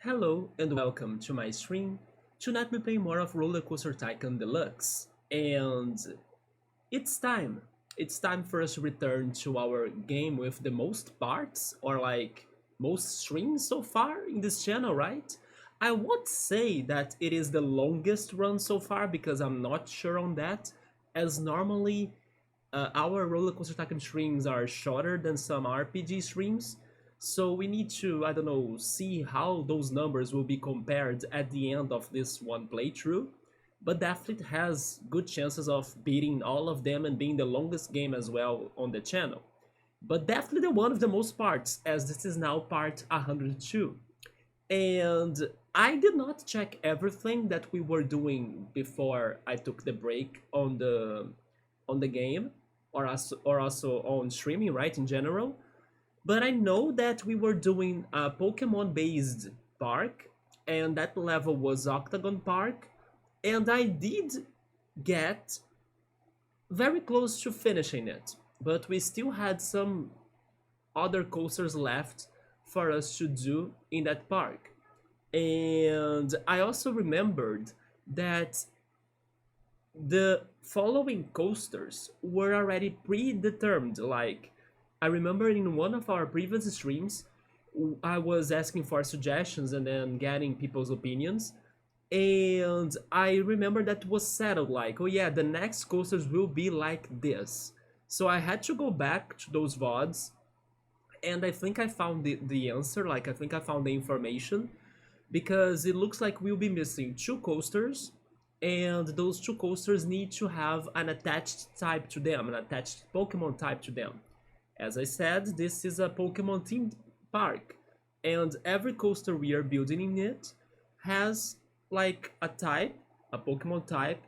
Hello and welcome to my stream. Tonight we play more of RollerCoaster Tycoon Deluxe, and it's time. It's time for us to return to our game with the most parts, or like most streams so far in this channel, right? I won't say that it is the longest run so far because I'm not sure on that, as normally our roller coaster tycoon streams are shorter than some RPG streams, so we need to, I don't know, see how those numbers will be compared at the end of this one playthrough. But definitely has good chances of beating all of them and being the longest game as well on the channel. But definitely the one of the most parts, as this is now part 102. And I did not check everything that we were doing before I took the break on the game, or also on streaming, right, in general. But I know that we were doing a Pokemon based park, and that level was Octagon Park, and I did get very close to finishing it, but we still had some other coasters left for us to do in that park. And I also remembered that the following coasters were already predetermined. Like, I remember in one of our previous streams, I was asking for suggestions and then getting people's opinions. And I remember that was settled like, oh yeah, the next coasters will be like this. So I had to go back to those VODs, and I think I found the answer, like, I think I found the information, because it looks like we'll be missing two coasters, and those two coasters need to have an attached type to them, an attached Pokemon type to them. As I said, this is a Pokemon themed park, and every coaster we are building in it has like a type, a Pokemon type,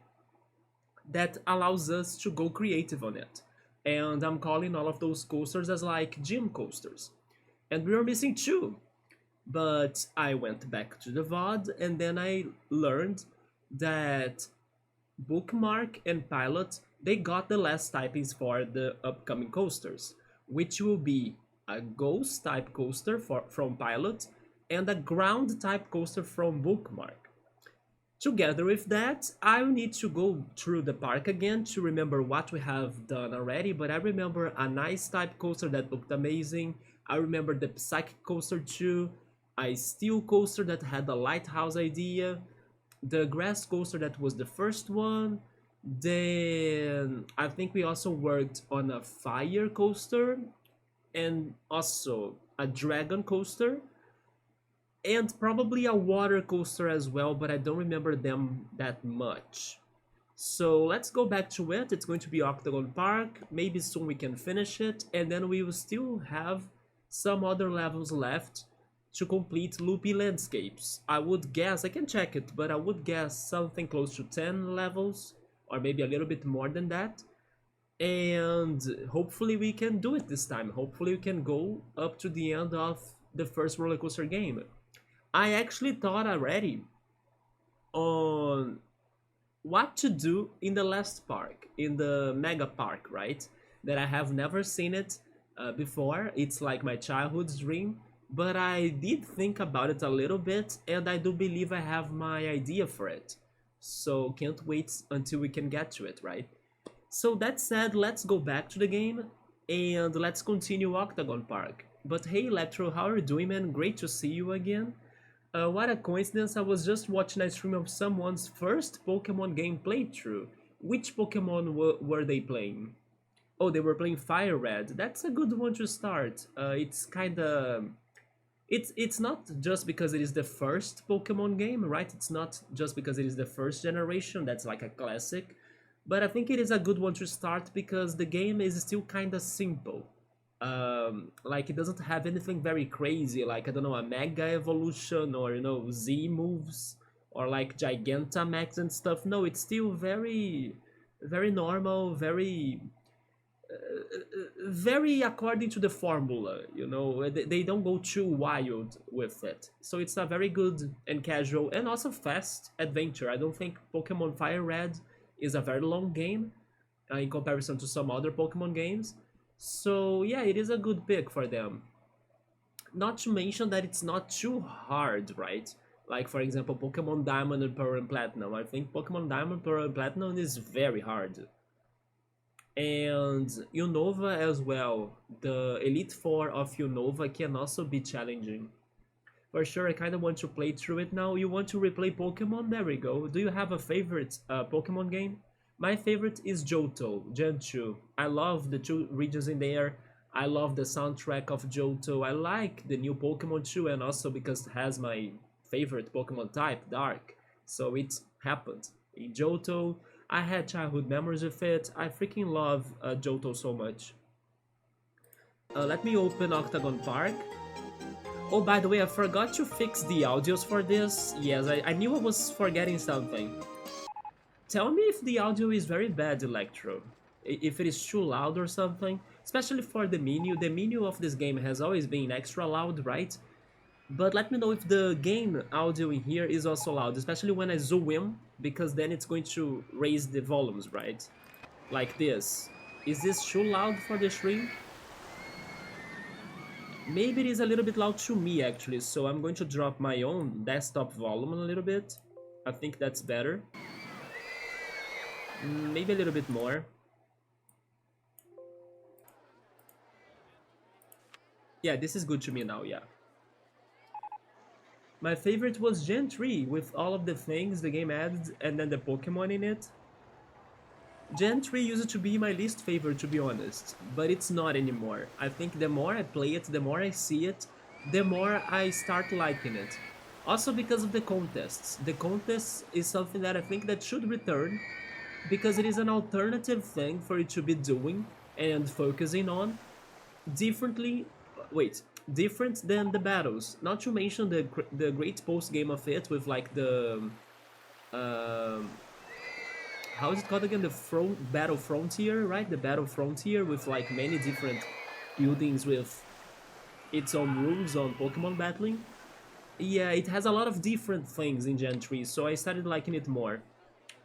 that allows us to go creative on it. And I'm calling all of those coasters as like gym coasters. And we were missing two. But I went back to the VOD and then I learned that Bookmark and Pilot, they got the last typings for the upcoming coasters, which will be a Ghost type coaster from Pilot and a Ground type coaster from Bookmark. Together with that, I will need to go through the park again to remember what we have done already, but I remember a nice type coaster that looked amazing. I remember the Psychic coaster too, a Steel coaster that had a lighthouse idea, the Grass coaster that was the first one. Then I think we also worked on a Fire coaster and also a Dragon coaster and probably a water coaster as well, but I don't remember them that much. So let's go back to it. It's going to be Octagon Park. Maybe soon we can finish it, and then we will still have some other levels left to complete Loopy Landscapes. I would guess, I can check it, but I would guess something close to 10 levels, or maybe a little bit more than that. And hopefully we can do it this time. Hopefully we can go up to the end of the first roller coaster game. I actually thought already on what to do in the last park, in the Mega Park, right? That I have never seen it before. It's like my childhood's dream, but I did think about it a little bit, and I do believe I have my idea for it. So can't wait until we can get to it, right? So that said, let's go back to the game and let's continue Octagon Park. But hey, Electro, how are you doing, man? Great to see you again. What a coincidence, I was just watching a stream of someone's first Pokemon game playthrough. Which Pokemon were they playing? Oh, they were playing Fire Red. That's a good one to start. It's kinda... It's not just because it is the first Pokemon game, right? It's not just because it is the first generation, that's like a classic. But I think it is a good one to start because the game is still kinda simple. Like, it doesn't have anything very crazy, like, I don't know, a Mega Evolution or, you know, Z moves or like Gigantamax and stuff. No, it's still very, very normal, very according to the formula, you know. They don't go too wild with it. So it's a very good and casual and also fast adventure. I don't think Pokemon Fire Red is a very long game in comparison to some other Pokemon games. So yeah, it is a good pick for them. Not to mention that it's not too hard, right? Like for example, Pokemon Diamond and Pearl and Platinum. I think Pokemon Diamond, Pearl and Platinum is very hard. And Unova as well. The Elite Four of Unova can also be challenging. For sure, I kind of want to play through it now. You want to replay Pokemon? There we go. Do you have a favorite Pokemon game? My favorite is Johto, Gen 2. I love the two regions in there. I love the soundtrack of Johto. I like the new Pokemon too, and also because it has my favorite Pokemon type, Dark. So it happened. In Johto, I had childhood memories with it. I freaking love Johto so much. Let me open Octagon Park. Oh, by the way, I forgot to fix the audios for this. Yes, I knew I was forgetting something. Tell me if the audio is very bad, Electro. If it is too loud or something. Especially for the menu. The menu of this game has always been extra loud, right? But let me know if the game audio in here is also loud, especially when I zoom in, because then it's going to raise the volumes, right? Like this. Is this too loud for the stream? Maybe it is a little bit loud to me actually, so I'm going to drop my own desktop volume a little bit. I think that's better. Maybe a little bit more. Yeah, this is good to me now, yeah. My favorite was Gen 3, with all of the things the game added and then the Pokemon in it. Gen 3 used to be my least favorite, to be honest, but it's not anymore. I think the more I play it, the more I see it, the more I start liking it. Also because of the contests. The contests is something that I think that should return, because it is an alternative thing for you to be doing and focusing on differently. Wait, different than the battles. Not to mention the great post game of it with like the how is it called again? The battle frontier, right? The battle frontier with like many different buildings with its own rules on Pokemon battling. Yeah, it has a lot of different things in Gen 3, so I started liking it more.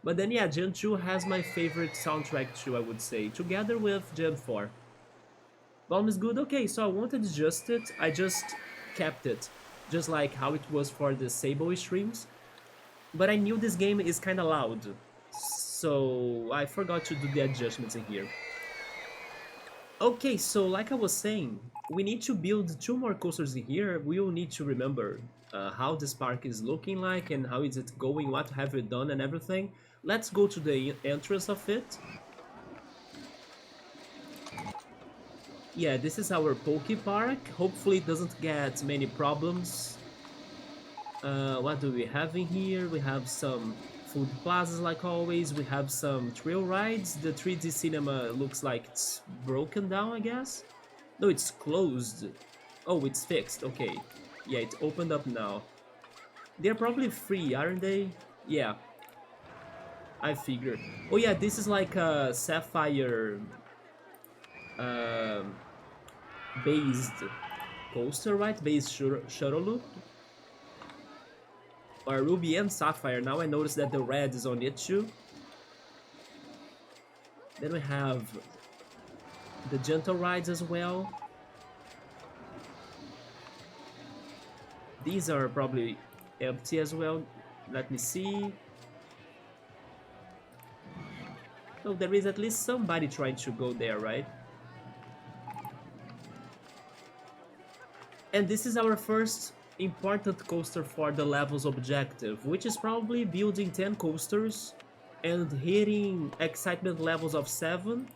But then yeah, Gen 2 has my favorite soundtrack too, I would say, together with Gen 4. Volume is good, okay, so I won't adjust it, I just kept it, just like how it was for the Sable streams. But I knew this game is kinda loud, so I forgot to do the adjustments in here. Okay, so like I was saying, we need to build 2 more coasters in here. We will need to remember how this park is looking like and how is it going, what have we done and everything. Let's go to the entrance of it. Yeah, this is our Poke Park. Hopefully it doesn't get many problems. What do we have in here? We have some food plazas like always. We have some trail rides. The 3D cinema looks like it's broken down, I guess. No, it's closed. Oh, it's fixed. Okay. Yeah, it opened up now. They're probably free, aren't they? Yeah. I figured. Oh yeah, this is like a Sapphire based coaster, right? Based shuttle loop. Or Ruby and Sapphire. Now I notice that the red is on it too. Then we have the gentle rides as well. These are probably empty as well. Let me see. Oh, there is at least somebody trying to go there, right? And this is our first important coaster for the levels objective, which is probably building 10 coasters and hitting excitement levels of 7.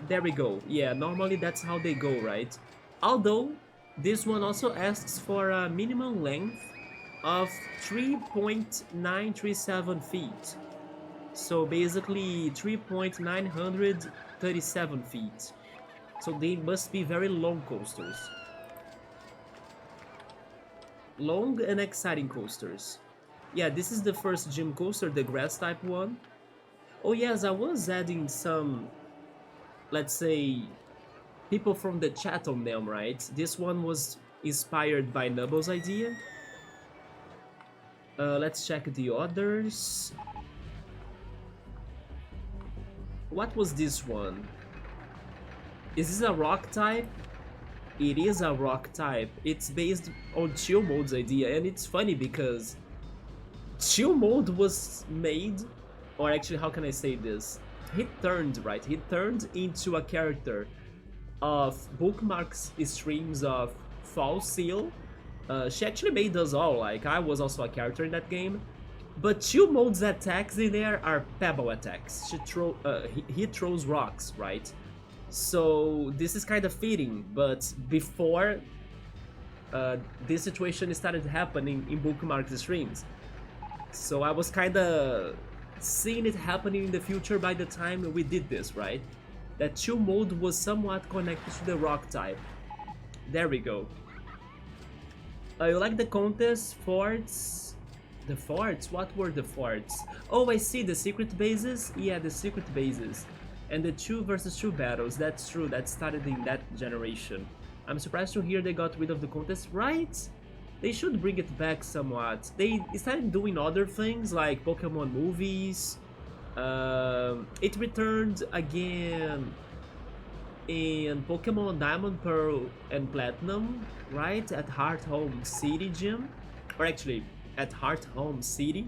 There we go. Yeah, normally that's how they go, right? Although, this one also asks for a minimum length of 3.937 feet. So basically 3.937 feet. So they must be very long coasters. Long and exciting coasters. Yeah, this is the first gym coaster, the grass type one. Oh yes, I was adding some, let's say, people from the chat on them, right? This one was inspired by Nubble's idea. Let's check the others. What was this one? Is this a rock type? it is a rock type. It's based on chill mode's idea, and it's funny because chill mode was made, or actually, how can I say this? He turned, right? He turned into a character of Bookmark's streams of Fall Seal. She actually made us all, like, I was also a character in that game. But chill mode's attacks in there are pebble attacks. He throws rocks, right? So this is kind of fitting, but before this situation started happening in Bookmark's streams. So I was kind of seeing it happening in the future by the time we did this, right? That chill mode was somewhat connected to the rock type. There we go. You like the contest forts? The forts? What were the forts? Oh, I see, the secret bases? Yeah, the secret bases. And the 2 versus 2 battles, that's true, that started in that generation. I'm surprised to hear they got rid of the contest, right? They should bring it back somewhat. They started doing other things like Pokemon movies. It returned again in Pokemon Diamond, Pearl, and Platinum, right? At Heart Home City Gym. Or actually, at Heart Home City,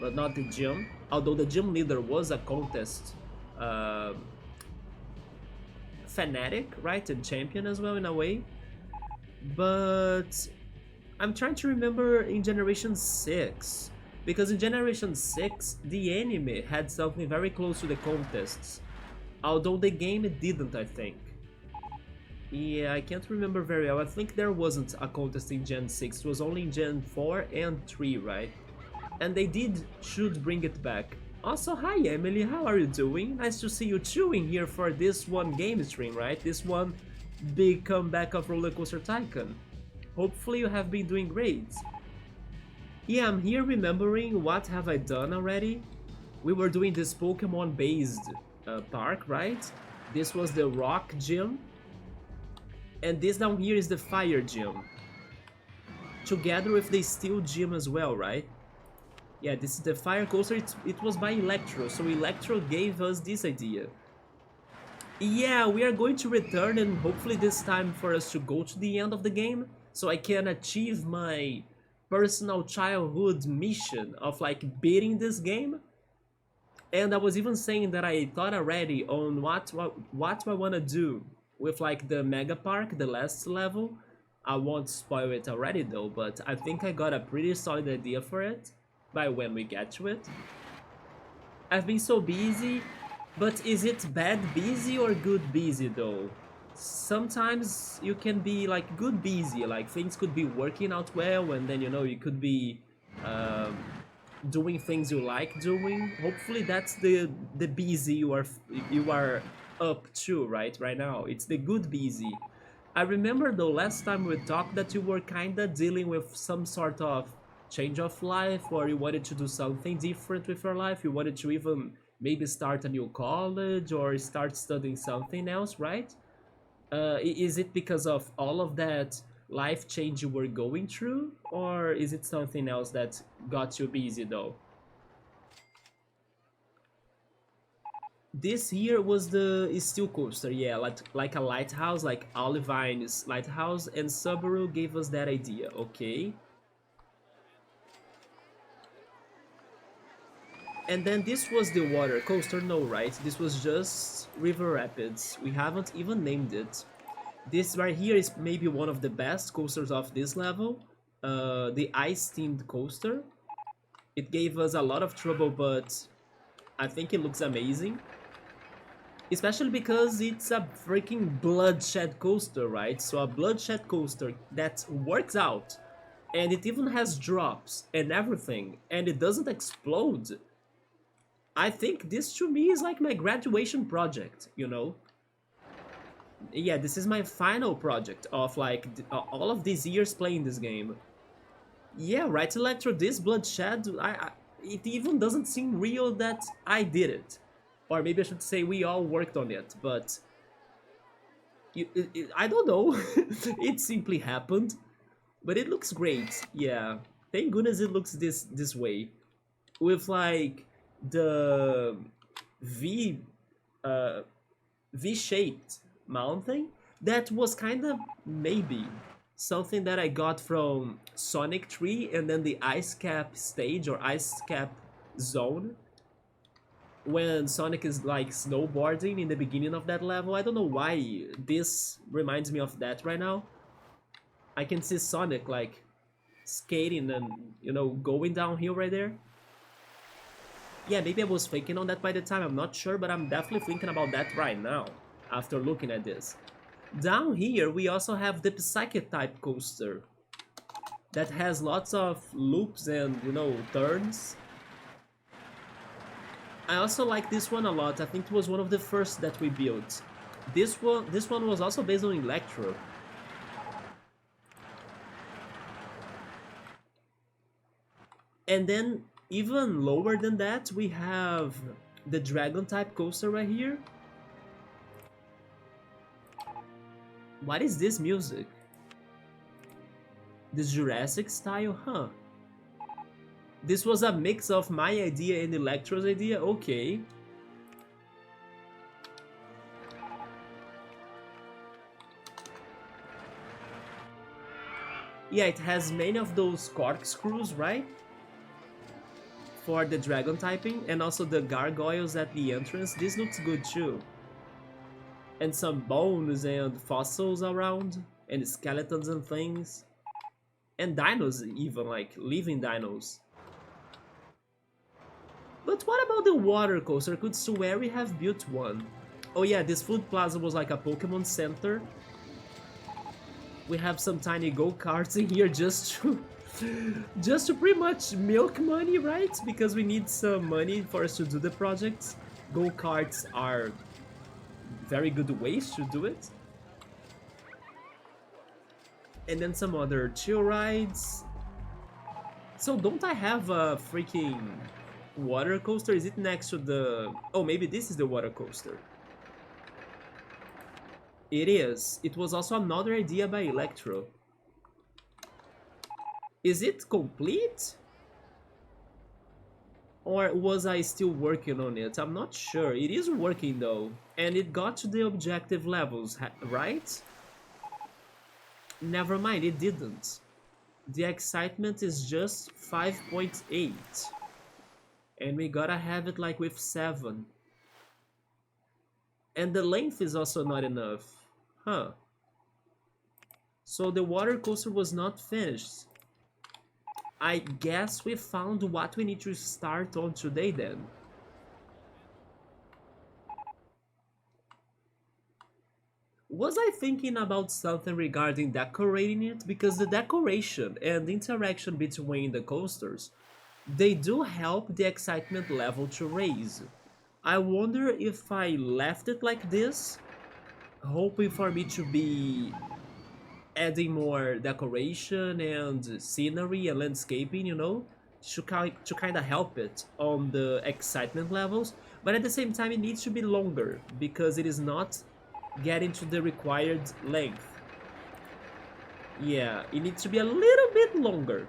but not the gym. Although the gym leader was a contest fanatic, right? And champion as well in a way. But I'm trying to remember in Generation 6. Because in Generation 6, the anime had something very close to the contests. Although the game didn't, I think. Yeah, I can't remember very well. I think there wasn't a contest in Gen 6. It was only in Gen 4 and 3, right? And they should bring it back. Also, hi Emily, how are you doing? Nice to see you chewing here for this one game stream, right? This one big comeback of RollerCoaster Tycoon. Hopefully you have been doing great. Yeah, I'm here remembering what have I done already. We were doing this Pokemon based park, right? This was the rock gym. And this down here is the fire gym. Together with the steel gym as well, right? Yeah, this is the fire coaster. It was by Electro, so Electro gave us this idea. Yeah, we are going to return, and hopefully this time for us to go to the end of the game, so I can achieve my personal childhood mission of like beating this game. And I was even saying that I thought already on what I want to do with like the Mega Park, the last level. I won't spoil it already though, but I think I got a pretty solid idea for it by when we get to it. I've been so busy, but is it bad busy or good busy though? Sometimes you can be like good busy, like things could be working out well, and then you know you could be doing things you like doing. Hopefully that's the busy you are up to right now. It's the good busy. I remember though last time we talked that you were kinda dealing with some sort of change of life, or you wanted to do something different with your life. You wanted to even maybe start a new college or start studying something else, right? Is it because of all of that life change you were going through, or is it something else that got you busy though? This here was the steel coaster, yeah, like a lighthouse, like Olivine's lighthouse, and Subaru gave us that idea, okay? And then this was the water coaster, no, right? This was just River Rapids. We haven't even named it. This right here is maybe one of the best coasters of this level. The ice-themed coaster. It gave us a lot of trouble, but I think it looks amazing. Especially because it's a freaking bloodshed coaster, right? So a bloodshed coaster that works out. And it even has drops and everything. And it doesn't explode. I think this to me is like my graduation project, you know? Yeah, this is my final project of like all of these years playing this game. Yeah, right, Electro, this bloodshed, it even doesn't seem real that I did it. Or maybe I should say we all worked on it, but I don't know. It simply happened, but it looks great. Yeah, thank goodness it looks this way, with like the V V-shaped mountain. That was kind of maybe something that I got from Sonic 3 and then the Ice Cap stage or Ice Cap zone when Sonic is like snowboarding in the beginning of that level. I don't know why this reminds me of that right now. I can see Sonic like skating and going downhill right there. Yeah, maybe I was faking on that by the time, I'm not sure, but I'm definitely thinking about that right now after looking at this. Down here, we also have the Psychic type coaster that has lots of loops and, turns. I also like this one a lot. I think it was one of the first that we built. This one was also based on Electro. And then even lower than that, we have the Dragon type coaster right here. What is this music? The Jurassic style, huh? This was a mix of my idea and Electro's idea, okay. Yeah, it has many of those corkscrews, right? For the dragon typing, and also the gargoyles at the entrance. This looks good too. And some bones and fossils around, and skeletons and things. And dinos even, like living dinos. But what about the water coaster? I could swear we have built one. Oh yeah, this food plaza was like a Pokemon center. We have some tiny go-karts in here just to pretty much milk money, right? Because we need some money for us to do the projects. Go-karts are very good ways to do it. And then some other chill rides. So don't I have a freaking water coaster? Is it next to the... Oh, maybe this is the water coaster. It is. It was also another idea by Electro. Is it complete? Or was I still working on it? I'm not sure. It is working though. And it got to the objective levels, right? Never mind, it didn't. The excitement is just 5.8. And we gotta have it like with 7. And the length is also not enough. Huh. So the water coaster was not finished. I guess we found what we need to start on today then. Was I thinking about something regarding decorating it? Because the decoration and interaction between the coasters, they do help the excitement level to raise. I wonder if I left it like this, hoping for me to be adding more decoration and scenery and landscaping, to kind of help it on the excitement levels. But at the same time, it needs to be longer because it is not getting to the required length. Yeah, it needs to be a little bit longer.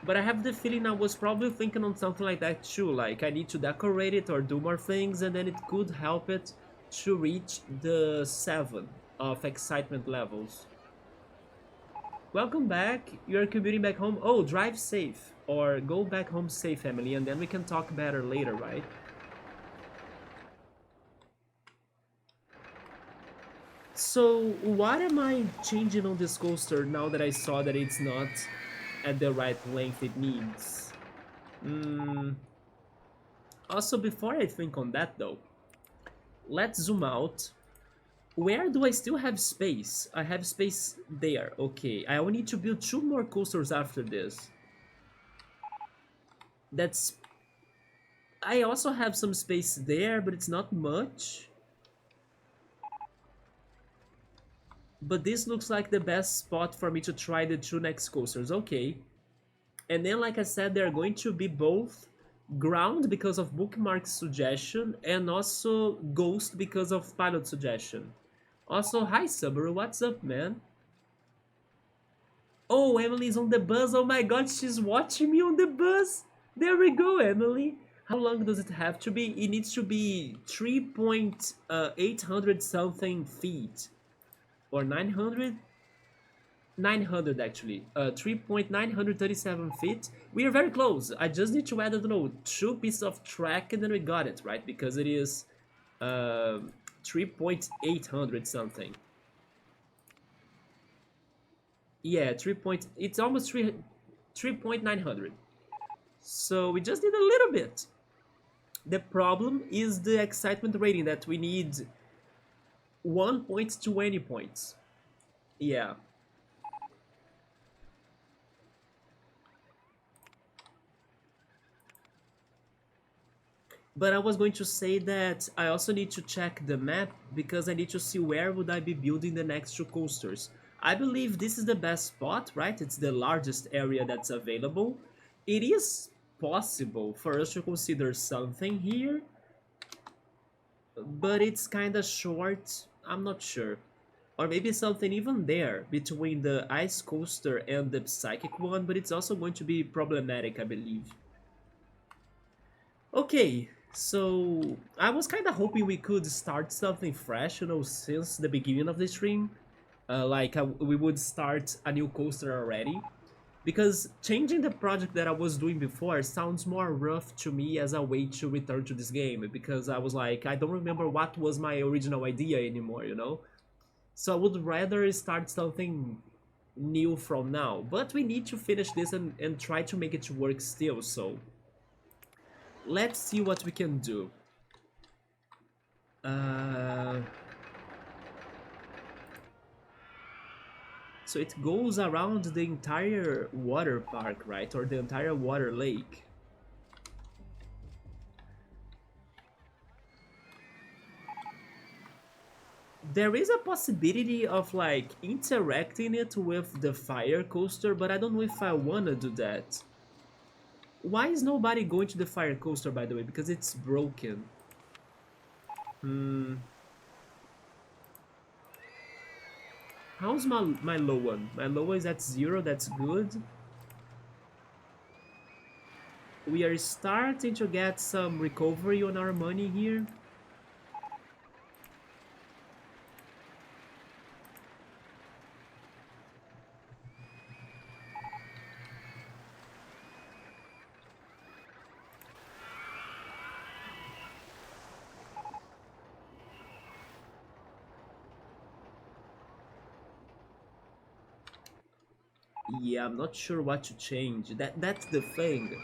But I have the feeling I was probably thinking on something like that too, like I need to decorate it or do more things and then it could help it to reach the 7 of excitement levels. Welcome back. You're commuting back home. Oh, drive safe. Or go back home safe, Emily, and then we can talk better later, right? So, what am I changing on this coaster now that I saw that it's not at the right length it needs? Also, before I think on that though, let's zoom out. Where do I still have space? I have space there. Okay, I will need to build 2 more coasters after this. That's... I also have some space there, but it's not much. But this looks like the best spot for me to try the 2 next coasters. Okay. And then, like I said, they're going to be both ground because of bookmark suggestion and also ghost because of pilot suggestion. Also, hi Subaru, what's up, man? Oh, Emily's on the bus. Oh my god, she's watching me on the bus. There we go, Emily. How long does it have to be? It needs to be 3.800 something feet. or 900, 900 actually, 3.937 feet. We are very close. I just need to add, I don't know, two pieces of track and then we got it, right? Because it is 3.800 something. Yeah, 3 point, it's almost 3.900. So we just need a little bit. The problem is the excitement rating that we need 1.20 points. Yeah. But I was going to say that I also need to check the map because I need to see where would I be building the next two coasters. I believe this is the best spot, right? It's the largest area that's available. It is possible for us to consider something here, but it's kinda short. I'm not sure. Or maybe something even there between the ice coaster and the psychic one, but it's also going to be problematic, I believe. Okay, so I was kind of hoping we could start something fresh, you know, since the beginning of the stream. We would start a new coaster already. Because changing the project that I was doing before sounds more rough to me as a way to return to this game. Because I was like, I don't remember what was my original idea anymore, you know? So I would rather start something new from now. But we need to finish this and try to make it work still, so let's see what we can do. Uh, so it goes around the entire water park, right? Or the entire water lake. There is a possibility of like interacting it with the fire coaster, but I don't know if I wanna do that. Why is nobody going to the fire coaster, by the way? Because it's broken. Hmm. How's my low one? My low one is at 0, that's good. We are starting to get some recovery on our money here. Yeah, I'm not sure what to change. That's the thing.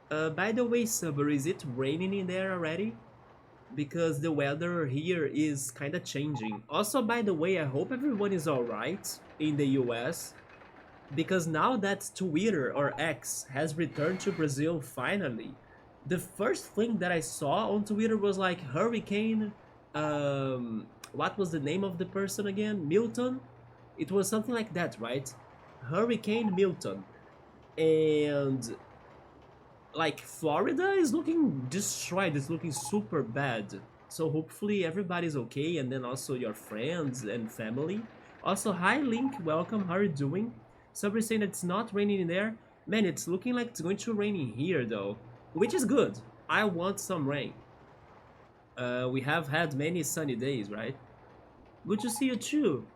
By the way, Summer, is it raining in there already? Because the weather here is kind of changing. Also, by the way, I hope everyone is alright in the US. Because now that Twitter or X has returned to Brazil finally, the first thing that I saw on Twitter was like Hurricane. What was the name of the person again? Milton? It was something like that, right? Hurricane Milton. And like Florida is looking destroyed, it's looking super bad. So hopefully everybody's okay, and then also your friends and family. Also, hi Link, welcome, how are you doing? Somebody's saying that it's not raining in there. Man, it's looking like it's going to rain in here though, which is good. I want some rain. We have had many sunny days, right? Good to see you too.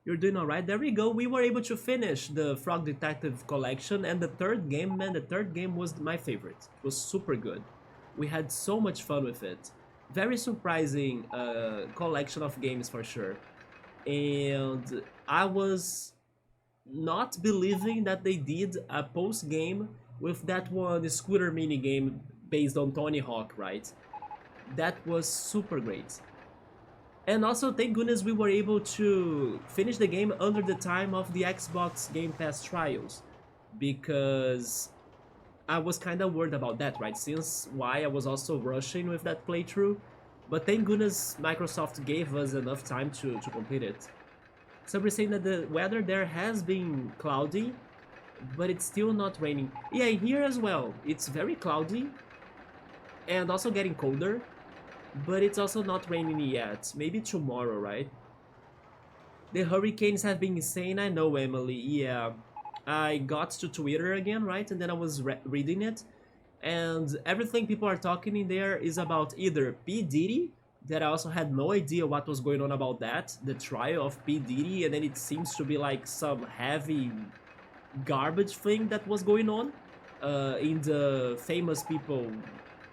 You're doing alright. There we go. We were able to finish the Frog Detective collection, and the third game, man, the third game was my favorite. It was super good. We had so much fun with it. Very surprising collection of games for sure. And I was not believing that they did a post game with that one scooter mini game based on Tony Hawk, right? That was super great. And also, thank goodness we were able to finish the game under the time of the Xbox Game Pass trials. Because I was kind of worried about that, right? Since why I was also rushing with that playthrough. But thank goodness Microsoft gave us enough time to complete it. So we're saying that the weather there has been cloudy, but it's still not raining. Yeah, here as well. It's very cloudy and also getting colder. But it's also not raining yet. Maybe tomorrow, right? The hurricanes have been insane, I know, Emily. Yeah. I got to Twitter again, right? And then I was reading it. and everything people are talking in there is about either P. Diddy, that I also had no idea what was going on about that, the trial of P. Diddy, and then it seems to be like some heavy garbage thing that was going on in the famous people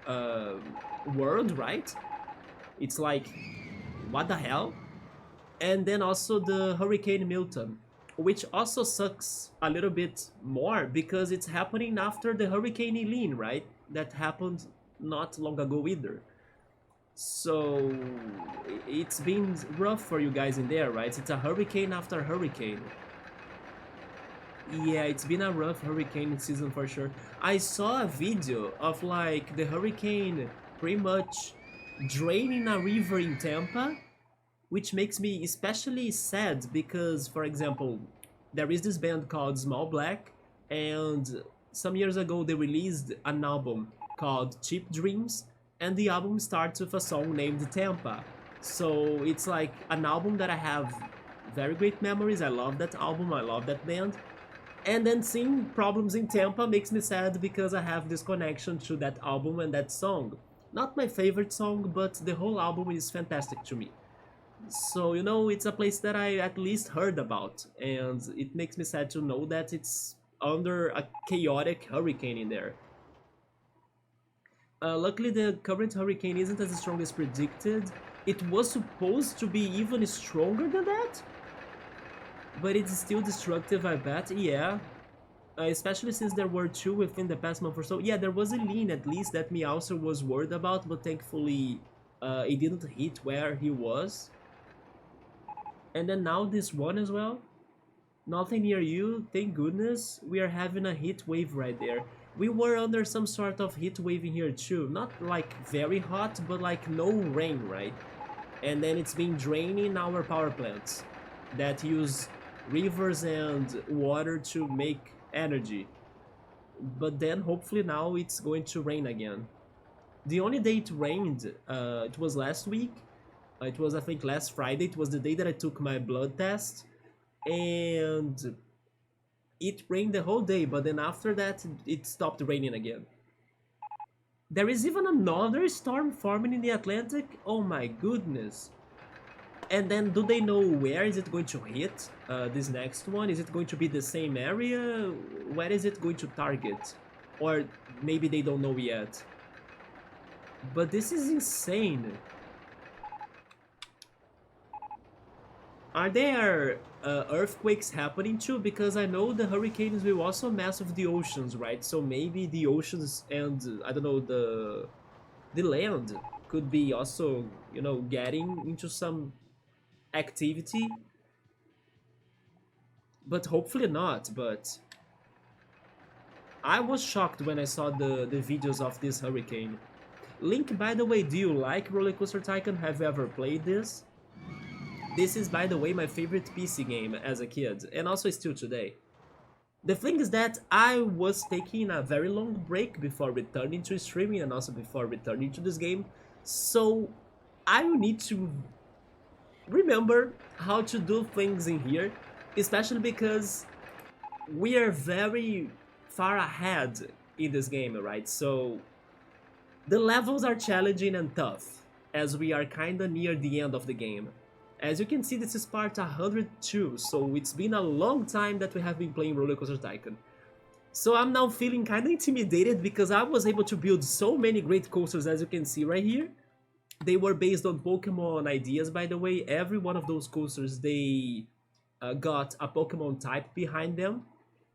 uh, world, right? It's like, what the hell? And then also the Hurricane Milton, which also sucks a little bit more because it's happening after the Hurricane Eileen, right? That happened not long ago either. So it's been rough for you guys in there, right? It's a hurricane after hurricane. Yeah, it's been a rough hurricane season for sure. I saw a video of like the hurricane pretty much draining a river in Tampa, which makes me especially sad because, for example, there is this band called Small Black, and some years ago they released an album called Cheap Dreams, and the album starts with a song named Tampa. So it's like an album that I have very great memories. I love that album, I love that band. And then seeing problems in Tampa makes me sad because I have this connection to that album and that song. Not my favorite song, but the whole album is fantastic to me. So, you know, it's a place that I at least heard about, and it makes me sad to know that it's under a chaotic hurricane in there. Luckily, the current hurricane isn't as strong as predicted. It was supposed to be even stronger than that, but it's still destructive, I bet. Yeah, especially since there were two within the past month or so. Yeah, there was a lean at least that Meowser was worried about, but thankfully it didn't hit where he was. And then now this one as well. Nothing near you, thank goodness. We are having a heat wave right there. We were under some sort of heat wave in here too. Not like very hot, but like no rain, right? And then it's been draining our power plants that use rivers and water to make energy. But then hopefully now it's going to rain again. The only day it rained, it was last week. It was, I think, last Friday. It was the day that I took my blood test, and it rained the whole day, but then after that it stopped raining again. There is even another storm forming in the Atlantic. Oh my goodness. And then do they know where is it going to hit, this next one? Is it going to be the same area? Where is it going to target? Or maybe they don't know yet. But this is insane. Are there earthquakes happening too? Because I know the hurricanes will also mess with the oceans, right? So maybe the oceans and, I don't know, the land could be also, you know, getting into some activity. But hopefully not, but I was shocked when I saw the videos of this hurricane. Link, by the way, do you like RollerCoaster Tycoon? Have you ever played this? This is, by the way, my favorite PC game as a kid, and also still today. The thing is that I was taking a very long break before returning to streaming and also before returning to this game, so I will need to remember how to do things in here, especially because we are very far ahead in this game, right? So the levels are challenging and tough, as we are kinda near the end of the game. As you can see, this is part 102, so it's been a long time that we have been playing RollerCoaster Tycoon. So I'm now feeling kinda intimidated because I was able to build so many great coasters, as you can see right here. They were based on Pokemon ideas, by the way. Every one of those coasters, they got a Pokemon type behind them.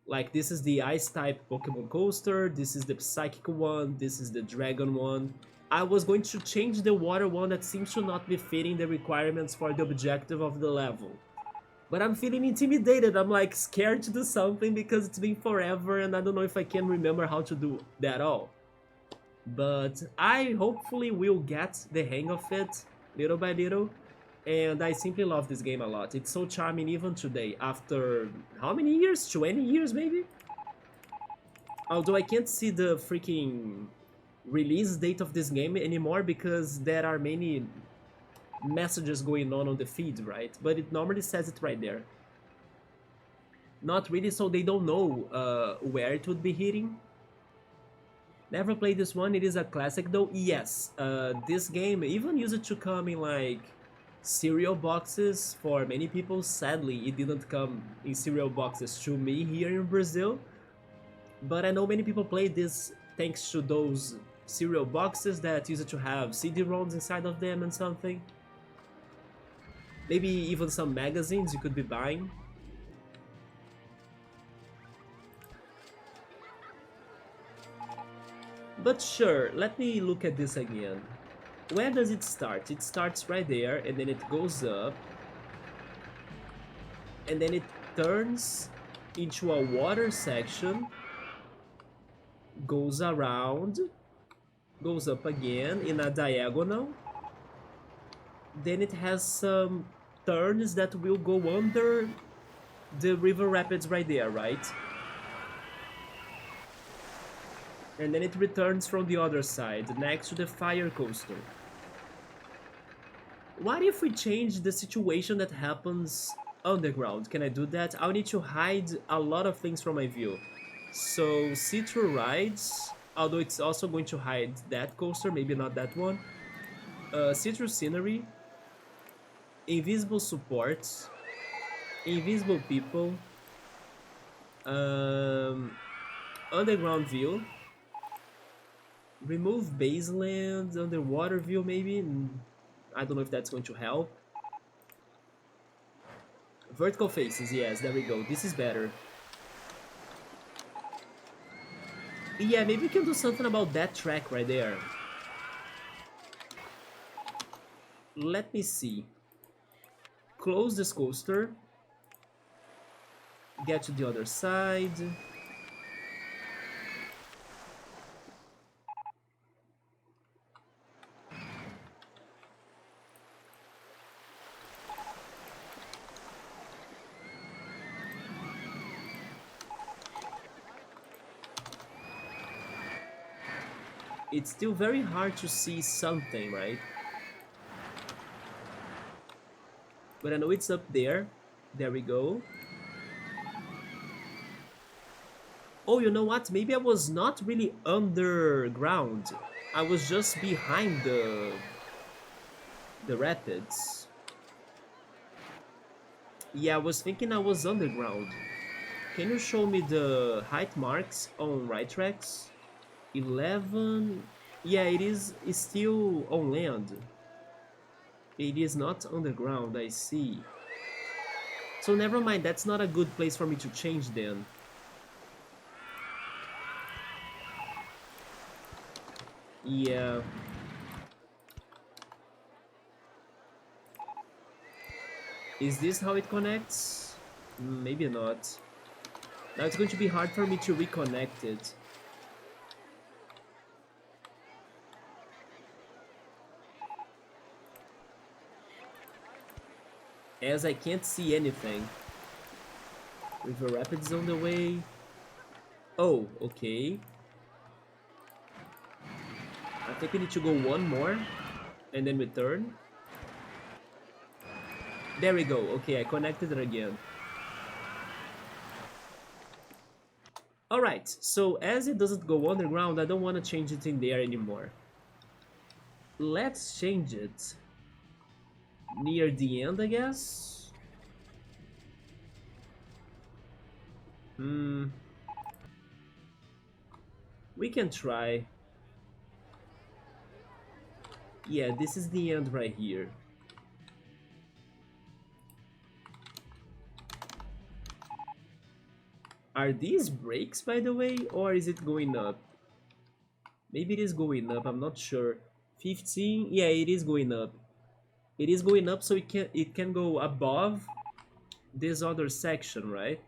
Like, this is the Ice type Pokemon coaster, this is the Psychic one, this is the Dragon one. I was going to change the water one that seems to not be fitting the requirements for the objective of the level. But I'm feeling intimidated, I'm like scared to do something because it's been forever and I don't know if I can remember how to do that all. But I hopefully will get the hang of it little by little. And I simply love this game a lot. It's so charming even today, after how many years? 20 years maybe? Although I can't see the freaking release date of this game anymore because there are many messages going on the feed, right? But it normally says it right there. Not really, so they don't know where it would be hitting. Never played this one. It is a classic though. Yes, this game even used to come in like cereal boxes for many people. Sadly, it didn't come in cereal boxes to me here in Brazil. But I know many people play this thanks to those cereal boxes that used to have CD-ROMs inside of them and something. Maybe even some magazines you could be buying. But sure, let me look at this again. Where does it start? It starts right there, and then it goes up, and then it turns into a water section, goes around, goes up again in a diagonal. Then it has some turns that will go under the river rapids right there, right? And then it returns from the other side, next to the fire coaster. What if we change the situation that happens underground? Can I do that? I'll need to hide a lot of things from my view. So, see-through rides, although it's also going to hide that coaster, maybe not that one. See-through scenery, invisible supports, invisible people, um, underground view, remove baseland, underwater view maybe. I don't know if that's going to help. Vertical faces, yes, there we go. This is better. Yeah, maybe we can do something about that track right there. Let me see. Close this coaster. Get to the other side. It's still very hard to see something, right? But I know it's up there. There we go. Oh, you know what? Maybe I was not really underground. I was just behind the rapids. Yeah, I was thinking I was underground. Can you show me the height marks on right tracks? 11. Yeah, it is still on land. It is not underground, I see. So never mind, that's not a good place for me to change then. Yeah. Is this how it connects? Maybe not. Now it's going to be hard for me to reconnect it. As I can't see anything. River Rapids on the way. Oh, okay. I think we need to go one more and then return. There we go. Okay, I connected it again. Alright, so as it doesn't go underground, I don't want to change it in there anymore. Let's change it near the end, I guess. We can try. Yeah, this is the end right here. Are these brakes, by the way, or is it going up? Maybe it is going up, I'm not sure. 15, yeah, it is going up. It is going up, so it can go above this other section, right?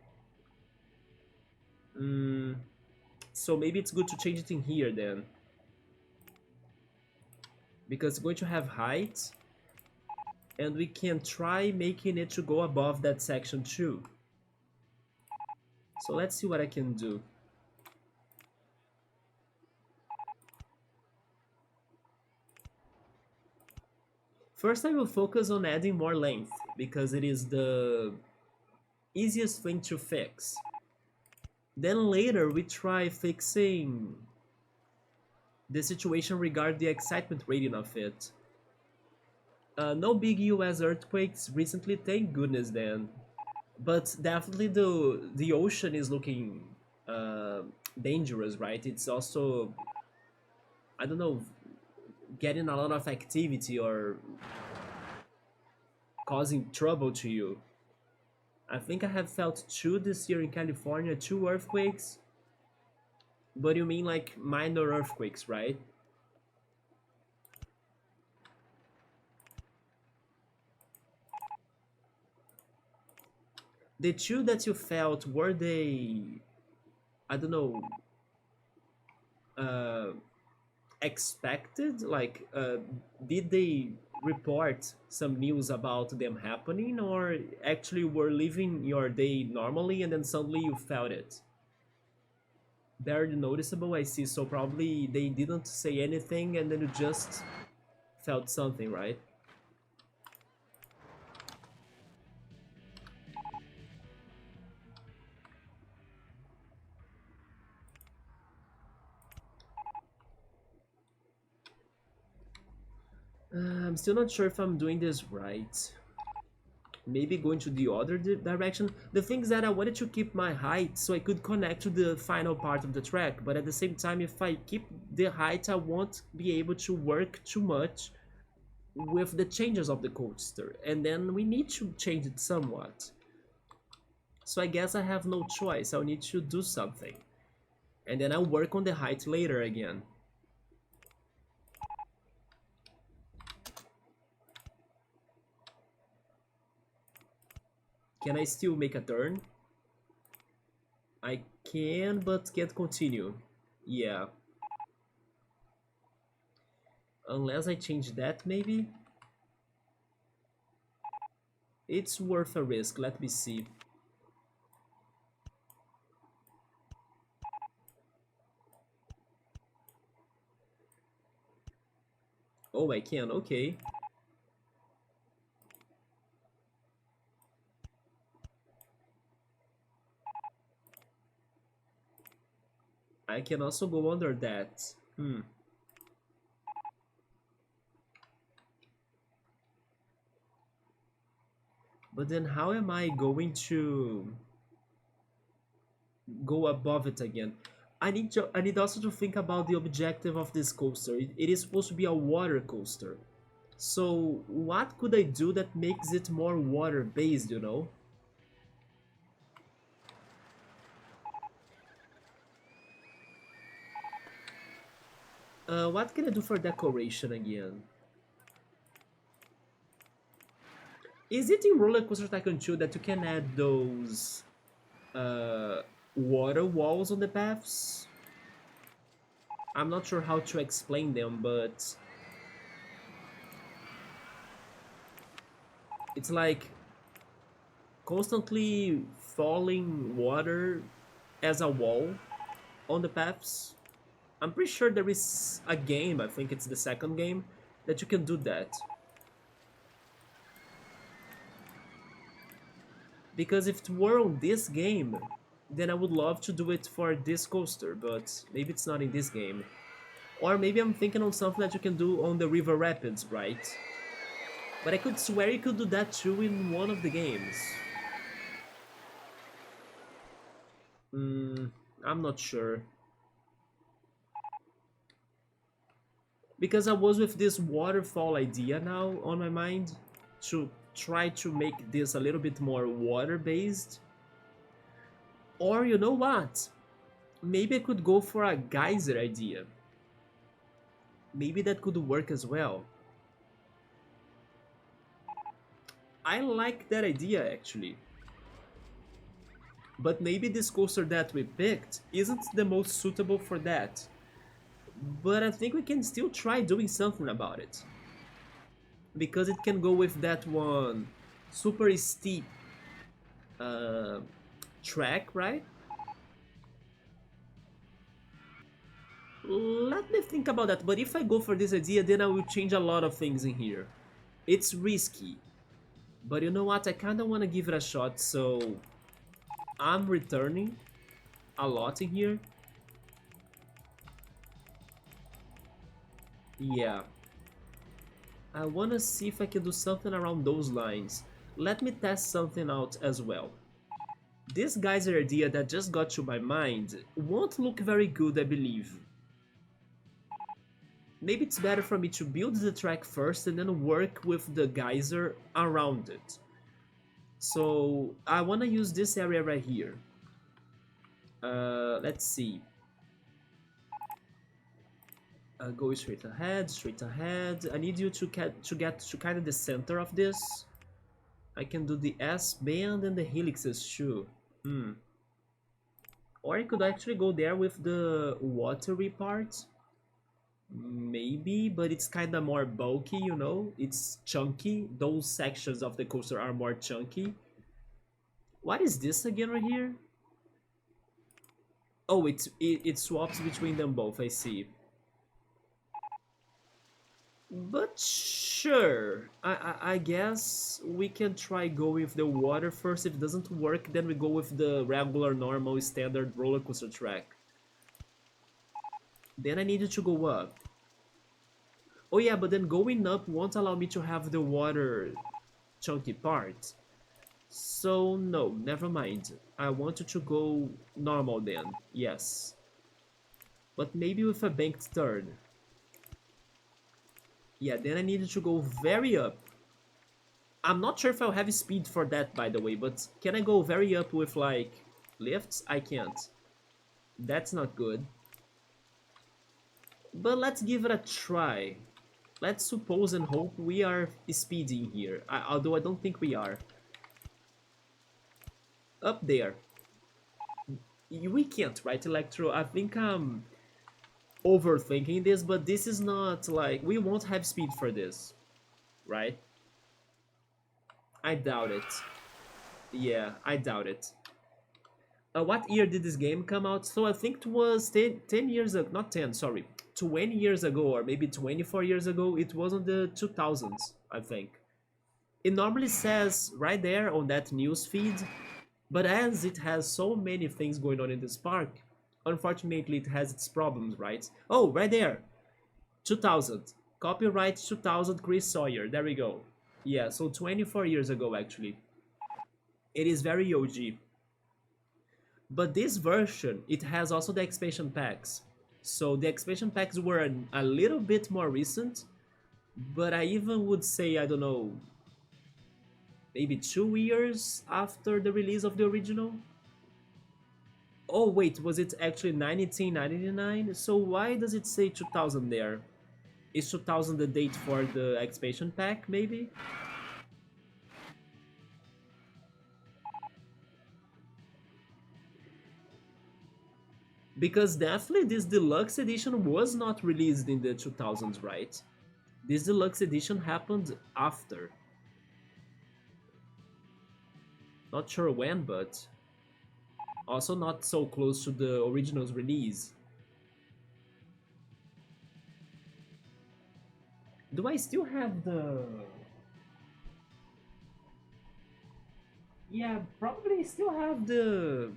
So maybe it's good to change it in here then. Because it's going to have height, and we can try making it to go above that section too. So let's see what I can do. First I will focus on adding more length, because it is the easiest thing to fix. Then later we try fixing the situation regarding the excitement rating of it. No big US earthquakes recently, thank goodness then. But definitely the ocean is looking uh, dangerous, right? It's also, I don't know, getting a lot of activity or causing trouble to you. I think I have felt two this year in California, two earthquakes. But you mean like minor earthquakes, right? The two that you felt, were they, I don't know, uh, expected? Like, did they report some news about them happening, or actually were living your day normally and then suddenly you felt it? Barely noticeable, I see. So probably they didn't say anything and then you just felt something, right? I'm still not sure if I'm doing this right. Maybe going to the other direction. The thing is that I wanted to keep my height so I could connect to the final part of the track, but at the same time, if I keep the height, I won't be able to work too much with the changes of the coaster, and then we need to change it somewhat. So I guess I have no choice, I'll need to do something. And then I'll work on the height later again. Can I still make a turn? I can, but can't continue. Yeah. Unless I change that, maybe? It's worth a risk, let me see. Oh, I can, okay. I can also go under that. But then how am I going to go above it again? I need also to think about the objective of this coaster. It is supposed to be a water coaster. So what could I do that makes it more water based, you know? What can I do for decoration again? Is it in RollerCoaster Tycoon 2 that you can add those uh, water walls on the paths? I'm not sure how to explain them, but it's like constantly falling water as a wall on the paths. I'm pretty sure there is a game, I think it's the second game, that you can do that. Because if it were on this game, then I would love to do it for this coaster, but maybe it's not in this game. Or maybe I'm thinking on something that you can do on the River Rapids, right? But I could swear you could do that too in one of the games. Hmm, I'm not sure. Because I was with this waterfall idea now on my mind to try to make this a little bit more water based. Or you know what? Maybe I could go for a geyser idea. Maybe that could work as well. I like that idea actually. But maybe this coaster that we picked isn't the most suitable for that. But I think we can still try doing something about it. Because it can go with that one super steep uh, track, right? Let me think about that, but if I go for this idea, then I will change a lot of things in here. It's risky, but you know what? I kinda wanna give it a shot, so I'm returning a lot in here. Yeah, I wanna see if I can do something around those lines. Let me test something out as well. This geyser idea that just got to my mind won't look very good, I believe. Maybe it's better for me to build the track first and then work with the geyser around it. So I want to use this area right here. Let's see. Go straight ahead, straight ahead. I need you to get to kind of the center of this. I can do the S-band and the helixes too. Hmm. Or I could actually go there with the watery part. Maybe, but it's kind of more bulky, you know? It's chunky. Those sections of the coaster are more chunky. What is this again right here? Oh, it swaps between them both, I see. But sure, I guess we can try go with the water first. If it doesn't work, then we go with the regular, normal, standard roller coaster track. Then I needed to go up. Oh yeah, but then going up won't allow me to have the water chunky part. So no, never mind. I wanted to go normal then, yes. But maybe with a banked turn. Yeah, then I needed to go very up. I'm not sure if I'll have speed for that, by the way, but can I go very up with, like, lifts? I can't. That's not good. But let's give it a try. Let's suppose and hope we are speeding here, although I don't think we are. Up there. We can't, right, Electro? I think I'm overthinking this, but this is not, like, we won't have speed for this, right? I doubt it. Yeah, I doubt it. What year did this game come out? So I think it was 10 years ago, not 10, sorry, 20 years ago, or maybe 24 years ago. It was on the 2000s, I think. It normally says right there on that news feed, but as it has so many things going on in this park, unfortunately it has its problems, right? Oh, right there, 2000. Copyright 2000 Chris Sawyer, there we go. Yeah, so 24 years ago actually. It is very OG. But this version, it has also the expansion packs. So the expansion packs were a little bit more recent, but I even would say, I don't know, maybe 2 years after the release of the original. Oh wait, was it actually 1999? So why does it say 2000 there? Is 2000 the date for the expansion pack, maybe? Because definitely this deluxe edition was not released in the 2000s, right? This deluxe edition happened after. Not sure when, but also not so close to the original's release. Do I still have the... Yeah, probably still have the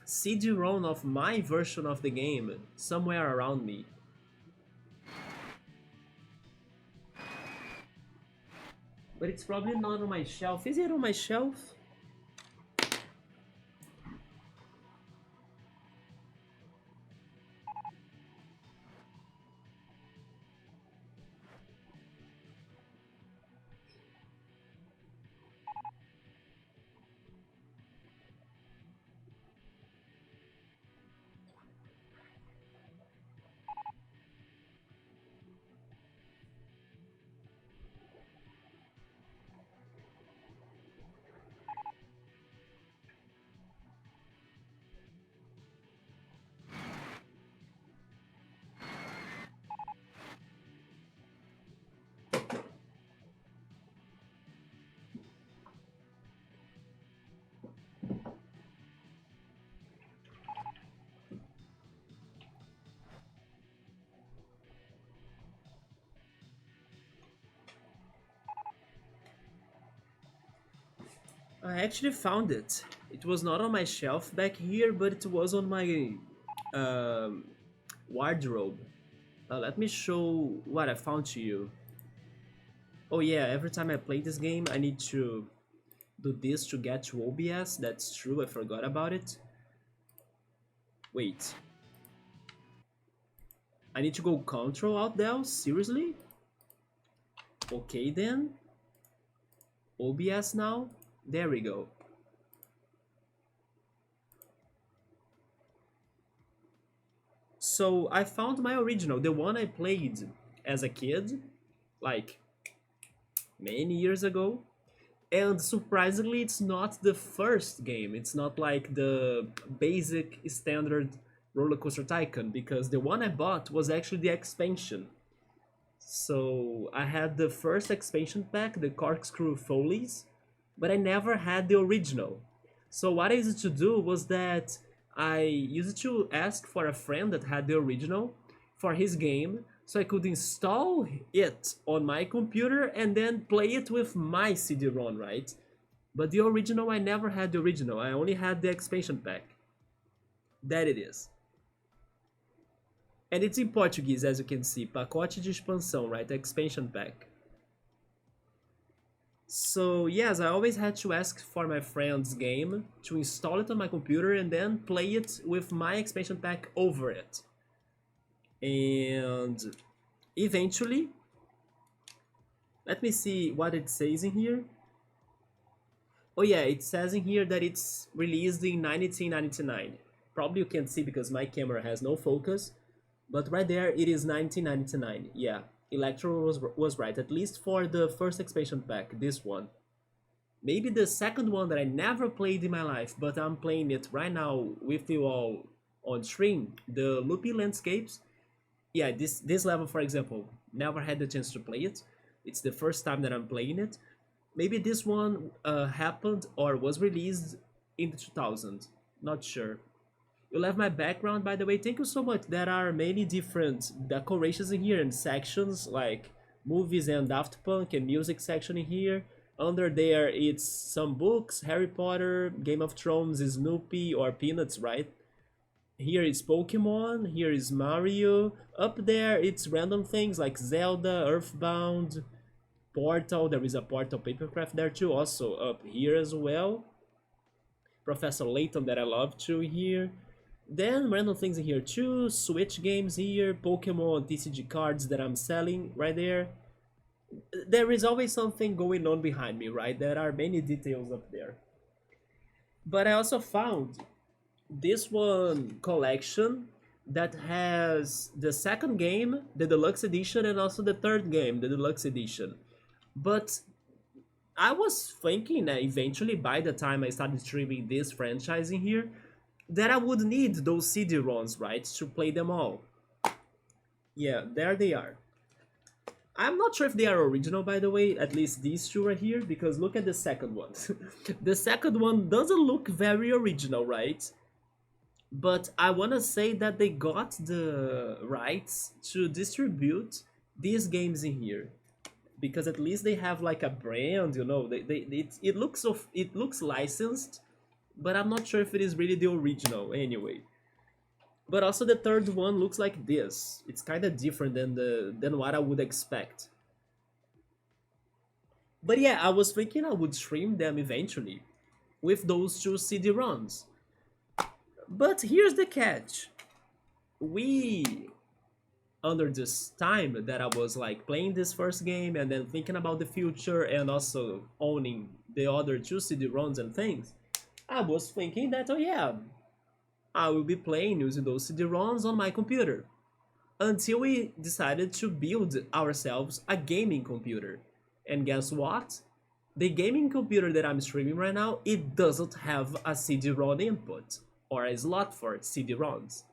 CD-ROM of my version of the game somewhere around me. But it's probably not on my shelf. Is it on my shelf? I actually found it. It was not on my shelf back here, but it was on my um, wardrobe. Let me show what I found to you. Oh yeah, every time I play this game, I need to do this to get to OBS. That's true, I forgot about it. Wait, I need to go Control Alt Del? Seriously? Okay then. OBS now? There we go. So I found my original, the one I played as a kid, like many years ago. And surprisingly, it's not the first game. It's not like the basic standard Roller Coaster Tycoon, because the one I bought was actually the expansion. So I had the first expansion pack, the Corkscrew Follies, but I never had the original. So what I used to do was that I used to ask for a friend that had the original for his game, so I could install it on my computer and then play it with my CD-ROM, right? But the original, I never had the original. I only had the expansion pack. That it is. And it's in Portuguese, as you can see. Pacote de expansão, right? Expansion pack. So yes, I always had to ask for my friend's game to install it on my computer and then play it with my expansion pack over it. And eventually, let me see what it says in here. Oh yeah, it says in here that it's released in 1999. Probably you can't see because my camera has no focus, but right there it is 1999. Yeah, Electro was right, at least for the first expansion pack, this one. Maybe the second one that I never played in my life, but I'm playing it right now with you all on stream, the Loopy Landscapes. Yeah, this level, for example, never had the chance to play it. It's the first time that I'm playing it. Maybe this one happened or was released in the 2000s. Not sure. You love my background, by the way. Thank you so much. There are many different decorations in here and sections, like movies and Daft Punk and music section in here. Under there, it's some books, Harry Potter, Game of Thrones, Snoopy, or Peanuts, right? Here is Pokemon, here is Mario. Up there, it's random things like Zelda, Earthbound, Portal. There is a Portal papercraft there too, also up here as well. Professor Layton that I love too here. Then random things in here too, Switch games here, Pokemon TCG cards that I'm selling right there. There is always something going on behind me, right? There are many details up there. But I also found this one collection that has the second game, the deluxe edition, and also the third game, the deluxe edition. But I was thinking that eventually, by the time I started streaming this franchise in here, that I would need those CD-ROMs, right, to play them all. Yeah, there they are. I'm not sure if they are original, by the way, at least these two right here, because look at the second one. The second one doesn't look very original, right? But I want to say that they got the rights to distribute these games in here, because at least they have like a brand, you know. It looks it looks licensed, but I'm not sure if it is really the original anyway. But also the third one looks like this. It's kind of different than what I would expect. But yeah, I was thinking I would stream them eventually with those two CD-ROMs. But here's the catch. We, under this time that I was like playing this first game and then thinking about the future and also owning the other two CD-ROMs and things, I was thinking that, oh yeah, I will be playing using those CD-ROMs on my computer. Until we decided to build ourselves a gaming computer. And guess what? The gaming computer that I'm streaming right now, it doesn't have a CD-ROM input or a slot for CD-ROMs.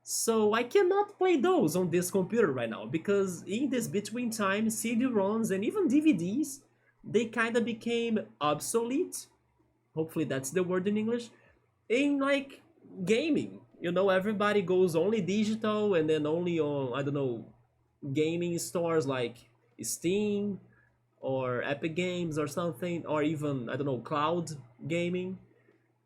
So I cannot play those on this computer right now because in this between time, CD-ROMs and even DVDs, they kind of became obsolete. Hopefully that's the word in English. In like gaming, you know, everybody goes only digital and then only on, I don't know, gaming stores like Steam or Epic Games or something, or even, I don't know, cloud gaming.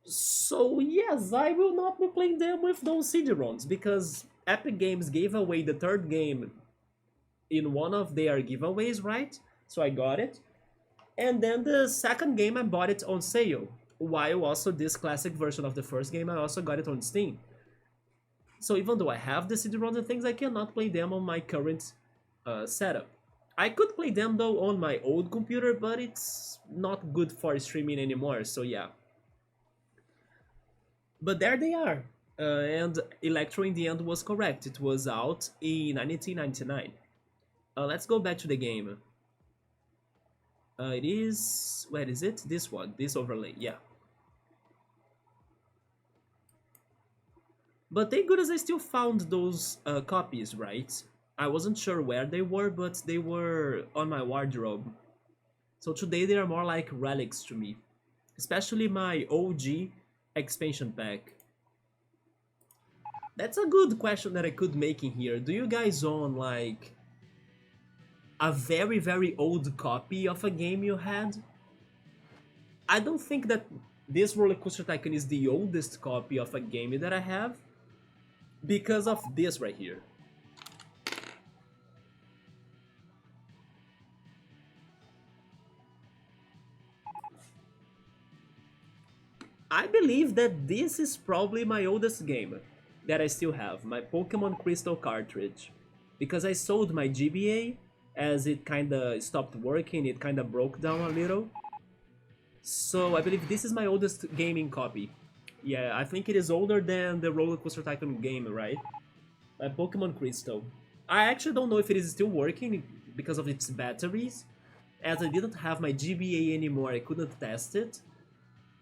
So yes, I will not be playing them with those CD-ROMs because Epic Games gave away the third game in one of their giveaways, right? So I got it. And then the second game I bought it on sale. While also this classic version of the first game I also got it on Steam. So even though I have the CD-ROMs and things, I cannot play them on my current setup. I could play them though on my old computer, but it's not good for streaming anymore, so yeah. But there they are. And Electro in the end was correct. It was out in 1999. Let's go back to the game. It is... where is it? This one. This overlay. Yeah. But thank goodness I still found those copies, right? I wasn't sure where they were, but they were on my wardrobe. So today they are more like relics to me. Especially my OG expansion pack. That's a good question that I could make in here. Do you guys own like a very very old copy of a game you had? I don't think that this RollerCoaster Tycoon is the oldest copy of a game that I have because of this right here. I believe that this is probably my oldest game that I still have, my Pokemon Crystal cartridge. Because I sold my GBA as it kinda stopped working, it kinda broke down a little. So I believe this is my oldest gaming copy. Yeah, I think it is older than the RollerCoaster Tycoon game, right? My Pokemon Crystal. I actually don't know if it is still working because of its batteries. As I didn't have my GBA anymore, I couldn't test it.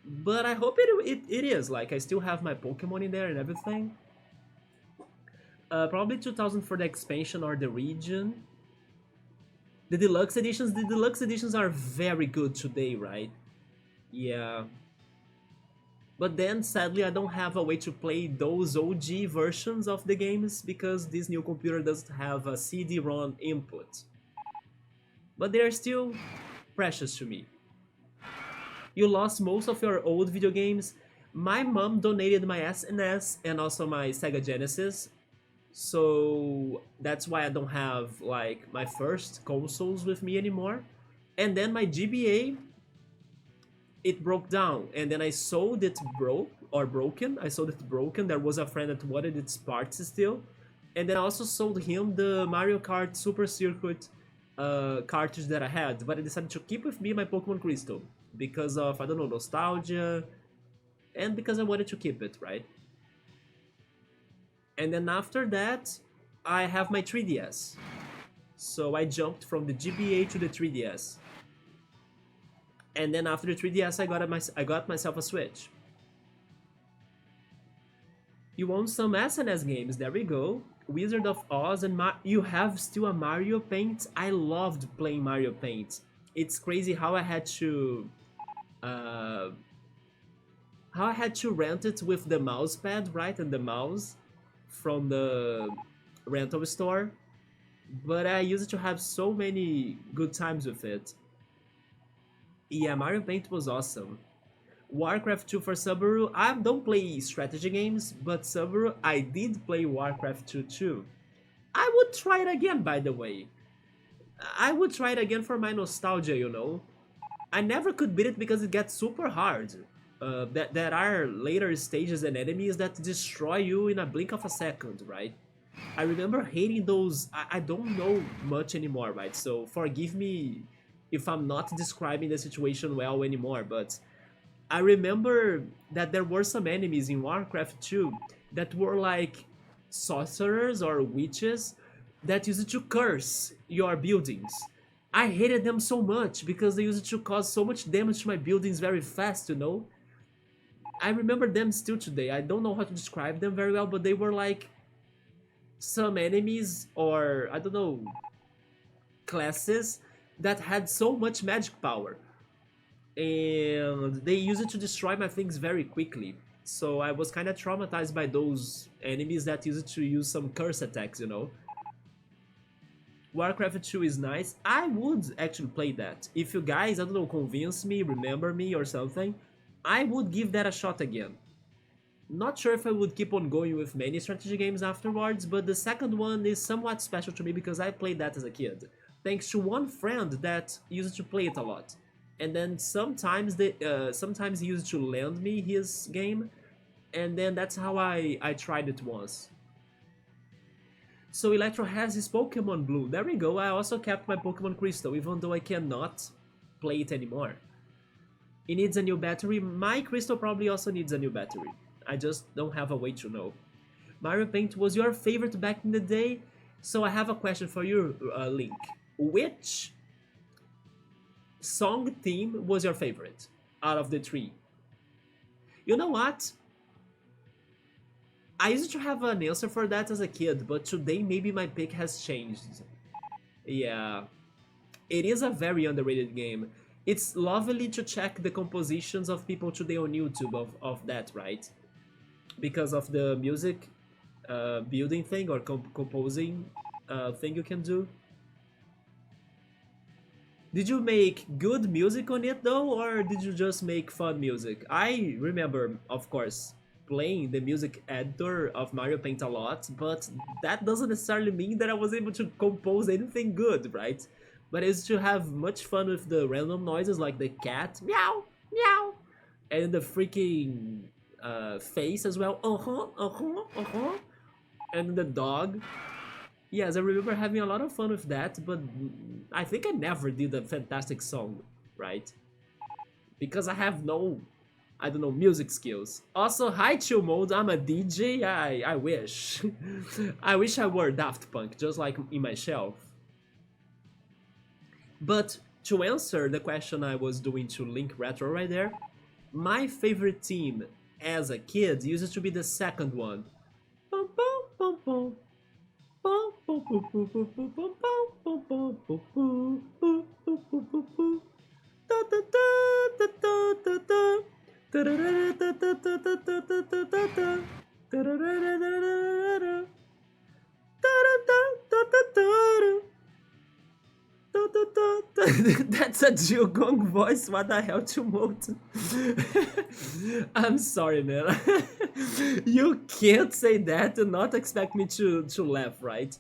But I hope it is, like I still have my Pokemon in there and everything. Probably 2000 for the expansion or the region. The deluxe editions are very good today, right? Yeah. But then, sadly, I don't have a way to play those OG versions of the games because this new computer doesn't have a CD-ROM input. But they are still precious to me. You lost most of your old video games. My mom donated my SNES and also my Sega Genesis. So that's why I don't have like my first consoles with me anymore. And then my GBA, it broke down, and then I sold it broken. I sold it broken. There was a friend that wanted its parts still, and then I also sold him the Mario Kart Super Circuit cartridge that I had. But I decided to keep with me my Pokemon Crystal because of, I don't know, nostalgia, and because I wanted to keep it, right? And then after that, I have my 3DS. So I jumped from the GBA to the 3DS. And then after the 3DS, I got myself a Switch. You own some SNS games, there we go. Wizard of Oz and you have still a Mario Paint? I loved playing Mario Paint. It's crazy how I had to rent it with the mouse pad, right, and the mouse from the rental store. But I used to have so many good times with it. Yeah, Mario Paint was awesome. Warcraft 2 for Subaru. I don't play strategy games, but Subaru, I did play Warcraft 2 too. I would try it again, by the way. I would try it again for my nostalgia, you know. I never could beat it because it gets super hard. There are later stages and enemies that destroy you in a blink of a second, right? I remember hating those. I don't know much anymore, right? So forgive me if I'm not describing the situation well anymore, but I remember that there were some enemies in Warcraft 2 that were like sorcerers or witches that used to curse your buildings. I hated them so much because they used to cause so much damage to my buildings very fast, you know? I remember them still today. I don't know how to describe them very well, but they were like some enemies or, I don't know, classes that had so much magic power. And they used it to destroy my things very quickly. So I was kind of traumatized by those enemies that used to use some curse attacks, you know? Warcraft 2 is nice. I would actually play that. If you guys, I don't know, convince me, remember me or something, I would give that a shot again. Not sure if I would keep on going with many strategy games afterwards, but the second one is somewhat special to me because I played that as a kid, thanks to one friend that used to play it a lot. And then sometimes he used to lend me his game, and then that's how I tried it once. So Electro has his Pokemon Blue. There we go. I also kept my Pokemon Crystal, even though I cannot play it anymore. It needs a new battery. My Crystal probably also needs a new battery. I just don't have a way to know. Mario Paint was your favorite back in the day? So I have a question for you, Link. Which song theme was your favorite out of the three? You know what? I used to have an answer for that as a kid, but today maybe my pick has changed. Yeah, it is a very underrated game. It's lovely to check the compositions of people today on YouTube of that, right? Because of the music building thing or composing thing you can do. Did you make good music on it though, or did you just make fun music? I remember, of course, playing the music editor of Mario Paint a lot, but that doesn't necessarily mean that I was able to compose anything good, right? But I used to have much fun with the random noises like the cat, meow, meow, and the freaking face as well, and the dog. Yes, I remember having a lot of fun with that, but I think I never did a fantastic song, right? Because I have no, I don't know, music skills. Also, hi Chill Mode, I'm a DJ, I wish. I wish I were Daft Punk, just like in my shelf. But to answer the question I was doing to Link Retro right there, my favorite team as a kid used to be the second one. That's a Jiogong voice. What the hell, Tumult? I'm sorry, man. You can't say that and not expect me to laugh, right?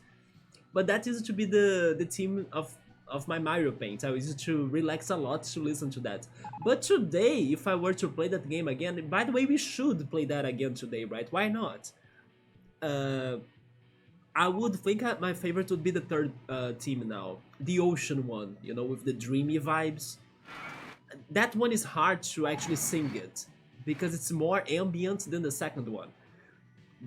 But that used to be the theme of my Mario Paint. I used to relax a lot to listen to that. But today, if I were to play that game again, by the way, we should play that again today, right? Why not? Uh, I would think my favorite would be the third team now, the ocean one. You know, with the dreamy vibes. That one is hard to actually sing it because it's more ambient than the second one.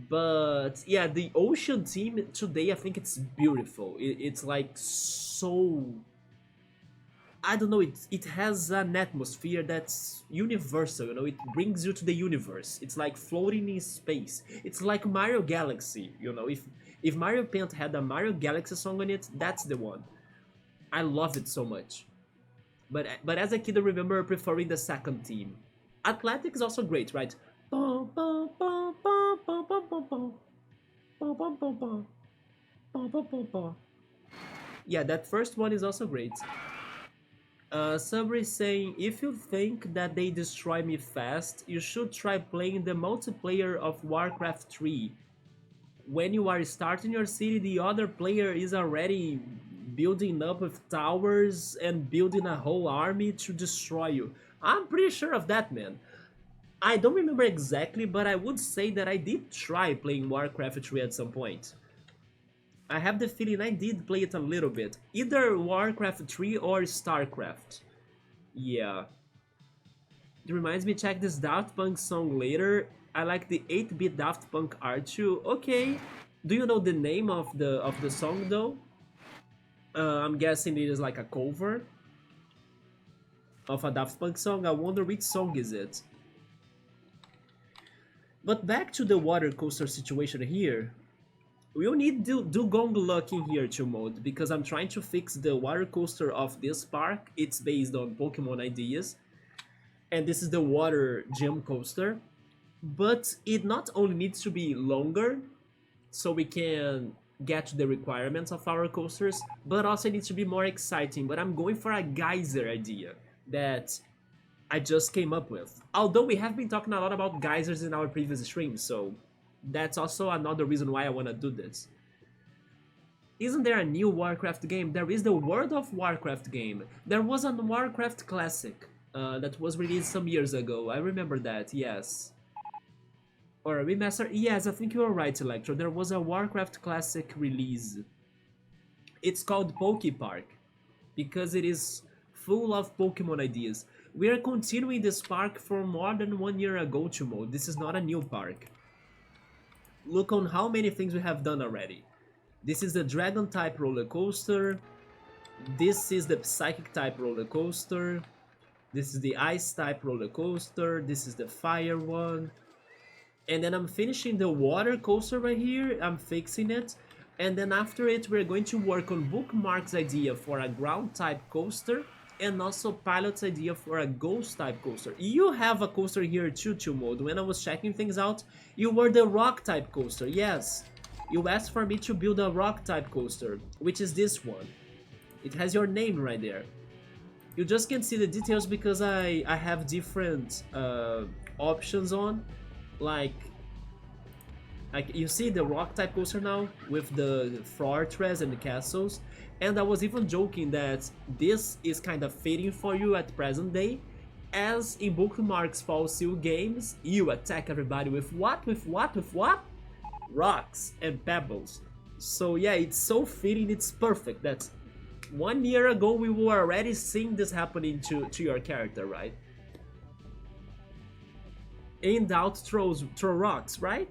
But yeah, the ocean team today, I think it's beautiful. It's like so, I don't know, it has an atmosphere that's universal, you know, it brings you to the universe. It's like floating in space. It's like Mario Galaxy, you know, if Mario Paint had a Mario Galaxy song on it, that's the one. I love it so much. But as a kid, I remember preferring the second team. Athletic is also great, right? Yeah, that first one is also great. Sabri is saying, if you think that they destroy me fast, you should try playing the multiplayer of Warcraft 3. When you are starting your city, the other player is already building up with towers and building a whole army to destroy you. I'm pretty sure of that, man. I don't remember exactly, but I would say that I did try playing Warcraft 3 at some point. I have the feeling I did play it a little bit. Either Warcraft 3 or StarCraft. Yeah. It reminds me, check this Daft Punk song later. I like the 8-bit Daft Punk art too. Okay. Do you know the name of the song though? I'm guessing it is like a cover of a Daft Punk song. I wonder which song is it. But back to the water coaster situation here. We'll need Dugong Luck in here to mode because I'm trying to fix the water coaster of this park. It's based on Pokemon ideas. And this is the water gym coaster. But it not only needs to be longer so we can get to the requirements of our coasters, but also it needs to be more exciting. But I'm going for a geyser idea that I just came up with. Although we have been talking a lot about geysers in our previous streams, so that's also another reason why I want to do this. Isn't there a new Warcraft game? There is the World of Warcraft game. There was a Warcraft Classic that was released some years ago. I remember that, yes. Or a remaster? Yes, I think you are right, Electro. There was a Warcraft Classic release. It's called Poke Park because it is full of Pokemon ideas. We are continuing this park for more than 1 year ago, Chumo. This is not a new park. Look on how many things we have done already. This is the Dragon type roller coaster. This is the Psychic type roller coaster. This is the Ice type roller coaster. This is the Fire one. And then I'm finishing the water coaster right here. I'm fixing it. And then after it, we're going to work on Bookmark's idea for a ground type coaster. And also Pilot's idea for a ghost type coaster. You have a coaster here too, Mode. When I was checking things out, you were the rock type coaster. Yes, you asked for me to build a rock type coaster, which is this one. It has your name right there. You just can't see the details because I have different options on. Like you see the rock type coaster now with the fortress and the castles, and I was even joking that this is kind of fitting for you at present day, as in Bookmark's Fall Seal games, you attack everybody with what? With what? With what? Rocks and pebbles. So yeah, it's so fitting, it's perfect that 1 year ago we were already seeing this happening to your character, right? In doubt, throw rocks, right?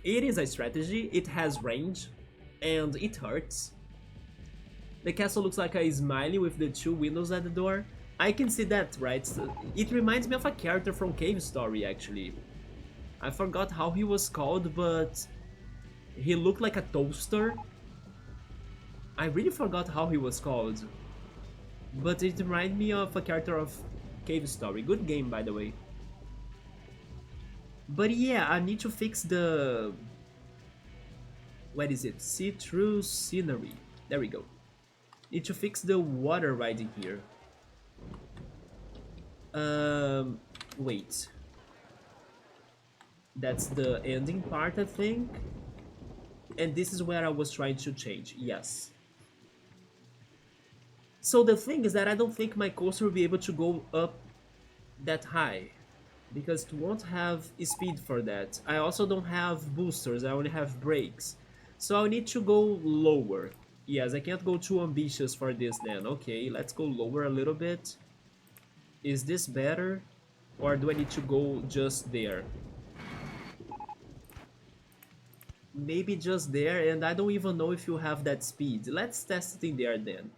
It is a strategy, it has range, and it hurts. The castle looks like a smiley with the 2 windows at the door. I can see that, right? It reminds me of a character from Cave Story, actually. I forgot how he was called, but he looked like a toaster. I really forgot how he was called. But it reminded me of a character of Cave Story. Good game, by the way. But yeah, I need to fix the... What is it? See-through scenery. There we go. Need to fix the water riding here. Wait. That's the ending part, I think. And this is where I was trying to change. Yes. So the thing is that I don't think my coaster will be able to go up that high, because it won't have speed for that. I also don't have boosters, I only have brakes. So I'll need to go lower. Yes, I can't go too ambitious for this then. Okay, let's go lower a little bit. Is this better? Or do I need to go just there? Maybe just there, and I don't even know if you have that speed. Let's test it in there then.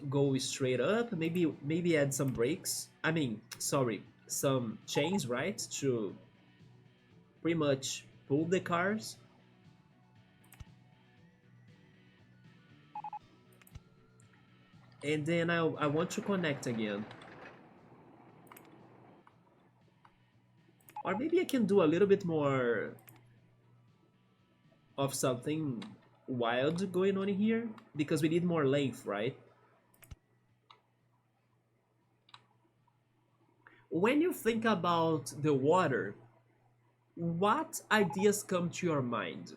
Go straight up, maybe add some brakes. I mean, sorry, some chains, right? To pretty much pull the cars. And then I want to connect again. Or maybe I can do a little bit more of something wild going on here, because we need more length, right? When you think about the water, what ideas come to your mind?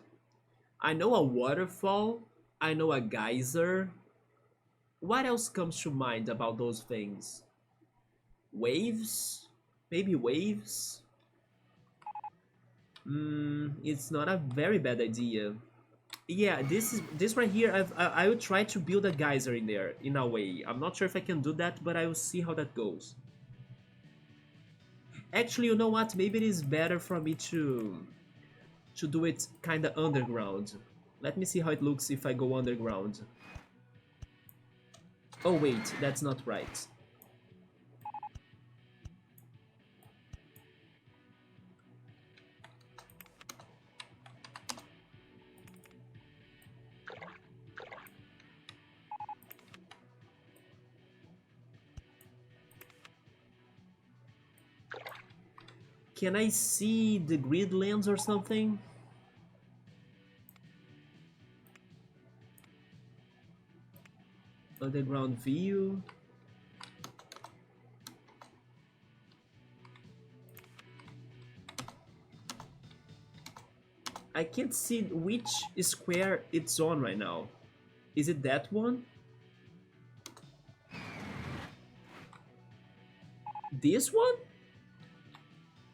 I know a waterfall, I know a geyser. What else comes to mind about those things? Waves? Maybe waves? It's not a very bad idea. Yeah, this right here. I will try to build a geyser in there in a way. I'm not sure if I can do that, but I will see how that goes. Actually, you know what? Maybe it is better for me to do it kind of underground. Let me see how it looks if I go underground. Oh wait, that's not right. Can I see the grid lens or something? Underground view. I can't see which square it's on right now. Is it that one? This one?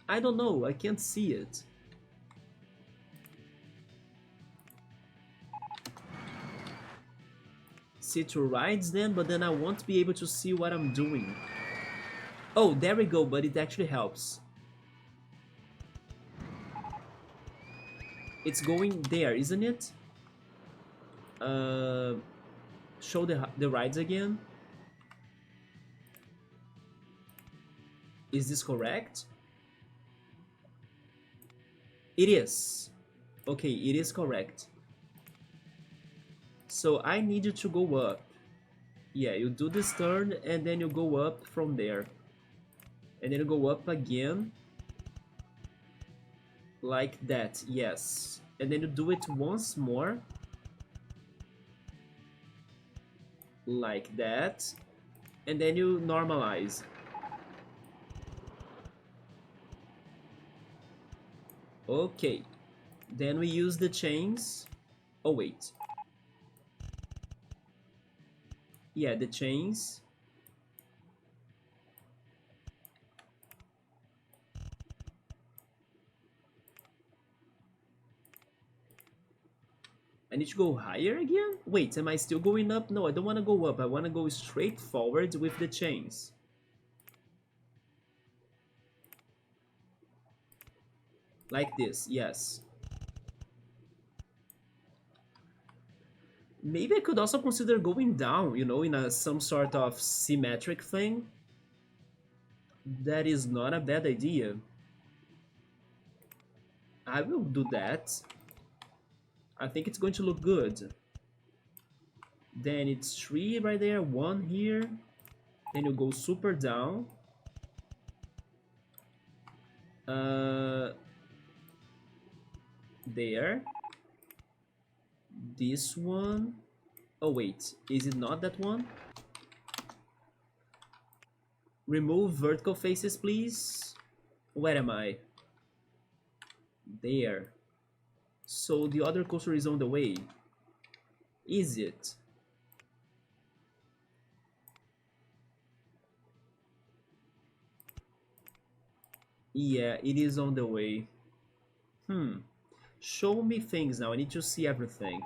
I don't know, I can't see it. See to rides then, but then I won't be able to see what I'm doing. Oh, there we go, but it actually helps. It's going there, isn't it? Show the rides again. Is this correct? It is. Okay, it is correct. So I need you to go up. Yeah, you do this turn and then you go up from there. And then you go up again. Like that, yes. And then you do it once more. Like that. And then you normalize. Okay. Then we use the chains. Oh, wait. Yeah, the chains. I need to go higher again? Wait, am I still going up? No, I don't want to go up. I want to go straight forward with the chains. Like this, yes. Maybe I could also consider going down, you know, in some sort of symmetric thing. That is not a bad idea. I will do that. I think it's going to look good. Then it's 3 right there, 1 here. Then you go super down. There. This one. Oh wait, is it not that one? Remove vertical faces, please. Where am I? There. So the other coaster is on the way. Is it? Yeah, it is on the way. Show me things now. I need to see everything.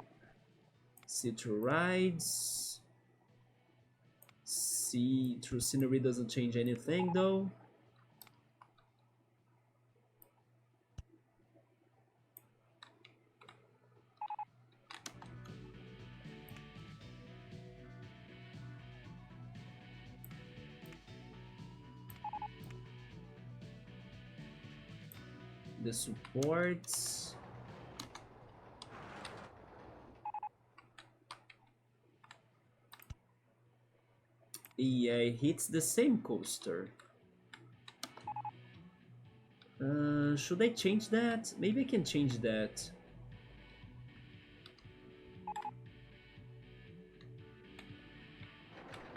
See through rides. See through scenery doesn't change anything though. The supports. Yeah, it hits the same coaster. Should I change that? Maybe I can change that.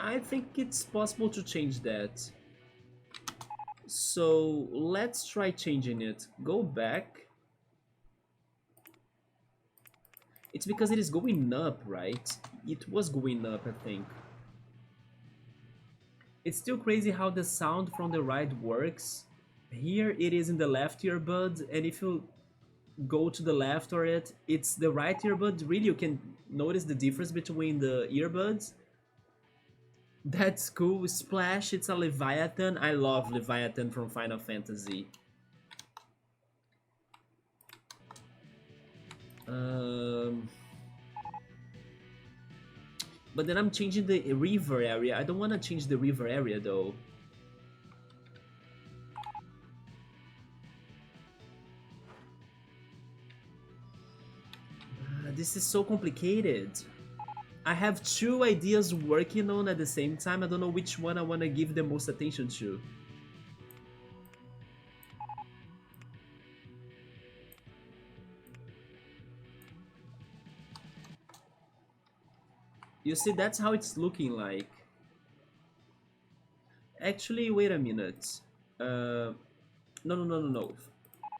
I think it's possible to change that. So let's try changing it. Go back. It's because it is going up, right? It was going up, I think. It's still crazy how the sound from the ride works. Here it is in the left earbud, and if you go to the left or it's the right earbud. Really, you can notice the difference between the earbuds. That's cool. Splash, it's a Leviathan. I love Leviathan from Final Fantasy. But then I'm changing the river area. I don't want to change the river area though. This is so complicated. I have 2 ideas working on at the same time. I don't know which one I want to give the most attention to. You see, that's how it's looking like. Actually, wait a minute. Uh, no, no, no, no,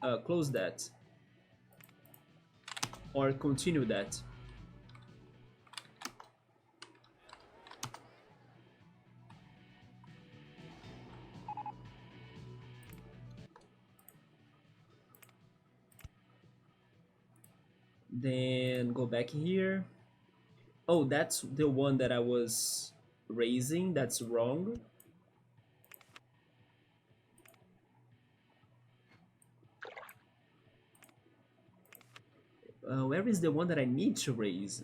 no. Close that. Or continue that. Then go back here. Oh, that's the one that I was raising. That's wrong. Where is the one that I need to raise?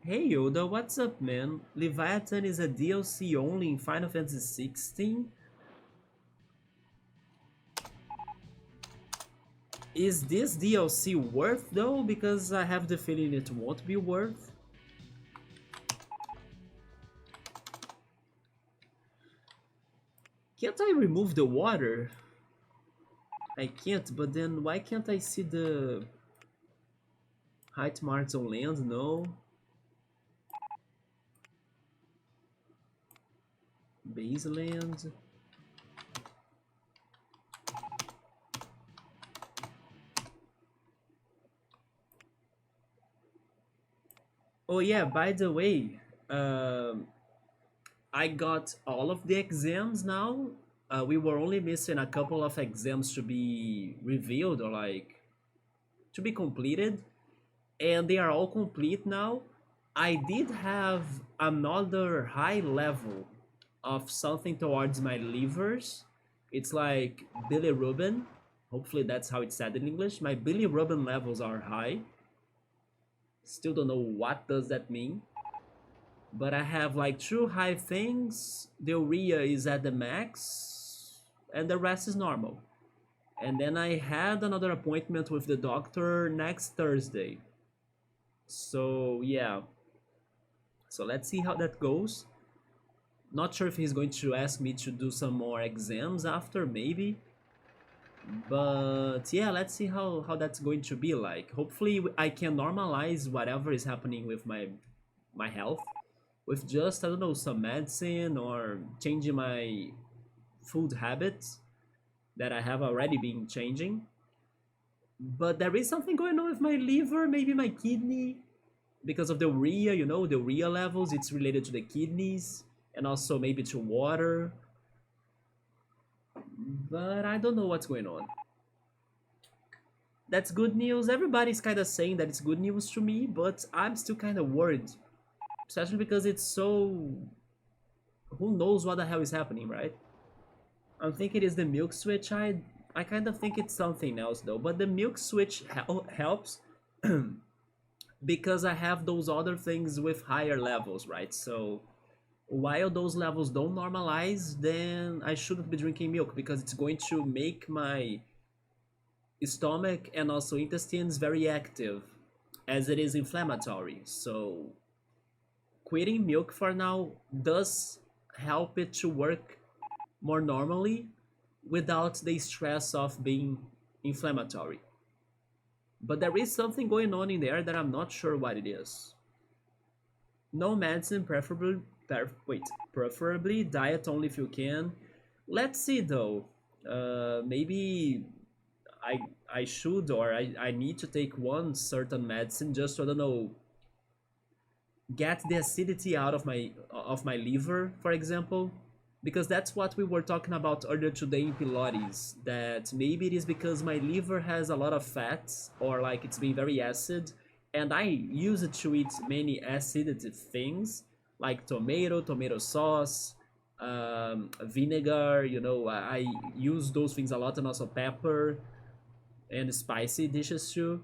Hey Yoda, what's up, man? Leviathan is a DLC only in Final Fantasy 16. Is this DLC worth though? Because I have the feeling it won't be worth. Can't I remove the water? I can't, but then why can't I see the height marks on land? No. Base land. Oh yeah, by the way, um, I got all of the exams now. We were only missing a couple of exams to be revealed or like to be completed, and they are all complete now. I did have another high level of something towards my levers. It's like bilirubin. Hopefully that's how it's said in English. My bilirubin levels are high. Still don't know what does that mean. But I have like two high things. The urea is at the max, and the rest is normal. And then I had another appointment with the doctor next Thursday. So yeah, so let's see how that goes. Not sure if he's going to ask me to do some more exams after, maybe. But yeah, let's see how that's going to be like. Hopefully I can normalize whatever is happening with my health with just, I don't know, some medicine or changing my food habits that I have already been changing. But there is something going on with my liver, maybe my kidney, because of the urea, you know, the urea levels, it's related to the kidneys and also maybe to water. But I don't know what's going on. That's good news. Everybody's kind of saying that it's good news to me, but I'm still kind of worried. Especially because it's so. Who knows what the hell is happening, right? I'm thinking it's the milk switch. I kind of think it's something else though. But the milk switch helps because I have those other things with higher levels, right? So while those levels don't normalize, then I shouldn't be drinking milk because it's going to make my stomach and also intestines very active as it is inflammatory. So quitting milk for now does help it to work more normally without the stress of being inflammatory. But there is something going on in there that I'm not sure what it is. No medicine, preferably diet only if you can. Let's see though. Maybe I I should or I need to take one certain medicine just to, I don't know, get the acidity out of my liver, for example, because that's what we were talking about earlier today in Pilates. That maybe it is because my liver has a lot of fats or like it's being very acid, and I use it to eat many acidic things like tomato sauce, vinegar. You know, I use those things a lot, and also pepper and spicy dishes too.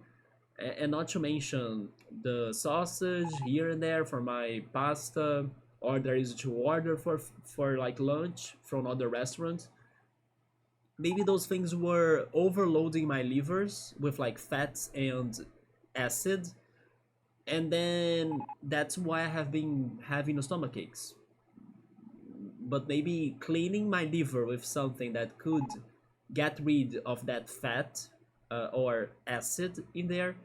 And not to mention the sausage here and there for my pasta, or there is to order for like lunch from other restaurants. Maybe those things were overloading my livers with like fats and acid, and then that's why I have been having stomach aches. But maybe cleaning my liver with something that could get rid of that fat or acid in there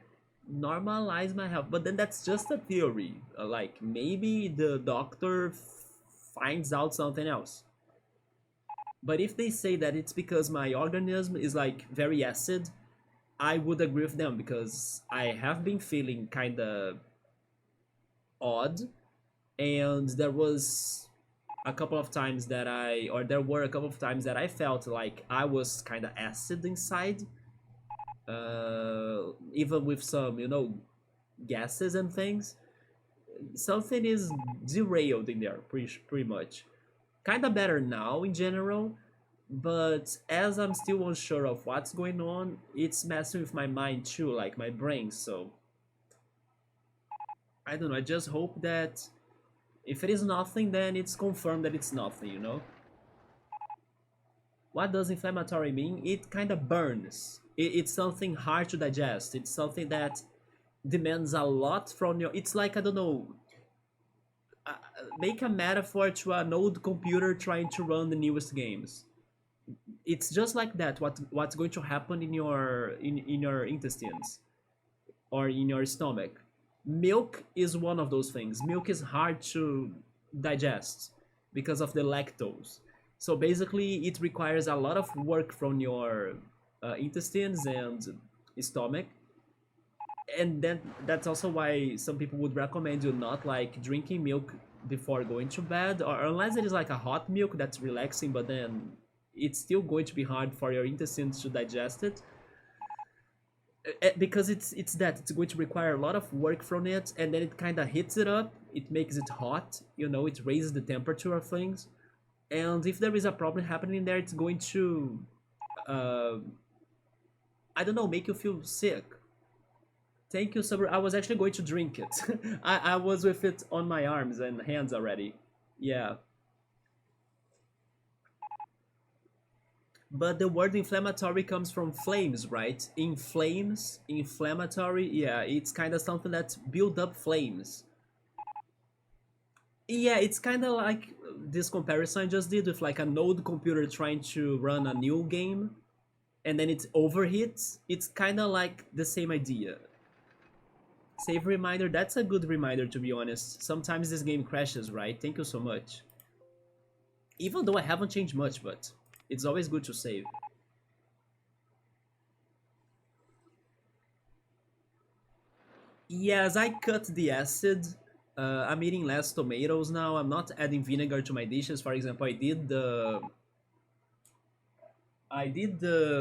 normalize my health. But then that's just a theory. Like maybe the doctor finds out something else. But if they say that it's because my organism is like very acid, I would agree with them because I have been feeling kind of odd, and there were a couple of times that I felt like I was kind of acid inside, even with some, gases and things. Something is derailed in there, pretty much. Kind of better now in general, but as I'm still unsure of what's going on, it's messing with my mind too, like my brain. So I don't know. I just hope that if it is nothing, then it's confirmed that it's nothing. What does inflammatory mean? It kind of burns. It's something hard to digest. It's something that demands a lot from your. It's like, I don't know. Make a metaphor to an old computer trying to run the newest games. It's just like that. What's going to happen in your intestines or in your stomach? Milk is one of those things. Milk is hard to digest because of the lactose. So basically, it requires a lot of work from your intestines and stomach, and then that's also why some people would recommend you not like drinking milk before going to bed, or unless it is like a hot milk that's relaxing, but then it's still going to be hard for your intestines to digest it. Because it's going to require a lot of work from it, and then it kind of heats it up, it makes it hot, it raises the temperature of things, and if there is a problem happening in there, it's going to uh, I don't know, make you feel sick. Thank you, Saber. I was actually going to drink it. I was with it on my arms and hands already. Yeah. But the word inflammatory comes from flames, right? Inflames, inflammatory, yeah, it's kind of something that build up flames. Yeah, it's kind of like this comparison I just did with like an old computer trying to run a new game and then it overheats. It's kind of like the same idea. Save reminder, that's a good reminder to be honest. Sometimes this game crashes, right? Thank you so much. Even though I haven't changed much, but it's always good to save. Yes, I cut the acid. I'm eating less tomatoes now. I'm not adding vinegar to my dishes. For example, I did the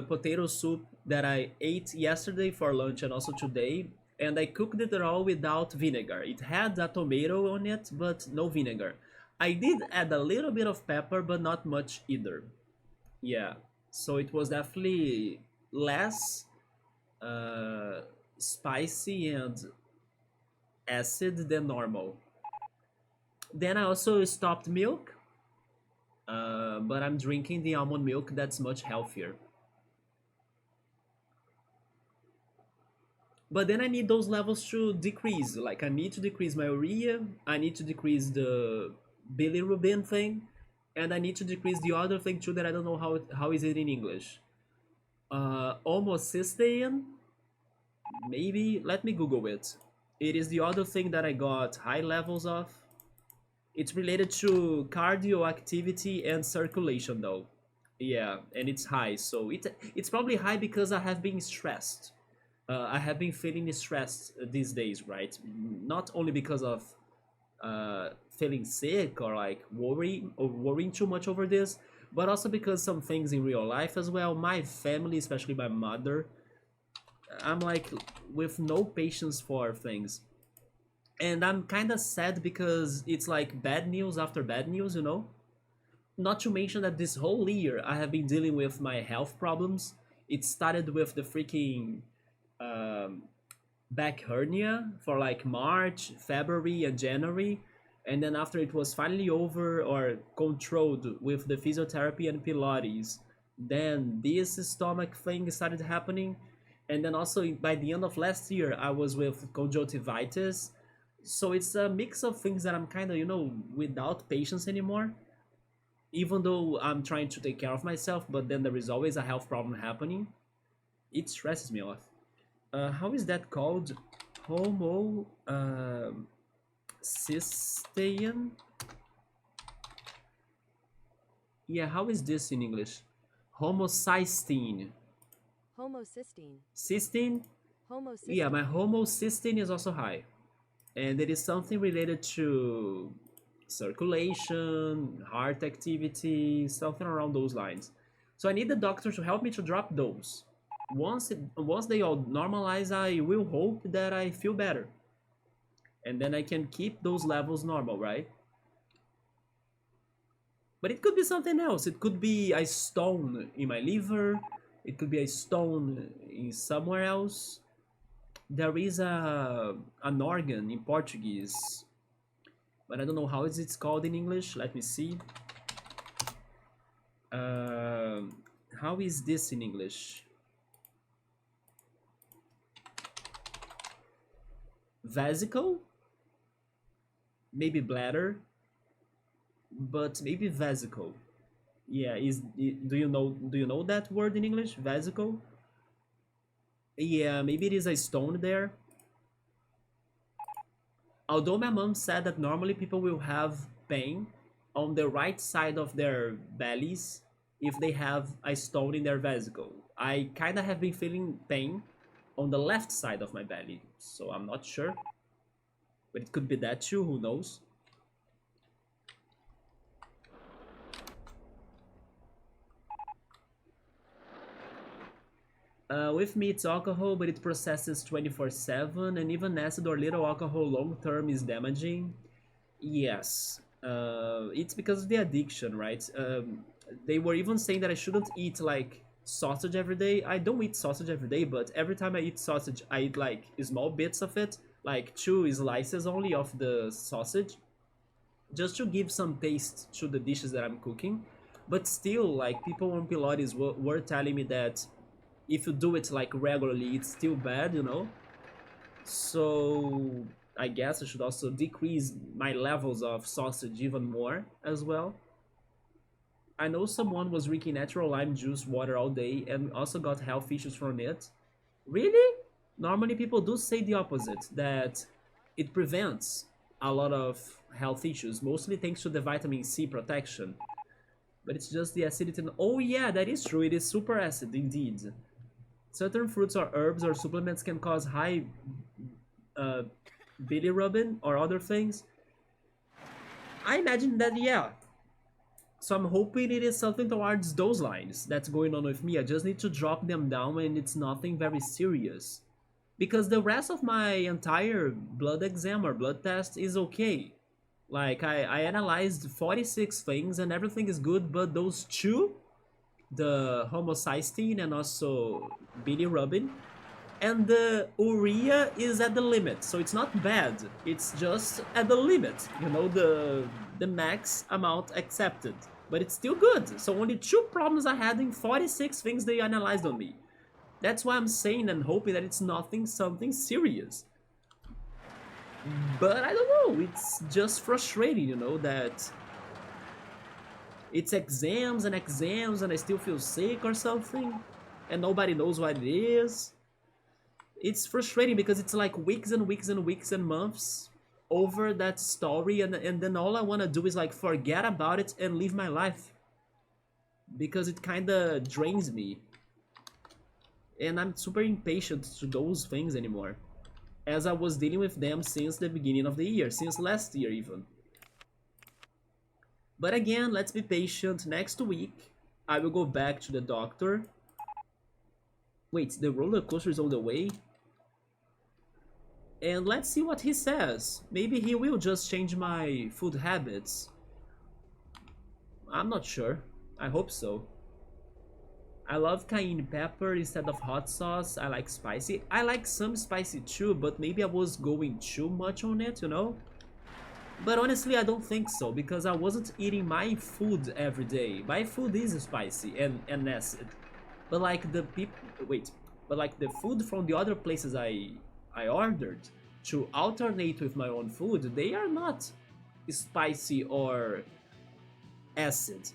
potato soup that I ate yesterday for lunch and also today, and I cooked it all without vinegar. It had a tomato on it, but no vinegar. I did add a little bit of pepper, but not much either. Yeah, so it was definitely less uh, spicy and acid than normal. Then I also stopped milk, but I'm drinking the almond milk that's much healthier. But then I need those levels to decrease. Like I need to decrease my urea, I need to decrease the bilirubin thing, and I need to decrease the other thing too that I don't know how is it in English. Homocysteine, maybe. Let me Google it. It is the other thing that I got high levels of. It's related to cardio activity and circulation though. Yeah, and it's high. So it's probably high because I have been stressed. I have been feeling stressed these days, right? Not only because of feeling sick or like worrying too much over this, but also because some things in real life as well. My family, especially my mother, I'm like with no patience for things. And I'm kind of sad because it's like bad news after bad news. Not to mention that this whole year I have been dealing with my health problems. It started with the freaking um, back hernia for like March, February, and January. And then after it was finally over or controlled with the physiotherapy and Pilates, then this stomach thing started happening. And then also by the end of last year, I was with conjunctivitis. So it's a mix of things that I'm kind of, without patience anymore. Even though I'm trying to take care of myself, but then there is always a health problem happening. It stresses me off. How is that called? Homo cysteine? Yeah, how is this in English? Homocysteine. Homocysteine. Cysteine? Yeah, my Homocysteine. homocysteine is also high. And it is something related to circulation, heart activity, something around those lines. So I need the doctor to help me to drop those. Once they all normalize, I will hope that I feel better. And then I can keep those levels normal, right? But it could be something else. It could be a stone in my liver. It could be a stone in somewhere else. There is an organ in Portuguese, but I don't know how is it's called in English. Let me see. How is this in English? Vesicle? Maybe bladder, but maybe vesicle. Yeah, do you know that word in English? Vesicle? Yeah, maybe it is a stone there. Although my mom said that normally people will have pain on the right side of their bellies if they have a stone in their vesicle. I kind of have been feeling pain on the left side of my belly, so I'm not sure. But it could be that too, who knows? With me, it's alcohol, but it processes 24/7, and even acid or little alcohol long term is damaging. Yes, it's because of the addiction, right? They were even saying that I shouldn't eat like sausage every day. I don't eat sausage every day, but every time I eat sausage, I eat like small bits of it, like two slices only of the sausage, just to give some taste to the dishes that I'm cooking. But still, like people on Pilates were telling me that if you do it like regularly, it's still bad. So I guess I should also decrease my levels of sausage even more as well. I know someone was drinking natural lime juice water all day and also got health issues from it. Really? Normally people do say the opposite, that it prevents a lot of health issues, mostly thanks to the vitamin C protection. But it's just the acidity. Oh yeah, that is true. It is super acid indeed. Certain fruits or herbs or supplements can cause high uh, bilirubin or other things. I imagine that, yeah. So I'm hoping it is something towards those lines that's going on with me. I just need to drop them down and it's nothing very serious. Because the rest of my entire blood exam or blood test is okay. Like, I analyzed 46 things and everything is good, but those two, the homocysteine and also bilirubin, and the urea is at the limit, so it's not bad, it's just at the limit, the max amount accepted, but it's still good. So only two problems I had in 46 things they analyzed on me. That's why I'm saying and hoping that it's nothing something serious. But I don't know, it's just frustrating, that it's exams and I still feel sick or something, and nobody knows what it is. It's frustrating because it's like weeks and weeks and weeks and months over that story, and then all I want to do is like forget about it and live my life because it kind of drains me, and I'm super impatient to those things anymore, as I was dealing with them since the beginning of the year, since last year even. But again, let's be patient. Next week I will go back to the doctor. Wait, the roller coaster is on the way, and let's see what he says. Maybe he will just change my food habits. I'm not sure. I hope so. I love cayenne pepper instead of hot sauce. I like spicy. I like some spicy too, but maybe I was going too much on it. But honestly, I don't think so, because I wasn't eating my food every day. My food is spicy and acid. But like the people, wait, but like the food from the other places I ordered to alternate with my own food, they are not spicy or acid.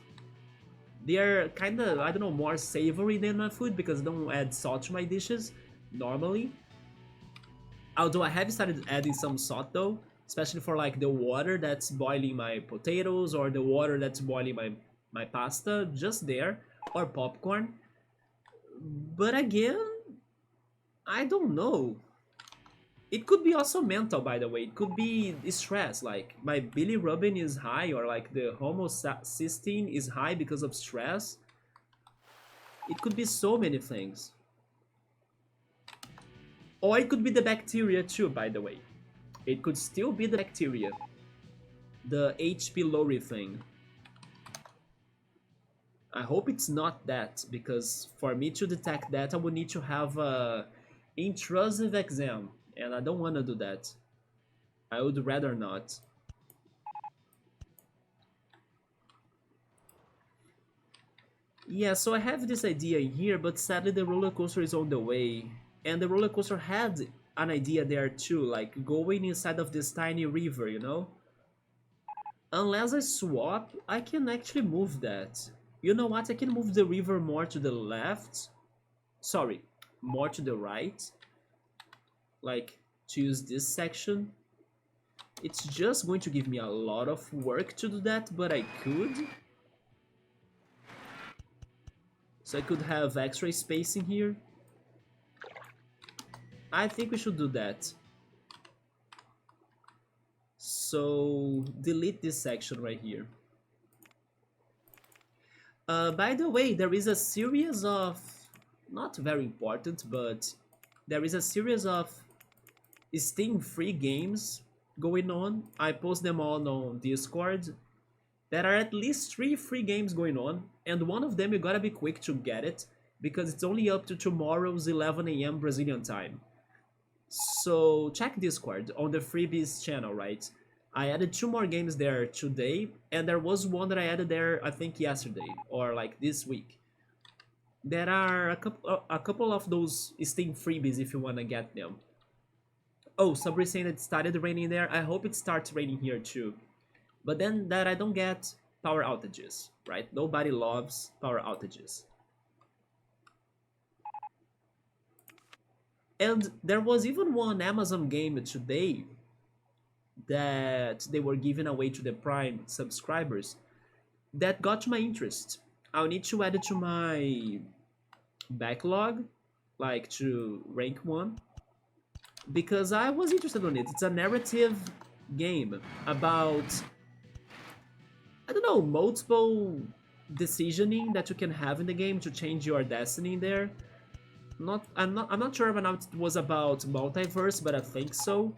They are kind of, I don't know, more savory than my food because I don't add salt to my dishes normally. Although I have started adding some salt though, especially for like the water that's boiling my potatoes or the water that's boiling my pasta, just there, or popcorn. But again, I don't know. It could be also mental, by the way. It could be stress, like my bilirubin is high or like the homocysteine is high because of stress. It could be so many things. Or it could be the bacteria too, by the way. It could still be the bacteria. The H. pylori thing. I hope it's not that, because for me to detect that, I would need to have a intrusive exam, and I don't want to do that. I would rather not. Yeah, so I have this idea here, but sadly the roller coaster is on the way. And the roller coaster had an idea there too, like going inside of this tiny river, you know? Unless I swap, I can actually move that. You know what? I can move the river more to the left. Sorry, more to the right. Like, to use this section. It's just going to give me a lot of work to do that, but I could. So I could have extra space in here. I think we should do that. So delete this section right here. By the way, there is a series of, not very important, but there is a series of Steam free games going on. I post them all on Discord. There are at least 3 free games going on, and one of them you gotta be quick to get it, because it's only up to tomorrow's 11 a.m. Brazilian time. So check Discord on the freebies channel, right? I added 2 more games there today, and there was one that I added there I think yesterday or like this week. There are a couple of those Steam freebies if you wanna get them. Oh, somebody saying it started raining there. I hope it starts raining here too. But then that I don't get power outages, right? Nobody loves power outages. And there was even one Amazon game today that they were giving away to the Prime subscribers that got my interest. I'll need to add it to my backlog, like to rank 1, because I was interested in it. It's a narrative game about, I don't know, multiple decisioning that you can have in the game to change your destiny in there. I'm not sure if it was about multiverse, but I think so.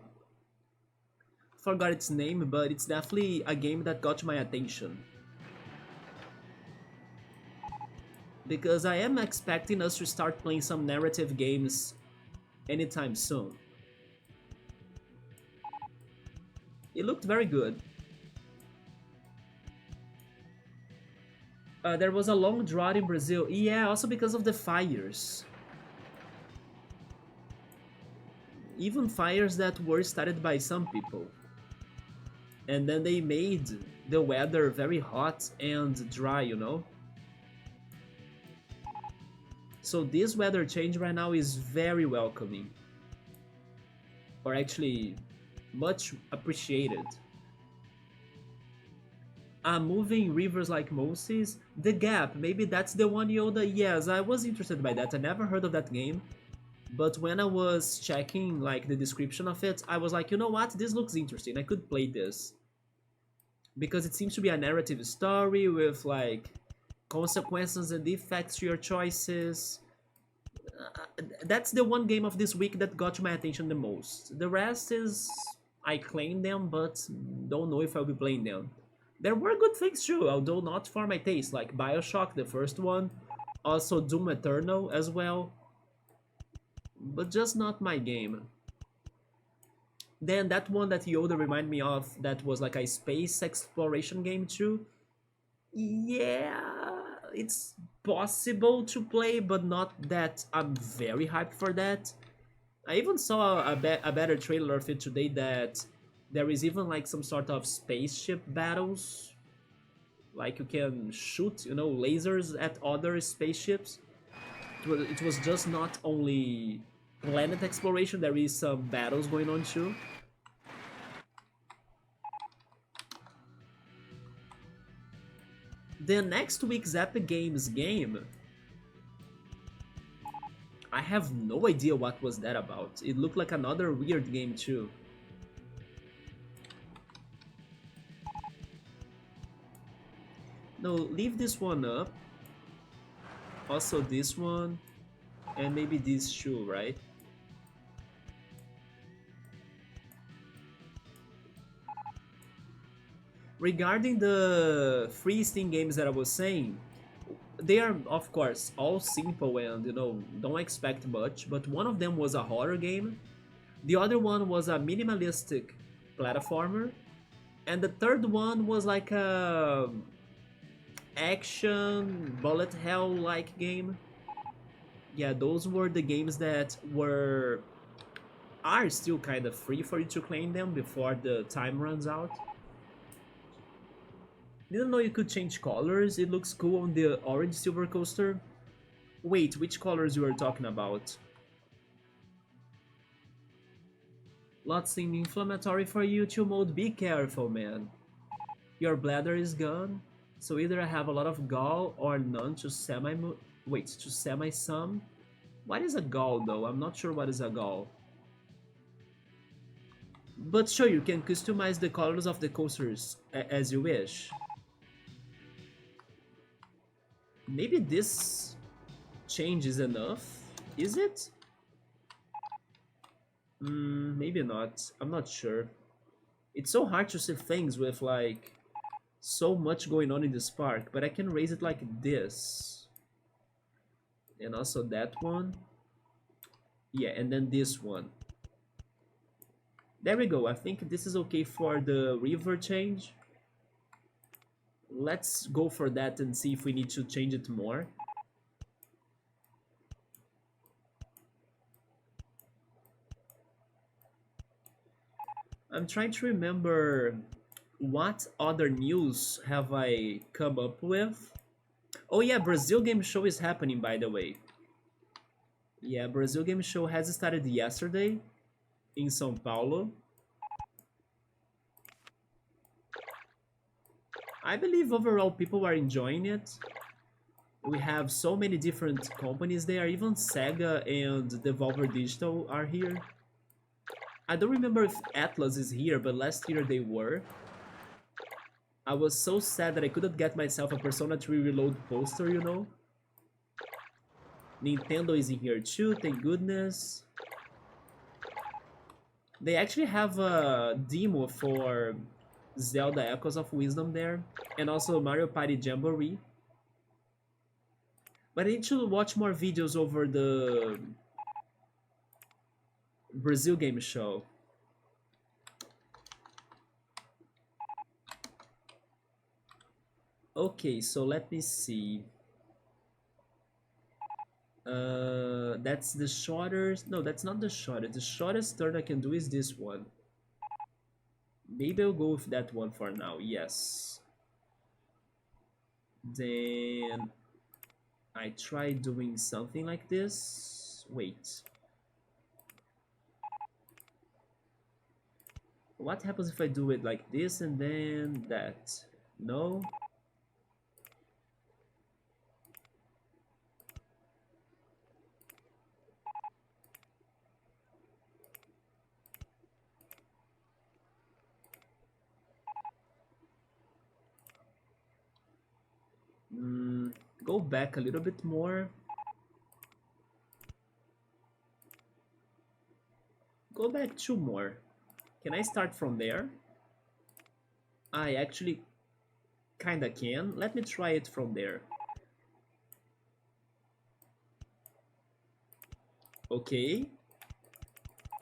Forgot its name, but it's definitely a game that got my attention. Because I am expecting us to start playing some narrative games anytime soon. It looked very good. There was a long drought in Brazil. Yeah, also because of the fires. Even fires that were started by some people. And then they made the weather very hot and dry, you know? So this weather change right now is very welcoming. Or actually, much appreciated. Moving rivers like Moses. The Gap, maybe that's the one, Yoda. Yes, I was interested by that. I never heard of that game. But when I was checking like the description of it, I was like, you know what? This looks interesting. I could play this. Because it seems to be a narrative story with like consequences and effects to your choices. That's the one game of this week that got my attention the most. The rest is, I claim them, but don't know if I'll be playing them. There were good things too, although not for my taste, like Bioshock, the first one, also Doom Eternal as well, but just not my game. Then that one that Yoda reminded me of, that was like a space exploration game too. Yeah, It's possible to play, but not that I'm very hyped for that. I even saw a better trailer of it today that there is even like some sort of spaceship battles. Like you can shoot, lasers at other spaceships. It was just not only planet exploration, there is some battles going on too. The next week's Epic Games game, I have no idea what was that about. It looked like another weird game too. No, leave this one up. Also this one, and maybe these two, right? Regarding the free Steam games that I was saying, they are of course all simple and don't expect much, but one of them was a horror game, the other one was a minimalistic platformer, and the third one was like a action bullet hell like game. Yeah, those were the games that are still kind of free for you to claim them before the time runs out. Didn't know you could change colors. It looks cool on the orange silver coaster. Wait, which colors you were talking about? Lots in inflammatory for you to mode. Be careful, man. Your bladder is gone, so either I have a lot of gall or none to semi sum. What is a gall though? I'm not sure what is a gall. But sure, you can customize the colors of the coasters as you wish. Maybe this change is enough? Is it? Maybe not. I'm not sure. It's so hard to see things with like so much going on in this park, but I can raise it like this. And also that one. Yeah, and then this one. There we go. I think this is okay for the river change. Let's go for that and see if we need to change it more. I'm trying to remember what other news have I come up with. Oh yeah, Brazil Game Show is happening, by the way. Yeah, Brazil Game Show has started yesterday in São Paulo. I believe overall people are enjoying it. We have so many different companies there, even Sega and Devolver Digital are here. I don't remember if Atlas is here, but last year they were. I was so sad that I couldn't get myself a Persona 3 Reload poster. Nintendo is in here too, thank goodness. They actually have a demo for Zelda Echoes of Wisdom there, and also Mario Party Jamboree. But I need to watch more videos over the Brazil Game Show. Okay, so let me see. That's the shortest. No, that's not the shortest. The shortest turn I can do is this one. Maybe I'll go with that one for now. Yes. Then I try doing something like this. Wait. What happens if I do it like this and then that? No? Go back a little bit more. Go back two more. Can I start from there? I actually kinda can. Let me try it from there. Okay.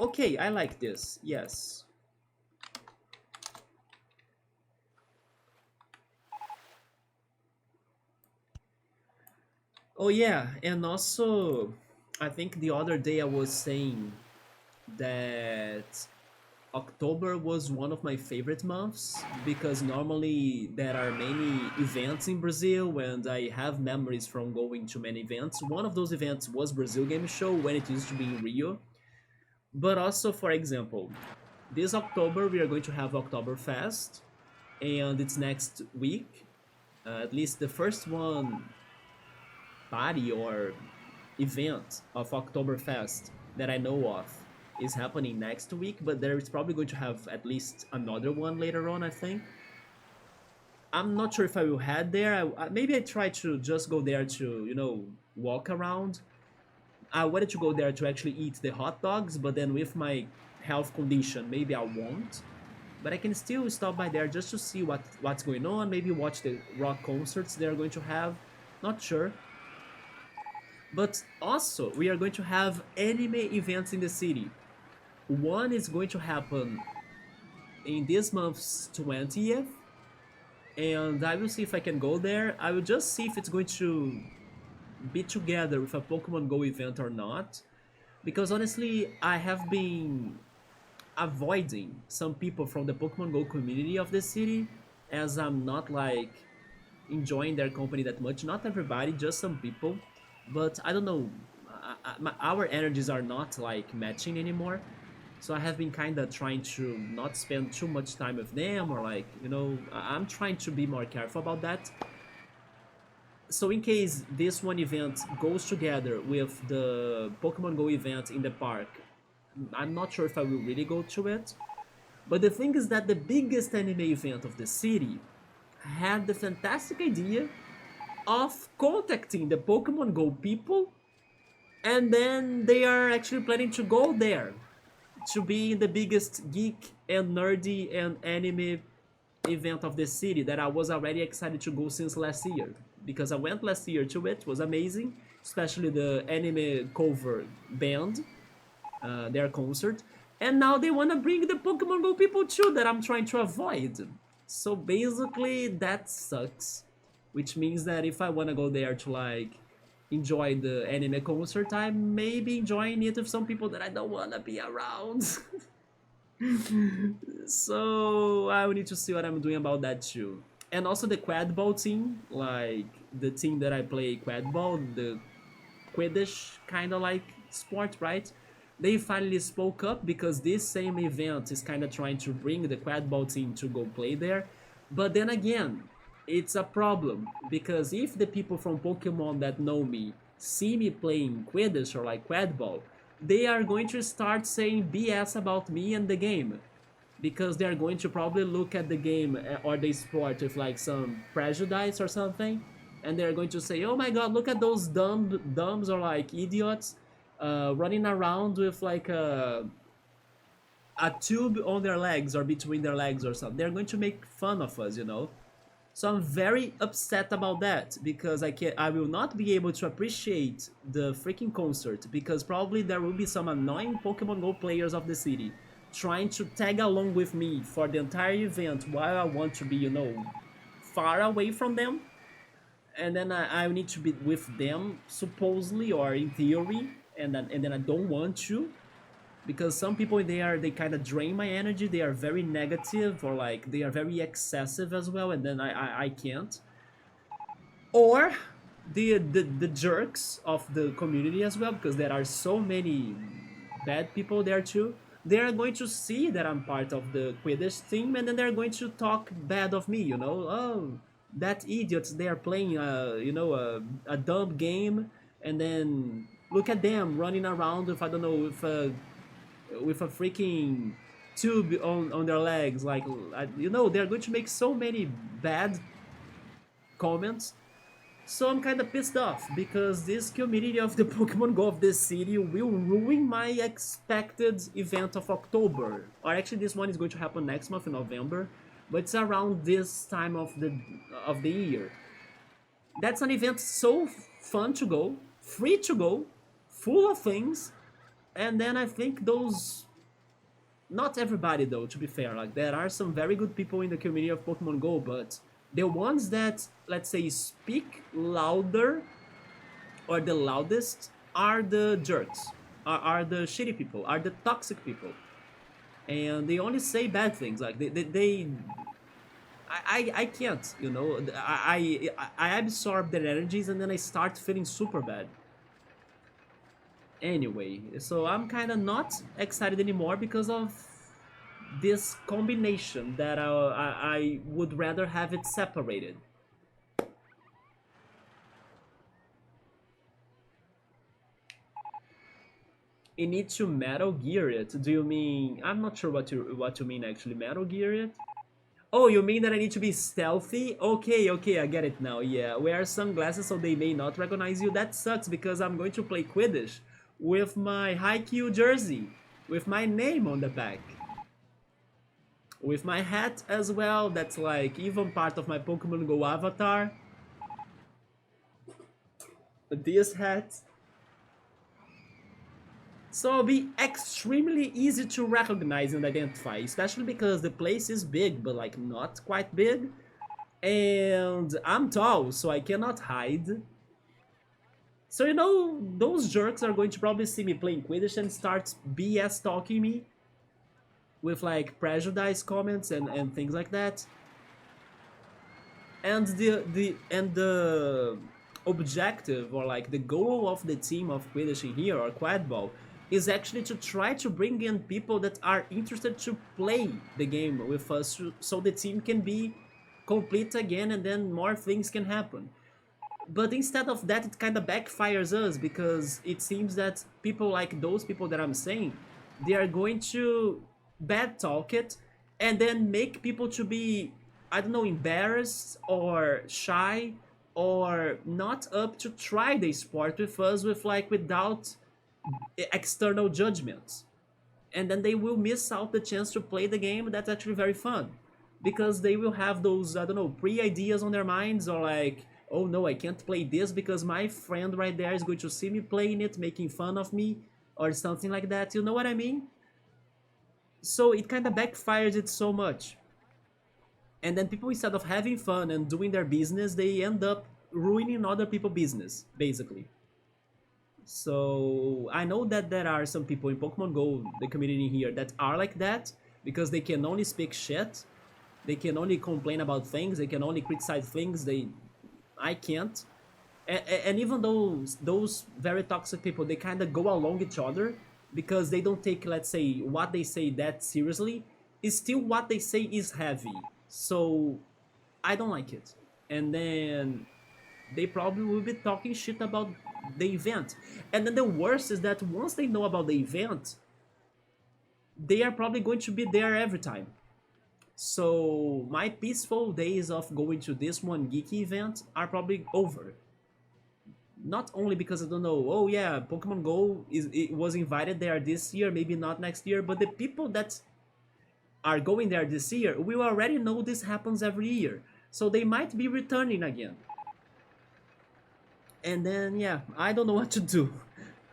Okay, I like this. Yes. Oh yeah, and also I think the other day I was saying that October was one of my favorite months because normally there are many events in Brazil and I have memories from going to many events. One of those events was Brazil Game Show when it used to be in Rio. But also, for example, this October we are going to have Oktoberfest and it's next week. At least the first one party or event of Oktoberfest that I know of is happening next week, but there is probably going to have at least another one later on, I think. I'm not sure if I will head there. Maybe I try to just go there to, walk around. I wanted to go there to actually eat the hot dogs, but then with my health condition, maybe I won't. But I can still stop by there just to see what's going on, maybe watch the rock concerts they're going to have. Not sure. But also, we are going to have anime events in the city. One is going to happen in this month's 20th, and I will see if I can go there. I will just see if it's going to be together with a Pokemon Go event or not. Because honestly, I have been avoiding some people from the Pokemon Go community of the city, as I'm not like enjoying their company that much. Not everybody, just some people. But I don't know, our energies are not like matching anymore. So I have been kind of trying to not spend too much time with them, or like, I'm trying to be more careful about that. So in case this one event goes together with the Pokemon Go event in the park, I'm not sure if I will really go to it. But the thing is that the biggest anime event of the city had the fantastic idea of contacting the Pokemon Go people, and then they are actually planning to go there to be the biggest geek and nerdy and anime event of the city that I was already excited to go since last year. Because I went last year to it, was amazing, especially the anime cover band, their concert. And now they want to bring the Pokemon Go people too that I'm trying to avoid. So basically, that sucks. Which means that if I want to go there to like enjoy the anime concert, I may be enjoying it with some people that I don't want to be around. So I will need to see what I'm doing about that too. And also the quad ball team, like the team that I play quad ball, the Quidditch kind of like sport, right? They finally spoke up because this same event is kind of trying to bring the quad ball team to go play there. But then again, it's a problem because if the people from Pokemon that know me see me playing Quidditch or like quad ball, they are going to start saying BS about me and the game because they're going to probably look at the game or the sport with like some prejudice or something, and they're going to say, "Oh my God, look at those dumbs or like idiots running around with like a tube on their legs or between their legs or something." They're going to make fun of us. So I'm very upset about that because I will not be able to appreciate the freaking concert because probably there will be some annoying Pokemon Go players of the city trying to tag along with me for the entire event while I want to be, far away from them. And then I need to be with them supposedly or in theory, and then I don't want to because some people they kind of drain my energy. They are very negative or like they are very excessive as well, and then I can't. Or the jerks of the community as well, because there are so many bad people there too. They are going to see that I'm part of the Quidditch team, and then they're going to talk bad of me. Oh, that idiots, they are playing a dumb game, and then look at them running around with, I don't know, with a freaking tube on their legs. Like, they're going to make so many bad comments. So I'm kind of pissed off because this community of the Pokemon Go of this city will ruin my expected event of October. Or actually, this one is going to happen next month in November, but it's around this time of the year. That's an event so fun to go, free to go, full of things, and then I think those, not everybody though, to be fair, like there are some very good people in the community of Pokemon Go, but the ones that, let's say, speak louder or the loudest are the jerks, are the shitty people, are the toxic people, and they only say bad things. Like they I can't, you know. I absorb their energies and then I start feeling super bad. Anyway, so I'm kind of not excited anymore because of this combination that I would rather have it separated. You need to Metal Gear it. Do you mean? I'm not sure what you mean actually. Metal Gear it? Oh, you mean that I need to be stealthy? Okay, okay, I get it now. Yeah, wear sunglasses so they may not recognize you. That sucks because I'm going to play Quidditch with my Haikyuu jersey, with my name on the back, with my hat as well. That's like even part of my Pokemon Go avatar. This hat. So it'll be extremely easy to recognize and identify, especially because the place is big, but like not quite big. And I'm tall, so I cannot hide. So you know, those jerks are going to probably see me playing Quidditch and start BS talking me with like prejudice comments and things like that. And the objective or like the goal of the team of Quidditch in here or Quadball is actually to try to bring in people that are interested to play the game with us so the team can be complete again and then more things can happen. But instead of that, it kind of backfires us because it seems that people like those people that I'm saying, they are going to bad talk it and then make people to be, I don't know, embarrassed or shy or not up to try the sport with us with like without external judgments. And then they will miss out the chance to play the game that's actually very fun because they will have those, I don't know, pre-ideas on their minds or like, oh no, I can't play this because my friend right there is going to see me playing it, making fun of me or something like that. You know what I mean? So it kind of backfires it so much. And then people, instead of having fun and doing their business, they end up ruining other people's business, basically. So I know that there are some people in Pokemon Go, the community here, that are like that because they can only speak shit, they can only complain about things, they can only criticize things. I can't. And even those very toxic people, they kind of go along each other because they don't take, let's say, what they say that seriously. Is still what they say is heavy. So I don't like it. And then they probably will be talking shit about the event. And then the worst is that once they know about the event, they are probably going to be there every time. So my peaceful days of going to this one geeky event are probably over. Not only because I don't know, oh yeah, Pokemon Go it was invited there this year, maybe not next year, but the people that are going there this year, we already know this happens every year. So they might be returning again. And then yeah, I don't know what to do.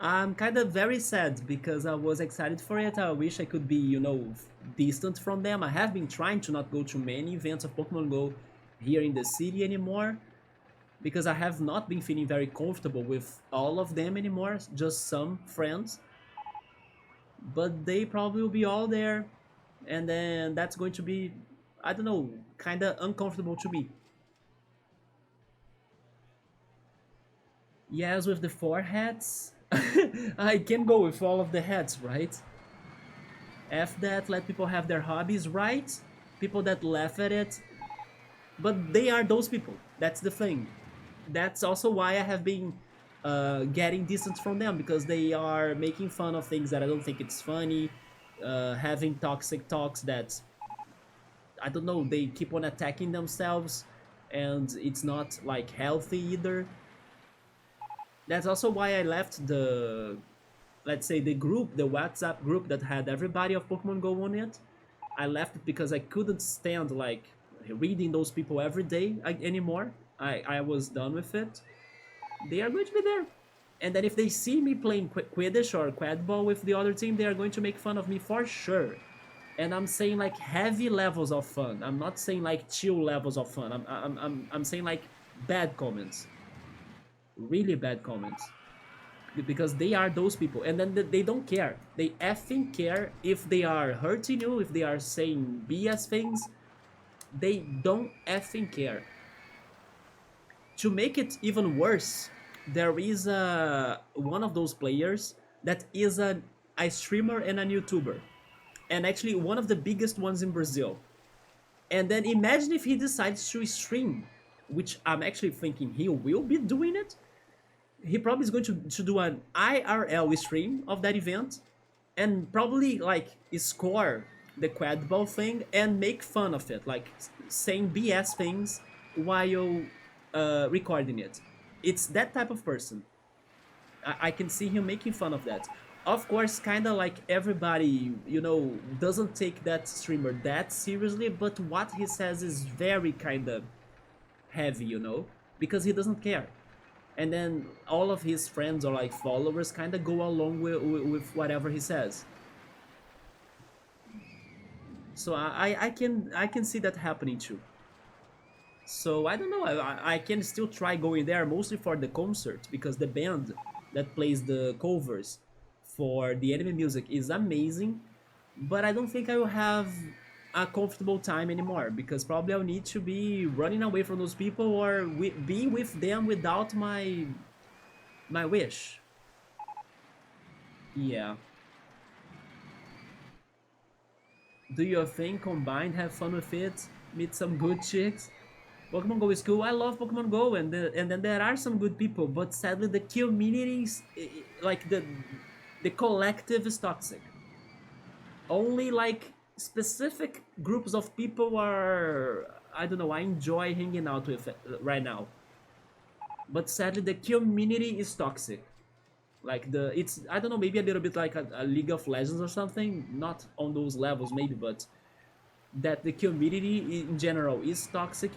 I'm kind of very sad because I was excited for it. I wish I could be, you know, distant from them. I have been trying to not go to many events of Pokemon Go here in the city anymore because I have not been feeling very comfortable with all of them anymore, just some friends. But they probably will be all there, and then that's going to be, I don't know, kind of uncomfortable to me. Yes, with the four hats, I can go with all of the hats, right? F that, let people have their hobbies, right? People that laugh at it, but they are those people. That's the thing. That's also why I have been getting distance from them because they are making fun of things that I don't think it's funny, having toxic talks that I don't know. They keep on attacking themselves, and it's not like healthy either. That's also why I left the, let's say, the group, the WhatsApp group that had everybody of Pokemon Go on it. I left it because I couldn't stand like reading those people every day anymore. I was done with it. They are going to be there. And then if they see me playing Quidditch or Quadball with the other team, they are going to make fun of me for sure. And I'm saying like heavy levels of fun. I'm not saying like chill levels of fun. I'm saying like bad comments. really bad comments because they are those people, and then they don't care. They effing care if they are hurting you, if they are saying BS things. They don't effing care. To make it even worse, there is one of those players that is a streamer and a YouTuber, and actually one of the biggest ones in Brazil. And then imagine if he decides to stream, which I'm actually thinking he will be doing it. He probably is going to do an IRL stream of that event and probably like score the quad ball thing and make fun of it, like saying BS things while recording it. It's that type of person. I can see him making fun of that. Of course, kind of like everybody, doesn't take that streamer that seriously, but what he says is very kind of heavy, because he doesn't care. And then all of his friends or like followers kind of go along with whatever he says. So I can see that happening too. So I don't know. I can still try going there mostly for the concert because the band that plays the covers for the anime music is amazing. But I don't think I will have a comfortable time anymore because probably I'll need to be running away from those people or be with them without my wish. Yeah. Do your thing, combine, have fun with it, meet some good chicks. Pokemon Go is cool. I love Pokemon Go, and then there are some good people, but sadly the communities, like the collective is toxic. Only like specific groups of people are, I don't know, I enjoy hanging out with right now. But sadly the community is toxic. Like it's, I don't know, maybe a little bit like a League of Legends or something, not on those levels maybe, but that the community in general is toxic.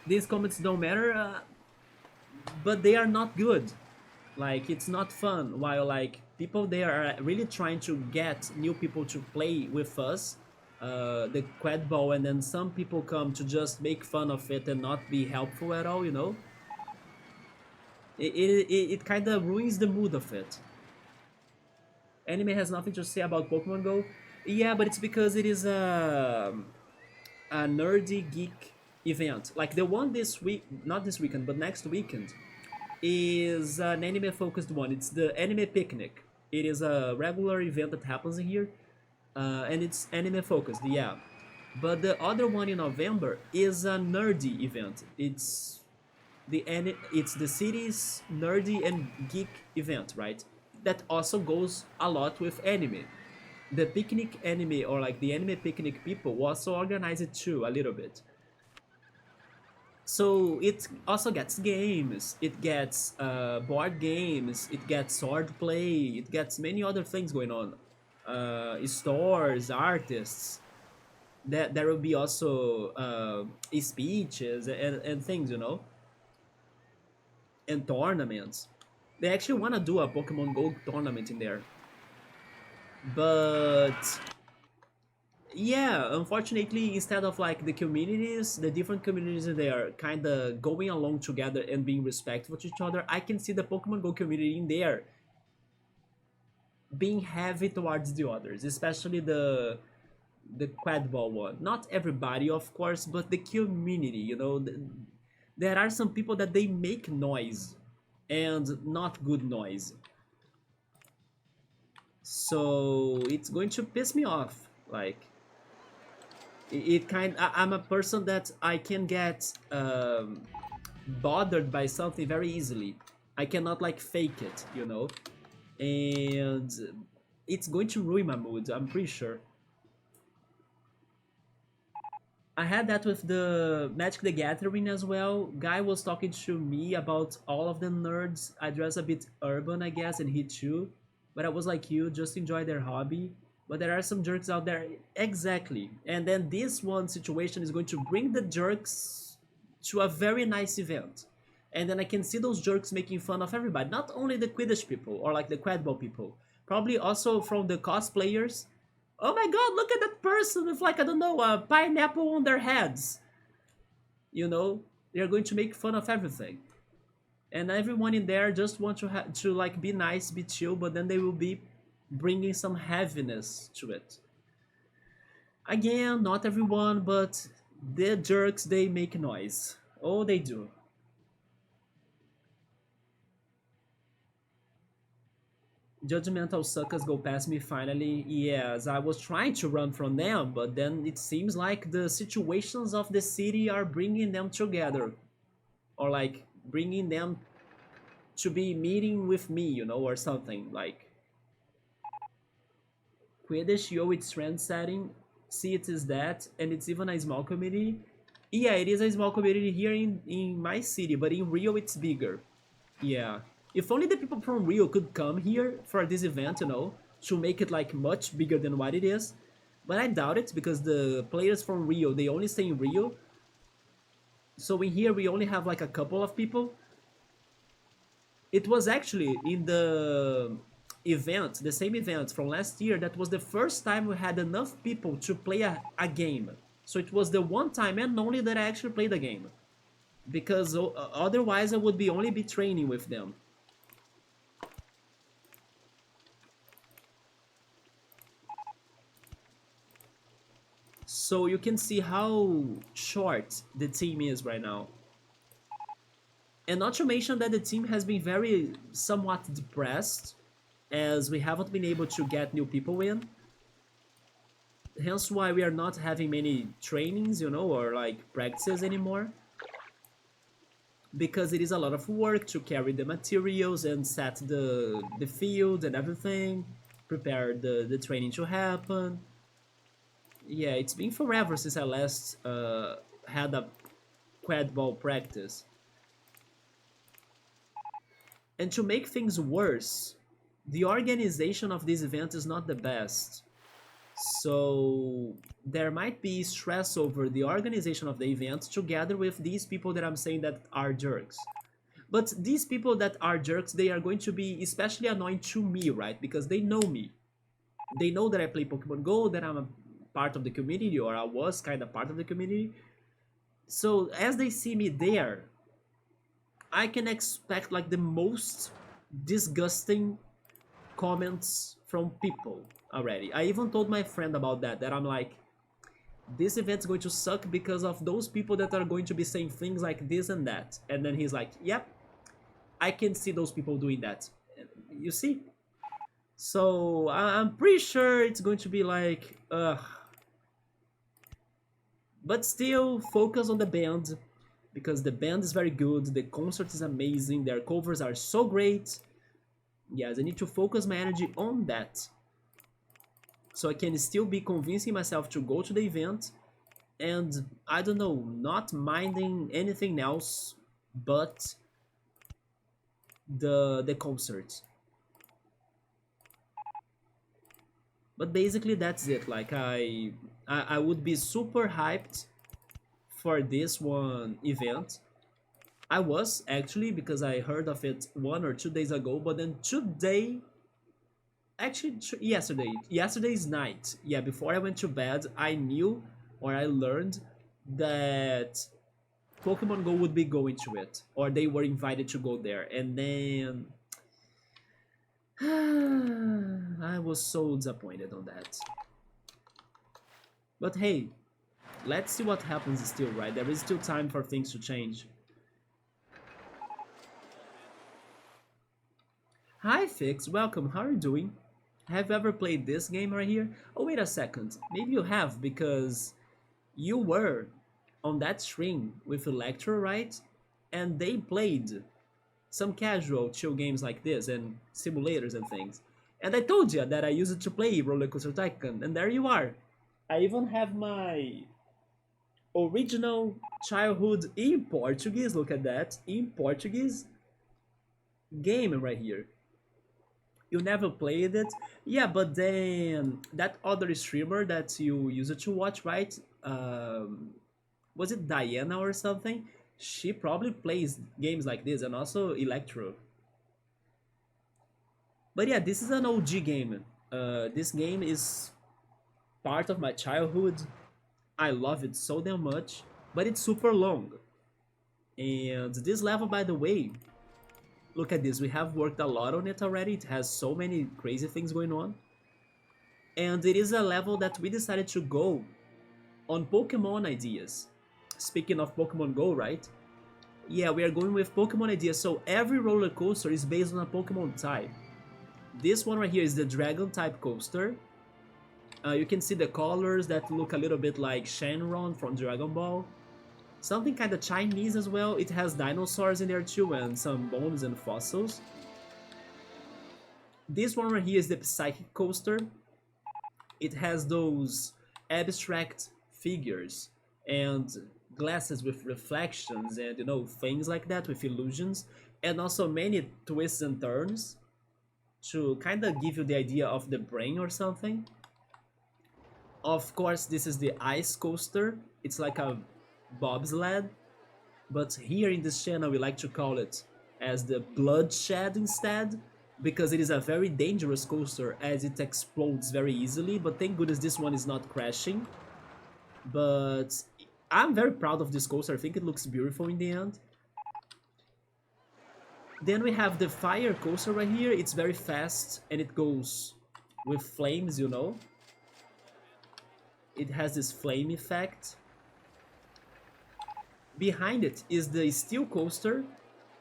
These comments don't matter, but they are not good. Like it's not fun. While like people they are really trying to get new people to play with us, the quad ball, and then some people come to just make fun of it and not be helpful at all. It kind of ruins the mood of it. Anime has nothing to say about Pokemon Go. Yeah, but it's because it is a nerdy geek event. Like the one this week, not this weekend, but next weekend, is an anime focused one. It's the Anime Picnic. It is a regular event that happens here, and it's anime focused, yeah. But the other one in November is a nerdy event. It's the city's nerdy and geek event, right? That also goes a lot with anime. The picnic anime or like the anime picnic people also organize it too a little bit. So it also gets games, it gets board games, it gets sword play, it gets many other things going on. Stores, artists. There will be also speeches and things, and tournaments. They actually want to do a Pokemon Go tournament in there. But yeah, unfortunately, instead of like the communities, the different communities they are kind of going along together and being respectful to each other, I can see the Pokemon Go community in there being heavy towards the others, especially the quad ball one. Not everybody, of course, but the community. There are some people that they make noise and not good noise. So it's going to piss me off. Like I'm a person that I can get bothered by something very easily. I cannot like fake it. And it's going to ruin my mood, I'm pretty sure. I had that with the Magic the Gathering as well. Guy was talking to me about all of the nerds. I dress a bit urban, I guess, and he too. But I was like you, just enjoy their hobby. But there are some jerks out there. Exactly. And then this one situation is going to bring the jerks to a very nice event. And then I can see those jerks making fun of everybody. Not only the Quidditch people or like the Quadball people. Probably also from the cosplayers. Oh my god, look at that person with like, I don't know, a pineapple on their heads. You know? They are going to make fun of everything, and everyone in there just want to like be nice, be chill, but then they will be bringing some heaviness to it. Again, not everyone, but the jerks, they make noise. Oh, they do. Judgmental suckers go past me finally. Yes, I was trying to run from them, but then it seems like the situations of the city are bringing them together, or like bringing them to be meeting with me, or something like Quidditch, yo, it's trend setting. See, it is that, and it's even a small community. Yeah, it is a small community here in my city, but in Rio it's bigger. Yeah. If only the people from Rio could come here for this event, to make it like much bigger than what it is. But I doubt it because the players from Rio, they only stay in Rio. So in here we only have like a couple of people. It was actually in the event, the same event from last year, that was the first time we had enough people to play a game. So it was the one time and only that I actually played the game. Because otherwise I would be only be training with them. So you can see how short the team is right now. And not to mention that the team has been very somewhat depressed, as we haven't been able to get new people in. Hence why we are not having many trainings, or like practices anymore. Because it is a lot of work to carry the materials and set the field and everything, prepare the training to happen. Yeah, it's been forever since I last had a quad ball practice. And to make things worse, the organization of this event is not the best. So there might be stress over the organization of the event together with these people that I'm saying that are jerks. But these people that are jerks, they are going to be especially annoying to me, right? Because they know me. They know that I play Pokemon Go, that I'm a part of the community, or I was kind of part of the community. So as they see me there, I can expect like the most disgusting comments from people already. I even told my friend about that I'm like, this event's going to suck because of those people that are going to be saying things like this and that. And then he's like, yep, I can see those people doing that. You see? So I'm pretty sure it's going to be like, but still focus on the band, because the band is very good, the concert is amazing, their covers are so great. Yes, I need to focus my energy on that, so I can still be convincing myself to go to the event, and I don't know, not minding anything else but the concert. But basically that's it. Like I would be super hyped for this one event. I was actually, because I heard of it 1 or 2 days ago, but then today, actually yesterday's night, yeah, before I went to bed, I knew, or I learned that Pokemon Go would be going to it, or they were invited to go there, and then I was so disappointed on that. But hey, let's see what happens still, right? There is still time for things to change. Hi Fix, welcome, how are you doing? Have you ever played this game right here? Oh, wait a second, maybe you have, because you were on that stream with Electro, right? And they played some casual chill games like this and simulators and things. And I told you that I used it to play RollerCoaster Tycoon, and there you are. I even have my original childhood in Portuguese, look at that, in Portuguese game right here. You never played it? Yeah, but then that other streamer that you used to watch, right? Was it Diana or something? She probably plays games like this, and also Electro. But yeah, this is an OG game. This game is part of my childhood. I love it so damn much, but it's super long. And this level, by the way, look at this. We have worked a lot on it already. It has so many crazy things going on. And it is a level that we decided to go on Pokemon ideas. Speaking of Pokemon Go, right? Yeah, we are going with Pokemon ideas. So every roller coaster is based on a Pokemon type. This one right here is the Dragon type coaster. You can see the colors that look a little bit like Shenron from Dragon Ball. Something kind of Chinese as well. It has dinosaurs in there too and some bones and fossils. This one right here is the Psychic coaster. It has those abstract figures and glasses with reflections and things like that with illusions, and also many twists and turns to kind of give you the idea of the brain or something. Of course, this is the ice coaster. It's like a bobsled, but here in this channel we like to call it as the bloodshed instead, because it is a very dangerous coaster as it explodes very easily, but thank goodness this one is not crashing. But I'm very proud of this coaster. I think it looks beautiful in the end. Then we have the fire coaster right here. It's very fast and it goes with flames, It has this flame effect. Behind it is the steel coaster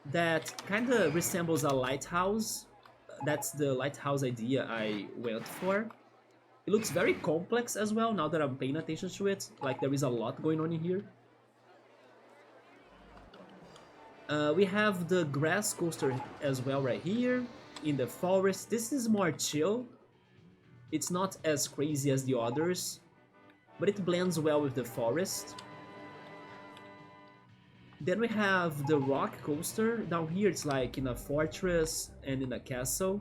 that kind of resembles a lighthouse. That's the lighthouse idea I went for. It looks very complex as well now that I'm paying attention to it. Like there is a lot going on in here. We have the grass coaster as well right here in the forest. This is more chill. It's not as crazy as the others, but it blends well with the forest. Then we have the rock coaster. Down here it's like in a fortress and in a castle.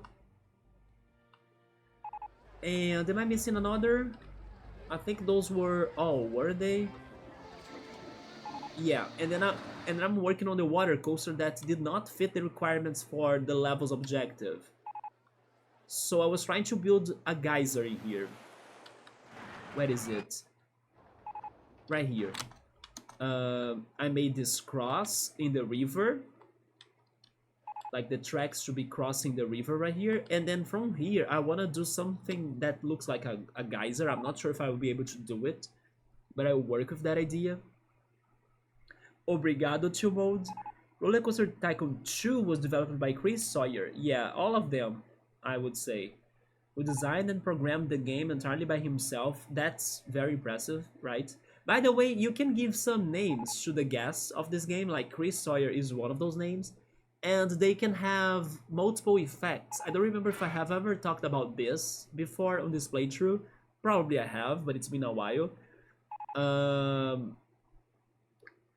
And am I missing another? I think those were all, were they? Yeah, and then I'm working on the water coaster that did not fit the requirements for the level's objective. So I was trying to build a geyser in here. Where is it? Right here. I made this cross in the river. Like the tracks should be crossing the river right here. And then from here, I want to do something that looks like a geyser. I'm not sure if I will be able to do it, but I will work with that idea. Obrigado, 2 Mode. RollerCoaster Tycoon 2 was developed by Chris Sawyer. Yeah, all of them, I would say. Who designed and programmed the game entirely by himself. That's very impressive, right? By the way, you can give some names to the guests of this game, like Chris Sawyer is one of those names. And they can have multiple effects. I don't remember if I have ever talked about this before on this playthrough. Probably I have, but it's been a while.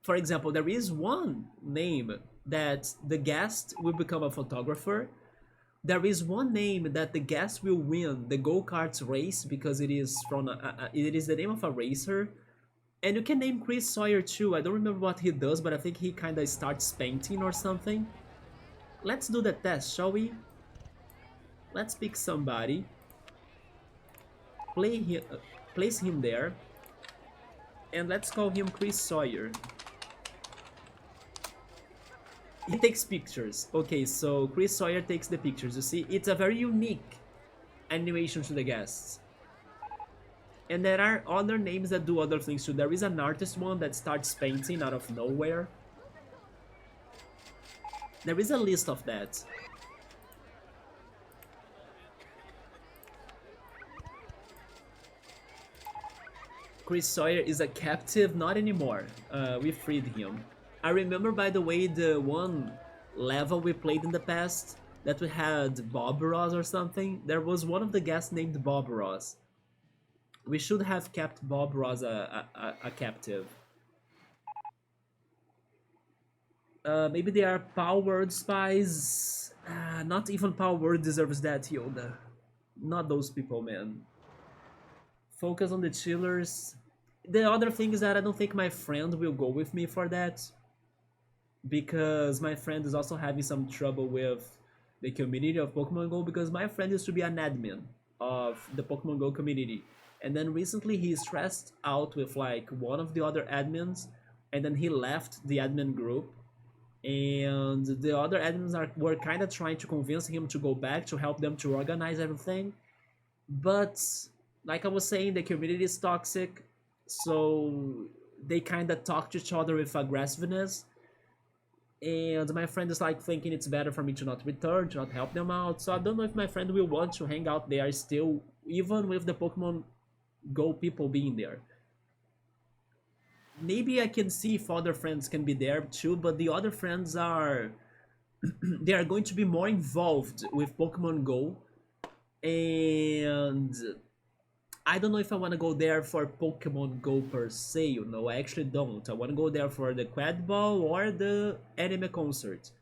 For example, there is one name that the guest will become a photographer. There is one name that the guest will win the go-karts race because it is from it is the name of a racer. And you can name Chris Sawyer too. I don't remember what he does, but I think he kind of starts painting or something. Let's do the test, shall we? Let's pick somebody. Place him there. And let's call him Chris Sawyer. He takes pictures. Okay, so Chris Sawyer takes the pictures. You see, it's a very unique animation to the guests. And there are other names that do other things too. There is an artist one that starts painting out of nowhere. There is a list of that. Chris Sawyer is a captive, not anymore. We freed him. I remember, by the way, the one level we played in the past that we had Bob Ross or something. There was one of the guests named Bob Ross. We should have kept Bob Ross a captive. Maybe they are Power Word spies. Not even Power Word deserves that, Yoda. Not those people, man. Focus on the chillers. The other thing is that I don't think my friend will go with me for that. Because my friend is also having some trouble with the community of Pokemon Go. Because my friend used to be an admin of the Pokemon Go community. And then recently he stressed out with like one of the other admins. And then he left the admin group. and the other admins were kind of trying to convince him to go back to help them to organize everything. But like I was saying, the community is toxic, so they kind of talk to each other with aggressiveness. And my friend is like thinking it's better for me to not return, to not help them out. So I don't know if my friend will want to hang out there still, even with the Pokemon Go people being there. Maybe I can see if other friends can be there too, but the other friends are they are going to be more involved with Pokemon Go, and I don't know if I want to go there for Pokemon Go per se. I actually don't. I want to go there for the Quad Ball or the anime concert.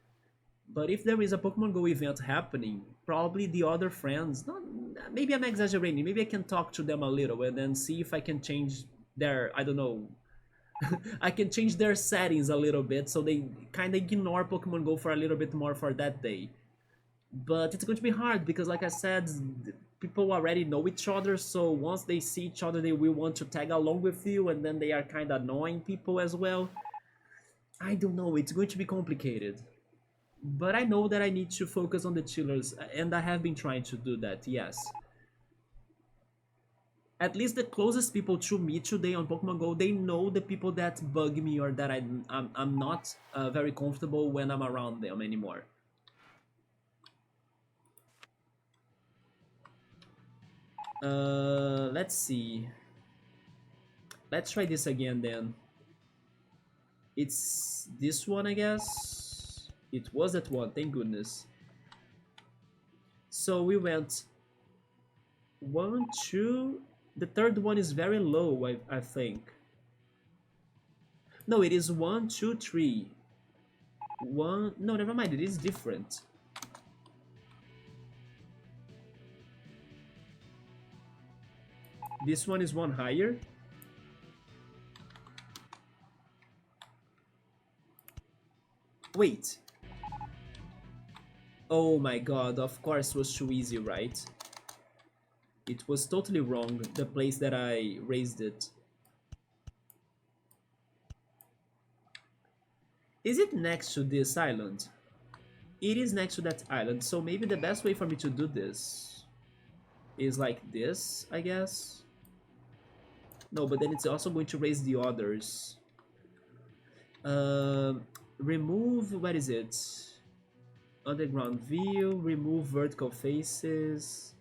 But if there is a Pokemon Go event happening, probably the other friends, not, maybe I'm exaggerating, maybe I can talk to them a little and then see if I can change their, I don't know, I can change their settings a little bit so they kind of ignore Pokemon Go for a little bit more for that day. But it's going to be hard because, like I said, people already know each other, so once they see each other, they will want to tag along with you, and then they are kind of annoying people as well. I don't know, it's going to be complicated. But I know that I need to focus on the chillers, and I have been trying to do that, yes. At least the closest people to me today on Pokemon Go, they know the people that bug me or that I'm not very comfortable when I'm around them anymore. Let's see. Let's try this again then. It's this one, I guess. It was that one, thank goodness. So we went one, two. The third one is very low, I think. No, it is one, two, three. One. No, never mind. It is different. This one is one higher. Wait. Oh my god, of course it was too easy, right? It was totally wrong, the place that I raised it. Is it next to this island? It is next to that island, so maybe the best way for me to do this is like this, I guess. No, but then it's also going to raise the others. Remove, what is it? Underground view, remove vertical faces.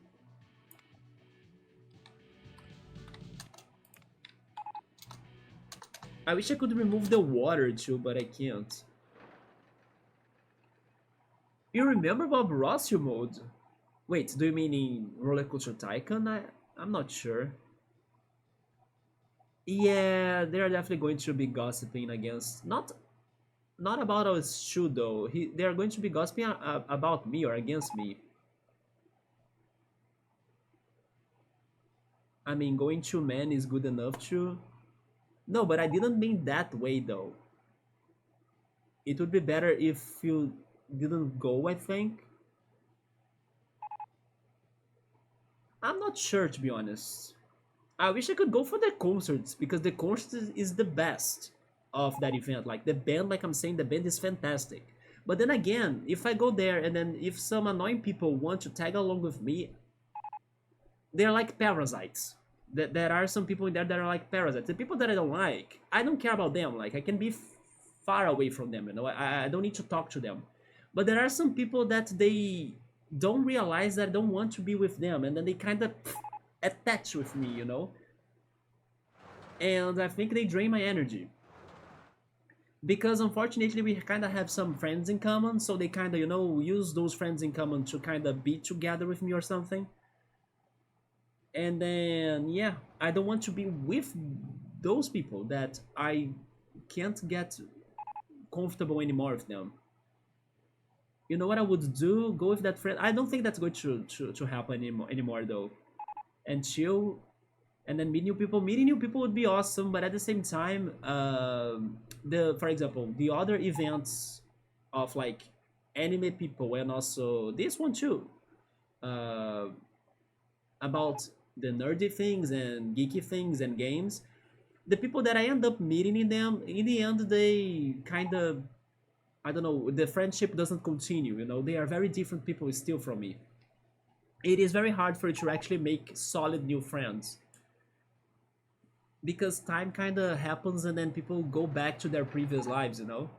I wish I could remove the water too, but I can't. You remember Bob Ross mode? Wait, do you mean in RollerCoaster Tycoon? I'm not sure. Yeah, they're definitely going to be gossiping against not about us two though. They are going to be gossiping about me or against me. I mean, going to man is good enough to. No, but I didn't mean that way though. It would be better if you didn't go, I think. I'm not sure to be honest. I wish I could go for the concerts because the concert is the best of that event. Like the band, like I'm saying, the band is fantastic. But then again, if I go there and then if some annoying people want to tag along with me, they're like parasites. There are some people in there that are like parasites. The people that I don't like, I don't care about them. Like I can be far away from them. I don't need to talk to them. But there are some people that they don't realize that I don't want to be with them, and then they kind of attach with me. And I think they drain my energy. Because unfortunately we kind of have some friends in common, so they kind of, use those friends in common to kind of be together with me or something. And then, yeah, I don't want to be with those people that I can't get comfortable anymore with them. You know what I would do? Go with that friend. I don't think that's going to happen anymore though. And chill and then meet new people. Meeting new people would be awesome, but at the same time, for example, the other events of like anime people and also this one too, uh, about the nerdy things and geeky things and games. The people that I end up meeting in them, in the end, they kind of I don't know, the friendship doesn't continue, you know, they are very different people still from me. It is very hard for you to actually make solid new friends because time kind of happens and then people go back to their previous lives, you know.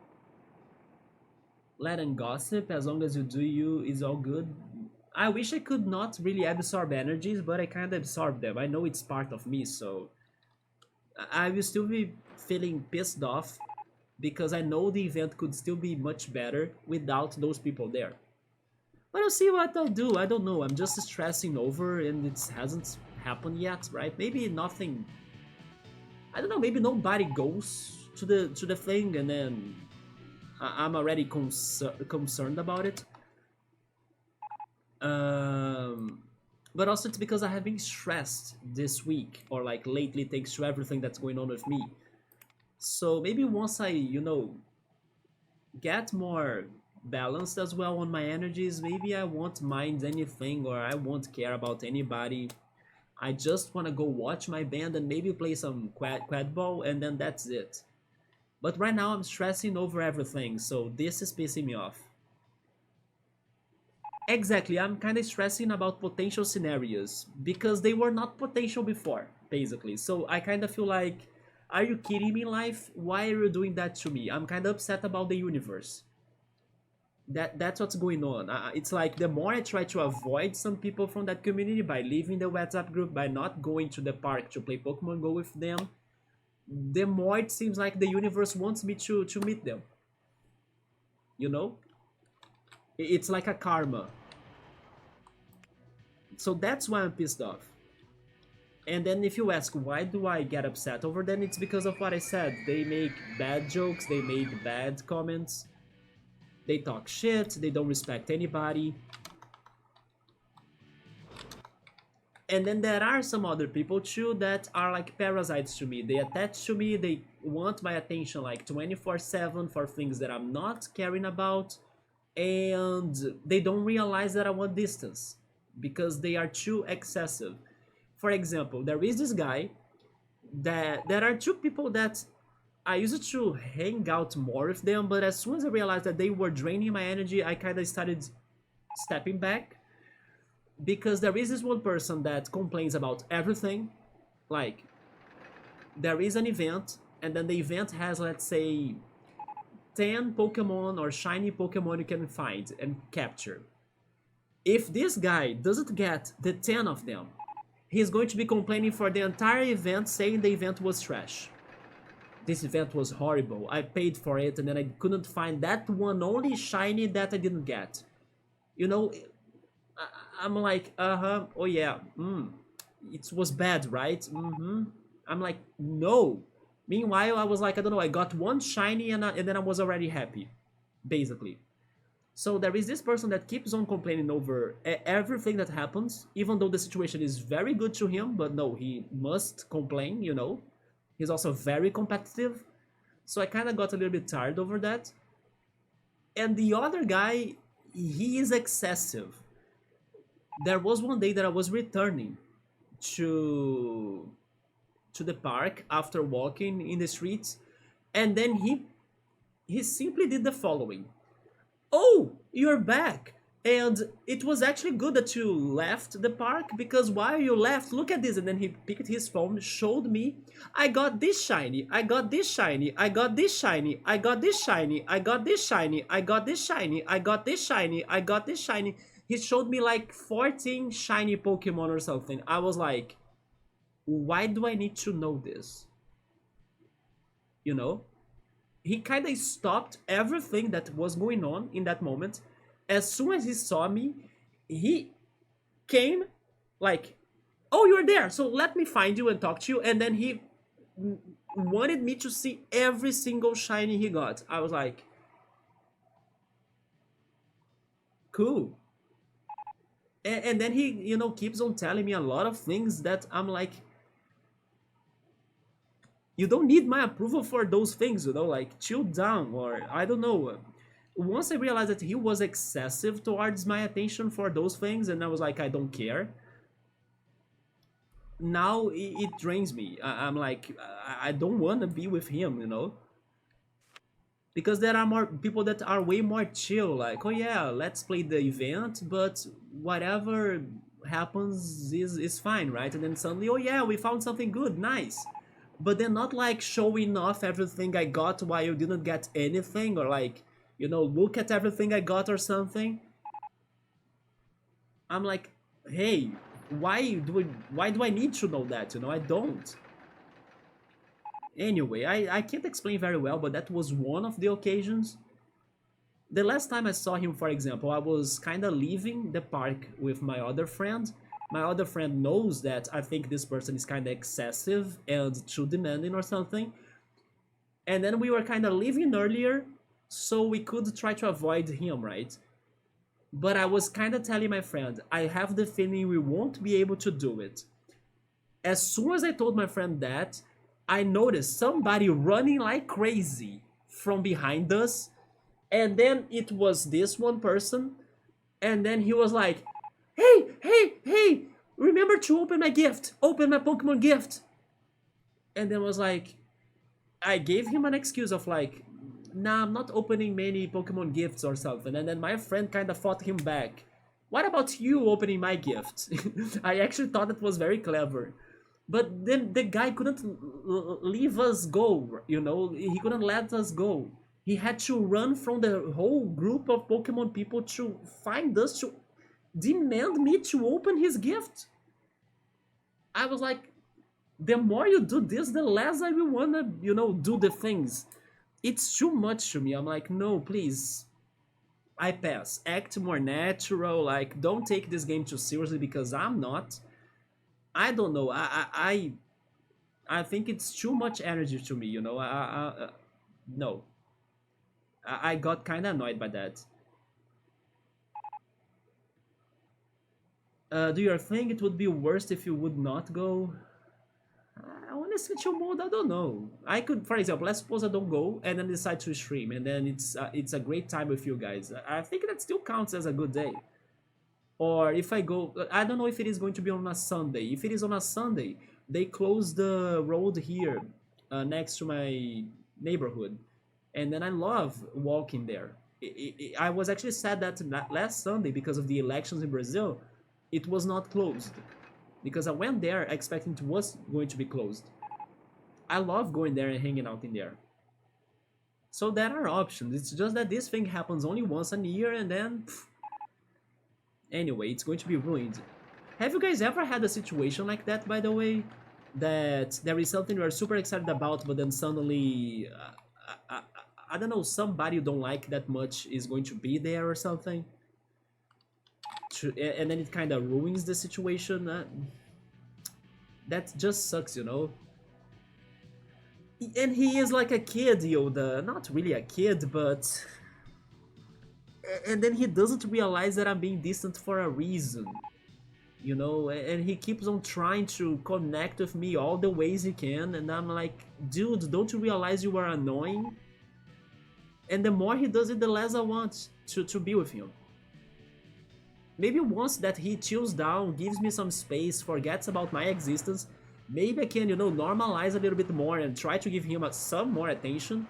Let them gossip as long as you do you is all good. I wish I could not really absorb energies, but I kind of absorb them. I know it's part of me, so I will still be feeling pissed off because I know the event could still be much better without those people there. But I'll see what I'll do. I don't know. I'm just stressing over and it hasn't happened yet, right? Maybe nothing. I don't know. Maybe nobody goes to the thing, and then I'm already concerned about it. Um, but also it's because I have been stressed this week or like lately thanks to everything that's going on with me. So maybe once I, get more balanced as well on my energies, maybe I won't mind anything or I won't care about anybody. I just want to go watch my band and maybe play some quad ball and then that's it. But right now I'm stressing over everything, so this is pissing me off. Exactly, I'm kind of stressing about potential scenarios because they were not potential before, basically. So I kind of feel like, are you kidding me, life? Why are you doing that to me? I'm kind of upset about the universe. That's what's going on. It's like the more I try to avoid some people from that community by leaving the WhatsApp group, by not going to the park to play Pokemon Go with them, the more it seems like the universe wants me to meet them. You know, it's like a karma. So that's why I'm pissed off. And then if you ask why do I get upset over them, it's because of what I said. They make bad jokes, they made bad comments, they talk shit, they don't respect anybody. And then there are some other people too that are like parasites to me. They attach to me, they want my attention like 24/7 for things that I'm not caring about, and they don't realize that I want distance because they are too excessive. For example, there is this guy that there are two people that I used to hang out more with them, but as soon as I realized that they were draining my energy, I kind of started stepping back because there is this one person that complains about everything. Like, there is an event, and then the event has, let's say, 10 Pokemon or shiny Pokemon you can find and capture. If this guy doesn't get the 10 of them, he's going to be complaining for the entire event, saying the event was trash. This event was horrible. I paid for it and then I couldn't find that one only shiny that I didn't get. You know, I'm like, uh-huh, oh yeah, it was bad, right? I'm like, no. Meanwhile, I was like, I don't know, I got one shiny and then I was already happy, basically. So there is this person that keeps on complaining over everything that happens, even though the situation is very good to him, but no, he must complain, you know. He's also very competitive. So I kind of got a little bit tired over that. And the other guy, he is excessive. There was one day that I was returning to to the park after walking in the streets, and then he simply did the following. Oh, you're back. And it was actually good that you left the park because while you left, look at this. And then he picked his phone, showed me, I got this shiny, I got this shiny, I got this shiny, I got this shiny, I got this shiny, I got this shiny, I got this shiny, I got this shiny. He showed me like 14 shiny Pokemon or something. I was like, why do I need to know this? You know? He kind of stopped everything that was going on in that moment. As soon as he saw me, he came like, oh, you're there, so let me find you and talk to you. And then he wanted me to see every single shiny he got. I was like, cool. And then he, keeps on telling me a lot of things that I'm like, you don't need my approval for those things, like chill down, or I don't know. Once I realized that he was excessive towards my attention for those things, and I was like, I don't care. Now it drains me. I'm like, I don't want to be with him. because there are more people that are way more chill, like, oh yeah, let's play the event, but whatever happens is fine, right? And then suddenly, oh yeah, we found something good, nice. But they're not like showing off everything I got while you didn't get anything, or like, look at everything I got or something. I'm like, hey, why do I need to know that? I don't. Anyway, I can't explain very well, but that was one of the occasions. The last time I saw him, for example, I was kind of leaving the park with my other friend. My other friend knows that I think this person is kind of excessive and too demanding or something. And then we were kind of leaving earlier, so we could try to avoid him, right? But I was kind of telling my friend, I have the feeling we won't be able to do it. As soon as I told my friend that, I noticed somebody running like crazy from behind us, and then it was this one person, and then he was like, hey, hey, hey, remember to open my gift, open my Pokemon gift. And then was like, I gave him an excuse of like, nah, I'm not opening many Pokemon gifts or something. And then my friend kind of fought him back. What about you opening my gift? I actually thought it was very clever. But then the guy couldn't leave us go, He couldn't let us go. He had to run from the whole group of Pokemon people to find us to demand me to open his gift. I was like, the more you do this, the less I will wanna, do the things. It's too much to me. I'm like, no, please. I pass. Act more natural. Like, don't take this game too seriously because I'm not. I don't know. I think it's too much energy to me. No. I got kind of annoyed by that. Do you think it would be worse if you would not go? Honestly, chill mode, I don't know. I could, for example, let's suppose I don't go and then decide to stream, and then it's a great time with you guys. I think that still counts as a good day. Or if I go, I don't know if it is going to be on a Sunday. If it is on a Sunday, they close the road here next to my neighborhood, and then I love walking there. I was actually sad that last Sunday, because of the elections in Brazil, it was not closed, because I went there expecting it was going to be closed. I love going there and hanging out in there. So there are options. It's just that this thing happens only once a year, and then anyway, it's going to be ruined. Have you guys ever had a situation like that, by the way? That there is something you're super excited about, but then suddenly, I don't know, somebody you don't like that much is going to be there or something? And then it kind of ruins the situation. That just sucks. And he is like a kid, Yoda. Not really a kid, but... And then he doesn't realize that I'm being distant for a reason. And he keeps on trying to connect with me all the ways he can, and I'm like, dude, don't you realize you are annoying? And the more he does it, the less I want to be with him. Maybe once that he chills down, gives me some space, forgets about my existence, maybe I can, normalize a little bit more and try to give him some more attention.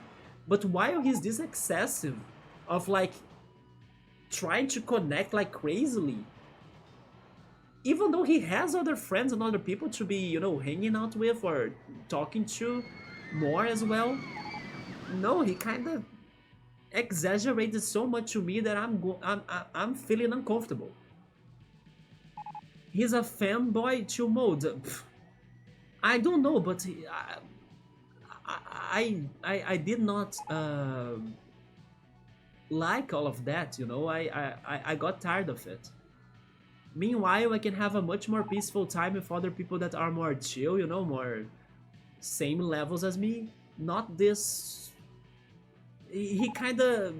But while he's this excessive of like trying to connect like crazily, even though he has other friends and other people to be, hanging out with or talking to more as well, no, he kind of exaggerated so much to me that I'm feeling uncomfortable. He's a fanboy to mode. I don't know, but I did not like all of that. I got tired of it. Meanwhile, I can have a much more peaceful time with other people that are more chill, more same levels as me. Not this. He kind of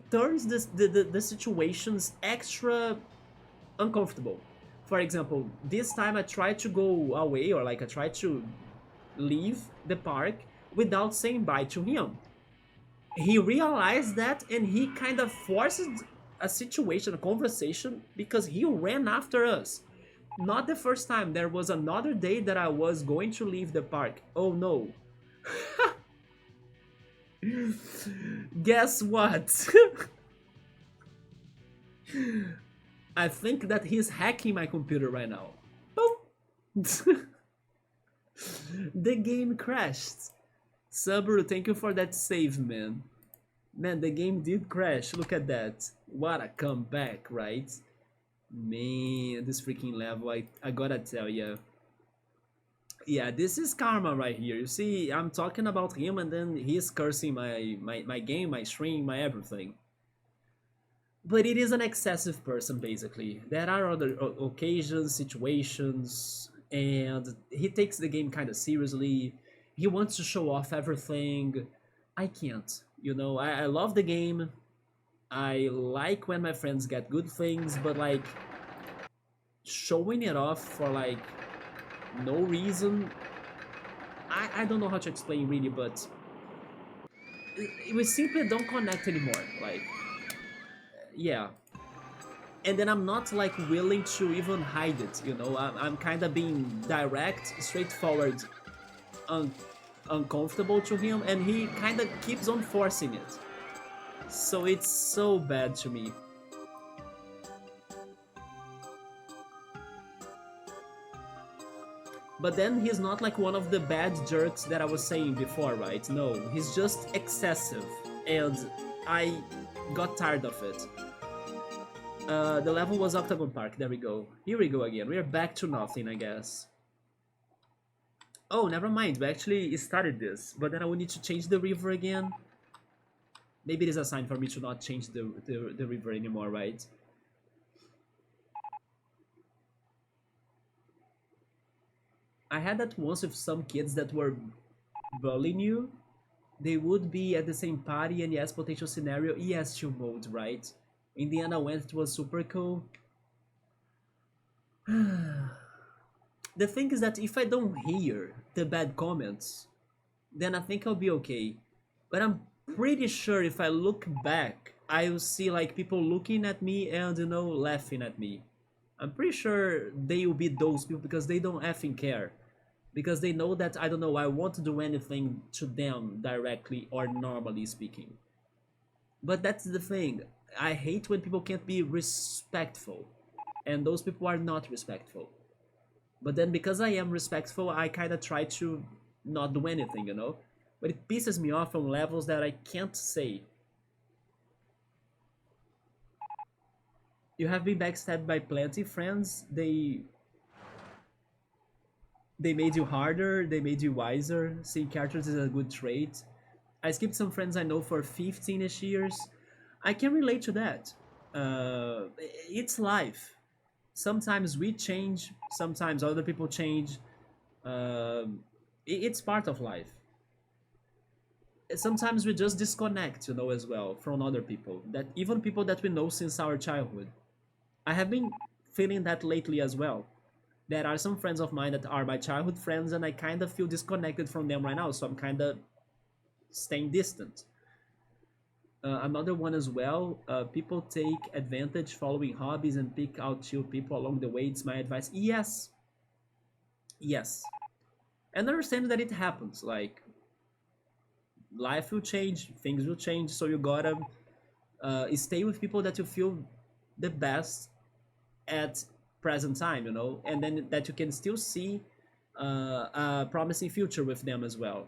turns the situations extra uncomfortable. For example, this time I tried to go away, or like I tried to leave the park without saying bye to him. He realized that, and he kind of forced a situation, a conversation, because he ran after us. Not the first time. There was another day that I was going to leave the park. Oh no. Guess what? I think that he's hacking my computer right now. Boom! The game crashed. Subaru, thank you for that save, man. Man, the game did crash. Look at that. What a comeback, right? Man, this freaking level, I gotta tell ya. Yeah, this is karma right here. You see, I'm talking about him and then he's cursing my game, my stream, my everything. But it is an excessive person, basically. There are other occasions, situations, and he takes the game kind of seriously. He wants to show off everything. I can't. You know, I love the game. I like when my friends get good things, but like showing it off for like no reason. I don't know how to explain really, but we simply don't connect anymore. Like, yeah. And then I'm not like willing to even hide it, you know. I'm kind of being direct, straightforward, un- uncomfortable to him, and he kind of keeps on forcing it. So it's so bad to me. But then he's not like one of the bad jerks that I was saying before, right? No, he's just excessive, and I got tired of it. The level was Octagon Park. There we go. Here we go again. We're back to nothing, I guess. Oh, never mind. We actually started this, but then I will need to change the river again. Maybe it is a sign for me to not change the river anymore, right? I had that once with some kids that were bullying you. They would be at the same party, and yes, potential scenario, yes, chill mode, right? Indiana went, it was super cool. The thing is that if I don't hear the bad comments, then I think I'll be okay. But I'm pretty sure if I look back, I will see like people looking at me and you know laughing at me. I'm pretty sure they will be those people because they don't effing care. Because they know that I don't know, I won't do anything to them directly or normally speaking. But that's the thing. I hate when people can't be respectful. And those people are not respectful. But then because I am respectful, I kind of try to not do anything, you know? But it pisses me off on levels that I can't say. You have been backstabbed by plenty friends. They made you harder, they made you wiser. Seeing characters is a good trait. I skipped some friends I know for 15ish years. I can relate to that. It's life. Sometimes we change, sometimes other people change. It's part of life. Sometimes we just disconnect, you know, as well from other people. That even people that we know since our childhood. I have been feeling that lately as well. There are some friends of mine that are my childhood friends, and I kind of feel disconnected from them right now. So I'm kind of staying distant. Another one as well. People take advantage following hobbies and pick out chill people along the way. It's my advice. Yes, yes, and understand that it happens. Like life will change, things will change. So you gotta stay with people that you feel the best at present time. You know, and then that you can still see a promising future with them as well.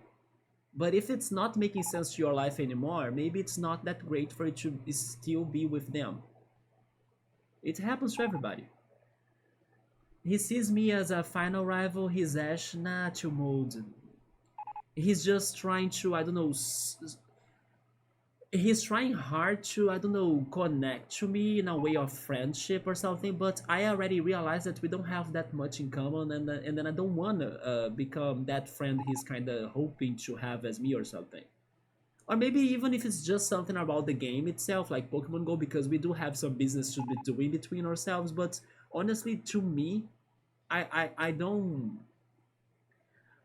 But if it's not making sense to your life anymore, maybe it's not that great for you to still be with them. It happens to everybody. He sees me as a final rival, he's Ash, not to mold. He's just trying to, I don't know, he's trying hard to, I don't know, connect to me in a way of friendship or something, but I already realized that we don't have that much in common, and then I don't want to become that friend he's kind of hoping to have as me or something. Or maybe even if it's just something about the game itself, like Pokemon Go, because we do have some business to be doing between ourselves. But honestly, to me, I don't.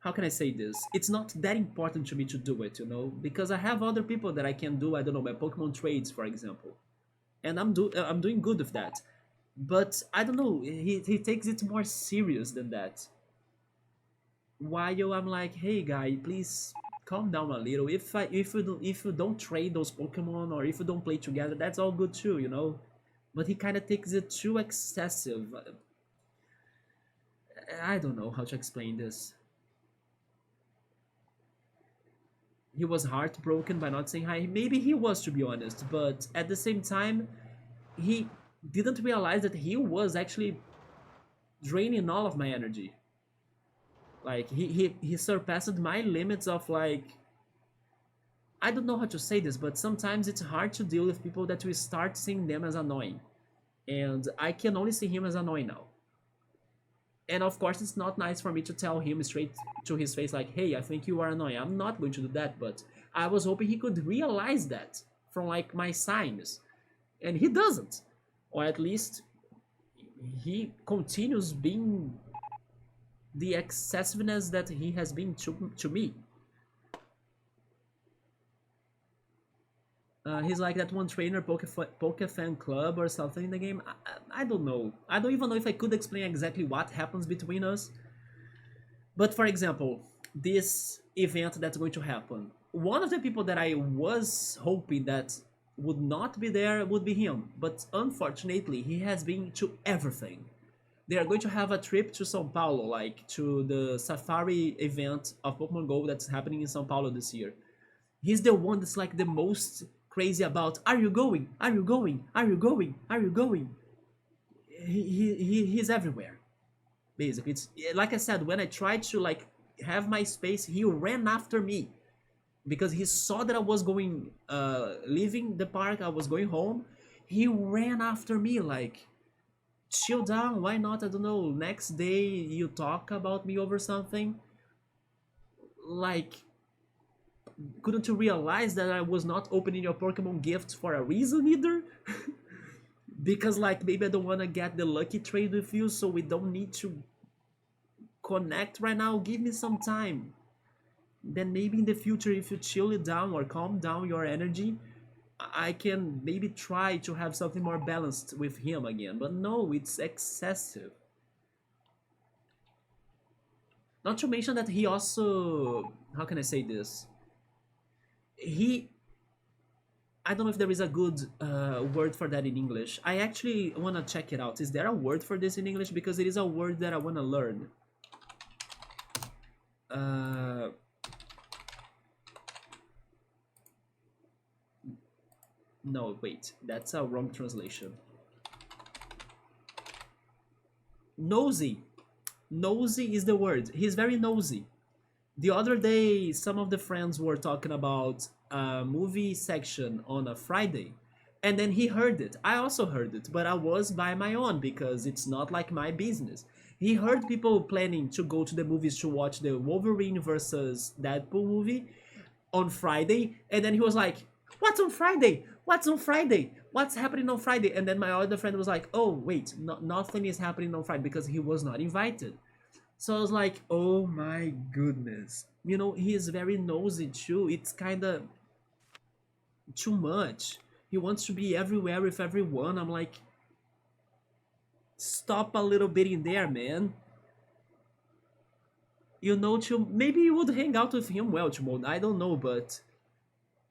How can I say this? It's not that important to me to do it, you know, because I have other people that I can do. I don't know, my Pokemon trades, for example, and I'm doing good with that. But I don't know. He takes it more serious than that. While I'm like, hey guy, please calm down a little. If you don't trade those Pokemon or if you don't play together, that's all good too, you know. But he kind of takes it too excessive. I don't know how to explain this. He was heartbroken by not saying hi. Maybe he was, to be honest, but at the same time, he didn't realize that he was actually draining all of my energy. Like he surpassed my limits of like, I don't know how to say this, but sometimes it's hard to deal with people that we start seeing them as annoying. And I can only see him as annoying now. And of course, it's not nice for me to tell him straight to his face, like, hey, I think you are annoying. I'm not going to do that, but I was hoping he could realize that from like my signs. And he doesn't. Or at least he continues being the excessiveness that he has been to me. He's like that one trainer, Poke Fan Club or something in the game. I don't know. I don't even know if I could explain exactly what happens between us. But for example, this event that's going to happen, one of the people that I was hoping that would not be there would be him. But unfortunately, he has been to everything. They are going to have a trip to Sao Paulo, like to the safari event of Pokemon Go that's happening in Sao Paulo this year. He's the one that's like the most crazy about, are you going? Are you going? Are you going? Are you going? He's everywhere. Basically, it's like I said, when I tried to like have my space, he ran after me because he saw that I was going leaving the park, I was going home. He ran after me like, chill down, why not? I don't know, next day you talk about me over something. Like, couldn't you realize that I was not opening your Pokemon gifts for a reason either? Because like maybe I don't want to get the lucky trade with you, so we don't need to connect right now. Give me some time. Then maybe in the future, if you chill it down or calm down your energy, I can maybe try to have something more balanced with him again. But no, it's excessive. Not to mention that he also, how can I say this? He, I don't know if there is a good word for that in English. I actually want to check it out. Is there a word for this in English? Because it is a word that I want to learn. Uh, no, wait. That's a wrong translation. Nosy. Nosy is the word. He's very nosy. The other day, some of the friends were talking about a movie section on a Friday, and then he heard it. I also heard it, but I was by my own because it's not like my business. He heard people planning to go to the movies to watch the Wolverine versus Deadpool movie on Friday, and then he was like, "What's on Friday? What's on Friday? What's happening on Friday?" And then my other friend was like, "Oh, wait, nothing is happening on Friday because he was not invited." So I was like, oh my goodness. You know, he is very nosy too. It's kind of too much. He wants to be everywhere with everyone. I'm like, stop a little bit in there, man. You know, maybe you would hang out with him well, Timon. I don't know, but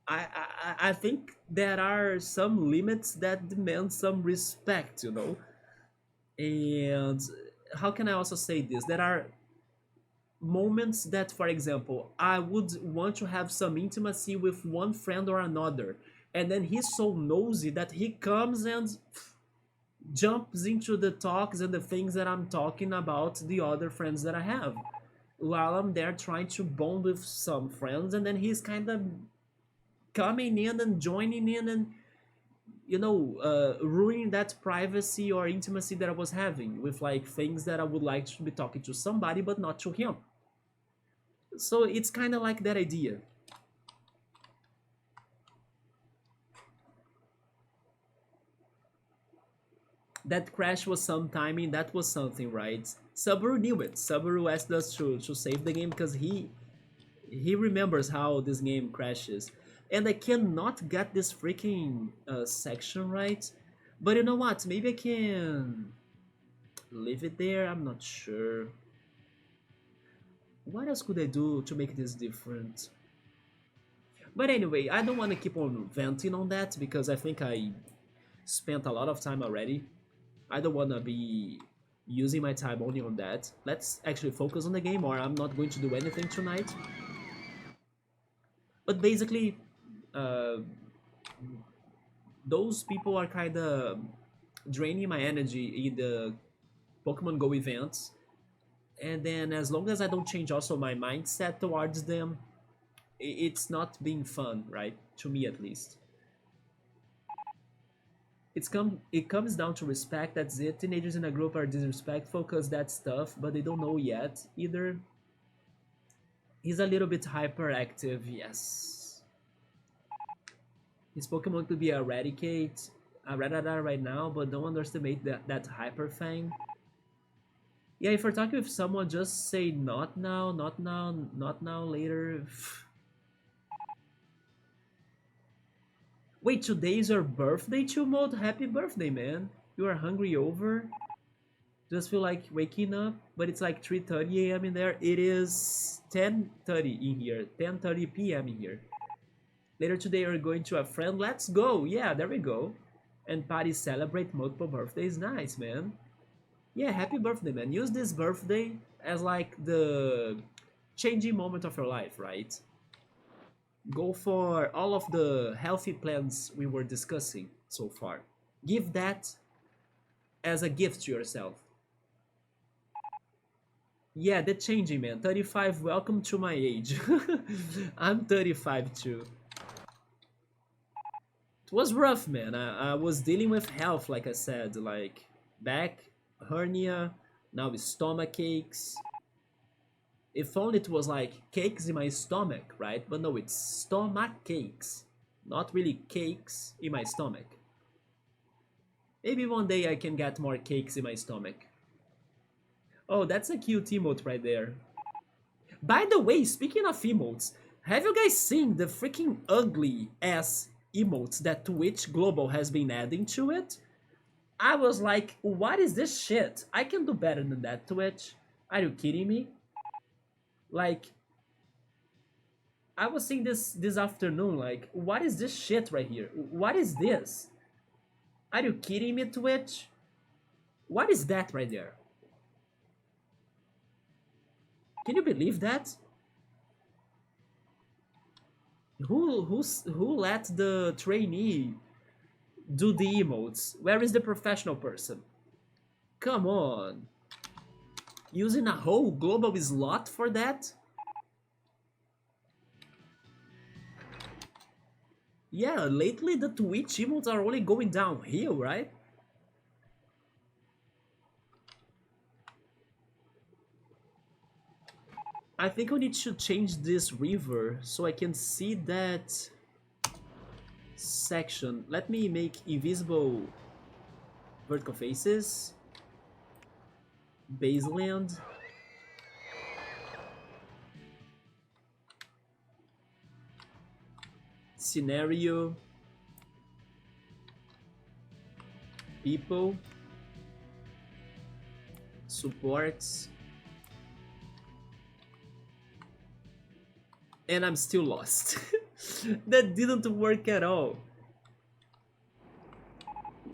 I think there are some limits that demand some respect, you know? And how can I also say this? There are moments that, for example, I would want to have some intimacy with one friend or another, and then he's so nosy that he comes and jumps into the talks and the things that I'm talking about the other friends that I have, while I'm there trying to bond with some friends, and then he's kind of coming in and joining in and ruining that privacy or intimacy that I was having with like things that I would like to be talking to somebody but not to him. So it's kind of like that idea. That crash was some timing, that was something, right? Subaru knew it. Subaru asked us to save the game because he remembers how this game crashes. And I cannot get this freaking section right. But you know what? Maybe I can leave it there. I'm not sure. What else could I do to make this different? But anyway, I don't want to keep on venting on that because I think I spent a lot of time already. I don't want to be using my time only on that. Let's actually focus on the game, or I'm not going to do anything tonight. But basically, uh, those people are kind of draining my energy in the Pokemon Go events. And then as long as I don't change also my mindset towards them, it's not being fun, right? To me at least. It comes down to respect, that's it. Teenagers in a group are disrespectful because that's tough, but they don't know yet either. He's a little bit hyperactive, yes. His Pokemon could be Eradicate, a Rattata right now, but don't underestimate that hyper thing. Yeah, if you're talking with someone, just say not now, not now, not now, later. Wait, today is your birthday, Chumod? Happy birthday, man. You are hungry over? Just feel like waking up, but it's like 3:30 a.m. in there. It is 10:30 in here, 10:30 p.m. in here. Later today, we're going to a friend. Let's go. Yeah, there we go. And party celebrate multiple birthdays. Nice, man. Yeah, happy birthday, man. Use this birthday as like the changing moment of your life, right? Go for all of the healthy plans we were discussing so far. Give that as a gift to yourself. Yeah, the changing, man. 35, welcome to my age. I'm 35 too. It was rough, man. I was dealing with health, like I said, like back hernia, now stomach aches. If only it was like cakes in my stomach, right? But no, it's stomach cakes, not really cakes in my stomach. Maybe one day I can get more cakes in my stomach. Oh, that's a cute emote right there. By the way, speaking of emotes, have you guys seen the freaking ugly ass emotes that Twitch Global has been adding to it? I was like, what is this shit? I can do better than that, Twitch. Are you kidding me? Like, I was seeing this afternoon, like, what is this shit right here? What is this? Are you kidding me, Twitch? What is that right there? Can you believe that? Who let the trainee do the emotes? Where is the professional person? Come on. Using a whole global slot for that? Yeah, lately the Twitch emotes are only going downhill, right? I think we need to change this river so I can see that section. Let me make invisible vertical faces. Baseland. Scenario. People. Supports. And I'm still lost. That didn't work at all.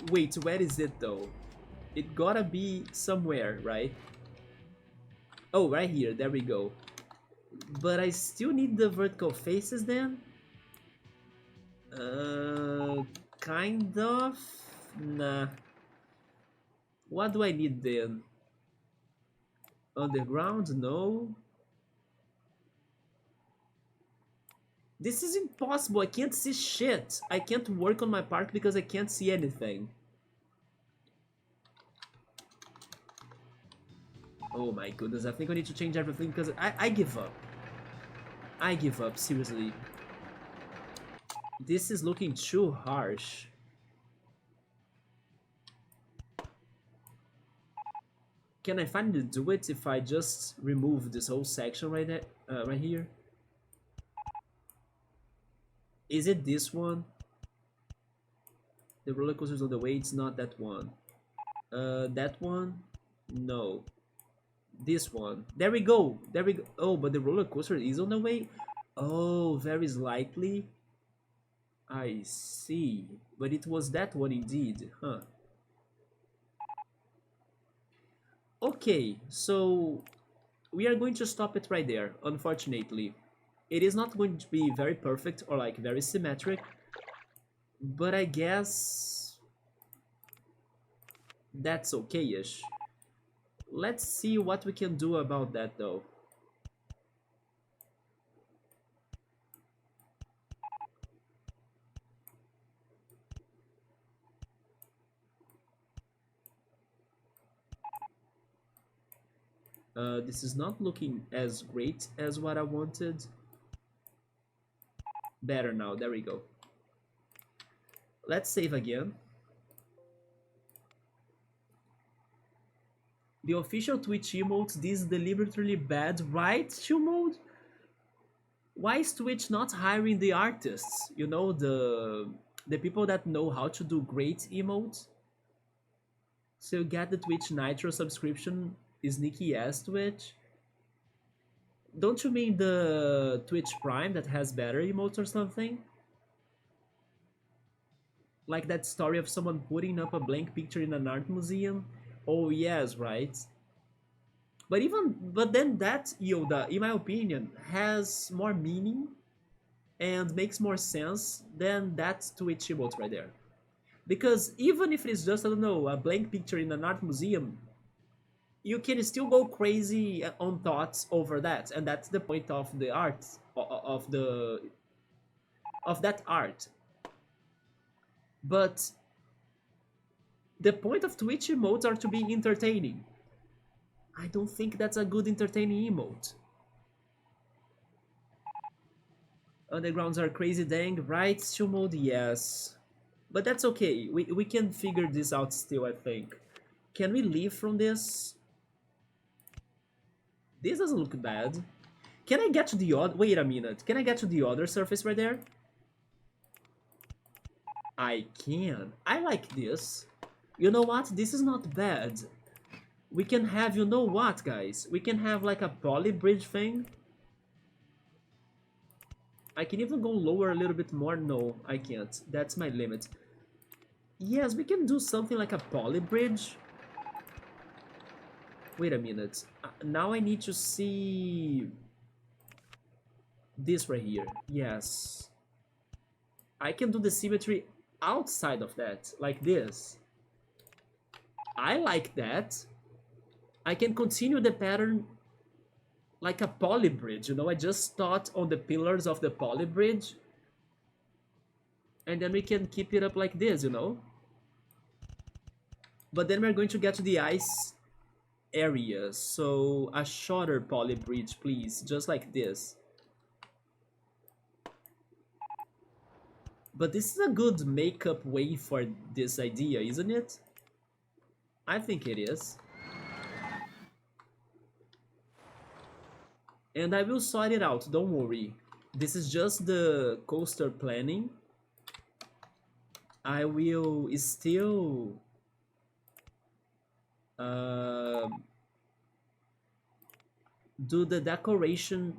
Wait, where is it though? It gotta be somewhere, right? Oh, right here, there we go. But I still need the vertical faces then? Kind of? Nah. What do I need then? Underground? No. This is impossible, I can't see shit. I can't work on my park because I can't see anything. Oh my goodness, I think I need to change everything because I give up. I give up, seriously. This is looking too harsh. Can I finally do it if I just remove this whole section right there, right here? Is it this one? The roller coaster's on the way, it's not that one. That one? No. This one. There we go. There we go. Oh, but the roller coaster is on the way. Oh, very slightly. I see. But it was that one indeed, huh? Okay, so we are going to stop it right there, unfortunately. It is not going to be very perfect or like very symmetric, but I guess that's okay-ish. Let's see what we can do about that though. This is not looking as great as what I wanted. Better now, there we go. Let's save again. The official Twitch emotes, this is deliberately bad, right, Chill Mode? Why is Twitch not hiring the artists? You know, the people that know how to do great emotes? So you get the Twitch Nitro subscription, sneaky ass Twitch. Don't you mean the Twitch Prime that has better emotes or something? Like that story of someone putting up a blank picture in an art museum? Oh yes, right. But then that Yoda, in my opinion, has more meaning and makes more sense than that Twitch emote right there. Because even if it's just, I don't know, a blank picture in an art museum, you can still go crazy on thoughts over that, and that's the point of the art of the of that art. But the point of Twitch emotes are to be entertaining. I don't think that's a good entertaining emote. Undergrounds are crazy dang, right? Chill mode, yes. But that's okay. We can figure this out still, I think. Can we leave from this? This doesn't look bad. Can I get to the other... Wait a minute. Can I get to the other surface right there? I can. I like this. You know what? This is not bad. We can have... You know what, guys? We can have like a poly bridge thing. I can even go lower a little bit more. No, I can't. That's my limit. Yes, we can do something like a poly bridge. Wait a minute. Now I need to see this right here. Yes. I can do the symmetry outside of that, like this. I like that. I can continue the pattern like a poly bridge, you know? I just thought on the pillars of the poly bridge. And then we can keep it up like this, you know? But then we're going to get to the ice area. So a shorter poly bridge, please. Just like this. But this is a good makeup way for this idea, isn't it? I think it is. And I will sort it out, don't worry. This is just the coaster planning. I will still uh, do the decoration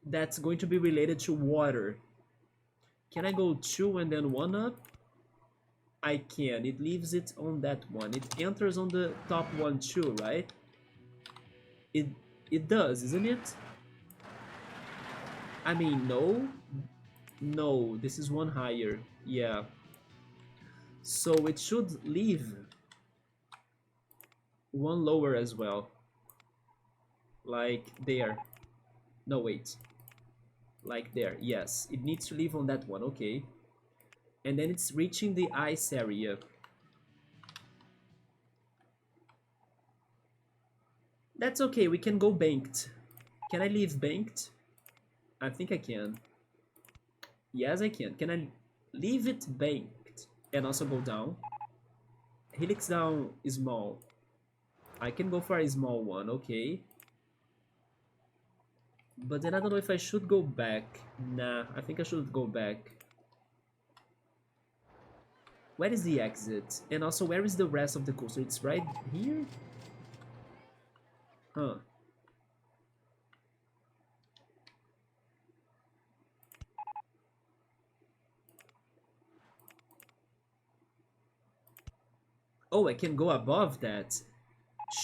that's going to be related to water. Can I go 2 and then 1 up? I can. It leaves it on that one. It enters on the top one too, right? It it does, isn't it? I mean, no. No, this is one higher. Yeah. So it should leave one lower as well. Like there. No, wait. Like there. Yes, it needs to leave on that one. Okay. And then it's reaching the ice area. That's okay. We can go banked. Can I leave banked? I think I can. Yes, I can. Can I leave it banked and also go down? Helix down small. I can go for a small one, okay. But then I don't know if I should go back. Nah, I think I should go back. Where is the exit? And also, where is the rest of the coaster? It's right here? Huh. Oh, I can go above that.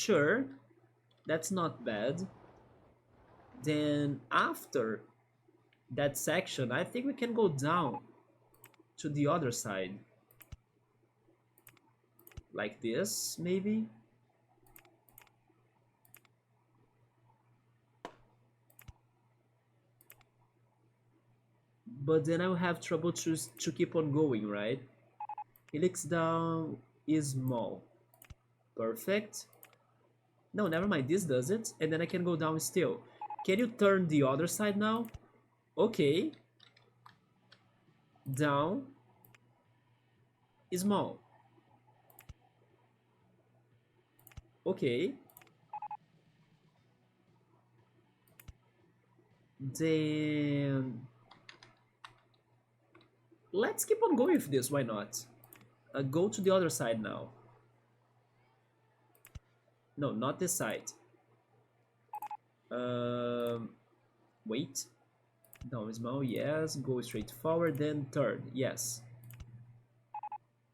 Sure, that's not bad. Then after that section, I think we can go down to the other side. Like this, maybe? But then I'll have trouble to keep on going, right? Helix down is small. Perfect. No, never mind, this does it. And then I can go down still. Can you turn the other side now? Okay. Down. Small. Okay. Then let's keep on going with this, why not? Go to the other side now. No, not this side. Um, wait. Down small, yes. Go straight forward, then turn, yes.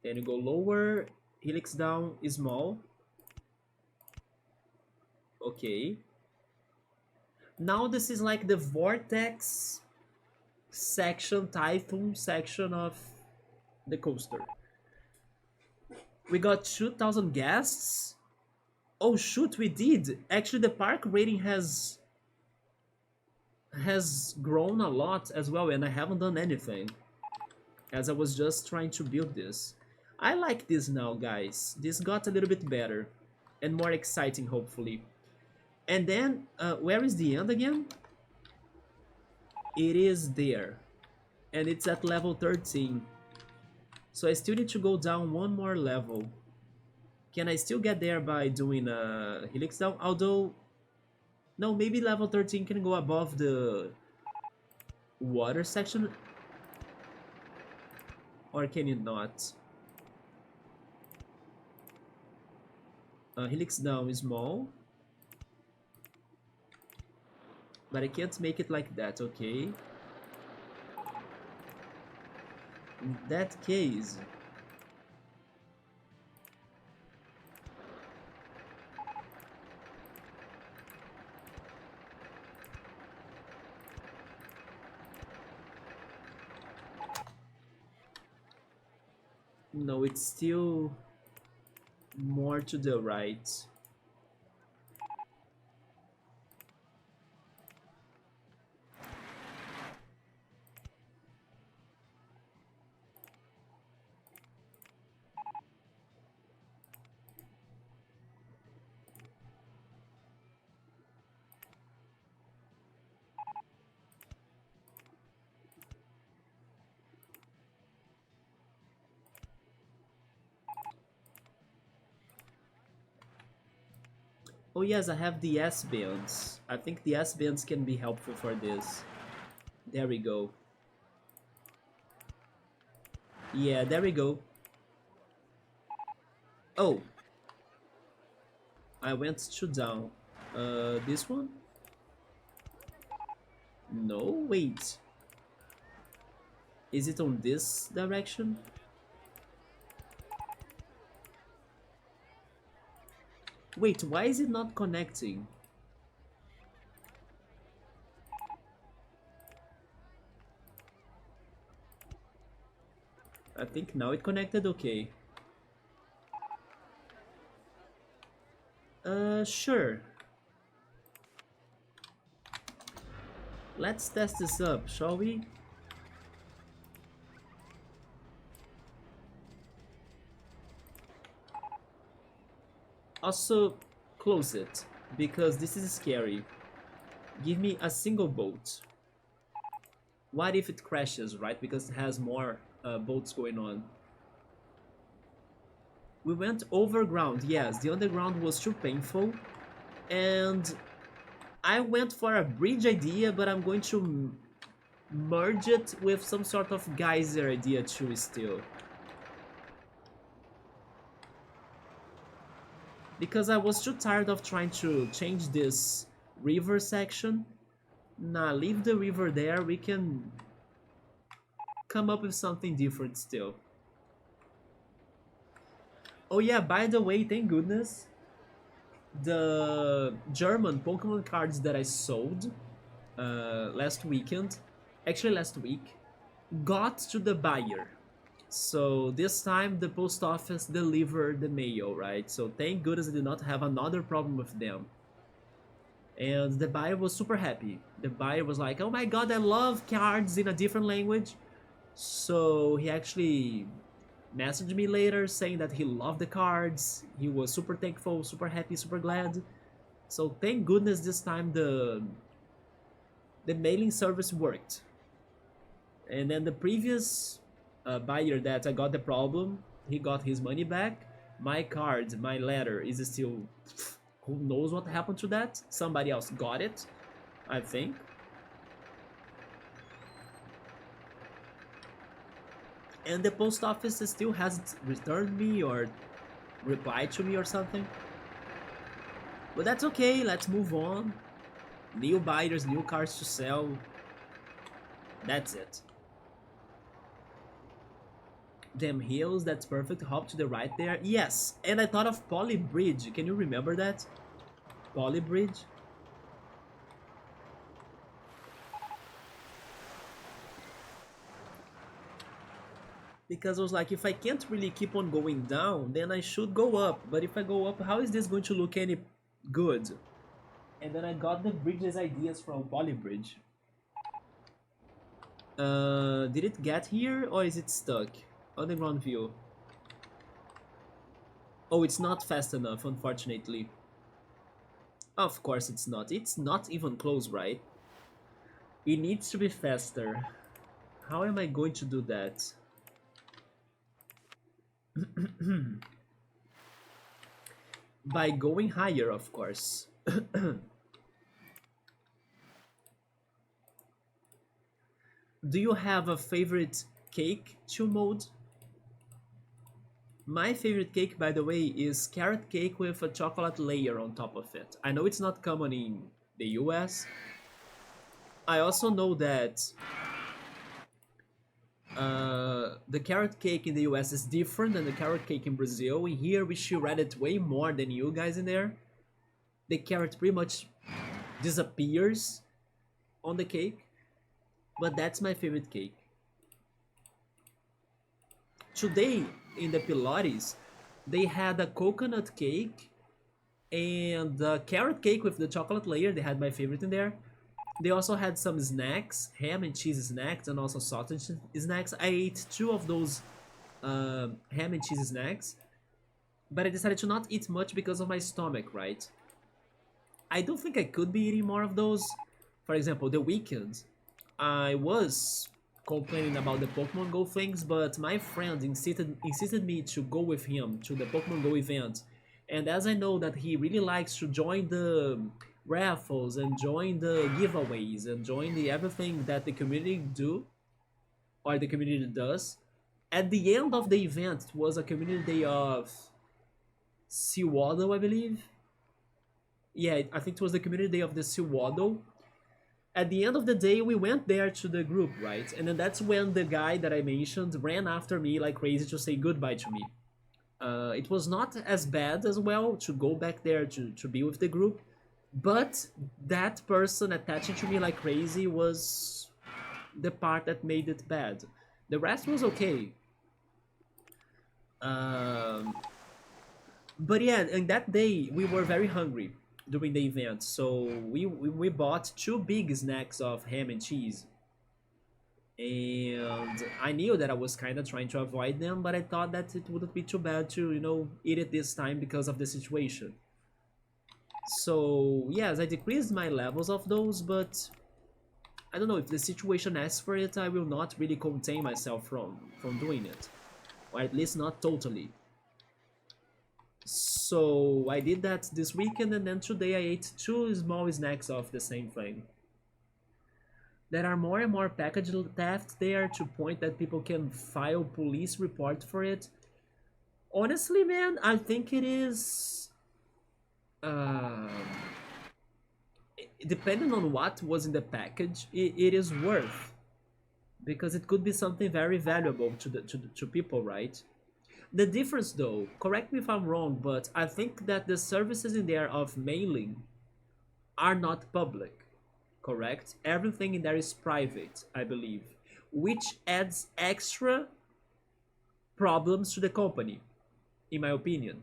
Then you go lower, helix down, small. Okay. Now this is like the vortex section, typhoon section of the coaster. We got 2,000 guests. Oh shoot, we did. Actually, the park rating has grown a lot as well, and I haven't done anything, as I was just trying to build this. I like this now, guys. This got a little bit better and more exciting, hopefully. And then, where is the end again? It is there, and it's at level 13. So I still need to go down one more level. Can I still get there by doing a helix down? Although, no, maybe level 13 can go above the water section, or can it not? Helix down is small, but I can't make it like that, okay? In that case, no, it's still more to the right. Oh yes, I have the S-bands. I think the S-bands can be helpful for this. There we go. Yeah, there we go. Oh, I went to down. This one? No, wait. Is it on this direction? Wait, why is it not connecting? I think now it connected okay. Sure. Let's test this up, shall we? Also, close it, because this is scary. Give me a single boat. What if it crashes, right? Because it has more boats going on. We went overground, yes, the underground was too painful. And I went for a bridge idea, but I'm going to merge it with some sort of geyser idea too still. Because I was too tired of trying to change this river section. Nah, leave the river there, we can come up with something different still. Oh yeah, by the way, thank goodness, the German Pokemon cards that I sold last weekend, actually last week, got to the buyer. So this time the post office delivered the mail, right? So thank goodness I did not have another problem with them. And the buyer was super happy. The buyer was like, "Oh my god, I love cards in a different language." So he actually messaged me later saying that he loved the cards. He was super thankful, super happy, super glad. So thank goodness this time the mailing service worked. And then the previous buyer that I got the problem, he got his money back. My card, my letter is still. Who knows what happened to that? Somebody else got it, I think. And the post office still hasn't returned me or replied to me or something. But that's okay, let's move on. New buyers, new cars to sell. That's it. Damn hills, that's perfect. Hop to the right there. Yes, and I thought of Poly Bridge. Can you remember that? Poly Bridge? Because I was like, if I can't really keep on going down, then I should go up. But if I go up, how is this going to look any good? And then I got the bridges ideas from Poly Bridge. Did it get here or is it stuck? Underground view. Oh, it's not fast enough, unfortunately. Of course it's not. It's not even close, right? It needs to be faster. How am I going to do that? By going higher, of course. Do you have a favorite cake to mode? My favorite cake, by the way, is carrot cake with a chocolate layer on top of it. I know it's not common in the US. I also know that the carrot cake in the US is different than the carrot cake in Brazil. Here we shred it way more than you guys in there. The carrot pretty much disappears on the cake. But that's my favorite cake. Today in the Pilates, they had a coconut cake and a carrot cake with the chocolate layer. They had my favorite in there. They also had some snacks, ham and cheese snacks, and also sausage snacks. I ate two of those ham and cheese snacks, but I decided to not eat much because of my stomach, right? I don't think I could be eating more of those. For example, the weekend, I was complaining about the Pokemon Go things, but my friend insisted me to go with him to the Pokemon Go event. And as I know that he really likes to join the raffles and join the giveaways and join the everything that the community do or the community does. At the end of the event, it was a community day of Seawaddle, I believe. Yeah, I think it was the community day of the Seawaddle. At the end of the day, we went there to the group, right? And then that's when the guy that I mentioned ran after me like crazy to say goodbye to me. It was not as bad as well to go back there to be with the group, but that person attaching to me like crazy was the part that made it bad. The rest was okay. Um, but yeah, and that day we were very hungry during the event, so we bought two big snacks of ham and cheese. And I knew that I was kind of trying to avoid them, but I thought that it wouldn't be too bad to, eat it this time because of the situation. So, yes, I decreased my levels of those, but I don't know, if the situation asks for it, I will not really contain myself from doing it. Or at least not totally. So I did that this weekend, and then today I ate two small snacks of the same thing. There are more and more package theft there to point that people can file police report for it. Honestly, man, I think it is. Uh, Depending on what was in the package, it is worth, because it could be something very valuable to people, right? The difference though, correct me if I'm wrong, but I think that the services in there of mailing are not public, correct? Everything in there is private, I believe, which adds extra problems to the company, in my opinion.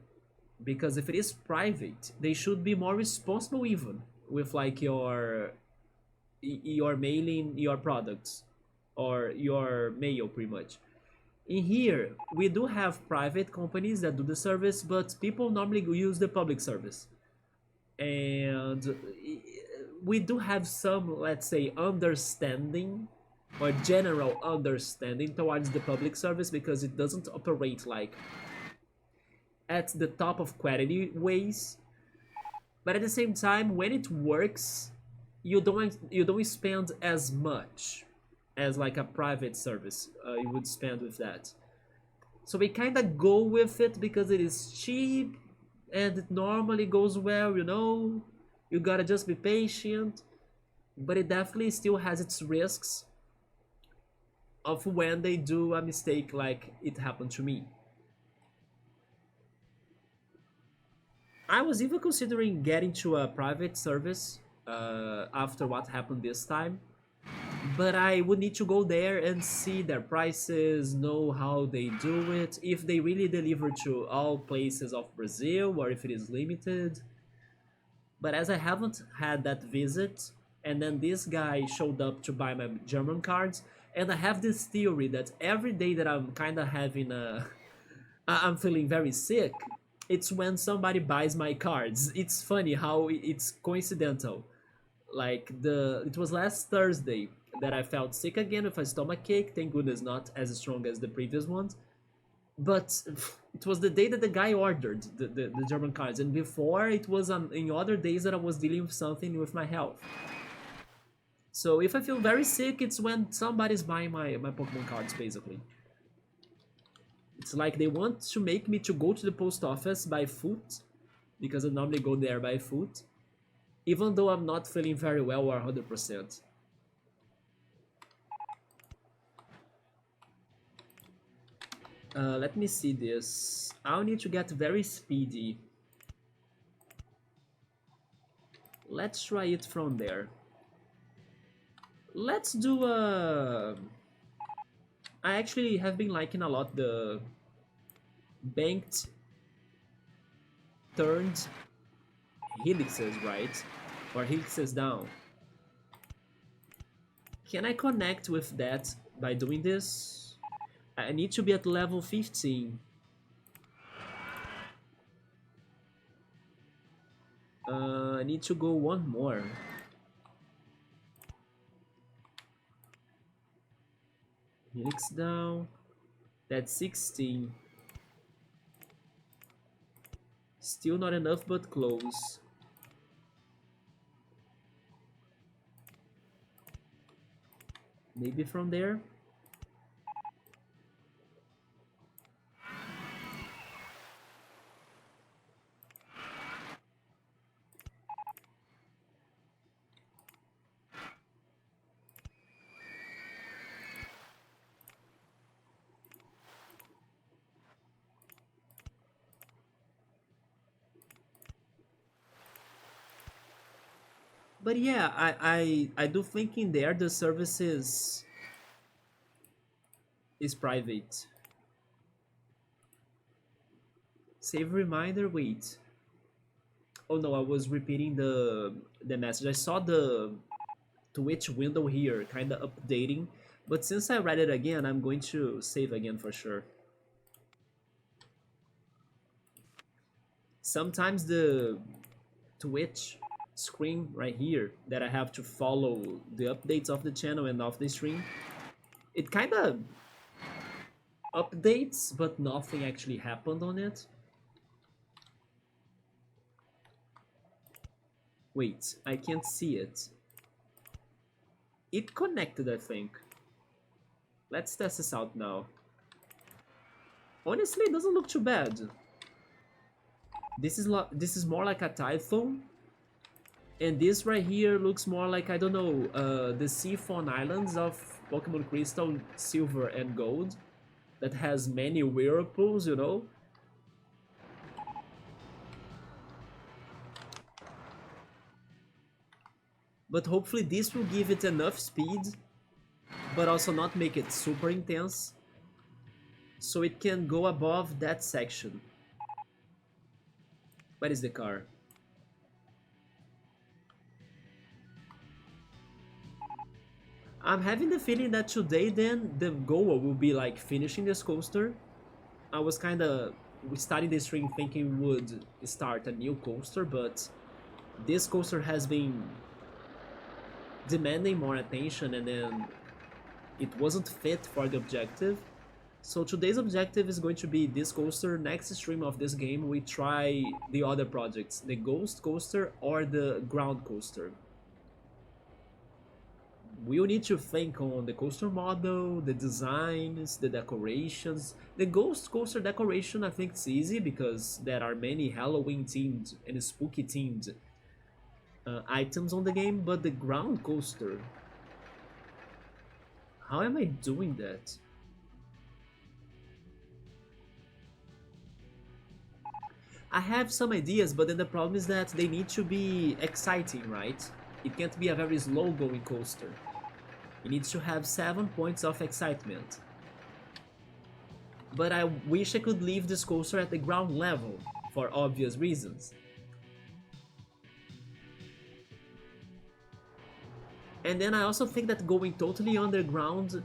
Because if it is private, they should be more responsible even with like your mailing your products or your mail pretty much. In here, we do have private companies that do the service, but people normally use the public service. And we do have some, let's say, understanding or general understanding towards the public service because it doesn't operate like at the top of quality ways. But at the same time, when it works, you don't spend as much as like a private service you would spend with that. So we kind of go with it because it is cheap and it normally goes well, you know. You gotta just be patient, but it definitely still has its risks of when they do a mistake like it happened to me. I was even considering getting to a private service after what happened this time, but I would need to go there and see their prices, know how they do it, if they really deliver to all places of Brazil or if it is limited. But as I haven't had that visit, and then this guy showed up to buy my German cards, and I have this theory that every day that I'm kind of having a I'm feeling very sick, it's when somebody buys my cards. It's funny how it's coincidental. Like it was last Thursday that I felt sick again with a stomach ache. Thank goodness not as strong as the previous ones. But it was the day that the guy ordered the German cards, and before it was in other days that I was dealing with something with my health. So if I feel very sick, it's when somebody's buying my Pokemon cards, basically. It's like they want to make me to go to the post office by foot, because I normally go there by foot, even though I'm not feeling very well or 100%. Let me see this. I'll need to get very speedy. Let's try it from there. Let's do a... I actually have been liking a lot the banked turned helixes, right? Or helixes down. Can I connect with that by doing this? I need to be at level 15. I need to go one more. Helix down. That's 16. Still not enough, but close. Maybe from there? But yeah, I do think in there the services is private. Save reminder, wait. Oh no, I was repeating the message. I saw the Twitch window here kind of updating, but since I read it again, I'm going to save again for sure. Sometimes the Twitch screen right here that I have to follow the updates of the channel and of the stream, it kind of updates, but nothing actually happened on it. Wait, I can't see it. It connected, I think. Let's test this out now. Honestly, it doesn't look too bad. This is more like a typhoon, and this right here looks more like, I don't know, the Seafawn Islands of Pokemon Crystal, Silver, and Gold. that has many whirlpools, you know. But hopefully this will give it enough speed, but also not make it super intense, so it can go above that section. Where is the car? I'm having the feeling that today then the goal will be like finishing this coaster. I was kinda starting the stream thinking we would start a new coaster, but this coaster has been demanding more attention and then it wasn't fit for the objective. So today's objective is going to be this coaster. Next stream of this game we try the other projects, the ghost coaster or the ground coaster. We'll need to think on the coaster model, the designs, the decorations. The ghost coaster decoration I think it's easy because there are many Halloween themed and spooky themed items on the game, but the ground coaster, how am I doing that? I have some ideas, but then the problem is that they need to be exciting, right? It can't be a very slow going coaster. It needs to have 7 points of excitement. But I wish I could leave this coaster at the ground level, for obvious reasons. And then I also think that going totally underground,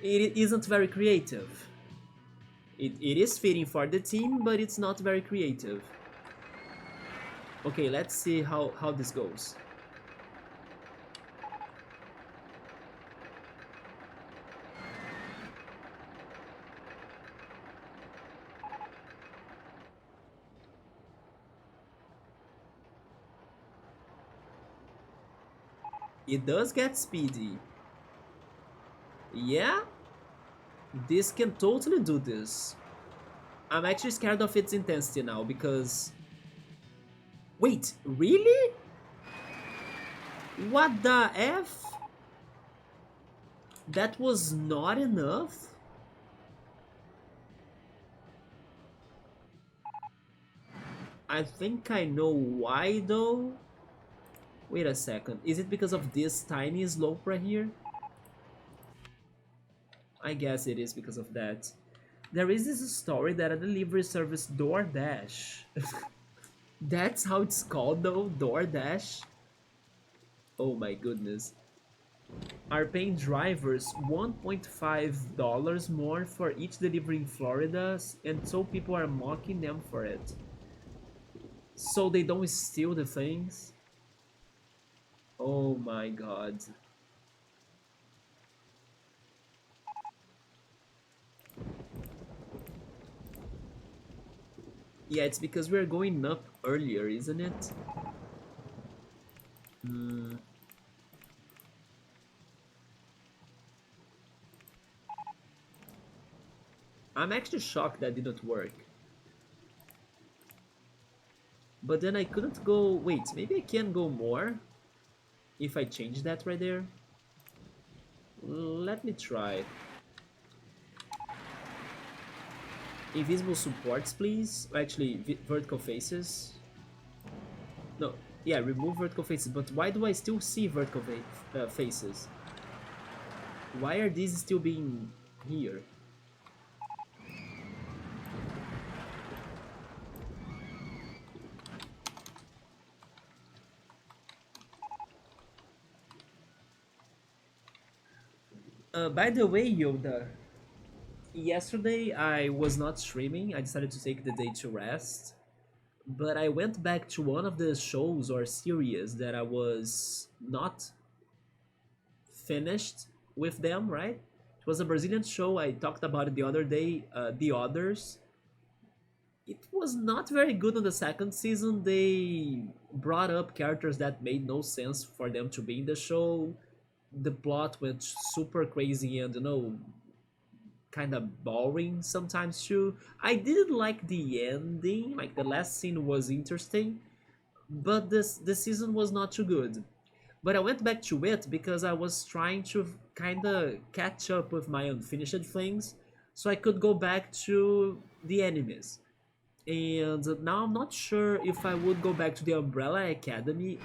it isn't very creative. It is fitting for the team, but it's not very creative. Okay, let's see how this goes. It does get speedy. Yeah, this can totally do this. I'm actually scared of its intensity now because... Wait, really? What the F? That was not enough? I think I know why though. Wait a second, is it because of this tiny slope right here? I guess it is because of that. There is this story that a delivery service DoorDash. That's how it's called though, DoorDash. Oh my goodness. Are paying drivers $1.5 more for each delivery in Florida, and so people are mocking them for it. So they don't steal the things? Oh my god. Yeah, it's because we're going up earlier, isn't it? I'm actually shocked that didn't work. But then I couldn't go... Wait, maybe I can go more? If I change that right there? Let me try. Invisible supports, please. Actually, vertical faces. No, yeah, remove vertical faces. But why do I still see vertical faces? Why are these still being here? By the way, Yoda, yesterday I was not streaming. I decided to take the day to rest. But I went back to one of the shows or series that I was not finished with them, right? It was a Brazilian show. I talked about it the other day, The Others. It was not very good on the second season. They brought up characters that made no sense for them to be in the show. The plot went super crazy and, you know, kind of boring sometimes too. I didn't like the ending, like the last scene was interesting, but the season was not too good. But I went back to it because I was trying to kind of catch up with my unfinished things so I could go back to the enemies. And now I'm not sure if I would go back to the Umbrella Academy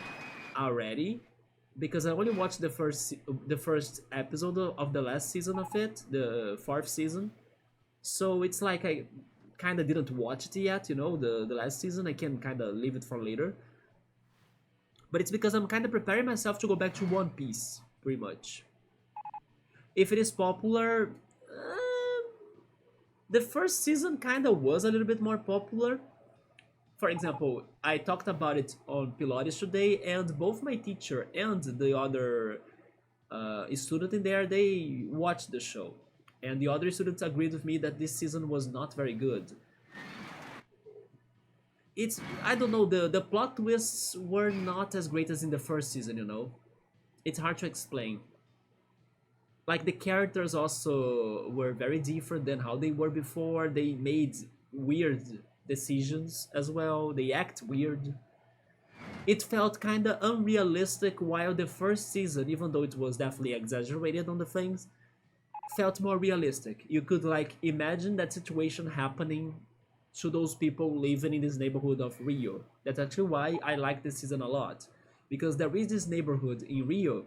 already because I only watched the first episode of the last season of it, the fourth season. So it's like I kind of didn't watch it yet, the last season. I can kind of leave it for later. But it's because I'm kind of preparing myself to go back to One Piece, pretty much. If it is popular, the first season kind of was a little bit more popular. For example, I talked about it on Pilates today, and both my teacher and the other student in there, they watched the show. And the other students agreed with me that this season was not very good. It's, I don't know, the plot twists were not as great as in the first season. It's hard to explain. Like the characters also were very different than how they were before. They made weird decisions as well. They act weird. It felt kind of unrealistic while the first season, even though it was definitely exaggerated on the things, felt more realistic. You could like imagine that situation happening to those people living in this neighborhood of Rio. That's actually why I like this season a lot. Because there is this neighborhood in Rio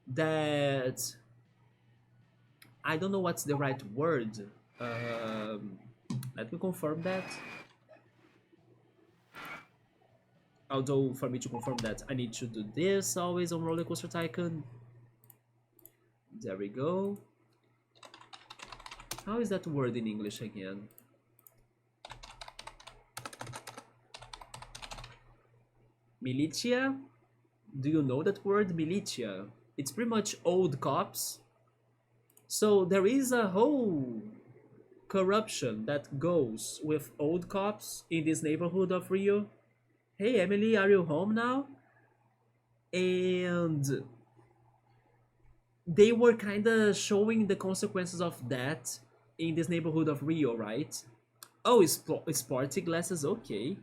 that I don't know what's the right word. Um, Let me confirm that. Although for me to confirm that, I need to do this always on RollerCoaster Tycoon. There we go. How is that word in English again? Militia? Do you know that word? Militia. It's pretty much old cops. So there is a whole corruption that goes with old cops in this neighborhood of Rio. Hey Emily, are you home now? And they were kind of showing the consequences of that in this neighborhood of Rio, right? Oh, sporty glasses, okay.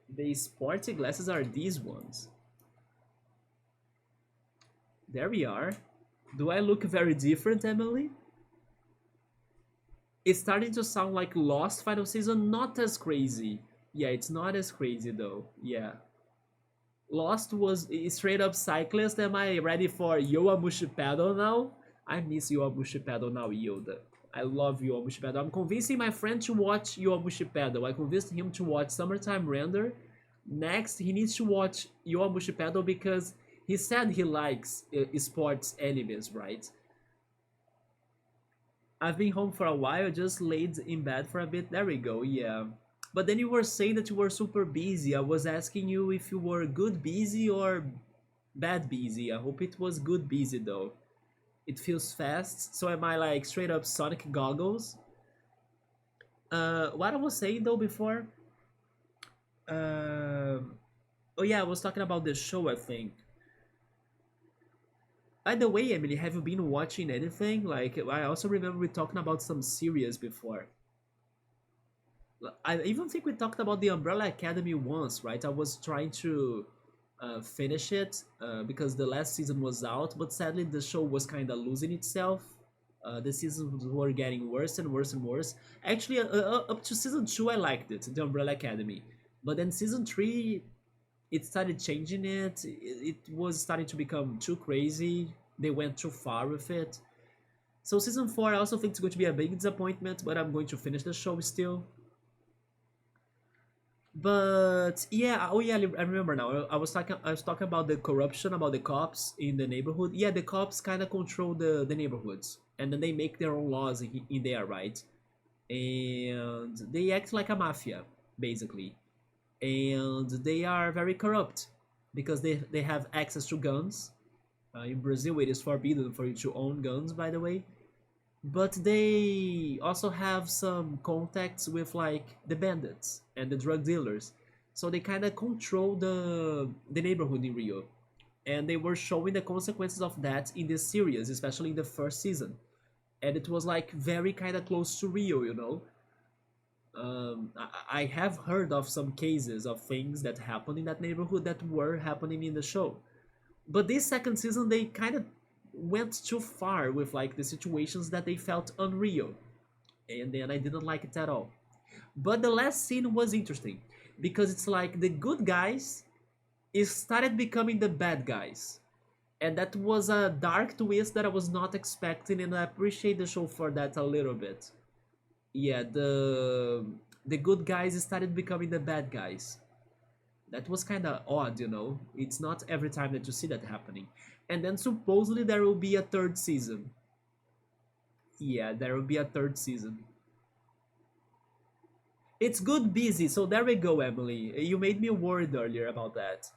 The sporty glasses are these ones. There we are. Do I look very different, Emily? It's starting to sound like Lost final season, not as crazy. Yeah, it's not as crazy though. Yeah. Lost was straight up cyclist. Am I ready for Yowamushi Paddle now? I miss Yowamushi Paddle now, Yoda. I love Yowamushi Paddle. I'm convincing my friend to watch Yowamushi Paddle. I convinced him to watch Summertime Render. Next, he needs to watch Yowamushi Paddle because he said he likes sports animes, right? I've been home for a while, just laid in bed for a bit. There we go, yeah. But then you were saying that you were super busy. I was asking you if you were good busy or bad busy. I hope it was good busy though. It feels fast. So am I like straight up Sonic goggles? What I was saying though before. Oh yeah, I was talking about the show. I think. By the way, Emily, have you been watching anything? Like, I also remember we talking about some series before. I even think we talked about the Umbrella Academy once, right? I was trying to finish it because the last season was out, but sadly the show was kind of losing itself. The seasons were getting worse and worse and worse. Actually, up to season 2, I liked it, the Umbrella Academy. But then season 3, it started changing it. It was starting to become too crazy. They went too far with it. So season 4, I also think it's going to be a big disappointment, but I'm going to finish the show still. But yeah, oh yeah, I remember now. I was talking about the corruption, about the cops in the neighborhood. Yeah, the cops kind of control the neighborhoods, and then they make their own laws in there, right? And they act like a mafia, basically, and they are very corrupt because they have access to guns. In Brazil, it is forbidden for you to own guns, by the way. But they also have some contacts with like the bandits and the drug dealers, so they kind of control the neighborhood in Rio, and they were showing the consequences of that in this series, especially in the first season, and it was like very kind of close to Rio. I have heard of some cases of things that happened in that neighborhood that were happening in the show. But this second season, they kind of went too far with like the situations that they felt unreal, and then I didn't like it at all. But the last scene was interesting because it's like the good guys is started becoming the bad guys, and that was a dark twist that I was not expecting, and I appreciate the show for that a little bit. Yeah, the good guys started becoming the bad guys. That was kind of odd, you know. It's not every time that you see that happening. And then supposedly there will be a third season. Yeah, there will be a third season. It's good busy, so there we go, Emily. You made me worried earlier about that.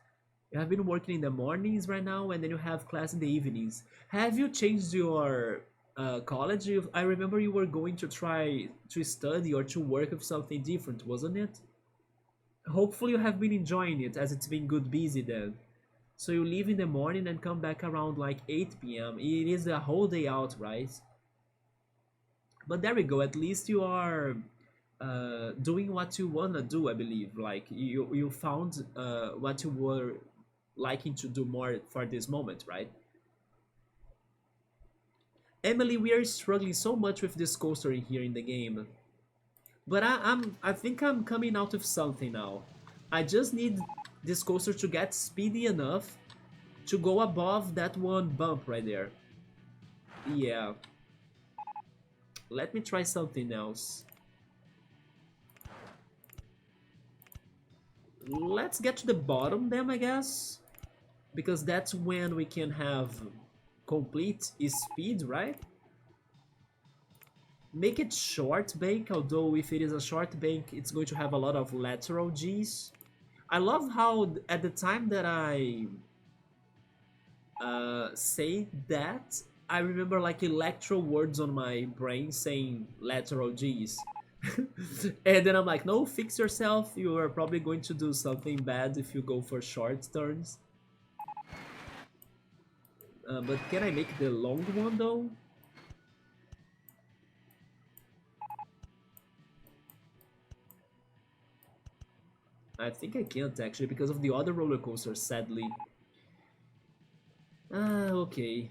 You have been working in the mornings right now, and then you have class in the evenings. Have you changed your college? I remember you were going to try to study or to work with something different, wasn't it? Hopefully you have been enjoying it, as it's been good busy then. So you leave in the morning and come back around like 8 p.m. It is a whole day out, right? But there we go. At least you are doing what you wanna do. I believe. Like you found what you were liking to do more for this moment, right? Emily, we are struggling so much with this coaster here in the game, but I think I'm coming out with something now. I just need this coaster to get speedy enough to go above that one bump right there. Yeah, let me try something else. Let's get to the bottom then, I guess, because that's when we can have complete speed, right? Make it short bank, although if it is a short bank, it's going to have a lot of lateral Gs. I love how at the time that I say that, I remember like electro words on my brain saying lateral Gs. And then I'm like, no, fix yourself. You are probably going to do something bad if you go for short turns. But can I make the long one though? I think I can't actually because of the other roller coaster, sadly. Okay.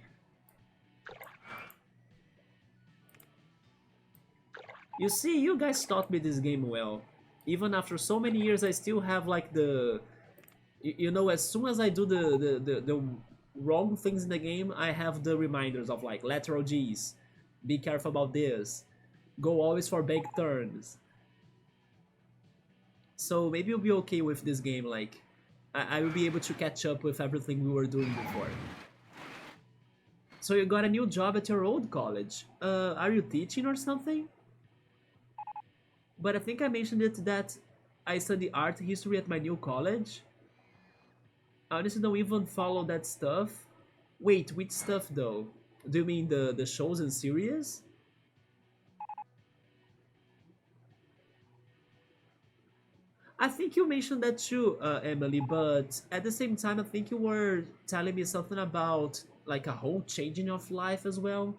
You see, you guys taught me this game well. Even after so many years, I still have like the... You know, as soon as I do the wrong things in the game, I have the reminders of like lateral Gs. Be careful about this. Go always for big turns. So maybe you'll be okay with this game, like... I will be able to catch up with everything we were doing before. So you got a new job at your old college. Are you teaching or something? But I think I mentioned it that I study art history at my new college. I honestly don't even follow that stuff. Wait, which stuff though? Do you mean the shows and series? I think you mentioned that too, Emily, but at the same time, I think you were telling me something about like a whole changing of life as well.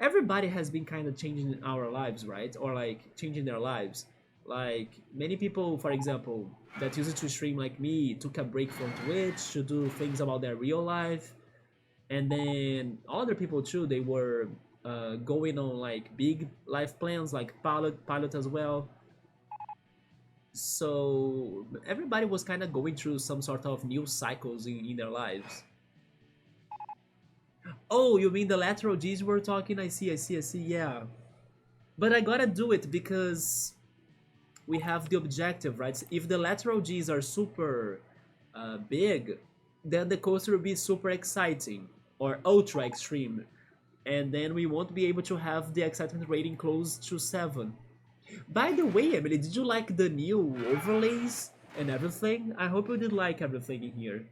Everybody has been kind of changing our lives, right? Or like changing their lives. Like many people, for example, that used to stream like me took a break from Twitch to do things about their real life, and then other people too. They were going on like big life plans, like pilot as well. So everybody was kind of going through some sort of new cycles in their lives. Oh, you mean the lateral Gs we're talking? I see, yeah. But I gotta do it because we have the objective, right? If the lateral Gs are super big, then the coaster will be super exciting or ultra extreme. And then we won't be able to have the excitement rating close to 7. By the way, Emily, did you like the new overlays and everything? I hope you did like everything in here.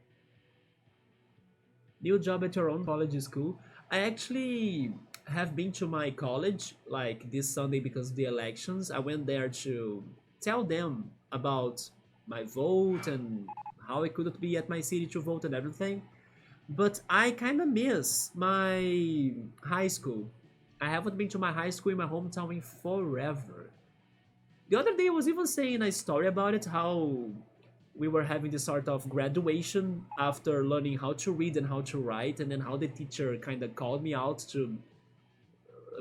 New job at your own college is cool. I actually have been to my college like this Sunday because of the elections. I went there to tell them about my vote and how I couldn't be at my city to vote and everything. But I kind of miss my high school. I haven't been to my high school in my hometown in forever. The other day I was even saying a story about it, how we were having this sort of graduation after learning how to read and how to write, and then how the teacher kind of called me out to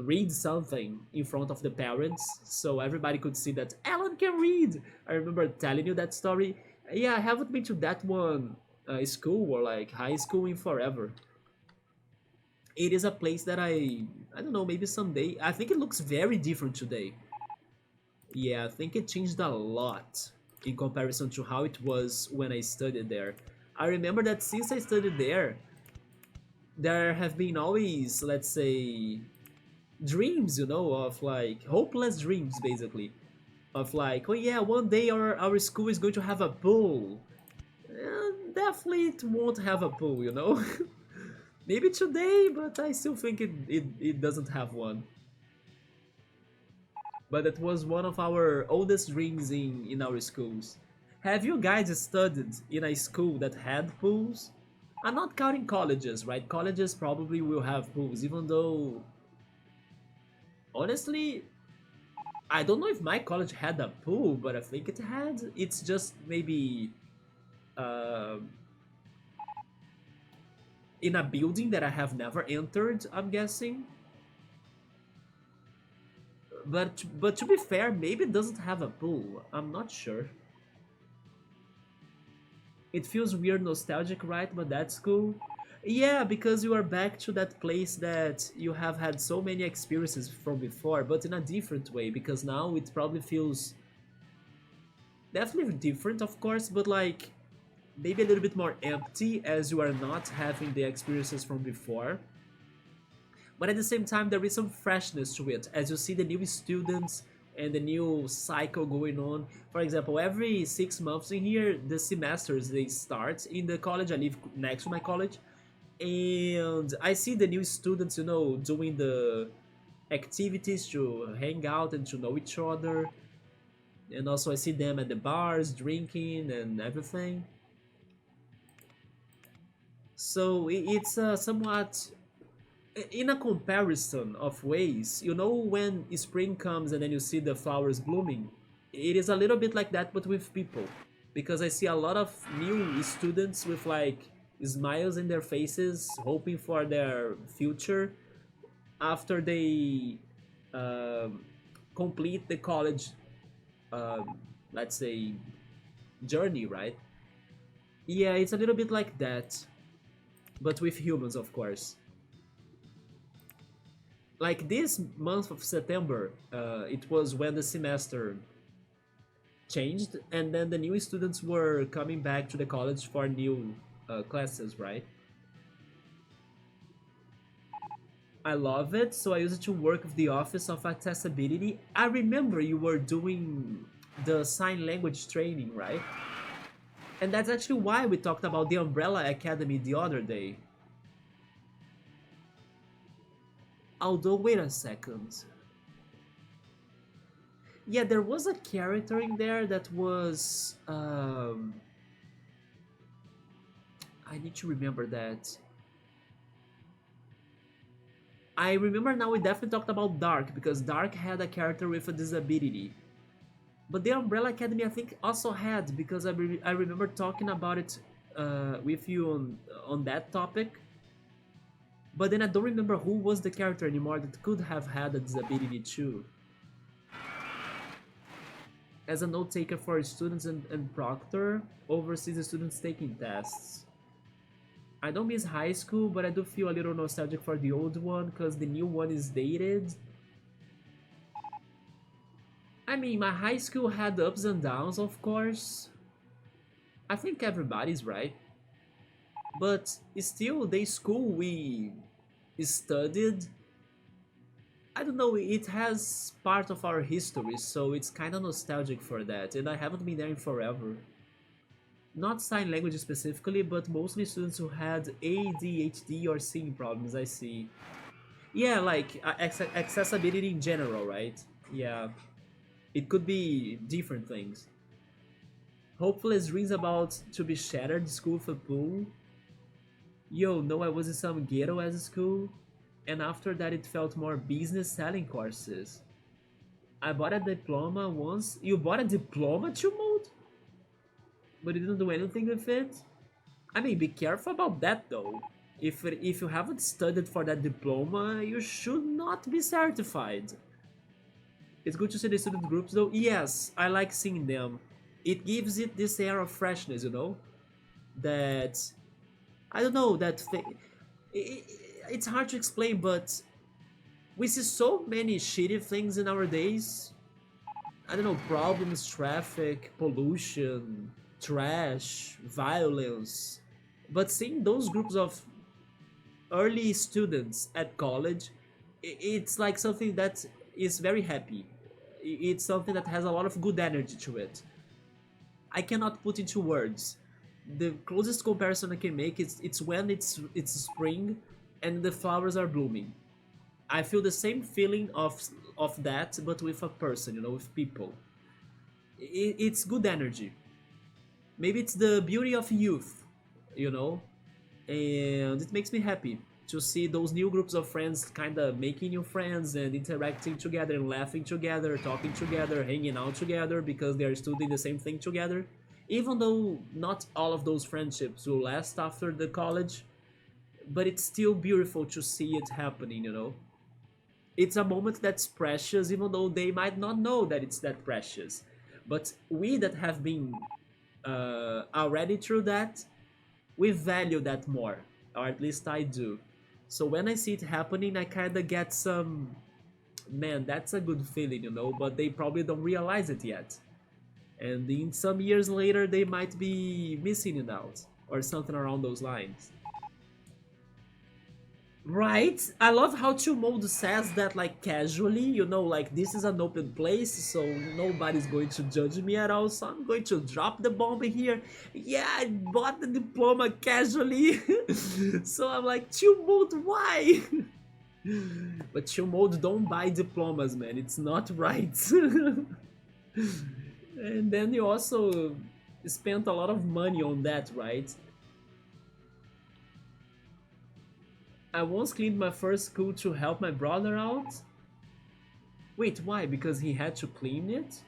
read something in front of the parents so everybody could see that Alan can read. I remember telling you that story. Yeah, I haven't been to that one school or like high school in forever. It is a place that I don't know, maybe someday. I think it looks very different today. Yeah, I think it changed a lot in comparison to how it was when I studied there. I remember that since I studied there, there have been always, let's say, dreams, of like hopeless dreams, basically. Of like, oh yeah, one day our school is going to have a pool. Definitely it won't have a pool. Maybe today, but I still think it doesn't have one. But it was one of our oldest dreams in our schools. Have you guys studied in a school that had pools? I'm not counting colleges, right? Colleges probably will have pools, even though, honestly, I don't know if my college had a pool, but I think it had. It's just maybe uh, in a building that I have never entered, I'm guessing. But to be fair, maybe it doesn't have a pool. I'm not sure. It feels weird, nostalgic, right? But that's cool. Yeah, because you are back to that place that you have had so many experiences from before, but in a different way. Because now it probably feels definitely different, of course, but like maybe a little bit more empty as you are not having the experiences from before. But at the same time, there is some freshness to it as you see the new students and the new cycle going on. For example, every 6 months in here, the semesters they start in the college. I live next to my college, and I see the new students, doing the activities to hang out and to know each other. And also, I see them at the bars drinking and everything. So it's somewhat in a comparison of ways, when spring comes and then you see the flowers blooming, it is a little bit like that, but with people. Because I see a lot of new students with like smiles in their faces, hoping for their future after they um, complete the college, um, let's say, journey, right? Yeah, it's a little bit like that, but with humans, of course. Like this month of September, it was when the semester changed, and then the new students were coming back to the college for new classes, right? I love it, so I used it to work with the Office of Accessibility. I remember you were doing the sign language training, right? And that's actually why we talked about the Umbrella Academy the other day. Although, wait a second. Yeah, there was a character in there that was. I need to remember that. I remember now we definitely talked about Dark because Dark had a character with a disability. But the Umbrella Academy, I think, also had because I remember talking about it with you on that topic. But then I don't remember who was the character anymore that could have had a disability too. As a note taker for students and proctor, oversees the students taking tests. I don't miss high school, but I do feel a little nostalgic for the old one because the new one is dated. I mean, my high school had ups and downs, of course. I think everybody's right. But still, the school we studied, I don't know, it has part of our history, so it's kind of nostalgic for that, and I haven't been there in forever. Not sign language specifically, but mostly students who had ADHD or seeing problems, I see. Yeah, like accessibility in general, right? Yeah, it could be different things. Hopeless dreams about to be shattered school for pool. Yo, no, I was in some ghetto as a school, and after that it felt more business selling courses. I bought a diploma once. You bought a diploma to mode, but you didn't do anything with it? I mean, be careful about that though. If you haven't studied for that diploma, you should not be certified. It's good to see the student groups though. Yes, I like seeing them. It gives it this air of freshness, you know? That, I don't know, it's hard to explain, but we see so many shitty things in our days. I don't know, problems, traffic, pollution, trash, violence. But seeing those groups of early students at college, it's like something that is very happy. It's something that has a lot of good energy to it. I cannot put into words. The closest comparison I can make is it's when it's spring and the flowers are blooming. I feel the same feeling of that, but with a person, you know, with people. It's good energy. Maybe it's the beauty of youth, you know, and it makes me happy to see those new groups of friends kind of making new friends and interacting together and laughing together, talking together, hanging out together because they are studying the same thing together. Even though not all of those friendships will last after the college, but it's still beautiful to see it happening, you know. It's a moment that's precious even though they might not know that it's that precious. But we that have been already through that, we value that more, or at least I do. So when I see it happening, I kind of get some, man, that's a good feeling, you know, but they probably don't realize it yet. And in some years later, they might be missing it out, or something around those lines. Right? I love how Mode says that like casually, you know, like this is an open place, so nobody's going to judge me at all, so I'm going to drop the bomb here. Yeah, I bought the diploma casually. So I'm like, Mode, why? But Mode don't buy diplomas, man. It's not right. And then you also spent a lot of money on that, right? I once cleaned my first school to help my brother out. Wait, why? Because he had to clean it?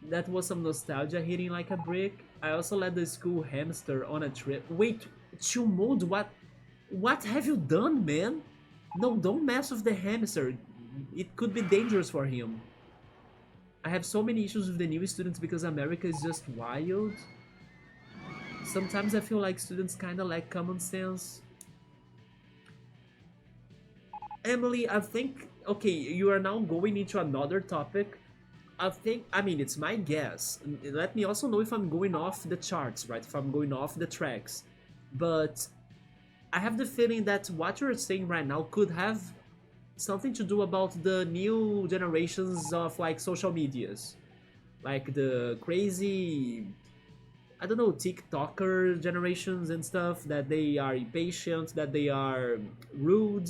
That was some nostalgia hitting like a brick. I also let the school hamster on a trip. Wait, Chumod, what have you done, man? No, don't mess with the hamster. It could be dangerous for him. I have so many issues with the new students because America is just wild. Sometimes I feel like students kinda lack common sense. Emily, I think, okay, you are now going into another topic. I mean, it's my guess. Let me also know if I'm going off the charts, right? If I'm going off the tracks. But I have the feeling that what you're saying right now could have something to do about the new generations of like social medias. Like the crazy, I don't know, TikToker generations and stuff, that they are impatient, that they are rude,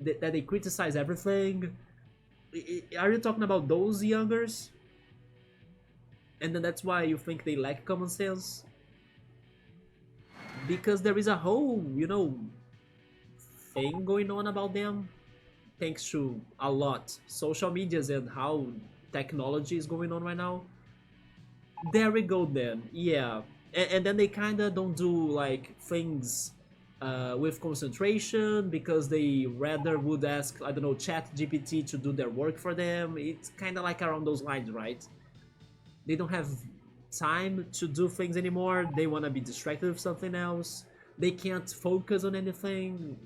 that they criticize everything. Are you talking about those youngers? And then that's why you think they lack common sense? Because there is a whole, you know, thing going on about them, thanks to a lot social medias and how technology is going on right now. There we go then. Yeah. And then they kind of don't do like things with concentration because they rather would ask, I don't know, chat GPT to do their work for them. It's kind of like around those lines, right? They don't have time to do things anymore. They want to be distracted with something else. They can't focus on anything.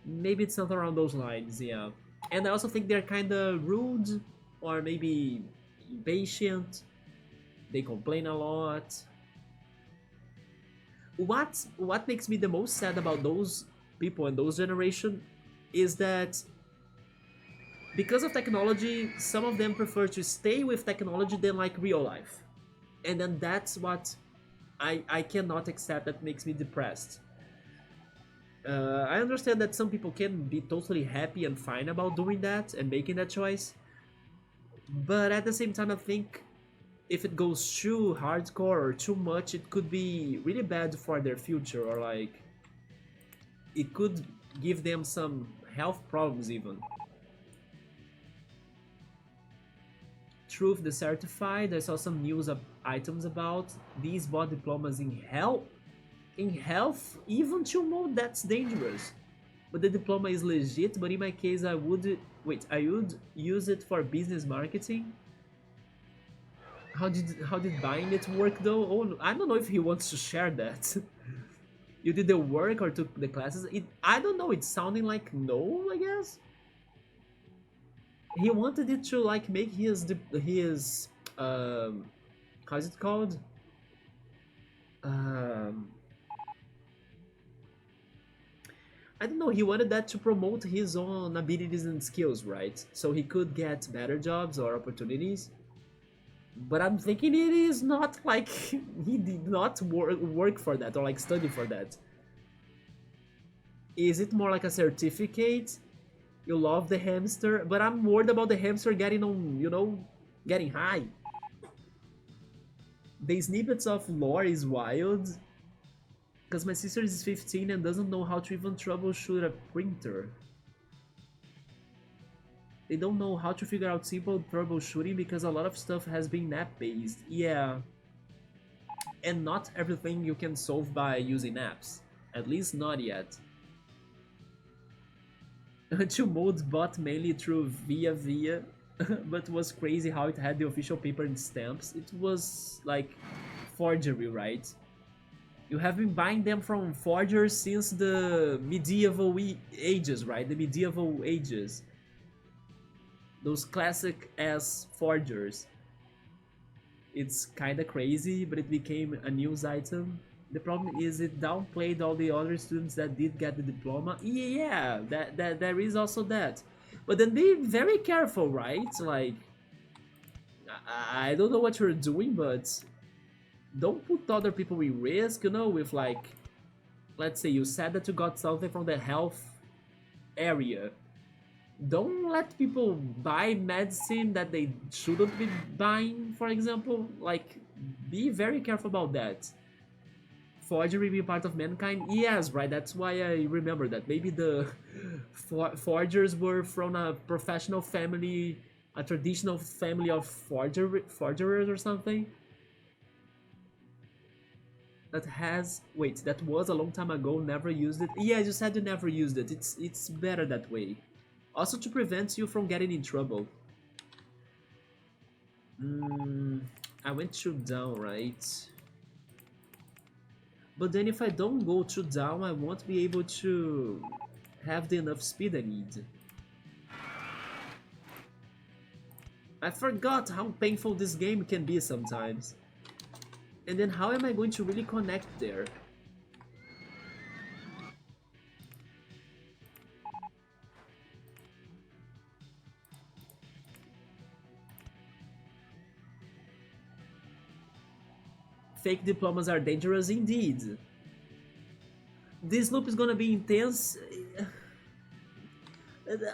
Maybe it's something around those lines, yeah. And I also think they're kind of rude or maybe impatient. They complain a lot. What makes me the most sad about those people and those generation is that because of technology, some of them prefer to stay with technology than like real life. And then that's what I cannot accept. That makes me depressed. I understand that some people can be totally happy and fine about doing that and making that choice. But at the same time, I think if it goes too hardcore or too much, it could be really bad for their future, or like it could give them some health problems even. Truth, the certified. I saw some news of items about these bought diplomas in health, even to mode that's dangerous. But the diploma is legit. But in my case, I would wait. I would use it for business marketing. How did buying it work though? Oh, I don't know if he wants to share that. You did the work or took the classes? I don't know. It's sounding like no. I guess he wanted it to like make his how's it called? Um, I don't know. He wanted that to promote his own abilities and skills, right? So he could get better jobs or opportunities. But I'm thinking it is not like he did not work for that or like study for that. Is it more like a certificate? You love the hamster, but I'm worried about the hamster getting on, getting high. The snippets of lore is wild, because my sister is 15 and doesn't know how to even troubleshoot a printer. They don't know how to figure out simple troubleshooting because a lot of stuff has been app-based. Yeah, and not everything you can solve by using apps. At least not yet. Two modes bought mainly through Via, but was crazy how it had the official paper and stamps. It was like forgery, right? You have been buying them from forgers since the medieval ages, right? The medieval ages. Those classic ass forgers. It's kinda crazy, but it became a news item. The problem is it downplayed all the other students that did get the diploma. Yeah, that there is also that. But then be very careful, right? Like, I don't know what you're doing, but don't put other people in risk, with like, let's say you said that you got something from the health area. Don't let people buy medicine that they shouldn't be buying, for example. Like, be very careful about that. Forgery being part of mankind? Yes, right, that's why I remember that. Maybe the forgers were from a professional family, a traditional family of forgerers or something. That was a long time ago, never used it. Yeah, you said you never used it. It's better that way. Also to prevent you from getting in trouble. I went too down, right? But then if I don't go too down, I won't be able to have the enough speed I need. I forgot how painful this game can be sometimes. And then how am I going to really connect there? Fake diplomas are dangerous indeed. This loop is gonna be intense.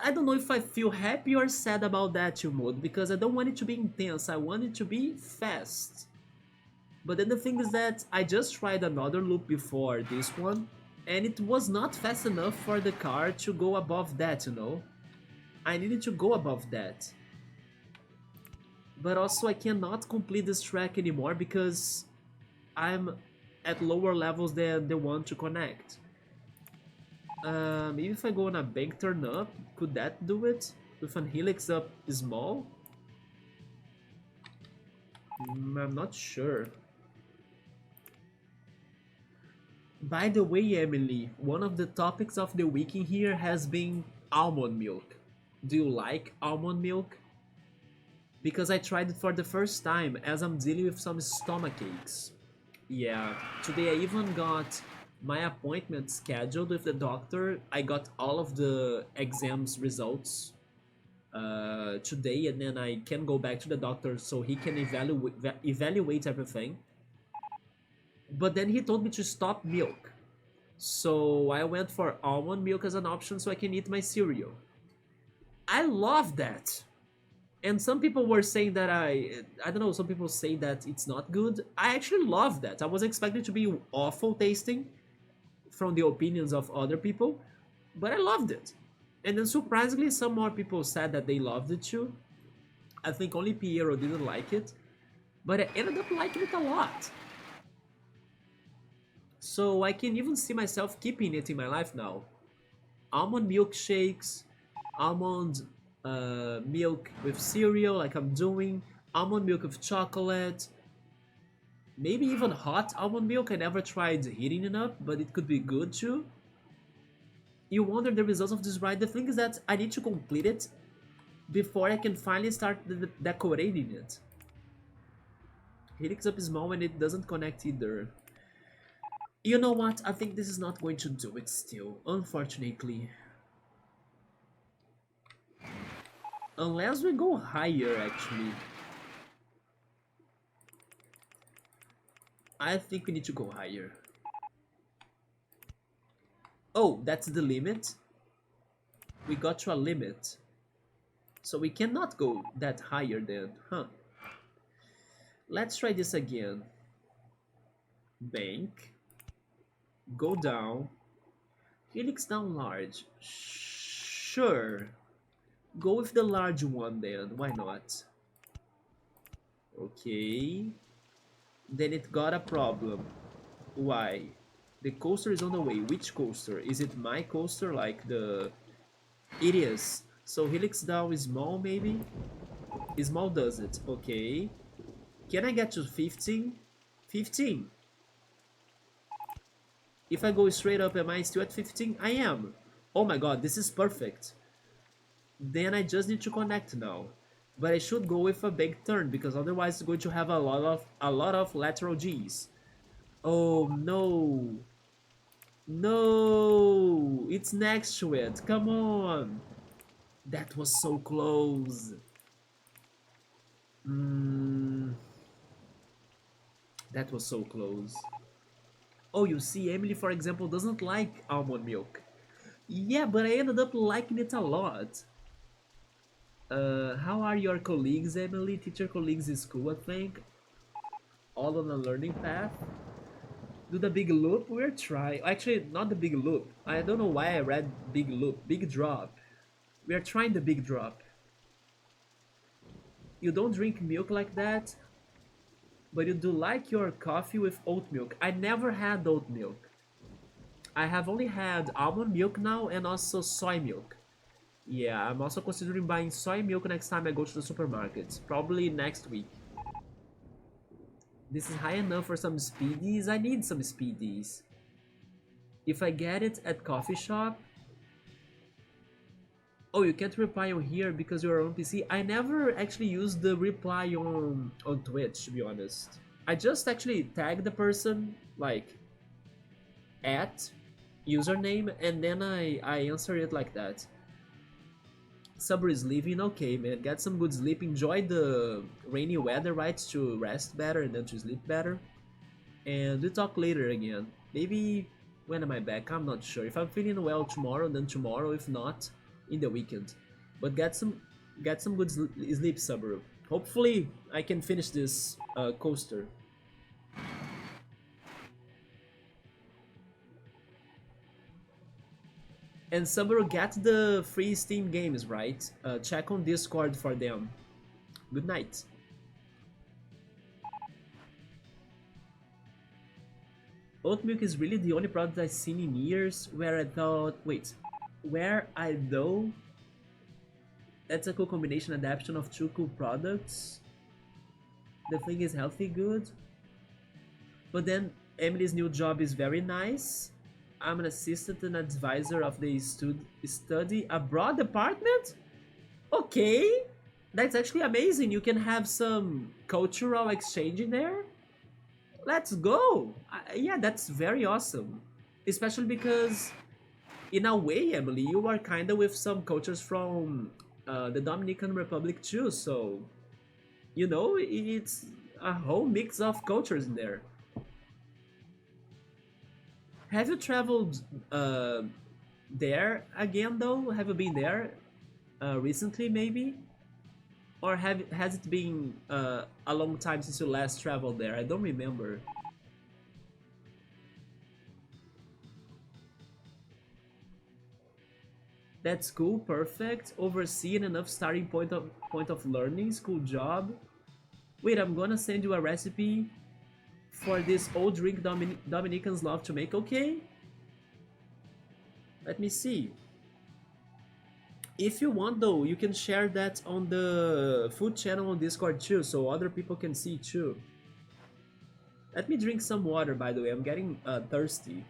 I don't know if I feel happy or sad about that mode, because I don't want it to be intense, I want it to be fast. But then the thing is that I just tried another loop before this one, and it was not fast enough for the car to go above that, I needed to go above that. But also I cannot complete this track anymore because I'm at lower levels than the one to connect. Maybe if I go on a bank turn up, could that do it? With an helix up small? I'm not sure. By the way, Emily, one of the topics of the week in here has been almond milk. Do you like almond milk? Because I tried it for the first time as I'm dealing with some stomach aches. Yeah, today I even got my appointment scheduled with the doctor. I got all of the exams results today, and then I can go back to the doctor so he can evaluate everything. But then he told me to stop milk. So I went for almond milk as an option so I can eat my cereal. I love that. And some people were saying that I don't know, some people say that it's not good. I actually love that. I was expecting it to be awful tasting from the opinions of other people, but I loved it. And then surprisingly, some more people said that they loved it too. I think only Piero didn't like it, but I ended up liking it a lot. So I can even see myself keeping it in my life now. Almond milkshakes, almond milk with cereal, like I'm doing, almond milk with chocolate, maybe even hot almond milk. I never tried heating it up, but it could be good too. You wonder the results of this ride. The thing is that I need to complete it before I can finally start decorating it. Helix up is small and it doesn't connect either. You know what? I think this is not going to do it still, unfortunately. Unless we go higher, actually. I think we need to go higher. Oh, that's the limit? We got to a limit. So we cannot go that higher then, huh? Let's try this again. Bank. Go down. Helix down large. Sure. Go with the large one then, why not? Okay. Then it got a problem. Why? The coaster is on the way. Which coaster? Is it my coaster? Like the... It is. So Helix down is small maybe? Small does it. Okay. Can I get to 15? 15. If I go straight up, am I still at 15? I am. Oh my god, this is perfect. Then I just need to connect now. But I should go with a big turn because otherwise it's going to have a lot of lateral G's. Oh no. No, it's next to it. Come on. That was so close. That was so close. Oh, you see, Emily, for example, doesn't like almond milk. Yeah, but I ended up liking it a lot. How are your colleagues, Emily? Teacher colleagues in school, I think. All on a learning path. Do the big loop? We're trying. Actually, not the big loop. I don't know why I read big loop. Big drop. We are trying the big drop. You don't drink milk like that, but you do like your coffee with oat milk. I never had oat milk. I have only had almond milk now and also soy milk. Yeah, I'm also considering buying soy milk next time I go to the supermarket. Probably next week. This is high enough for some speedies. I need some speedies. If I get it at coffee shop... Oh, you can't reply on here because you're on PC. I never actually used the reply on Twitch, to be honest. I just actually tag the person, like, at username, and then I answer it like that. Summer is leaving. Okay, man. Get some good sleep. Enjoy the rainy weather, right? To rest better and then to sleep better. And we'll talk later again. Maybe when am I back? I'm not sure. If I'm feeling well tomorrow, then tomorrow. If not, in the weekend. But get some good sleep, Subaru. Hopefully, I can finish this coaster. And Subaru, get the free Steam games, right? Check on Discord for them. Good night. Oat milk is really the only product I've seen in years where I thought, wait, where I know that's a cool combination adaptation of two cool products. The thing is healthy, good. But then Emily's new job is very nice. I'm an assistant and advisor of the study abroad department. Okay, that's actually amazing. You can have some cultural exchange in there. Let's go. Yeah, that's very awesome. Especially because, in a way, Emily, you are kind of with some cultures from the Dominican Republic too. So, it's a whole mix of cultures in there. Have you traveled there again though? Have you been there recently maybe? Or has it been a long time since you last traveled there? I don't remember. That's cool, perfect. Overseeing enough starting point of learning, school job. Wait, I'm gonna send you a recipe for this old drink Dominicans love to make. Okay, let me see. If you want though, you can share that on the food channel on Discord too, so other people can see too. Let me drink some water, by the way. I'm getting thirsty.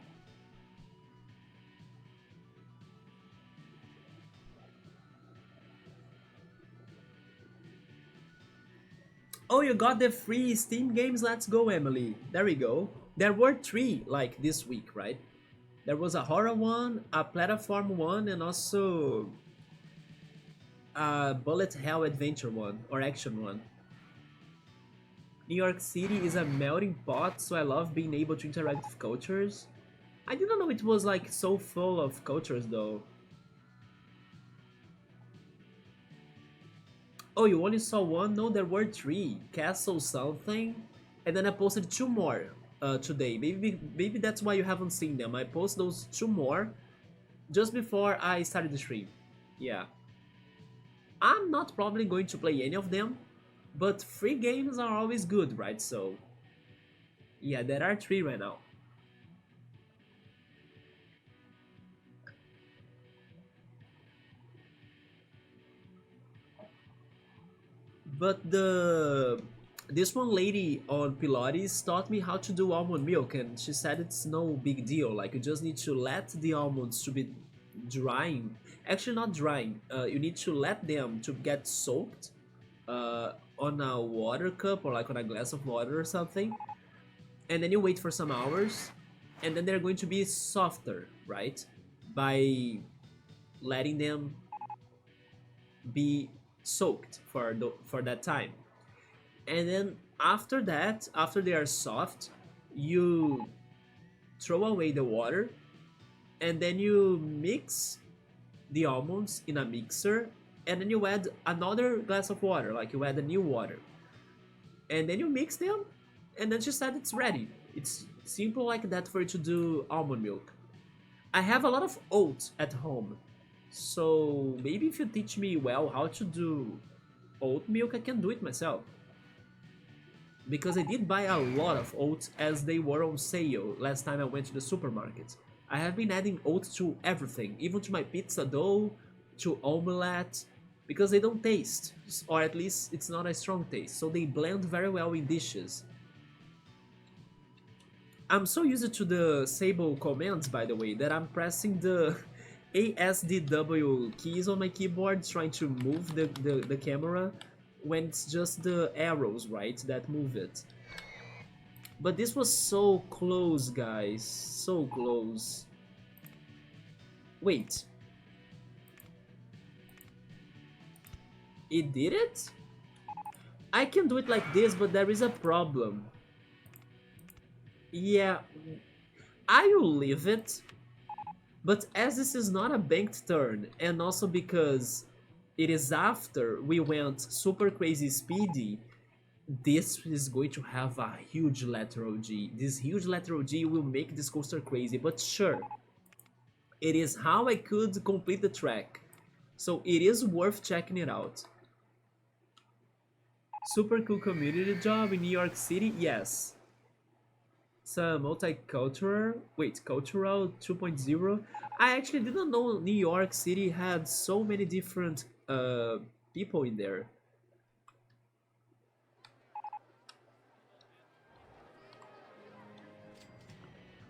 Oh, you got the free Steam games? Let's go, Emily. There we go. There were three, like, this week, right? There was a horror one, a platform one, and also a bullet hell adventure one, or action one. New York City is a melting pot, so I love being able to interact with cultures. I didn't know it was, like, so full of cultures, though. Oh, you only saw one? No, there were three. Castle something, and then I posted two more today. Maybe that's why you haven't seen them. I posted those two more just before I started the stream. Yeah. I'm not probably going to play any of them, but free games are always good, right? So, yeah, there are three right now. But this one lady on Pilates taught me how to do almond milk, and she said it's no big deal. Like, you just need to let the almonds to be drying. Actually, not drying. You need to let them to get soaked on a water cup or like on a glass of water or something, and then you wait for some hours, and then they're going to be softer, right? By letting them be soaked for that time. And then after that, after they are soft, you throw away the water, and then you mix the almonds in a mixer, and then you add another glass of water, like you add a new water, and then you mix them, and then she said it's ready. It's simple like that for you to do almond milk. I have a lot of oats at home, so maybe if you teach me well how to do oat milk, I can do it myself. Because I did buy a lot of oats as they were on sale last time I went to the supermarket. I have been adding oats to everything, even to my pizza dough, to omelette, because they don't taste, or at least it's not a strong taste, so they blend very well in dishes. I'm so used to the Sable commands, by the way, that I'm pressing the ASDW keys on my keyboard trying to move the camera when it's just the arrows, right, that move it. But this was so close, guys. So close. Wait. It did it? I can do it like this, but there is a problem. Yeah, I will leave it. But as this is not a banked turn, and also because it is after we went super crazy speedy, this is going to have a huge lateral G. This huge lateral G will make this coaster crazy, but sure, it is how I could complete the track. So it is worth checking it out. Super cool community job in New York City? Yes. Some cultural 2.0. I actually didn't know New York City had so many different people in there.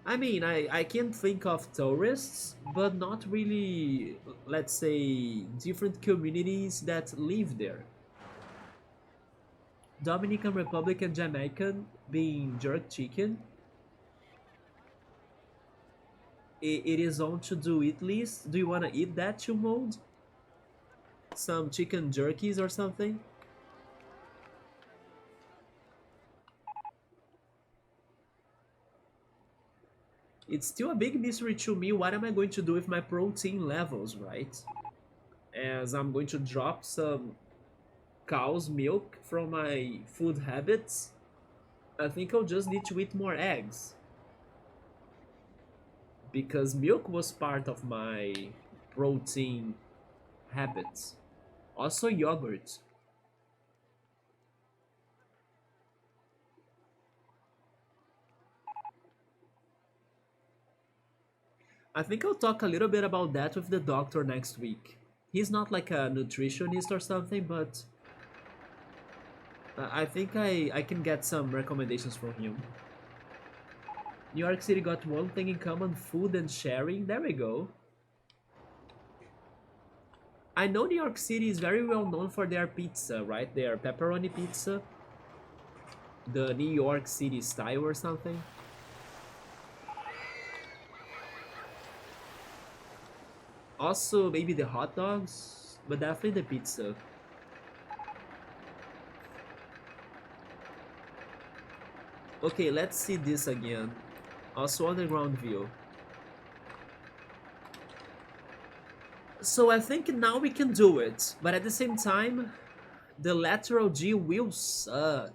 I mean, I can think of tourists, but not really, let's say, different communities that live there. Dominican Republic and Jamaican being jerk chicken. It is on to do it list. Do you want to eat that, to mode? Some chicken jerkies or something? It's still a big mystery to me. What am I going to do with my protein levels, right? As I'm going to drop some cow's milk from my food habits, I think I'll just need to eat more eggs. Because milk was part of my protein habits. Also yogurt. I think I'll talk a little bit about that with the doctor next week. He's not like a nutritionist or something, but I think I can get some recommendations from him. New York City got one thing in common: food and sharing. There we go. I know New York City is very well known for their pizza, right? Their pepperoni pizza, the New York City style or something. Also, maybe the hot dogs, but definitely the pizza. Okay, let's see this again. Also underground view. So I think now we can do it, but at the same time, the lateral G will suck.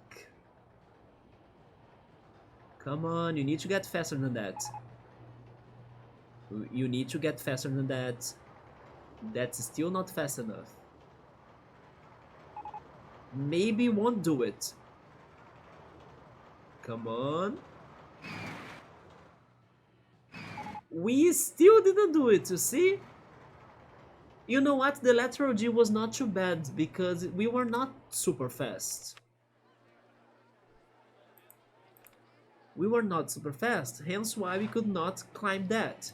Come on, you need to get faster than that. You need to get faster than that. That's still not fast enough. Maybe won't do it. Come on. We still didn't do it, you see? You know what? The lateral G was not too bad because we were not super fast. We were not super fast, hence why we could not climb that.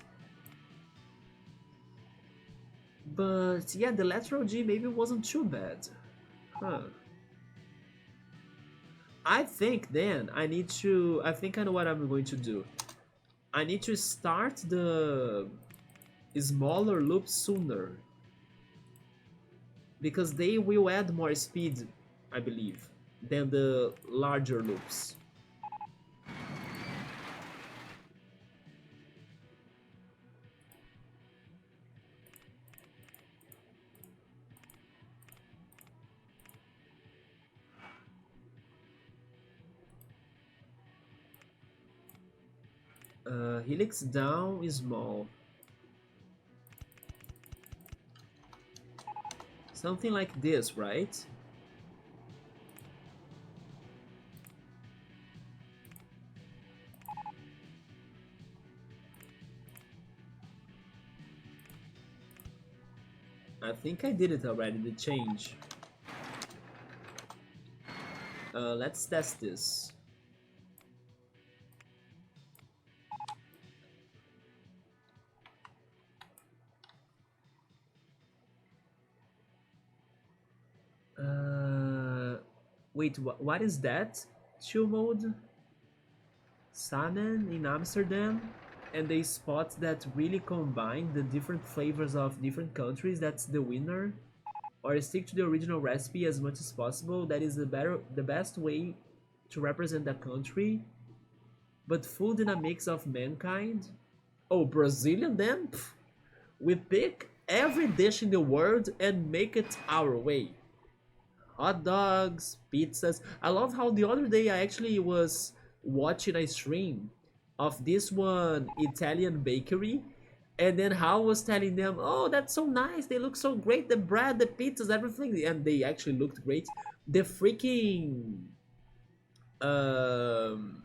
But yeah, the lateral G maybe wasn't too bad. Huh. I think then I think I know what I'm going to do. I need to start the smaller loops sooner. Because they will add more speed, I believe, than the larger loops. Helix down is small. Something like this, right? I think I did it already, the change. Let's test this. Wait, what is that? Chill mode? Salmon in Amsterdam? And they spot that really combine the different flavors of different countries, that's the winner. Or stick to the original recipe as much as possible, that is the best way to represent the country. But food in a mix of mankind? Oh, Brazilian then? Pff, we pick every dish in the world and make it our way. Hot dogs, pizzas. I love how the other day I actually was watching a stream of this one Italian bakery, and then Hal was telling them, "Oh, that's so nice. They look so great. The bread, the pizzas, everything." And they actually looked great. The freaking um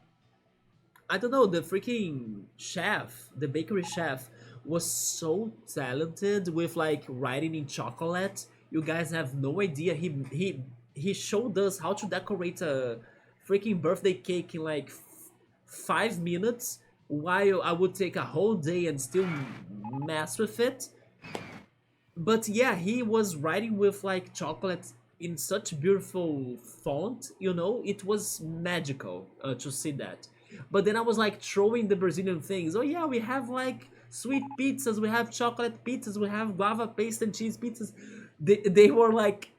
I don't know, the freaking chef, the bakery chef was so talented with like writing in chocolate. You guys have no idea. He showed us how to decorate a freaking birthday cake in like 5 minutes, while I would take a whole day and still mess with it. But yeah, he was writing with like chocolate in such beautiful font, you know, it was magical to see that. But then I was like throwing the Brazilian things. Oh yeah, we have like sweet pizzas, we have chocolate pizzas, we have guava paste and cheese pizzas. They were like,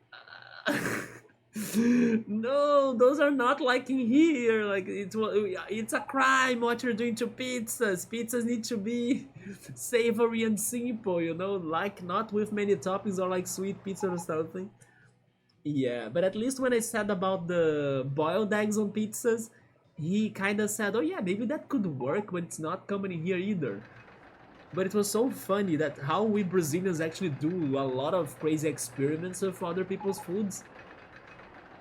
no, those are not like in here. Like it's a crime what you're doing to pizzas. Pizzas need to be savory and simple, you know, like not with many toppings or like sweet pizza or something. Yeah, but at least when I said about the boiled eggs on pizzas, he kind of said, "Oh yeah, maybe that could work, but it's not common in here either." But it was so funny that how we Brazilians actually do a lot of crazy experiments with other people's foods.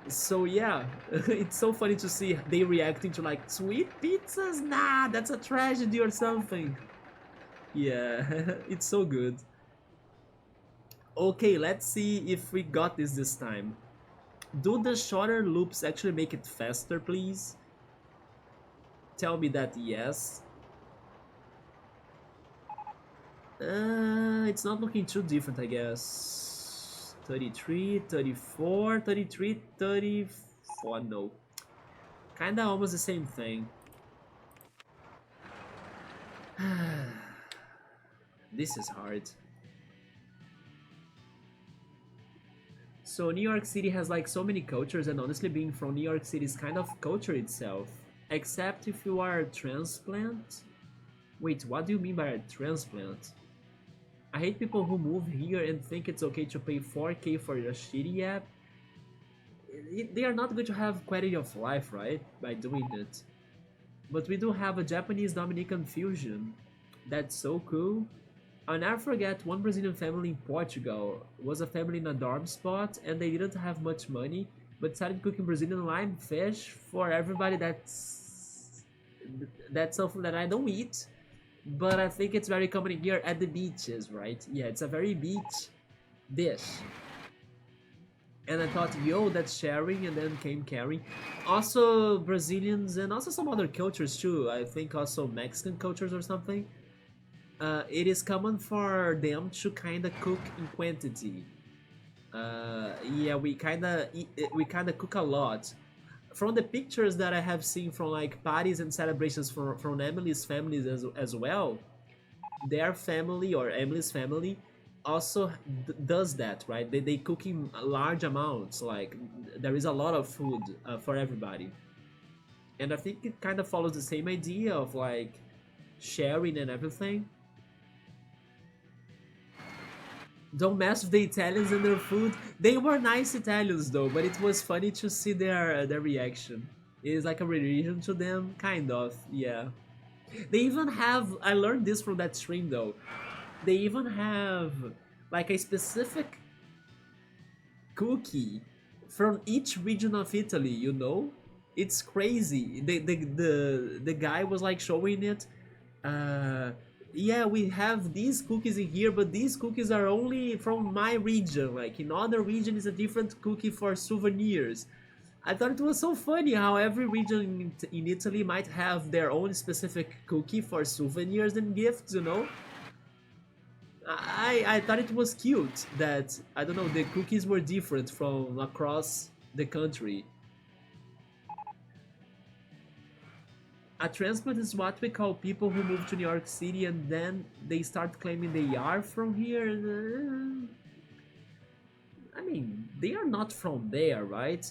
So yeah, it's so funny to see they reacting to like sweet pizzas. Nah, that's a tragedy or something. Yeah, it's so good. Okay, let's see if we got this time. Do the shorter loops actually make it faster, please? Tell me that yes. It's not looking too different, I guess. 33, 34, 33, 34, no. Kinda almost the same thing. This is hard. So New York City has like so many cultures, and honestly being from New York City is kind of culture itself. Except if you are a transplant. Wait, what do you mean by a transplant? I hate people who move here and think it's okay to pay 4K for a shitty app. They are not going to have quality of life, right? By doing it. But we do have a Japanese Dominican fusion. That's so cool. I'll never forget one Brazilian family in Portugal was a family in a dorm spot and they didn't have much money but started cooking Brazilian lime fish for everybody. That's something that I don't eat, but I think it's very common here at the beaches, right? Yeah, it's a very beach dish. And I thought, yo, that's sharing, and then came caring. Also, Brazilians and also some other cultures too. I think also Mexican cultures or something. It is common for them to kind of cook in quantity. Yeah, we kind of cook a lot. From the pictures that I have seen from like parties and celebrations from Emily's families as well, their family or Emily's family also does that, right? They cook in large amounts. Like there is a lot of food for everybody, and I think it kind of follows the same idea of like sharing and everything. Don't mess with the Italians and their food. They were nice Italians though, but it was funny to see their reaction. It is like a religion to them, kind of. Yeah. They even have. I learned this from that stream though. They even have like a specific cookie from each region of Italy. You know, it's crazy. The guy was like showing it. Uh, yeah, we have these cookies in here, but these cookies are only from my region. Like in other region is a different cookie for souvenirs. I thought it was so funny how every region in Italy might have their own specific cookie for souvenirs and gifts, you know? I thought it was cute that, I don't know, the cookies were different from across the country. A transplant is what we call people who move to New York City and then they start claiming they are from here. I mean, they are not from there, right?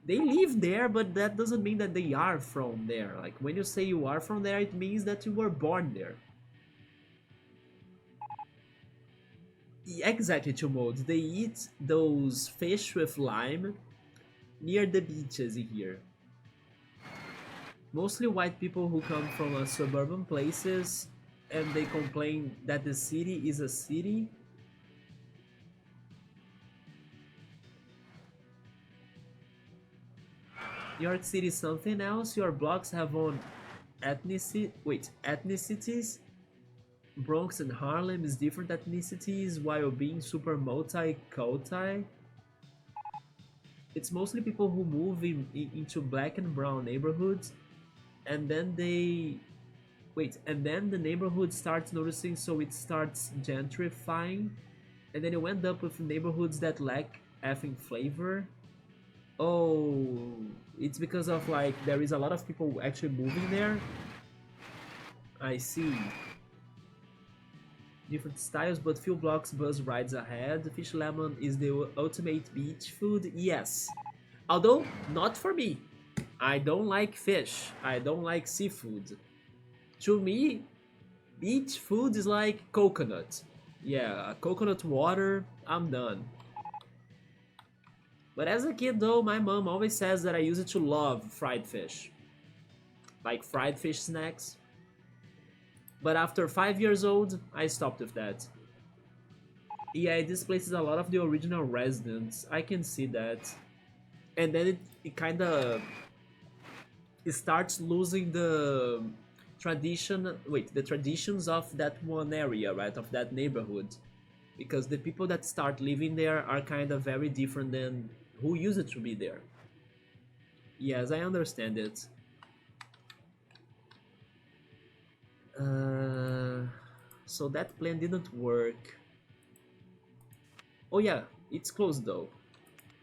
They live there, but that doesn't mean that they are from there. Like, when you say you are from there, it means that you were born there. Exactly, Chumod. They eat those fish with lime near the beaches in here. Mostly white people who come from suburban places and they complain that the city is a city. New York City is something else. Your blocks have on ethnicities. Bronx and Harlem is different ethnicities while being super multi-culti. It's mostly people who move into black and brown neighborhoods and then and then the neighborhood starts noticing, so it starts gentrifying, and then you end up with neighborhoods that lack effing flavor. Oh, it's because of like there is a lot of people actually moving there. I see. Different styles, but few blocks bus rides ahead. Fish lemon is the ultimate beach food. Yes, although not for me. I don't like fish. I don't like seafood. To me, beach food is like coconut. Yeah, coconut water. I'm done. But as a kid though, my mom always says that I used to love fried fish. Like fried fish snacks. But after 5 years old, I stopped with that. Yeah, it displaces a lot of the original residents. I can see that. And then it kind of it starts losing the the traditions of that one area, right? Of that neighborhood. Because the people that start living there are kind of very different than who used to be there. Yes, I understand it. Uh, so that plan didn't work. Oh yeah, it's closed though.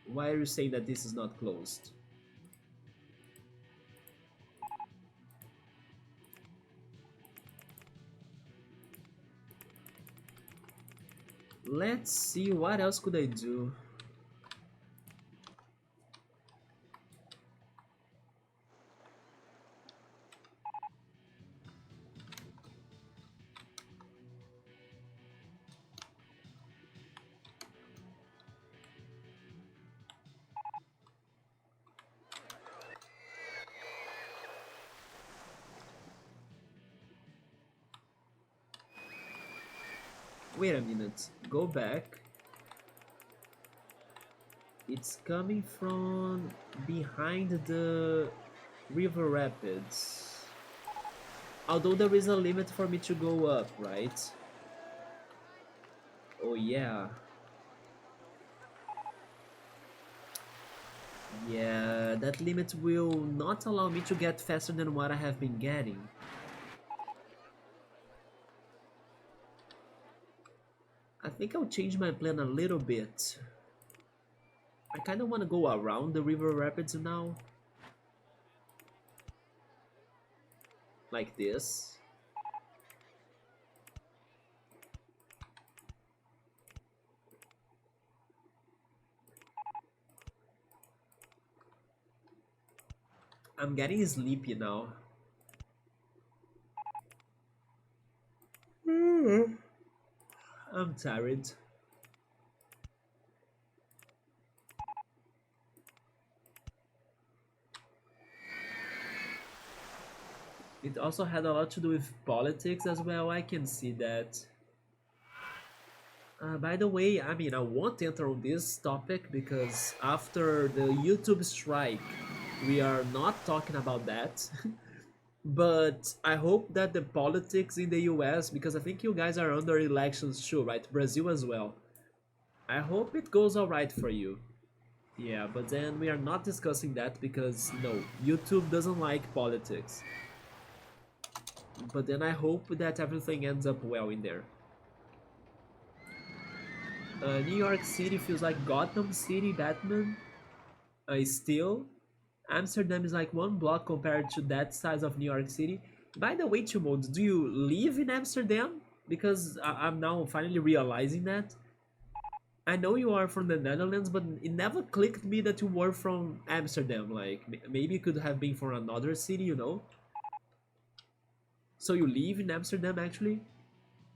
Why are you saying that this is not closed? Let's see, what else could I do? Wait a minute, go back. It's coming from behind the river rapids. Although there is a limit for me to go up, right? Oh yeah. Yeah, that limit will not allow me to get faster than what I have been getting. I think I'll change my plan a little bit. I kind of want to go around the river rapids now. Like this. I'm getting sleepy now. I'm tired. It also had a lot to do with politics as well, I can see that. By the way, I mean, I won't enter on this topic because after the YouTube strike, we are not talking about that. But I hope that the politics in the US, because I think you guys are under elections too, right? Brazil as well. I hope it goes alright for you. Yeah, but then we are not discussing that because no, YouTube doesn't like politics. But then I hope that everything ends up well in there. New York City feels like Gotham City, Batman. Still, Amsterdam is like one block compared to that size of New York City. By the way, Timon, do you live in Amsterdam? Because I'm now finally realizing that. I know you are from the Netherlands, but it never clicked me that you were from Amsterdam. Like, maybe it could have been from another city, you know? So you live in Amsterdam actually?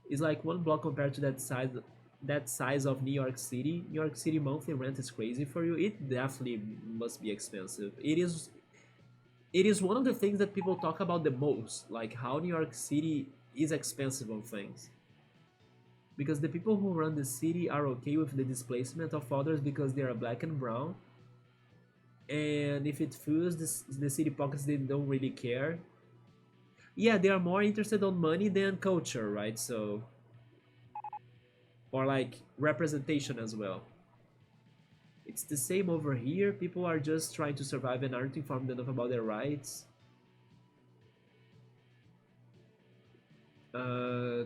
It's like one block compared to that size of New York City. New York City monthly rent is crazy for you. It definitely must be expensive. It is one of the things that people talk about the most, like how New York City is expensive on things. Because the people who run the city are okay with the displacement of others because they are black and brown. And if it fills the city pockets, they don't really care. Yeah, they are more interested on money than culture, right? So, or like representation as well. It's the same over here. People are just trying to survive and aren't informed enough about their rights.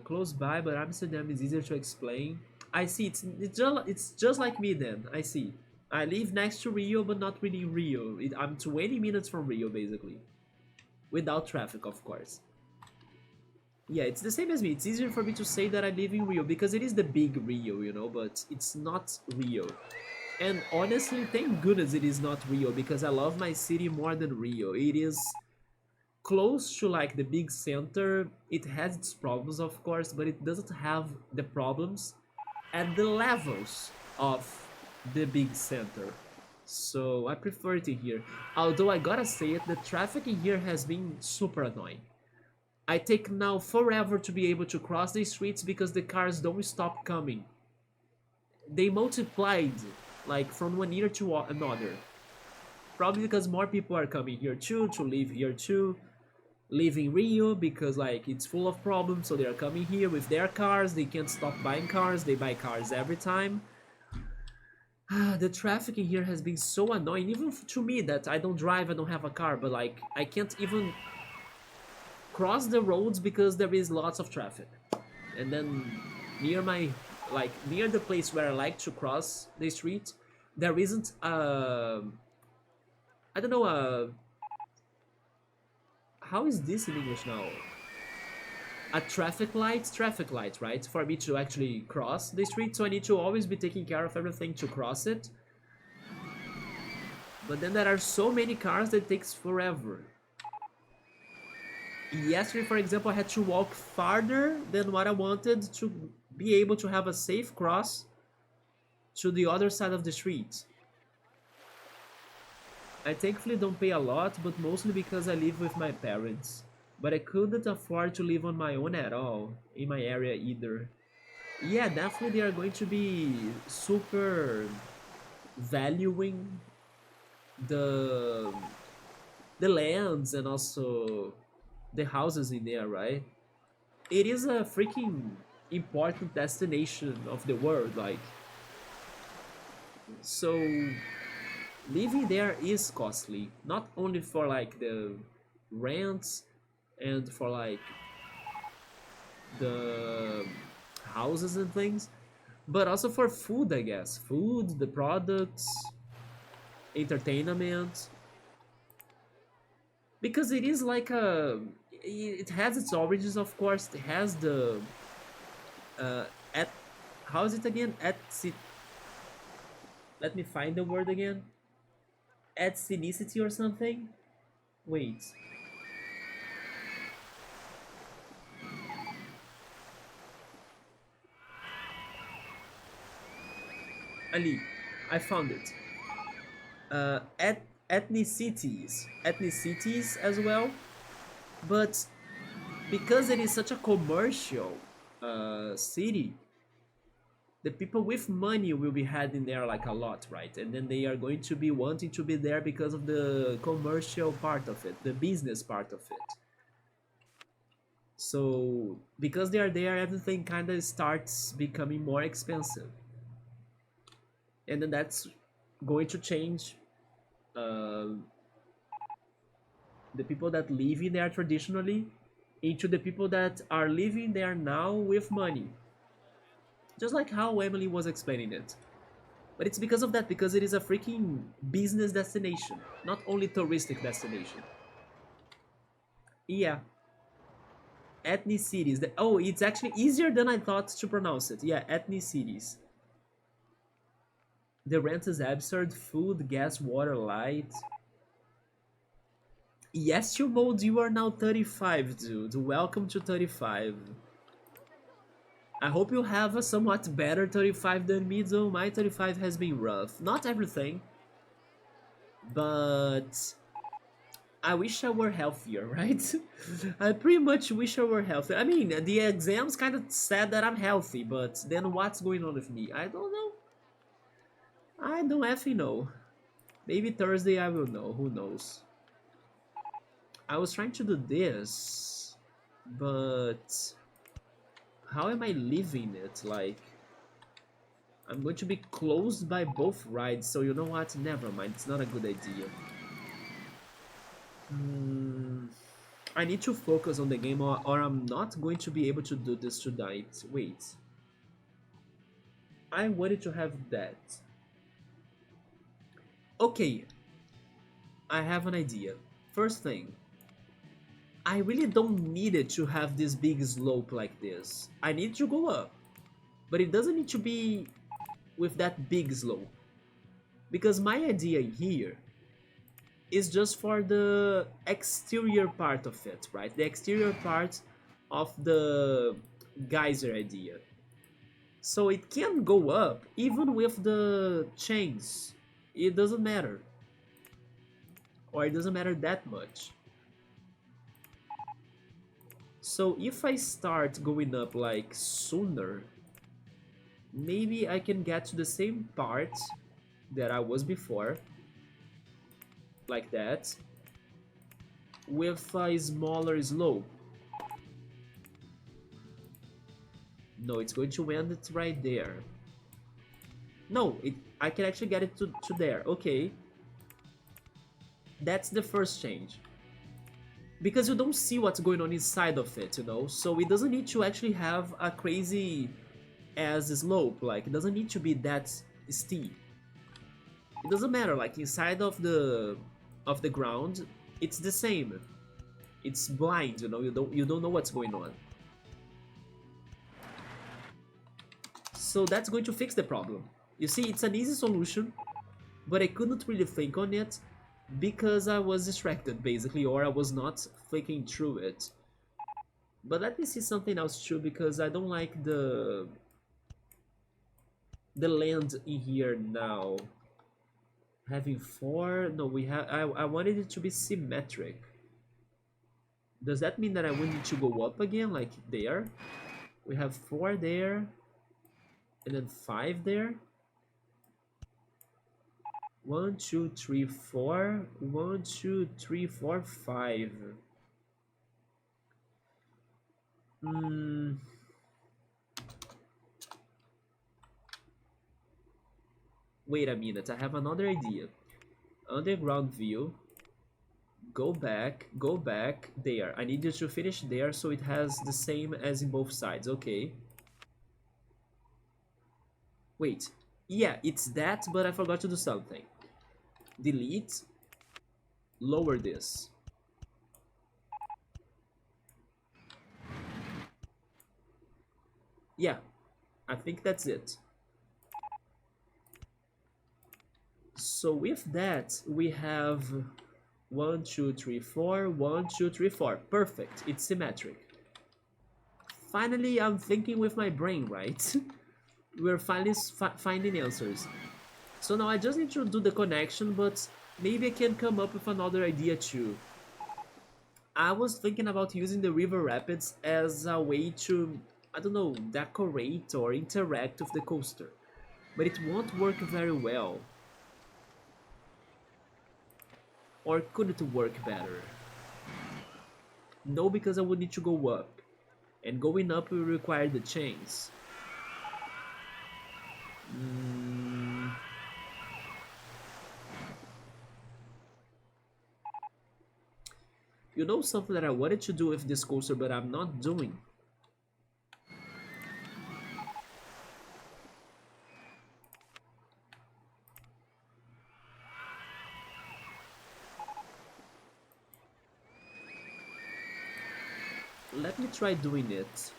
Close by, but Amsterdam is easier to explain. I see. It's just like me then. I see. I live next to Rio, but not really in Rio. I'm 20 minutes from Rio, basically, without traffic, of course. Yeah, it's the same as me. It's easier for me to say that I live in Rio because it is the big Rio, but it's not Rio. And honestly, thank goodness it is not Rio because I love my city more than Rio. It is close to like the big center. It has its problems, of course, but it doesn't have the problems at the levels of the big center. So I prefer it here. Although I gotta say it, the traffic in here has been super annoying. I take now forever to be able to cross the streets because the cars don't stop coming. They multiplied like from one year to another. Probably because more people are coming here too, to live here too, live in Rio because like it's full of problems, so they are coming here with their cars. They can't stop buying cars. They buy cars every time. The traffic in here has been so annoying, even to me that I don't drive, I don't have a car, but like I can't even cross the roads because there is lots of traffic. And then near my near the place where I like to cross the street, there isn't I don't know how is this in English now? A traffic light, right? For me to actually cross the street, so I need to always be taking care of everything to cross it. But then there are so many cars that it takes forever. Yesterday, for example, I had to walk farther than what I wanted to be able to have a safe cross to the other side of the street. I thankfully don't pay a lot, but mostly because I live with my parents. But I couldn't afford to live on my own at all, in my area either. Yeah, definitely they are going to be super valuing the the lands and also the houses in there, right? It is a freaking important destination of the world, like, so living there is costly, not only for like the rents and for like the houses and things, but also for food, I guess. Food, the products, entertainment, because it is like a, it has its origins, of course. It has the at, how is it again, at, let me find the word again, ethnicity or something. Wait, Ali, I found it. Ethnicities as well, but because it is such a commercial city, the people with money will be heading there like a lot, right? And then they are going to be wanting to be there because of the commercial part of it, the business part of it. So because they are there, everything kind of starts becoming more expensive, and then that's going to change uh, the people that live in there traditionally into the people that are living there now with money. Just like how Emily was explaining it. But it's because of that, because it is a freaking business destination, not only touristic destination. Yeah, ethnicities. Oh, it's actually easier than I thought to pronounce it. Yeah, ethnicities. The rent is absurd. Food, gas, water, light. Yes, you mode, you are now 35, dude. Welcome to 35. I hope you have a somewhat better 35 than me, though. My 35 has been rough. Not everything, but I wish I were healthier, right? I pretty much wish I were healthier. I mean, the exams kind of said that I'm healthy, but then what's going on with me? I don't know. I don't effing know. Maybe Thursday I will know. Who knows? I was trying to do this, but how am I leaving it? Like, I'm going to be closed by both rides, so you know what? Never mind. It's not a good idea. I need to focus on the game, or I'm not going to be able to do this tonight. Wait. I wanted to have that. Okay, I have an idea. First thing, I really don't need it to have this big slope like this. I need to go up, but it doesn't need to be with that big slope. Because my idea here is just for the exterior part of it, right? The exterior part of the geyser idea. So it can go up even with the chains. It doesn't matter. Or it doesn't matter that much. So if I start going up like sooner, maybe I can get to the same part that I was before, like that, with a smaller slope. No, it's going to end it right there. No, I can actually get it to there. Okay, that's the first change. Because you don't see what's going on inside of it, you know? So it doesn't need to actually have a crazy as slope, like it doesn't need to be that steep. It doesn't matter, like inside of the ground, it's the same. It's blind, you know, you don't know what's going on. So that's going to fix the problem. You see, it's an easy solution, but I couldn't really think on it because I was distracted basically, or I was not thinking through it. But let me see something else too, because I don't like the land in here now. Having four, no, we have. I wanted it to be symmetric. Does that mean that I would need to go up again, like there? We have four there, and then five there. 1, 2, 3, 4. 1, 2, 3, 4, 5. Hmm. Wait a minute, I have another idea. Underground view. Go back, there. I need you to finish there so it has the same as in both sides, okay. Wait, yeah, it's that, but I forgot to do something. Delete, lower this. Yeah, I think that's it. So with that, we have 1, 2, 3, 4, 1, 2, 3, 4. Perfect, it's symmetric. Finally, I'm thinking with my brain, right? We're finally finding answers. So now I just need to do the connection, but maybe I can come up with another idea too. I was thinking about using the river rapids as a way to, I don't know, decorate or interact with the coaster. But it won't work very well. Or could it work better? No, because I would need to go up. And going up will require the chains. You know something that I wanted to do with this coaster but I'm not doing? Let me try doing it.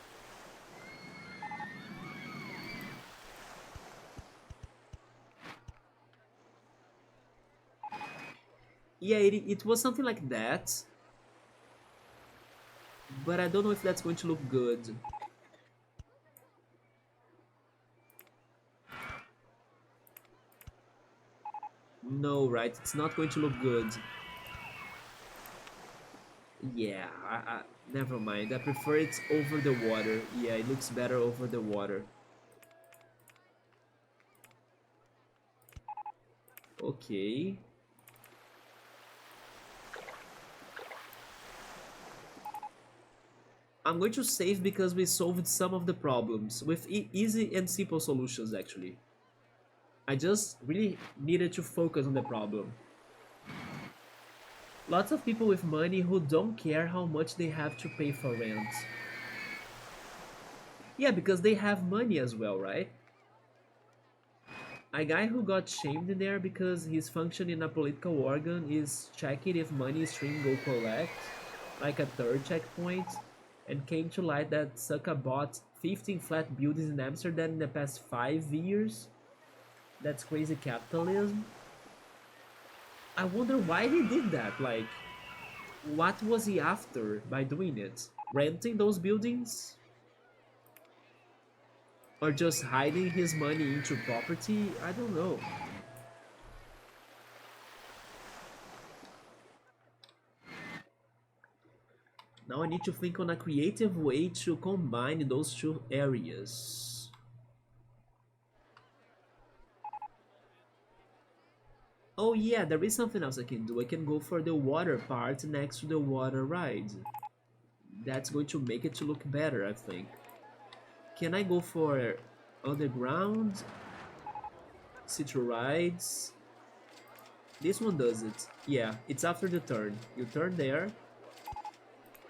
Yeah, it was something like that. But I don't know if that's going to look good. No, right? It's not going to look good. Yeah, never mind. I prefer it over the water. Yeah, it looks better over the water. Okay. I'm going to save because we solved some of the problems with easy and simple solutions actually. I just really needed to focus on the problem. Lots of people with money who don't care how much they have to pay for rent. Yeah, because they have money as well, right? A guy who got shamed there because his function in a political organ is checking if money stream go collect, like a third checkpoint, and came to light that Succa bought 15 flat buildings in Amsterdam in the past 5 years. That's crazy capitalism. I wonder why he did that, like, what was he after by doing it? Renting those buildings? Or just hiding his money into property? I don't know. Now I need to think on a creative way to combine those two areas. Oh yeah, there is something else I can do. I can go for the water part next to the water ride. That's going to make it to look better, I think. Can I go for underground? City rides? This one does it. Yeah, it's after the turn. You turn there,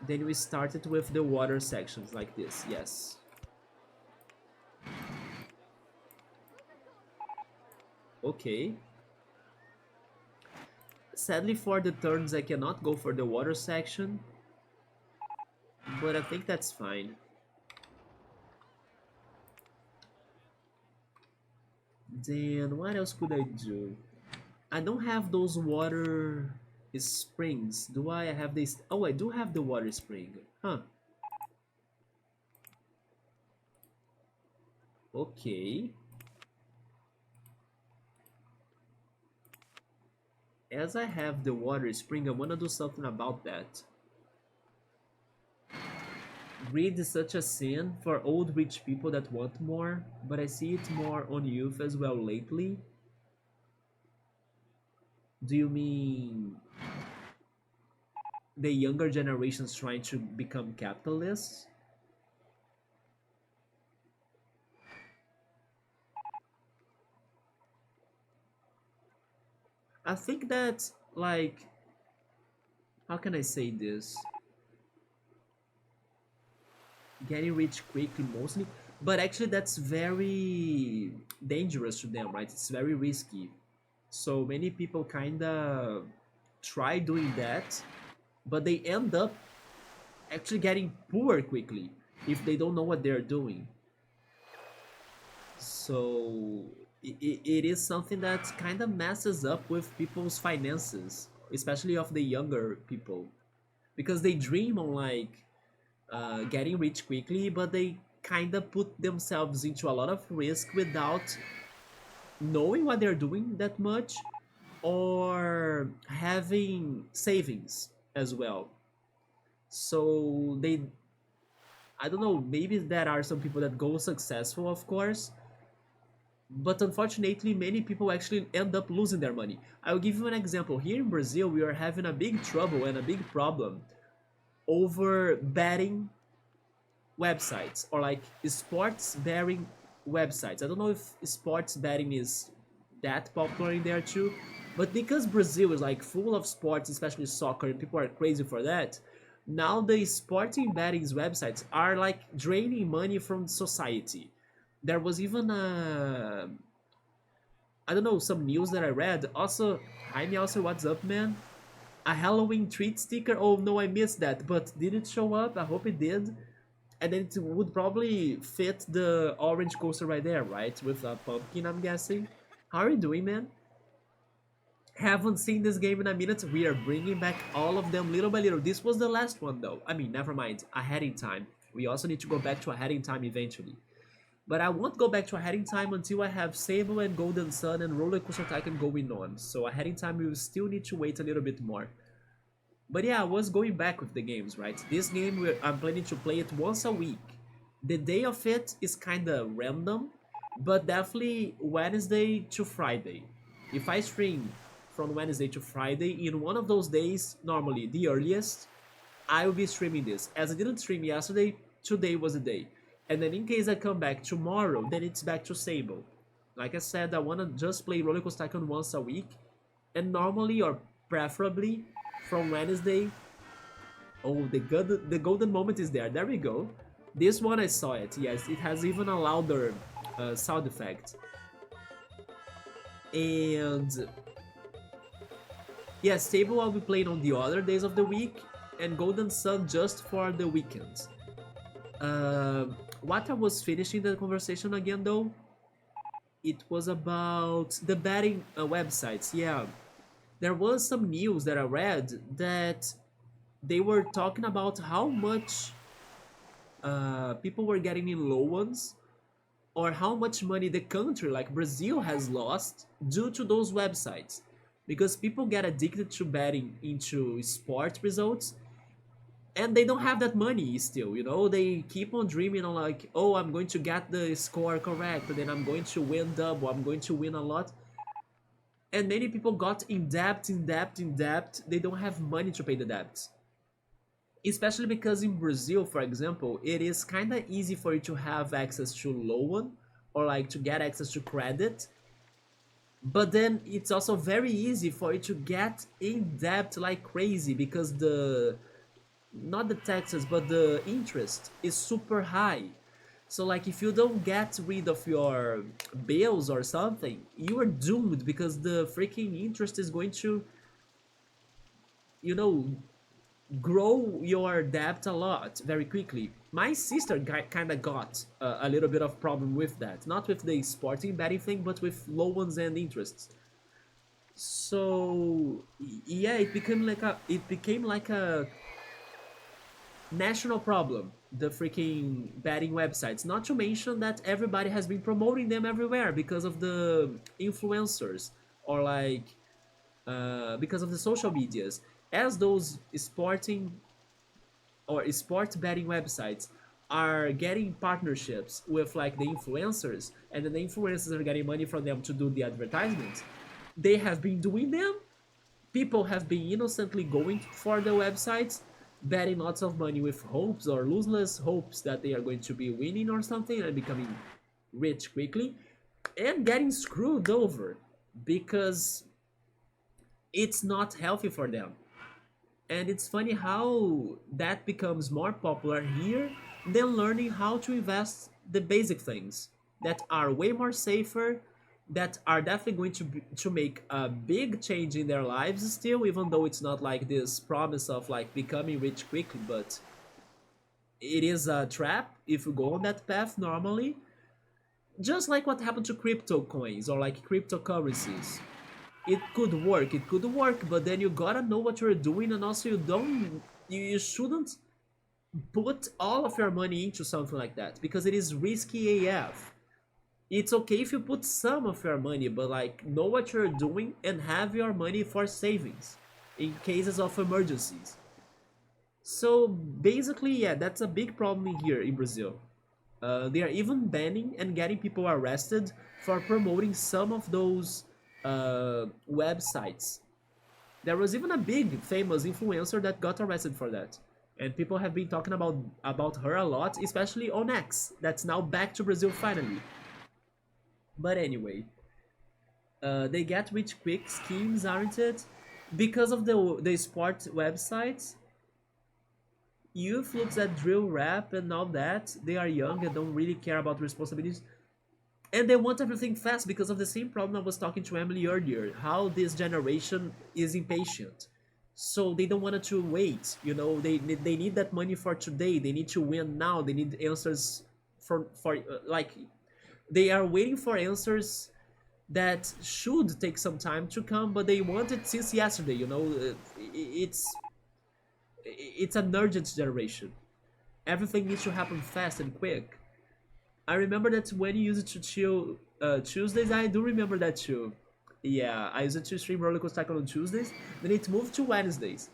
then we start it with the water sections like this. Yes. Okay. Sadly for the turns I cannot go for the water section, but I think that's fine. Then what else could I do? I don't have those water springs. Do I have this? Oh, I do have the water spring. Huh. Okay. As I have the water spring, I want to do something about that. Greed is such a sin for old rich people that want more, but I see it more on youth as well lately. Do you mean the younger generations trying to become capitalists? I think that, like, how can I say this? Getting rich quickly mostly, but actually that's very dangerous to them, right? It's very risky. So many people kind of try doing that, but they end up actually getting poor quickly if they don't know what they're doing. So it is something that kind of messes up with people's finances, especially of the younger people, because they dream on like getting rich quickly, but they kind of put themselves into a lot of risk without knowing what they're doing that much or having savings as well. So they, I don't know, maybe there are some people that go successful, of course, but unfortunately, many people actually end up losing their money. I'll give you an example. Here in Brazil, we are having a big trouble and a big problem over betting websites or like sports betting websites. I don't know if sports betting is that popular in there too, but because Brazil is like full of sports, especially soccer, and people are crazy for that, now the sporting betting websites are like draining money from society. There was even a, I don't know, some news that I read. Also, Jaime, also, what's up, man? A Halloween treat sticker. Oh no, I missed that. But did it show up? I hope it did. And then it would probably fit the orange coaster right there, right? With a pumpkin, I'm guessing. How are you doing, man? Haven't seen this game in a minute. We are bringing back all of them little by little. This was the last one, though. I mean, never mind. Ahead in time. We also need to go back to Ahead in time eventually. But I won't go back to Ahead in time until I have Sable and Golden Sun and RollerCoaster Tycoon going on. So Ahead in time, we will still need to wait a little bit more. But yeah, I was going back with the games, right? This game, I'm planning to play it once a week. The day of it is kind of random, but definitely Wednesday to Friday. If I stream from Wednesday to Friday, in one of those days, normally the earliest, I will be streaming this. As I didn't stream yesterday, today was the day. And then in case I come back tomorrow, then it's back to Sable. Like I said, I want to just play RollerCoaster Tycoon once a week. And normally, or preferably, from Wednesday. Oh, the golden moment is there. There we go. This one I saw it. Yes, it has even a louder sound effect. And yeah, Stable I'll be playing on the other days of the week, and Golden Sun just for the weekends. What I was finishing the conversation again though, it was about the betting websites. Yeah, there was some news that I read that they were talking about how much people were getting in loans or how much money the country like Brazil has lost due to those websites because people get addicted to betting into sport results and they don't have that money still, you know. They keep on dreaming on like, oh, I'm going to get the score correct, and then I'm going to win double, I'm going to win a lot. And many people got in debt, in debt, in debt. They don't have money to pay the debts, especially because in Brazil, for example, it is kind of easy for you to have access to loan or like to get access to credit, but then it's also very easy for you to get in debt like crazy because the not the taxes but the interest is super high. So like if you don't get rid of your bills or something, you are doomed because the freaking interest is going to, you know, grow your debt a lot very quickly. My sister kind of got a little bit of problem with that, not with the sporting betting thing, but with loans and interests. So yeah, it became like a national problem, the freaking betting websites. Not to mention that everybody has been promoting them everywhere because of the influencers or like because of the social medias. As those sporting or sport betting websites are getting partnerships with like the influencers, and then the influencers are getting money from them to do the advertisements, they have been doing them. People have been innocently going for the websites, betting lots of money with hopes or looseless hopes that they are going to be winning or something and becoming rich quickly, and getting screwed over because it's not healthy for them. And it's funny how that becomes more popular here than learning how to invest the basic things that are way more safer, that are definitely going to make a big change in their lives still, even though it's not like this promise of like becoming rich quickly, but it is a trap if you go on that path normally. Just like what happened to crypto coins or like cryptocurrencies. It could work, but then you gotta know what you're doing, and also you shouldn't put all of your money into something like that because it is risky AF. It's okay if you put some of your money, but like know what you're doing and have your money for savings in cases of emergencies. So basically, yeah, that's a big problem here in Brazil. They are even banning and getting people arrested for promoting some of those websites. There was even a big famous influencer that got arrested for that. And people have been talking about her a lot, especially on X, that's now back to Brazil finally. But anyway, they get rich quick schemes, aren't it? Because of the sport websites, youth looks at drill rap and all that. They are young and don't really care about responsibilities. And they want everything fast because of the same problem I was talking to Emily earlier, how this generation is impatient. So they don't want to wait, you know, they need that money for today. They need to win now. They need answers for like they are waiting for answers that should take some time to come, but they want it since yesterday, you know. It's an urgent generation. Everything needs to happen fast and quick. I remember that when you used to chill Tuesdays, I do remember that too. Yeah, I used to stream RollerCoaster Tycoon on Tuesdays, then it moved to Wednesdays.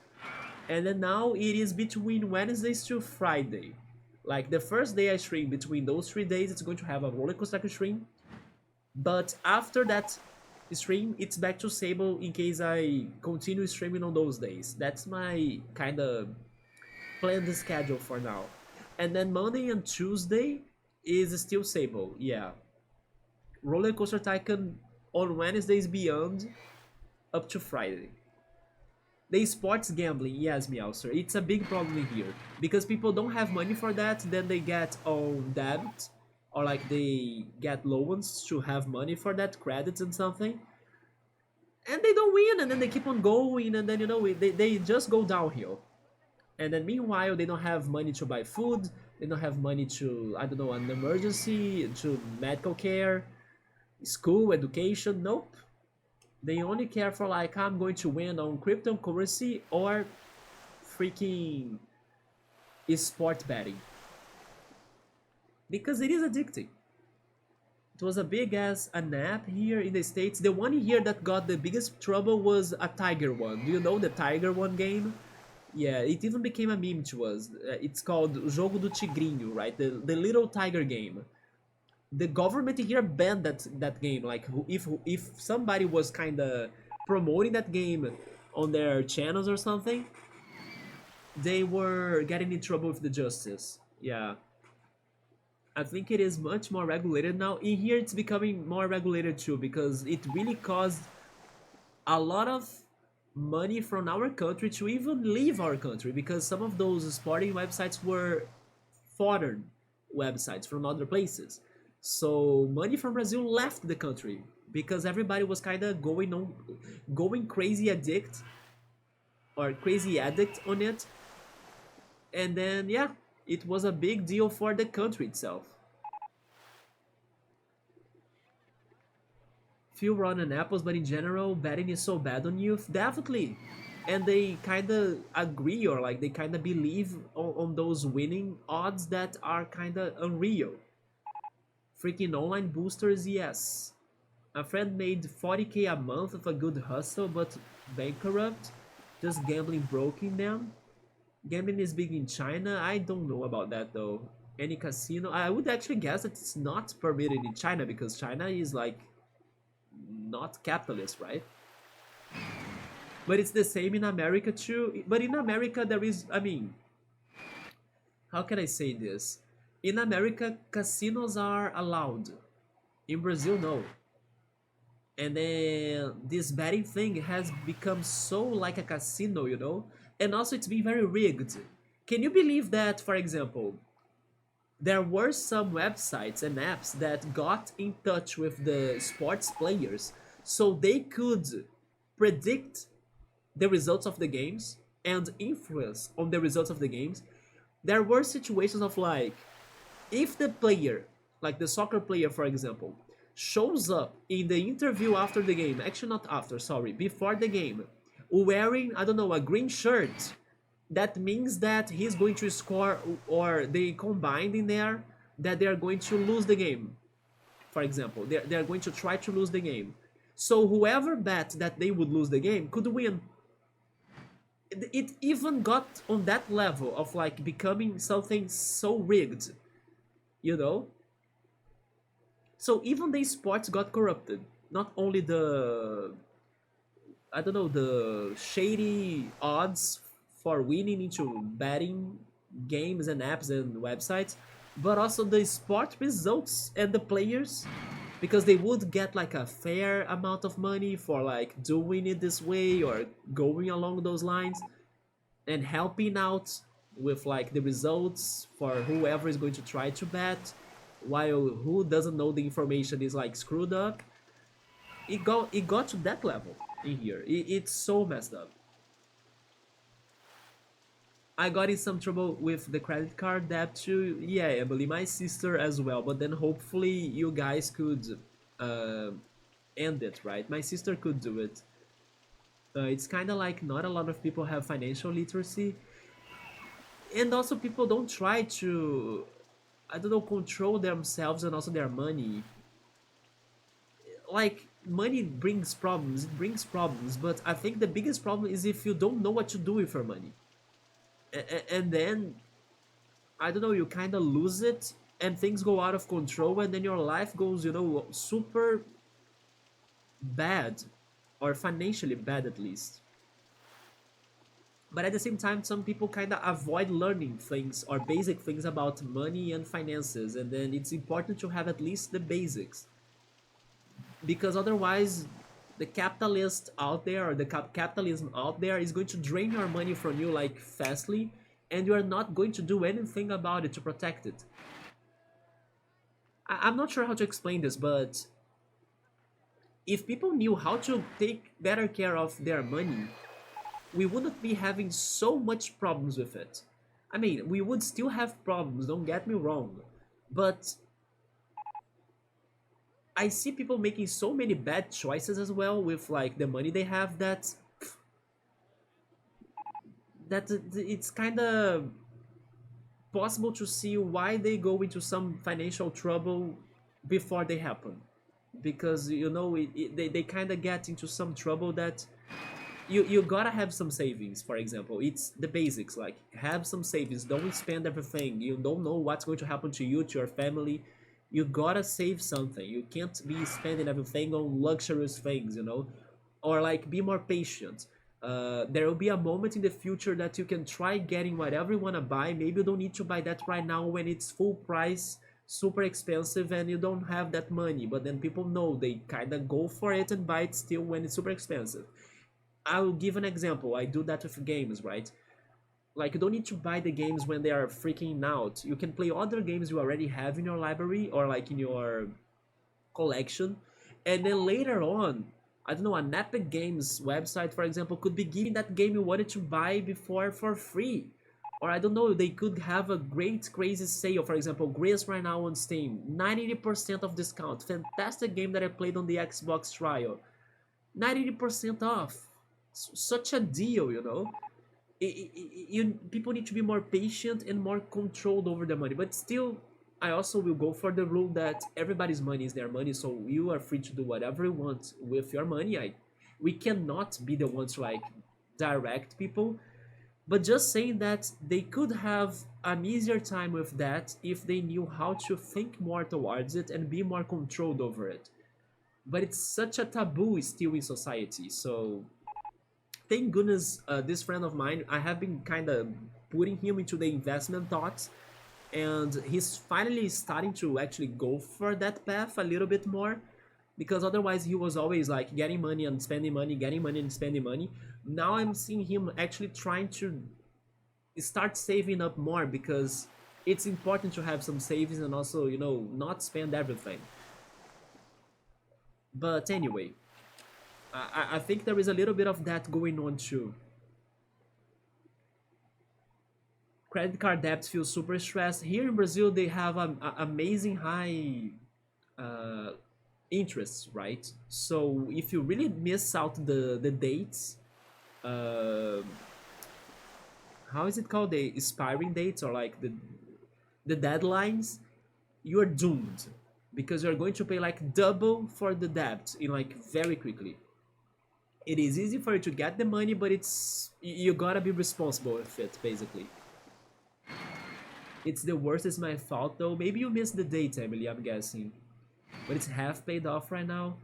And then now it is between Wednesdays to Friday. Like the first day I stream between those 3 days, it's going to have a RollerCoaster Tycoon stream. But after that stream, it's back to Sable in case I continue streaming on those days. That's my kind of planned schedule for now. And then Monday and Tuesday is still Sable, yeah. Roller Coaster Tycoon on Wednesdays beyond up to Friday. The sports gambling, yes, Meowster, it's a big problem here because people don't have money for that. Then they get on debt or like they get loans to have money for that, credits and something, and they don't win, and then they keep on going, and then you know they just go downhill. And then meanwhile they don't have money to buy food, they don't have money to, I don't know, an emergency, to medical care, school, education. Nope. They only care for like, I'm going to win on cryptocurrency or freaking sport betting because it is addicting. It was a big ass an app here in the States. The one here that got the biggest trouble was a Tiger one. Do you know the Tiger one game? Yeah, it even became a meme to us. It's called Jogo do Tigrinho, right? The little tiger game. The government here banned that game. Like, if somebody was kind of promoting that game on their channels or something, they were getting in trouble with the justice. Yeah, I think it is much more regulated now. In here, it's becoming more regulated too because it really caused a lot of money from our country to even leave our country because some of those sporting websites were foreign websites from other places. So money from Brazil left the country because everybody was kind of going crazy addict on it, and then yeah, it was a big deal for the country itself. Few rotten apples, but in general, betting is so bad on youth. Definitely. And they kind of agree or like they kind of believe on those winning odds that are kind of unreal. Freaking online boosters, yes. A friend made 40k a month of a good hustle, but bankrupt, just gambling broke them. Gambling is big in China. I don't know about that though. Any casino, I would actually guess that it's not permitted in China because China is like not capitalist, right? But it's the same in America too. But in America, there is, I mean, how can I say this? In America, casinos are allowed. In Brazil, no. And then this betting thing has become so like a casino, you know? And also, it's been very rigged. Can you believe that, for example, there were some websites and apps that got in touch with the sports players so they could predict the results of the games and influence on the results of the games. There were situations of like, if the player, like the soccer player for example, shows up in the interview after the game, actually not after, sorry, before the game, wearing, I don't know, a green shirt, that means that he's going to score, or they combined in there that they are going to lose the game. For example, they're going to try to lose the game. So whoever bet that they would lose the game could win. It even got on that level of like becoming something so rigged, you know? So even the sports got corrupted. Not only the, I don't know, the shady odds for winning into betting games and apps and websites, but also the sport results and the players, because they would get like a fair amount of money for like doing it this way or going along those lines and helping out with like the results for whoever is going to try to bet, while who doesn't know the information is like screwed up. It got to that level in here. It's so messed up. I got in some trouble with the credit card debt too. Yeah, Emily, my sister as well. But then hopefully you guys could uh, end it, right? My sister could do it. It's kind of like not a lot of people have financial literacy, and also people don't try to, I don't know, control themselves and also their money. Like money brings problems, it brings problems, but I think the biggest problem is if you don't know what to do with your money. And then I don't know, you kind of lose it and things go out of control and then your life goes, super bad, or financially bad at least. But at the same time, some people kind of avoid learning things or basic things about money and finances, and then it's important to have at least the basics, because otherwise the capitalist out there, or the capitalism out there, is going to drain your money from you like fastly, and you are not going to do anything about it to protect it. I'm not sure how to explain this, but if people knew how to take better care of their money, we wouldn't be having so much problems with it. I mean, we would still have problems, don't get me wrong, but I see people making so many bad choices as well with like the money they have, that it's kind of possible to see why they go into some financial trouble before they happen, because they kind of get into some trouble that you gotta have some savings. For example, it's the basics, like have some savings, don't spend everything. You don't know what's going to happen to you, to your family. You gotta save something. You can't be spending everything on luxurious things, you know, or like be more patient. There will be a moment in the future that you can try getting whatever you want to buy. Maybe you don't need to buy that right now when it's full price, super expensive, and you don't have that money, but then people know, they kind of go for it and buy it still when it's super expensive. I'll give an example. I do that with games, right? Like, you don't need to buy the games when they are freaking out. You can play other games you already have in your library or like in your collection, and then later on, I don't know, an Epic Games website, for example, could be giving that game you wanted to buy before for free. Or I don't know, they could have a great crazy sale. For example, Grace right now on Steam, 90% of discount. Fantastic game that I played on the Xbox trial. 90% off. Such a deal, you know. People need to be more patient and more controlled over their money. But still, I also will go for the rule that everybody's money is their money, so you are free to do whatever you want with your money. We cannot be the ones to like direct people, but just saying that they could have an easier time with that if they knew how to think more towards it and be more controlled over it. But it's such a taboo still in society, so thank goodness, this friend of mine, I have been kind of putting him into the investment thoughts, and he's finally starting to actually go for that path a little bit more, because otherwise he was always like getting money and spending money, getting money and spending money. Now I'm seeing him actually trying to start saving up more, because it's important to have some savings and also, you know, not spend everything. But anyway, I think there is a little bit of that going on too. Credit card debt feels super stressed. Here in Brazil, they have amazing high uh, interests, right? So if you really miss out the dates, uh, how is it called? The expiring dates, or like the deadlines, you are doomed, because you're going to pay like double for the debt in like very quickly. It is easy for you to get the money, but you gotta be responsible with it, basically. It's the worst, is my fault though. Maybe you missed the date, Emily, I'm guessing. But it's half paid off right now.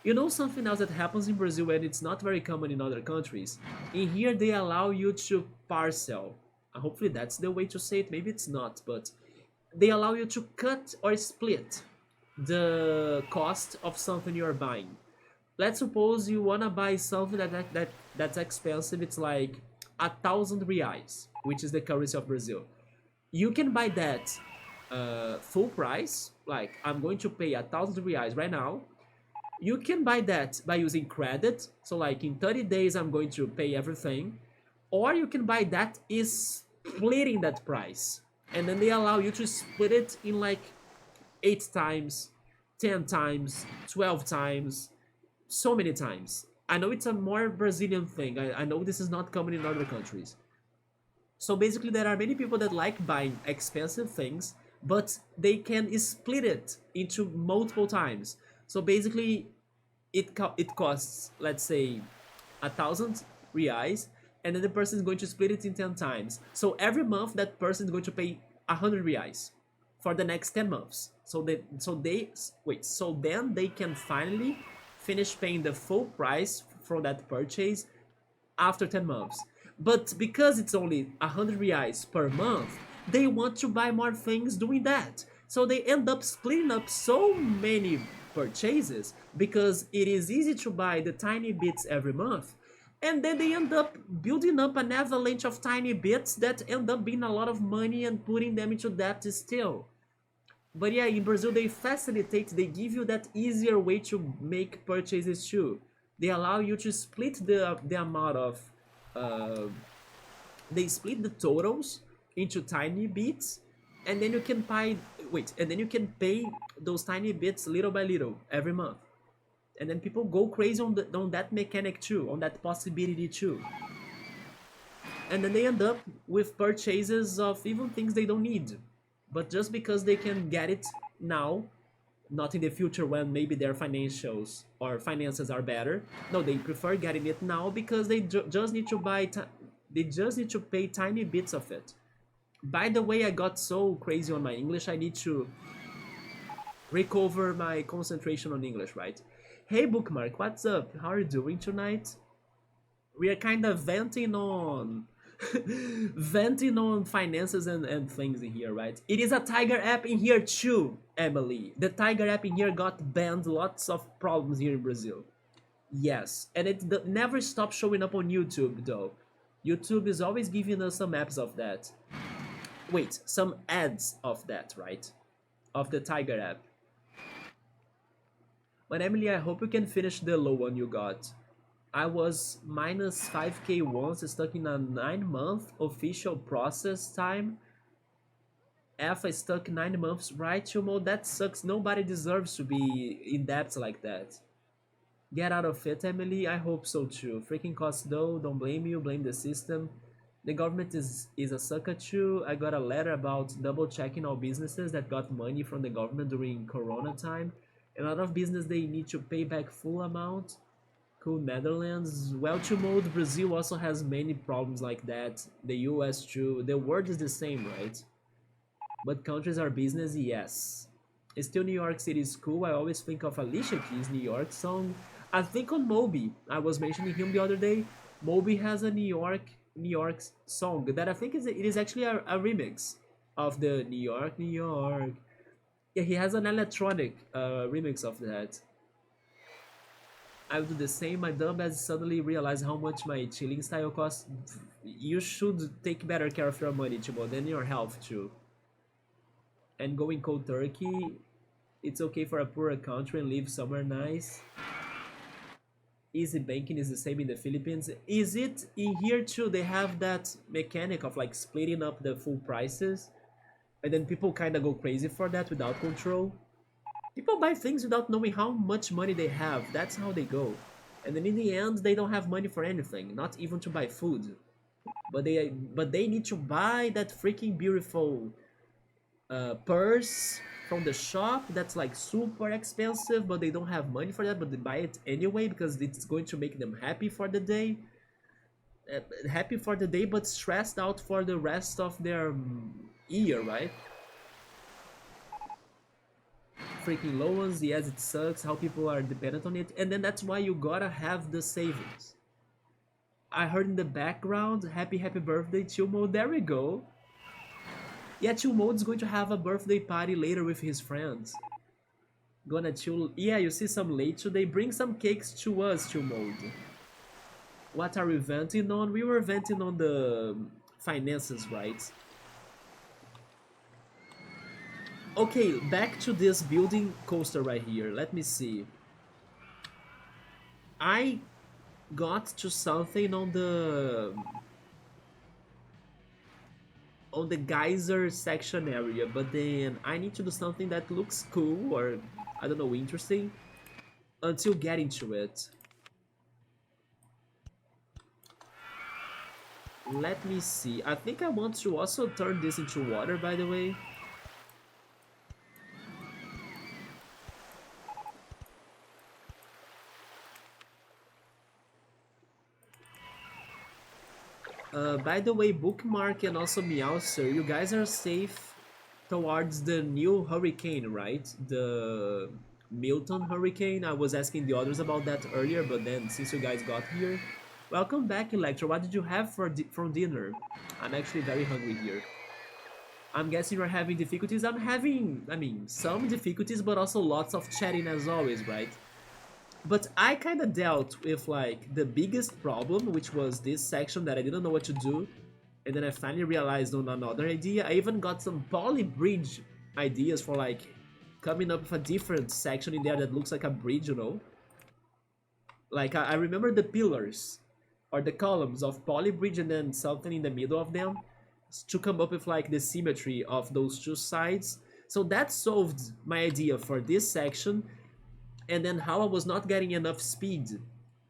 You know something else that happens in Brazil and it's not very common in other countries? In here they allow you to parcel. Hopefully that's the way to say it, maybe it's not, but they allow you to cut or split the cost of something you're buying. Let's suppose you wanna buy something that's expensive. It's like 1,000 reais, which is the currency of Brazil. You can buy that full price. Like, I'm going to pay 1,000 reais right now. You can buy that by using credit. So like in 30 days, I'm going to pay everything. Or you can buy that is splitting that price. And then they allow you to split it in like 8 times, 10 times, 12 times, so many times. I know it's a more Brazilian thing. I know this is not common in other countries. So basically, there are many people that like buying expensive things, but they can split it into multiple times. So basically, it costs, let's say, 1,000 reais, and then the person is going to split it in 10 times. So every month, that person is going to pay 100 reais for the next 10 months. So then they can finally finish paying the full price for that purchase after 10 months. But because it's only 100 reais per month, they want to buy more things doing that. So they end up splitting up so many purchases because it is easy to buy the tiny bits every month. And then they end up building up an avalanche of tiny bits that end up being a lot of money and putting them into debt still. But yeah, in Brazil they facilitate, they give you that easier way to make purchases too. They allow you to split the amount of uh, they split the totals into tiny bits, and then you can pay those tiny bits little by little every month. And then people go crazy on that mechanic too, on that possibility too. And then they end up with purchases of even things they don't need, but just because they can get it now, not in the future when maybe their financials or finances are better. No, they prefer getting it now because they just need to they just need to pay tiny bits of it. By the way, I got so crazy on my English, I need to recover my concentration on English, right? Hey Bookmark, what's up? How are you doing tonight? We are kind of venting on venting on finances and things in here, right? It is a Tiger app in here too, Emily. The Tiger app in here got banned, lots of problems here in Brazil. Yes, and it never stops showing up on YouTube though. YouTube is always giving us some apps of that. Wait, some ads of that, right? Of the Tiger app. But Emily, I hope you can finish the low one you got. I was minus 5k once, stuck in a 9-month official process time. F, I stuck 9 months, right, Chumo? That sucks. Nobody deserves to be in debt like that. Get out of it, Emily. I hope so too. Freaking costs though. Don't blame you. Blame the system. The government is a sucker too. I got a letter about double checking all businesses that got money from the government during Corona time. A lot of business they need to pay back full amount. Cool, Netherlands. Well, to mode, Brazil also has many problems like that. The US too. The word is the same, right? But countries are business, yes. Still, New York City is cool. I always think of Alicia Keys' New York song. I think on Moby. I was mentioning him the other day. Moby has a New York song that I think it is actually a remix of the New York, New York. Yeah, he has an electronic remix of that. I would do the same. My dumbass suddenly realized how much my chilling style costs. You should take better care of your money, Chibo, and your health too. And going cold turkey, it's okay for a poorer country and live somewhere nice. Easy banking is the same in the Philippines. Is it in here too? They have that mechanic of like splitting up the full prices, and then people kind of go crazy for that without control. People buy things without knowing how much money they have. That's how they go. And then in the end, they don't have money for anything, not even to buy food. But they need to buy that freaking beautiful purse from the shop that's like super expensive, but they don't have money for that, but they buy it anyway because it's going to make them happy for the day. Happy for the day, but stressed out for the rest of their year, right? Freaking low ones, yes, it sucks how people are dependent on it, and then that's why you gotta have the savings. I heard in the background, happy birthday, Chilmo. There we go. Yeah, Chilmo's going to have a birthday party later with his friends. Gonna chill. Yeah, you see some late today. Bring some cakes to us, Chilmo. What are we venting on? We were venting on the finances, right? Okay, back to this building coaster right here. Let me see. I got to something on the geyser section area, but then I need to do something that looks cool or I don't know, interesting until getting to it. Let me see. I think I want to also turn this into water, by the way. By the way, Bookmark and also Meowser, you guys are safe towards the new hurricane, right? The Milton hurricane. I was asking the others about that earlier, but then since you guys got here, welcome back, Electra. What did you have for dinner? I'm actually very hungry here. I'm guessing you're having difficulties. I'm having, I mean, some difficulties, but also lots of chatting as always, right? But I kind of dealt with like the biggest problem, which was this section that I didn't know what to do, and then I finally realized on another idea. I even got some poly bridge ideas for like coming up with a different section in there that looks like a bridge, you know? Like I remember the pillars or the columns of poly bridge and then something in the middle of them to come up with like the symmetry of those two sides. So that solved my idea for this section, and then how I was not getting enough speed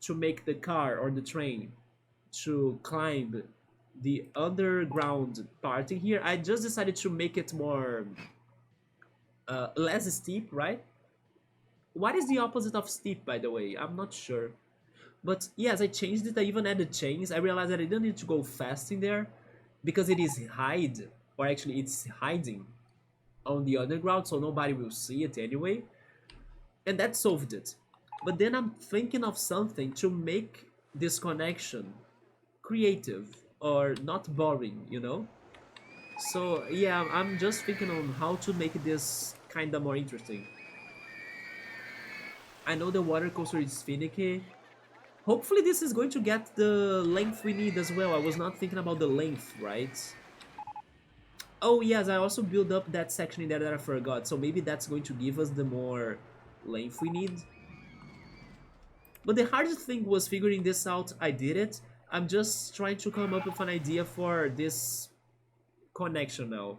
to make the car or the train to climb the underground part in here, I just decided to make it more less steep, right? What is the opposite of steep, by the way? I'm not sure. But yes, I changed it. I even added chains. I realized that I didn't need to go fast in there because it is hide, or actually it's hiding on the underground, so nobody will see it anyway. And that solved it. But then I'm thinking of something to make this connection creative or not boring, you know? So yeah, I'm just thinking on how to make this kinda more interesting. I know the water coaster is finicky. Hopefully this is going to get the length we need as well. I was not thinking about the length, right? Oh yes, I also built up that section in there that I forgot. So maybe that's going to give us the more length we need. But the hardest thing was figuring this out. I did it. I'm just trying to come up with an idea for this connection now.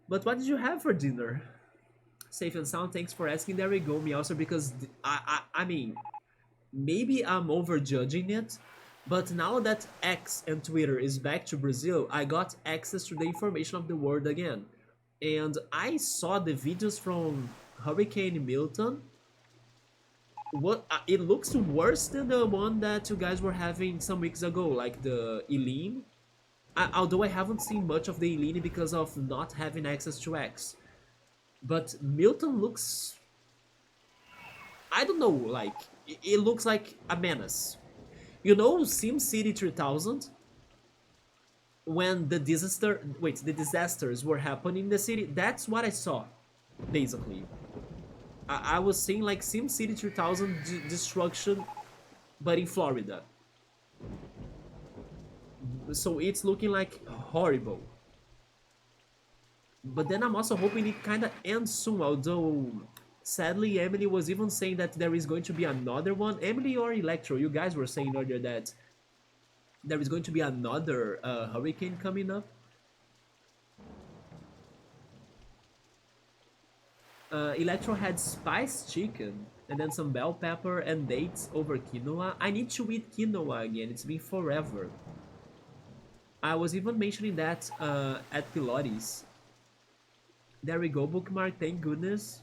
But what did you have for dinner? Safe and sound, thanks for asking. There we go, me also, because I mean, maybe I'm overjudging it, but now that X and Twitter is back to Brazil, I got access to the information of the world again. And I saw the videos from Hurricane Milton. What it looks worse than the one that you guys were having some weeks ago, like the Eileen. Although I haven't seen much of the Eileen because of not having access to X. But Milton looks, I don't know, like it looks like a menace. You know SimCity 3000? When the disasters were happening in the city, that's what I saw, basically. I was seeing like SimCity 3000 destruction, but in Florida. So it's looking like horrible. But then I'm also hoping it kind of ends soon, although sadly Emily was even saying that there is going to be another one. Emily or Electro, you guys were saying earlier that there is going to be another hurricane coming up. Electro had spiced chicken and then some bell pepper and dates over quinoa. I need to eat quinoa again. It's been forever. I was even mentioning that at Pilates. There we go, bookmark. Thank goodness.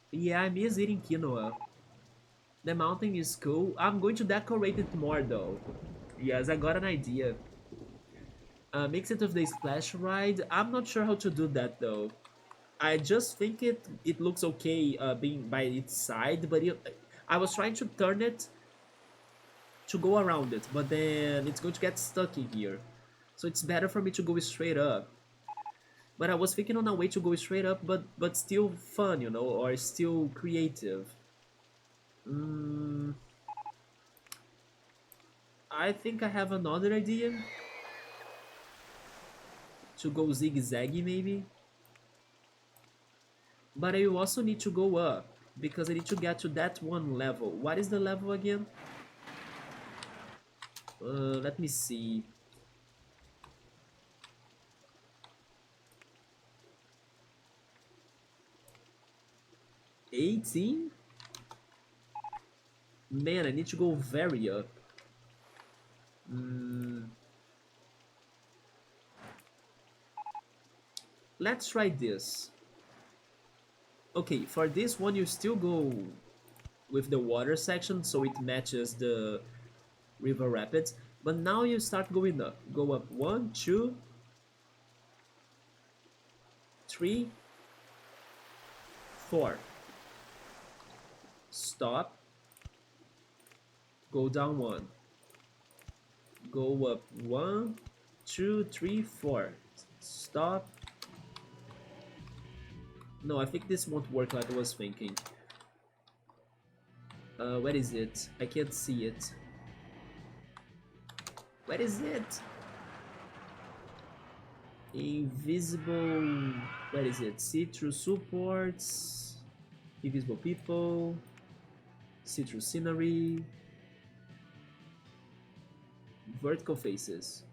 Yeah, I miss eating quinoa. The mountain is cool. I'm going to decorate it more though. Yes, I got an idea. Mix it with the splash ride. I'm not sure how to do that though. I just think it looks okay being by its side, but I was trying to turn it to go around it, but then it's going to get stuck in here. So it's better for me to go straight up. But I was thinking on a way to go straight up, but still fun, you know, or still creative. Mm, I think I have another idea. To go zigzaggy maybe. But I will also need to go up because I need to get to that one level. What is the level again? Let me see. 18? Man, I need to go very up. Let's try this. Okay, for this one you still go with the water section so it matches the river rapids. But now you start going up. Go up 1, 2, 3, 4. Stop. Go down 1. Go up 1, 2, 3, 4. Stop. No, I think this won't work like I was thinking. Where is it? I can't see it. Where is it? Invisible. Where is it? See through supports. Invisible people. See through scenery. Vertical faces.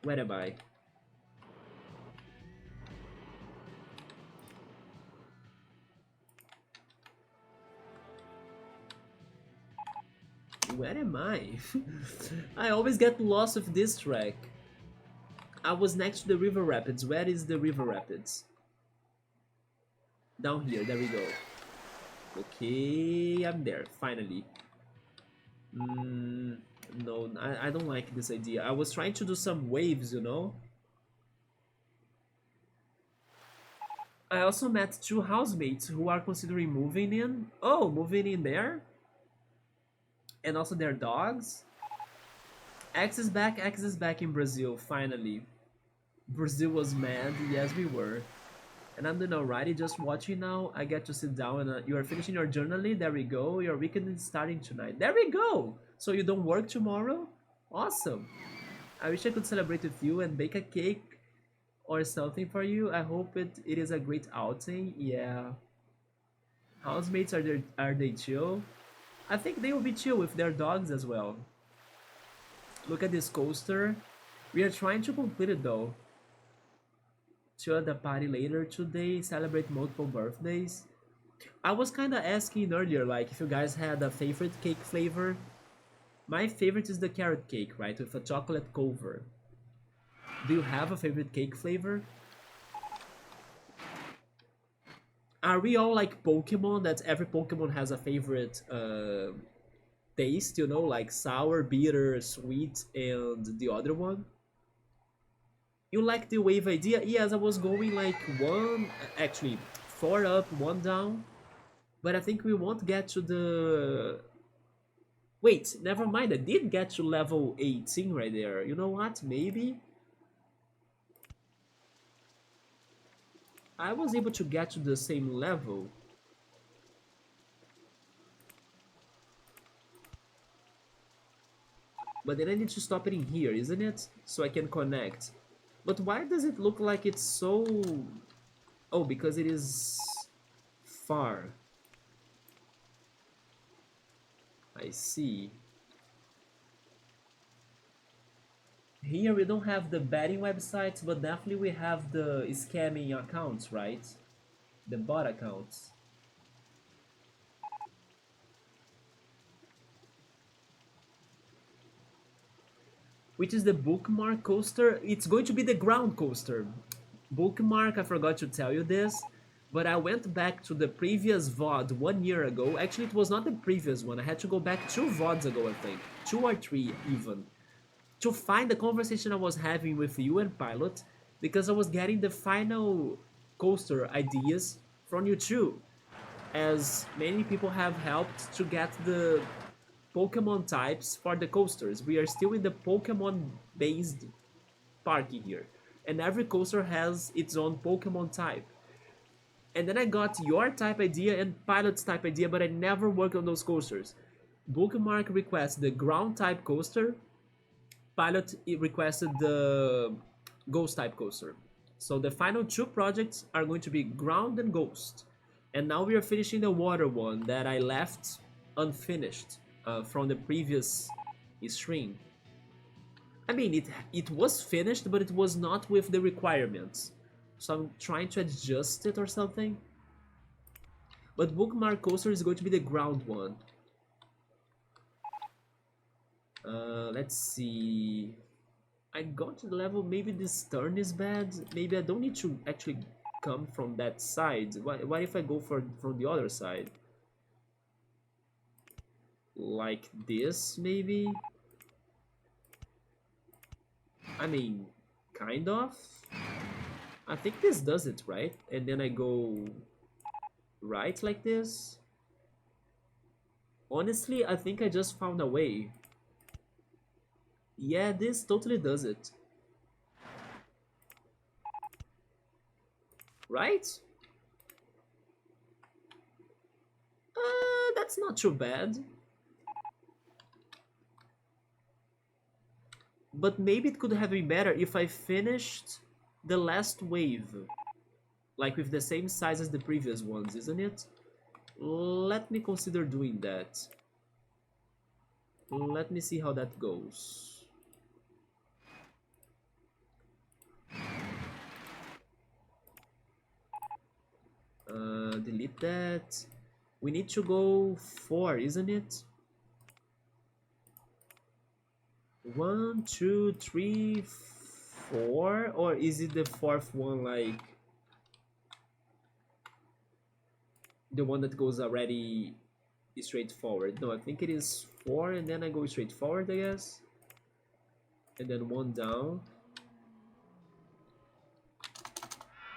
Where am I? Where am I? I always get lost with this track. I was next to the river rapids. Where is the river rapids? Down here. There we go. Okay, I'm there. Finally. No, I don't like this idea. I was trying to do some waves, you know? I also met two housemates who are considering moving in. Oh, moving in there? And also their dogs? X is back in Brazil, finally. Brazil was mad, yes we were. And I'm doing alright, just watching now. I get to sit down and you are finishing your journaling. There we go. Your weekend is starting tonight. There we go. So you don't work tomorrow? Awesome. I wish I could celebrate with you and bake a cake or something for you. I hope it is a great outing. Yeah. Housemates are they chill? I think they will be chill with their dogs as well. Look at this coaster. We are trying to complete it though. Chill at the party later today, celebrate multiple birthdays. I was kinda asking earlier, like, if you guys had a favorite cake flavor. My favorite is the carrot cake, right, with a chocolate cover. Do you have a favorite cake flavor? Are we all like Pokemon, that every Pokemon has a favorite taste, you know, like sour, bitter, sweet, and the other one? You like the wave idea? Yes, I was going like one, actually, four up, one down. But I think we won't get to the... Wait, never mind, I did get to level 18 right there. You know what, maybe? I was able to get to the same level. But then I need to stop it in here, isn't it? So I can connect. But why does it look like it's so... Oh, because it is far. I see. Here we don't have the betting websites, but definitely we have the scamming accounts, right? The bot accounts. Which is the bookmark coaster? It's going to be the ground coaster. Bookmark, I forgot to tell you this, but I went back to the previous VOD 1 year ago. Actually, it was not the previous one. I had to go back 2 VODs ago, I think. 2 or 3 even. To find the conversation I was having with you and Pilot, because I was getting the final coaster ideas from you too, as many people have helped to get the Pokemon types for the coasters. We are still in the Pokemon based park here, and every coaster has its own Pokemon type. And then I got your type idea and Pilot's type idea, but I never worked on those coasters. Bookmark requests the ground type coaster, Pilot requested the Ghost type coaster. So the final 2 projects are going to be Ground and Ghost. And now we are finishing the water one that I left unfinished from the previous stream. I mean, it was finished, but it was not with the requirements. So I'm trying to adjust it or something. But Bookmark Coaster is going to be the ground one. Let's see. I got to the level, maybe this turn is bad. Maybe I don't need to actually come from that side. What if I go from the other side? Like this, maybe? I mean, kind of. I think this does it, right? And then I go right like this. Honestly, I think I just found a way. Yeah, this totally does it. Right? That's not too bad. But maybe it could have been better if I finished the last wave. Like with the same size as the previous ones, isn't it? Let me consider doing that. Let me see how that goes. Delete that. We need to go 4, isn't it? 1, 2, 3, 4, or is it the fourth one, like the one that goes already straightforward? No, I think it is 4 and then I go straight forward, I guess. And then 1 down.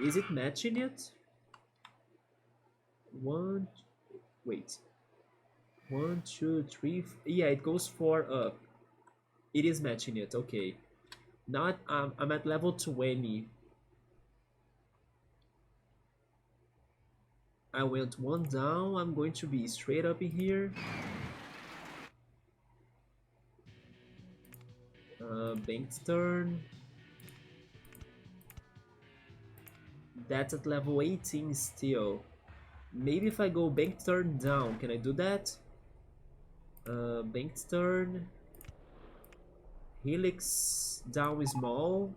Is it matching it? One, wait. 1, 2, 3. Yeah, it goes 4 up. It is matching it. Okay. Now I'm at level 20. I went 1 down. I'm going to be straight up in here. Banked turn. That's at level 18 still. Maybe if I go banked turn down, can I do that? Banked turn. Helix down is small.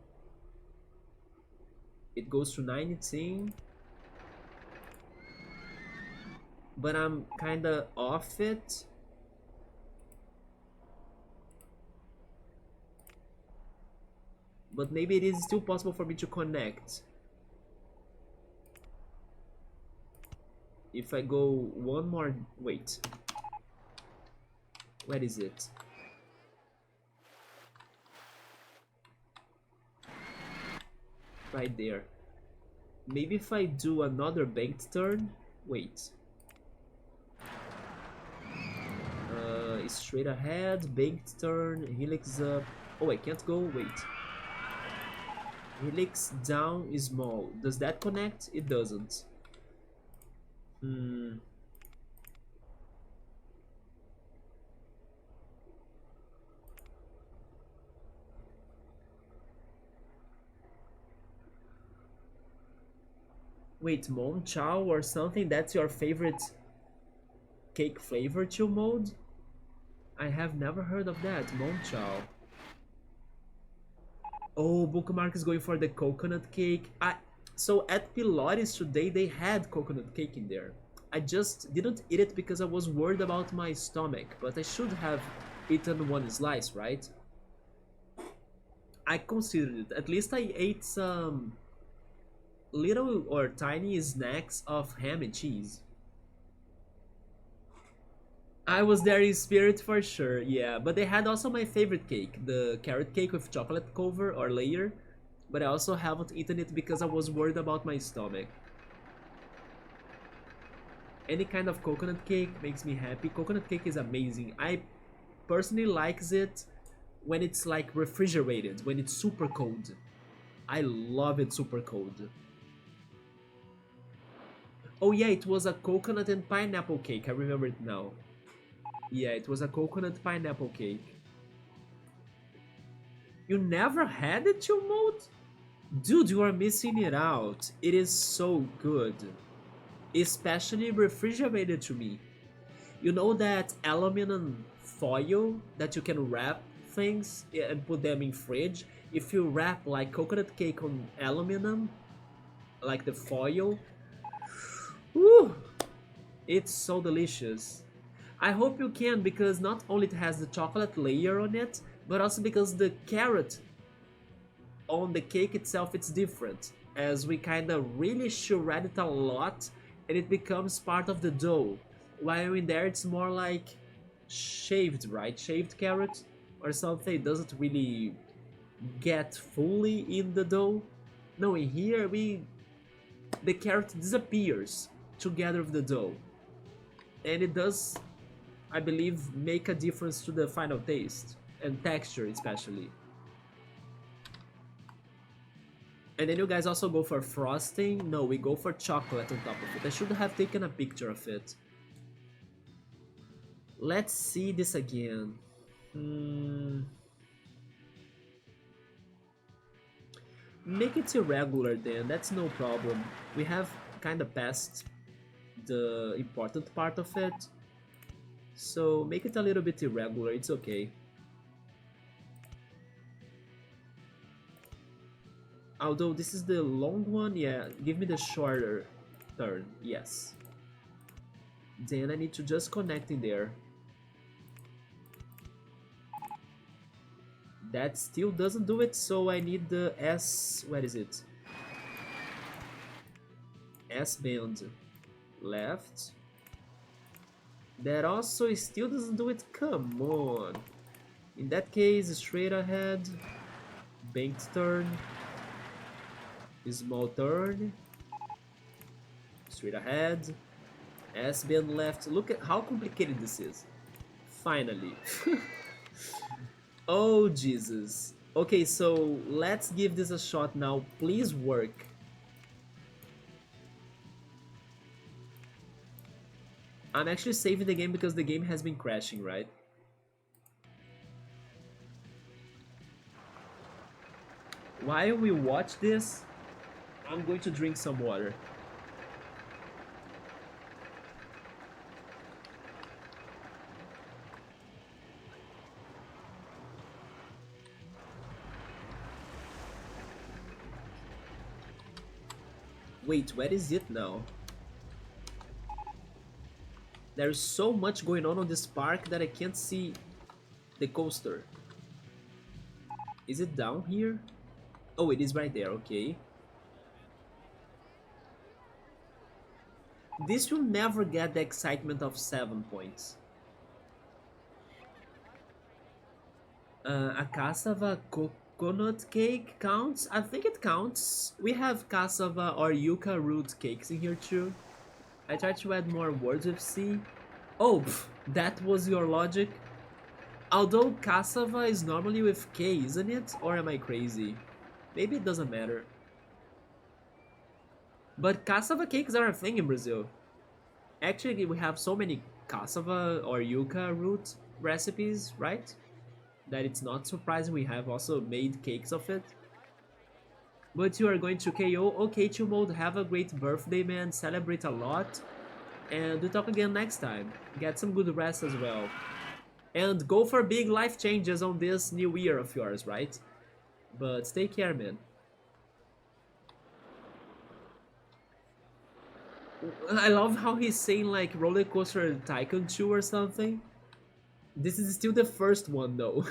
It goes to 19. But I'm kinda off it. But maybe it is still possible for me to connect. If I go one more... Wait. Where is it? Right there. Maybe if I do another banked turn... Wait. Straight ahead, banked turn, helix up... Oh, I can't go? Wait. Helix down is small. Does that connect? It doesn't. Wait, Mon Chow or something? That's your favorite cake flavor chill mode? I have never heard of that, Mon Chow. Oh, Bookmark is going for the coconut cake. So at Pilates today they had coconut cake in there. I just didn't eat it because I was worried about my stomach, but I should have eaten one slice, right? I considered it. At least I ate some little or tiny snacks of ham and cheese. I was there in spirit for sure, yeah. But they had also my favorite cake, the carrot cake with chocolate cover or layer. But I also haven't eaten it because I was worried about my stomach. Any kind of coconut cake makes me happy. Coconut cake is amazing. I personally likes it when it's like refrigerated, when it's super cold. I love it super cold. Oh yeah, it was a coconut and pineapple cake. I remember it now. Yeah, it was a coconut pineapple cake. You never had it, chill mode? Dude, you are missing it out. It is so good. Especially refrigerated to me. You know that aluminum foil that you can wrap things and put them in fridge? If you wrap like coconut cake on aluminum, like the foil, woo, it's so delicious. I hope you can, because not only it has the chocolate layer on it, but also because the carrot on the cake itself it's different, as we kind of really shred it a lot and it becomes part of the dough, while in there it's more like shaved, right? Shaved carrot or something. It doesn't really get fully in the dough. No, in here the carrot disappears together with the dough, and it does, I believe, make a difference to the final taste and texture especially. And then you guys also go for frosting? No, we go for chocolate on top of it. I should have taken a picture of it. Let's see this again. Make it irregular then, that's no problem. We have kind of passed the important part of it. So make it a little bit irregular, it's okay. Although this is the long one, yeah, give me the shorter turn, yes. Then I need to just connect in there. That still doesn't do it, so I need the S... Where is it? S-band left. That also still doesn't do it. Come on. In that case, straight ahead. Banked turn. Small turn. Straight ahead. S-band left. Look at how complicated this is. Finally. Oh, Jesus. Okay, so let's give this a shot now. Please work. I'm actually saving the game because the game has been crashing, right? While we watch this, I'm going to drink some water. Wait, where is it now? There's so much going on this park that I can't see the coaster. Is it down here? Oh, it is right there, okay. This will never get the excitement of 7 points. A cassava coconut cake counts? I think it counts. We have cassava or yucca root cakes in here too. I tried to add more words with C. Oh, that was your logic? Although cassava is normally with K, isn't it? Or am I crazy? Maybe it doesn't matter. But cassava cakes are a thing in Brazil. Actually, we have so many cassava or yucca root recipes, right? That it's not surprising we have also made cakes of it. But you are going to KO. Okay, Mode, have a great birthday, man. Celebrate a lot. And we'll talk again next time. Get some good rest as well. And go for big life changes on this new year of yours, right? But take care, man. I love how he's saying like RollerCoaster Tycoon 2 or something. This is still the first one though.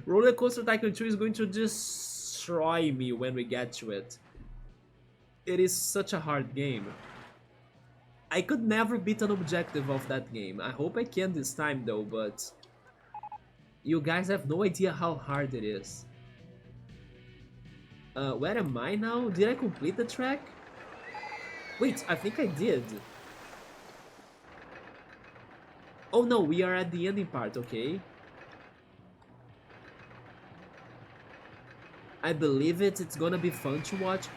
RollerCoaster Tycoon 2 is going to destroy me when we get to it. It is such a hard game. I could never beat an objective of that game. I hope I can this time though, but you guys have no idea how hard it is. Where am I now? Did I complete the track? Wait, I think I did. Oh no, we are at the ending part, okay. I believe it, it's gonna be fun to watch.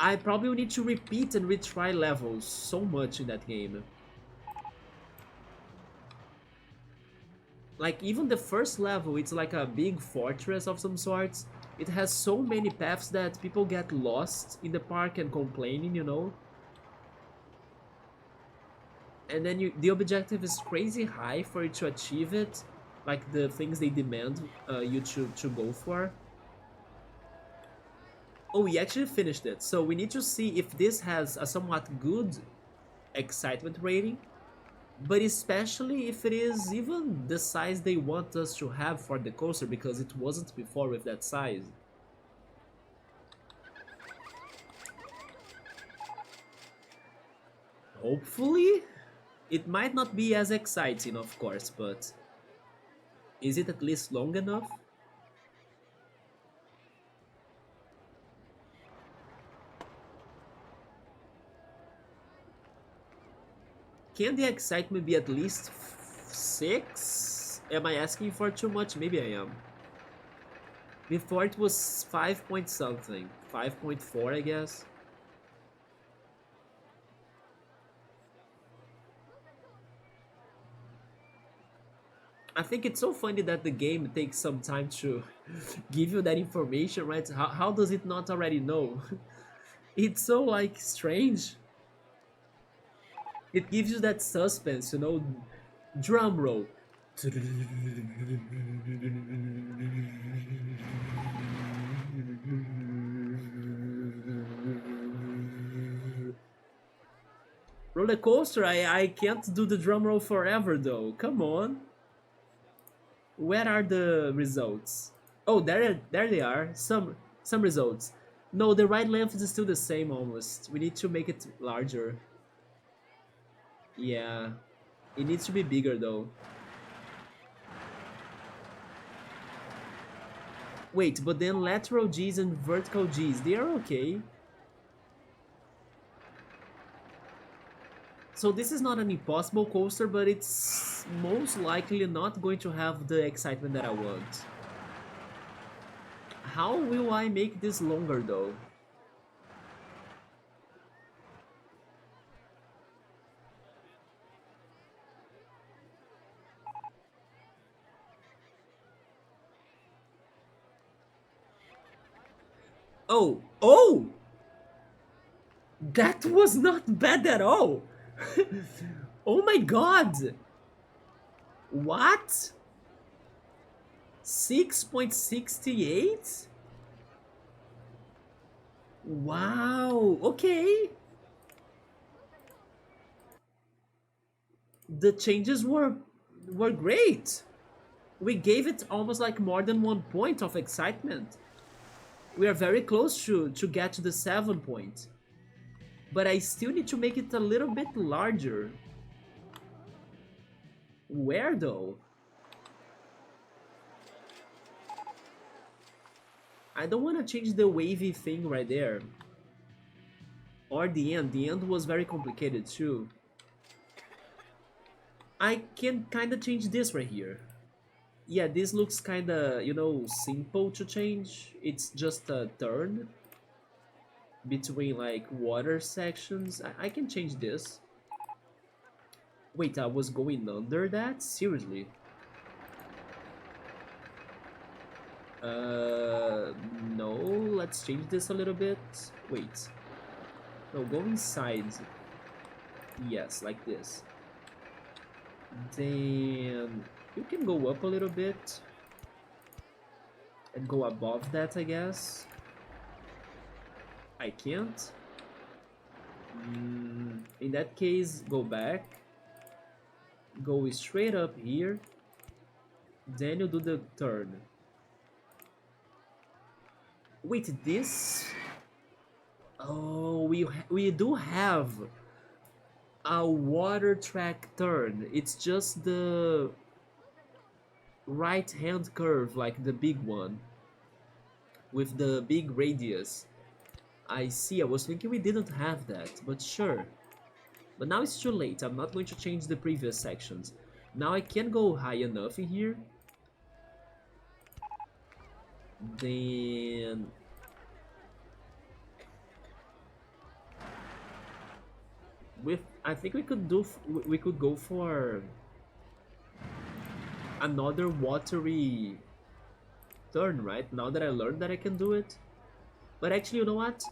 I probably will need to repeat and retry levels so much in that game. Like, even the first level, it's like a big fortress of some sorts. It has so many paths that people get lost in the park and complaining, you know? And then the objective is crazy high for you to achieve it. Like, the things they demand you to go for. Oh, we actually finished it. So we need to see if this has a somewhat good excitement rating. But especially if it is even the size they want us to have for the coaster, because it wasn't before with that size. Hopefully, it might not be as exciting, of course, but is it at least long enough? Can the excitement be at least 6? Am I asking for too much? Maybe I am. Before it was 5 point something. 5.4, I guess. I think it's so funny that the game takes some time to give you that information, right? How does it not already know? It's so, like, strange. It gives you that suspense, you know? Drum roll. Roller coaster, I can't do the drum roll forever though. Come on. Where are the results? Oh, there they are. Some results. No, the ride length is still the same almost. We need to make it larger. Yeah, it needs to be bigger though. Wait, but then lateral Gs and vertical Gs, they are okay. So this is not an impossible coaster, but it's most likely not going to have the excitement that I want. How will I make this longer though? Oh, oh! That was not bad at all! Oh my god! What? 6.68? Wow, okay. The changes were great. We gave it almost like more than 1 point of excitement. We are very close to get to the 7 point. But I still need to make it a little bit larger. Where though? I don't want to change the wavy thing right there. Or the end. The end was very complicated too. I can kind of change this right here. Yeah, this looks kind of, you know, simple to change. It's just a turn between like water sections. I can change this. Wait, I was going under that? Seriously? No, let's change this a little bit. Wait. No, go inside. Yes, like this. Then you can go up a little bit and go above that, I guess. I can't. In that case, go back. Go straight up here. Then you do the turn. Wait, this? Oh, we do have a water track turn. It's just the right hand curve, like the big one with the big radius. I see. I was thinking we didn't have that, but sure. But now it's too late. I'm not going to change the previous sections. Now I can go high enough in here. Then with I think we could go for another watery turn, right? Now that I learned that I can do it. But actually, you know what?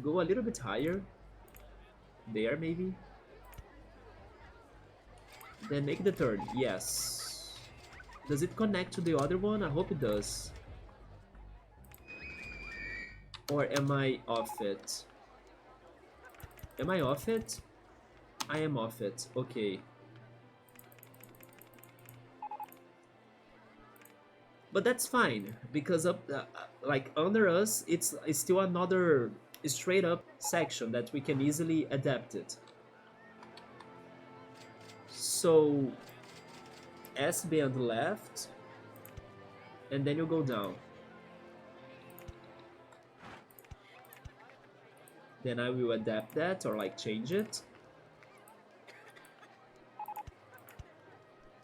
Go a little bit higher. There, maybe. Then make the turn. Yes. Does it connect to the other one? I hope it does. Or am I off it? Am I off it? I am off it. Okay. But that's fine, because up, like under us, it's still another straight up section that we can easily adapt it. So S band left, and then you go down. Then I will adapt that or like change it.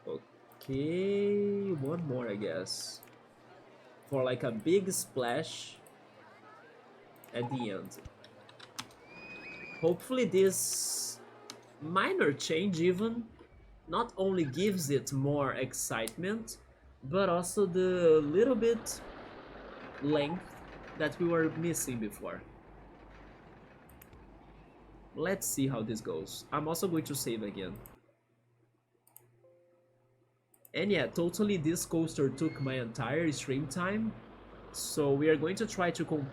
Okay, one more I guess. For like a big splash at the end. Hopefully this minor change even not only gives it more excitement, but also the little bit length that we were missing before. Let's see how this goes. I'm also going to save again. And yeah, totally this coaster took my entire stream time. So we are going to try to...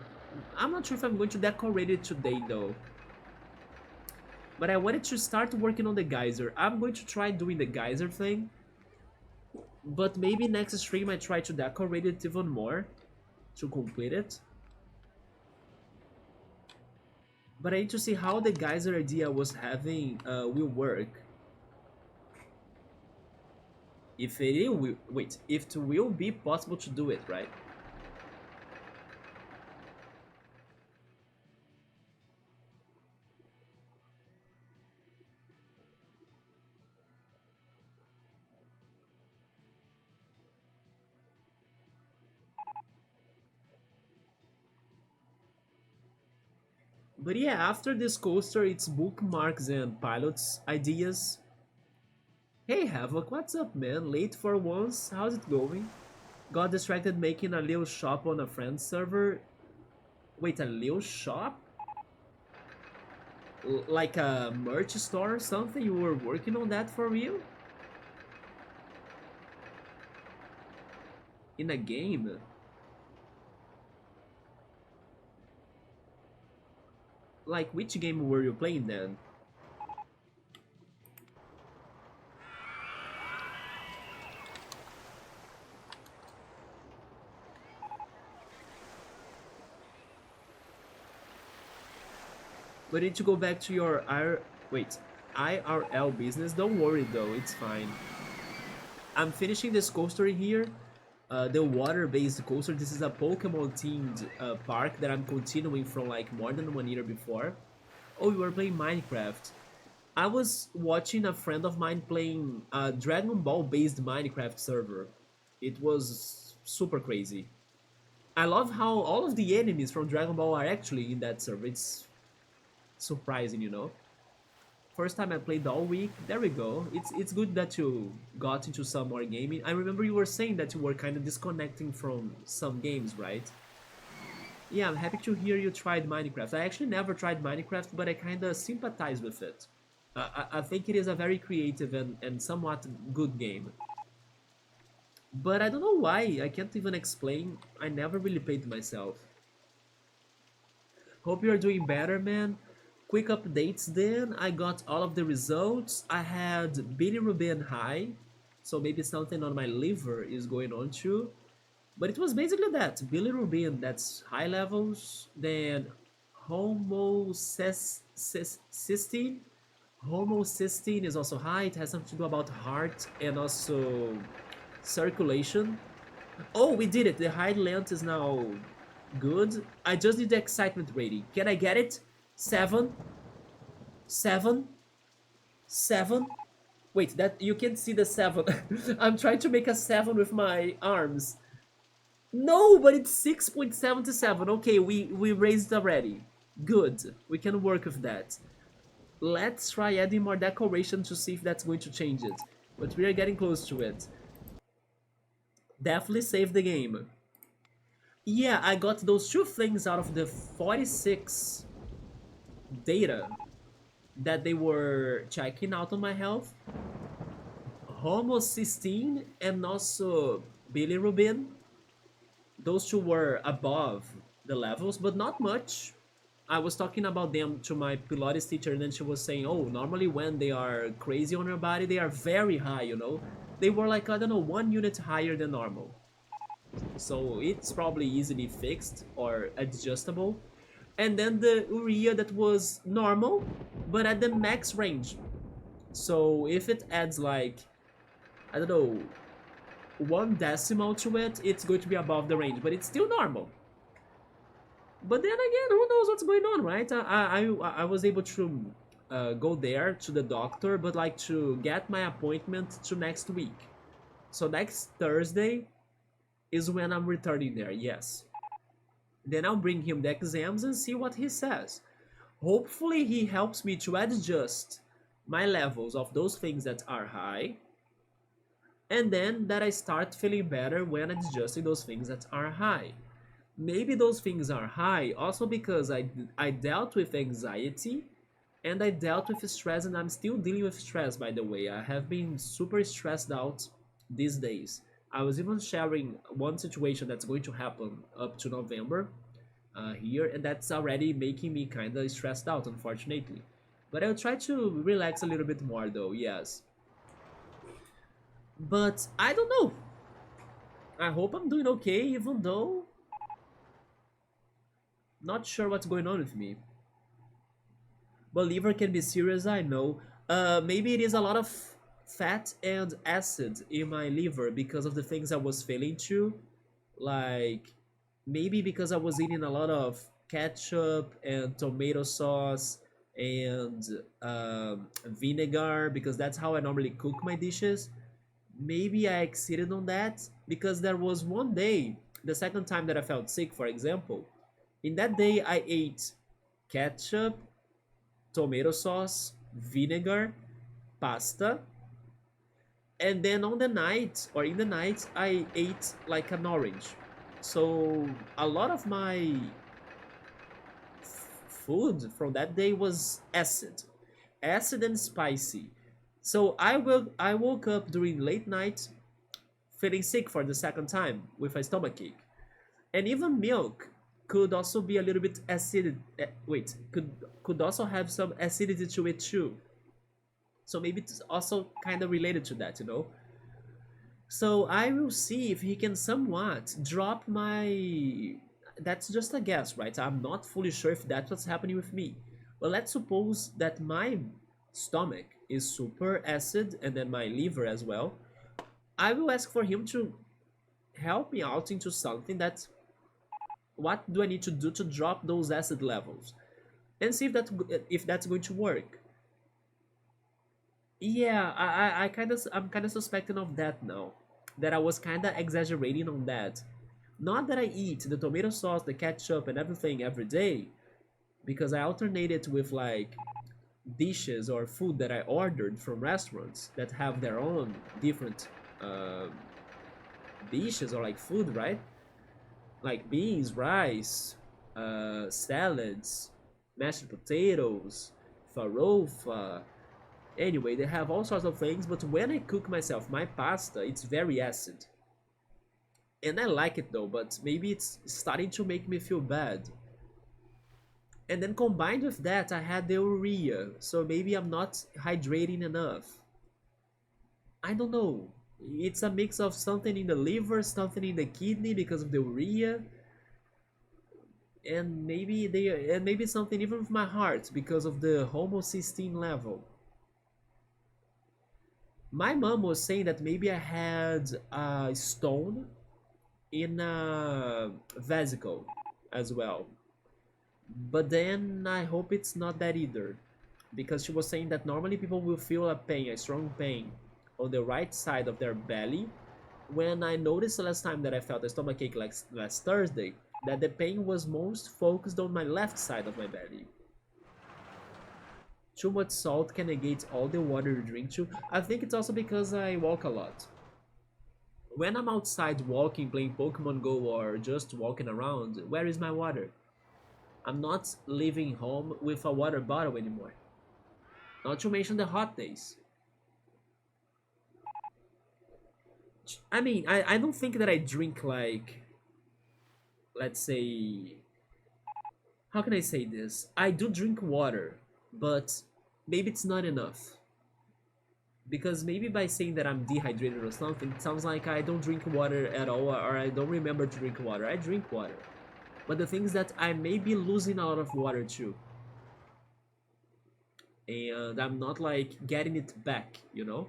I'm not sure if I'm going to decorate it today though. But I wanted to start working on the geyser. I'm going to try doing the geyser thing. But maybe next stream I try to decorate it even more to complete it. But I need to see how the geyser idea I was having will work. If it will, wait, if it will be possible to do it, right? But yeah, after this coaster, it's bookmarks and pilots ideas. Hey Havoc, what's up man? Late for once? How's it going? Got distracted making a little shop on a friend's server. Wait, a little shop? Like a merch store or something? You were working on that for real? In a game? Like, which game were you playing then? But need to go back to your IRL business. Don't worry though, it's fine. I'm finishing this coaster here, the water-based coaster. This is a Pokemon-themed park that I'm continuing from like more than 1 year before. Oh, you were playing Minecraft. I was watching a friend of mine playing a Dragon Ball-based Minecraft server. It was super crazy. I love how all of the enemies from Dragon Ball are actually in that server. It's surprising, you know. First time I played all week. There we go. It's good that you got into some more gaming. I remember you were saying that you were kind of disconnecting from some games, right? Yeah, I'm happy to hear you tried Minecraft. I actually never tried Minecraft, but I kind of sympathize with it. I think it is a very creative and somewhat good game. But I don't know why. I can't even explain. I never really played myself. Hope you're doing better, man. Quick updates then. I got all of the results. I had bilirubin high, so maybe something on my liver is going on too. But it was basically that bilirubin, that's high levels. Then homocysteine. Homocysteine is also high. It has something to do about heart and also circulation. Oh, we did it. The high length is now good. I just need the excitement rating. Can I get it? 7, 7, 7. Wait, that you can't see the 7. I'm trying to make a 7 with my arms. No, but it's 6.77. Okay, we raised already. Good. We can work with that. Let's try adding more decoration to see if that's going to change it. But we are getting close to it. Definitely save the game. Yeah, I got those two things out of the 46 data that they were checking out on my health. Homocysteine and also bilirubin. Those two were above the levels, but not much. I was talking about them to my Pilates teacher, and then she was saying, oh, normally when they are crazy on your body, they are very high, you know? They were like, I don't know, 1 unit higher than normal. So it's probably easily fixed or adjustable. And then the urea that was normal, but at the max range. So if it adds like, I don't know, 1 decimal to it, it's going to be above the range, but it's still normal. But then again, who knows what's going on, right? I was able to go there to the doctor, but like to get my appointment to next week. So next Thursday is when I'm returning there, yes. Then I'll bring him the exams and see what he says. Hopefully he helps me to adjust my levels of those things that are high, and then that I start feeling better when adjusting those things that are high. Maybe those things are high also because I dealt with anxiety and I dealt with stress, and I'm still dealing with stress, by the way. I have been super stressed out these days. I was even sharing one situation that's going to happen up to November here, and that's already making me kind of stressed out, unfortunately. But I'll try to relax a little bit more, though, yes. But I don't know. I hope I'm doing okay, even though not sure what's going on with me. But liver can be serious, I know. Maybe it is a lot of fat and acid in my liver because of the things I was failing to. Like, maybe because I was eating a lot of ketchup and tomato sauce and vinegar, because that's how I normally cook my dishes. Maybe I exceeded on that because there was one day, the second time that I felt sick, for example. In that day, I ate ketchup, tomato sauce, vinegar, pasta, and then on the night or in the night, I ate like an orange. So a lot of my food from that day was acid and spicy. So I woke up during late night feeling sick for the second time with a stomachache. And even milk could also be a little bit acid. Wait, could also have some acidity to it too. So maybe it's also kind of related to that, you know. So I will see if he can somewhat drop my. That's just a guess, right? I'm not fully sure if that's what's happening with me. But let's suppose that my stomach is super acid and then my liver as well. I will ask for him to help me out into something that what do I need to do to drop those acid levels and see if that's going to work. Yeah, I'm kind of suspecting of that now. That I was kind of exaggerating on that. Not that I eat the tomato sauce, the ketchup, and everything every day, because I alternate it with like dishes or food that I ordered from restaurants that have their own different uh, dishes or like food, right? Like beans, rice, salads, mashed potatoes, farofa. Anyway, they have all sorts of things, but when I cook myself my pasta, it's very acid. And I like it though, but maybe it's starting to make me feel bad. And then combined with that, I had the urea, so maybe I'm not hydrating enough. I don't know. It's a mix of something in the liver, something in the kidney because of the urea, and maybe something even with my heart because of the homocysteine level. My mom was saying that maybe I had a stone in a vesicle as well. But then I hope it's not that either. Because she was saying that normally people will feel a pain, a strong pain, on the right side of their belly. When I noticed the last time that I felt a stomachache like last Thursday, that the pain was most focused on my left side of my belly. Too much salt can negate all the water you drink too. I think it's also because I walk a lot. When I'm outside walking, playing Pokemon Go, or just walking around, where is my water? I'm not leaving home with a water bottle anymore. Not to mention the hot days. I mean, I don't think that I drink like, let's say, how can I say this? I do drink water, but maybe it's not enough. Because maybe by saying that I'm dehydrated or something, it sounds like I don't drink water at all or I don't remember to drink water. I drink water. But the thing is that I may be losing a lot of water too. And I'm not like getting it back, you know?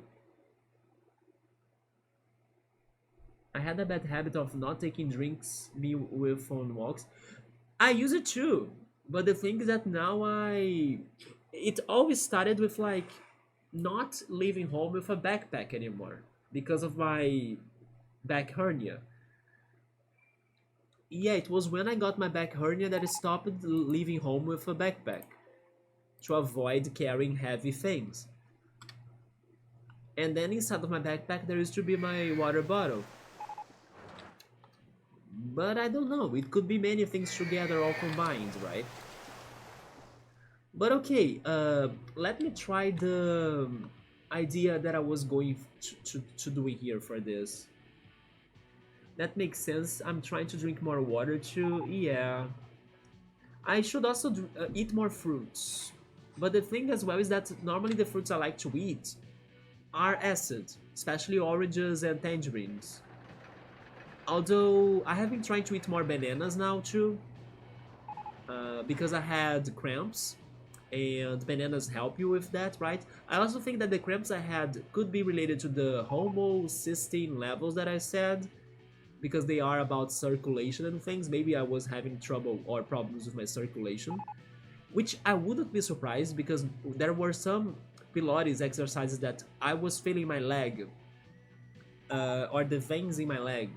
I had a bad habit of not taking drinks me with on walks. I use it too, but the thing is that now it always started with like not leaving home with a backpack anymore because of my back hernia. Yeah, it was when I got my back hernia that I stopped leaving home with a backpack to avoid carrying heavy things. And then inside of my backpack there used to be my water bottle. But I don't know, it could be many things together all combined, right? But okay, let me try the idea that I was going to doing here for this. That makes sense. I'm trying to drink more water too. Yeah. I should also eat more fruits. But the thing as well is that normally the fruits I like to eat are acid, especially oranges and tangerines. Although I have been trying to eat more bananas now too, because I had cramps, and bananas help you with that, right? I also think that the cramps I had could be related to the homocysteine levels that I said, because they are about circulation and things. Maybe I was having trouble or problems with my circulation, which I wouldn't be surprised because there were some Pilates exercises that I was feeling my leg or the veins in my leg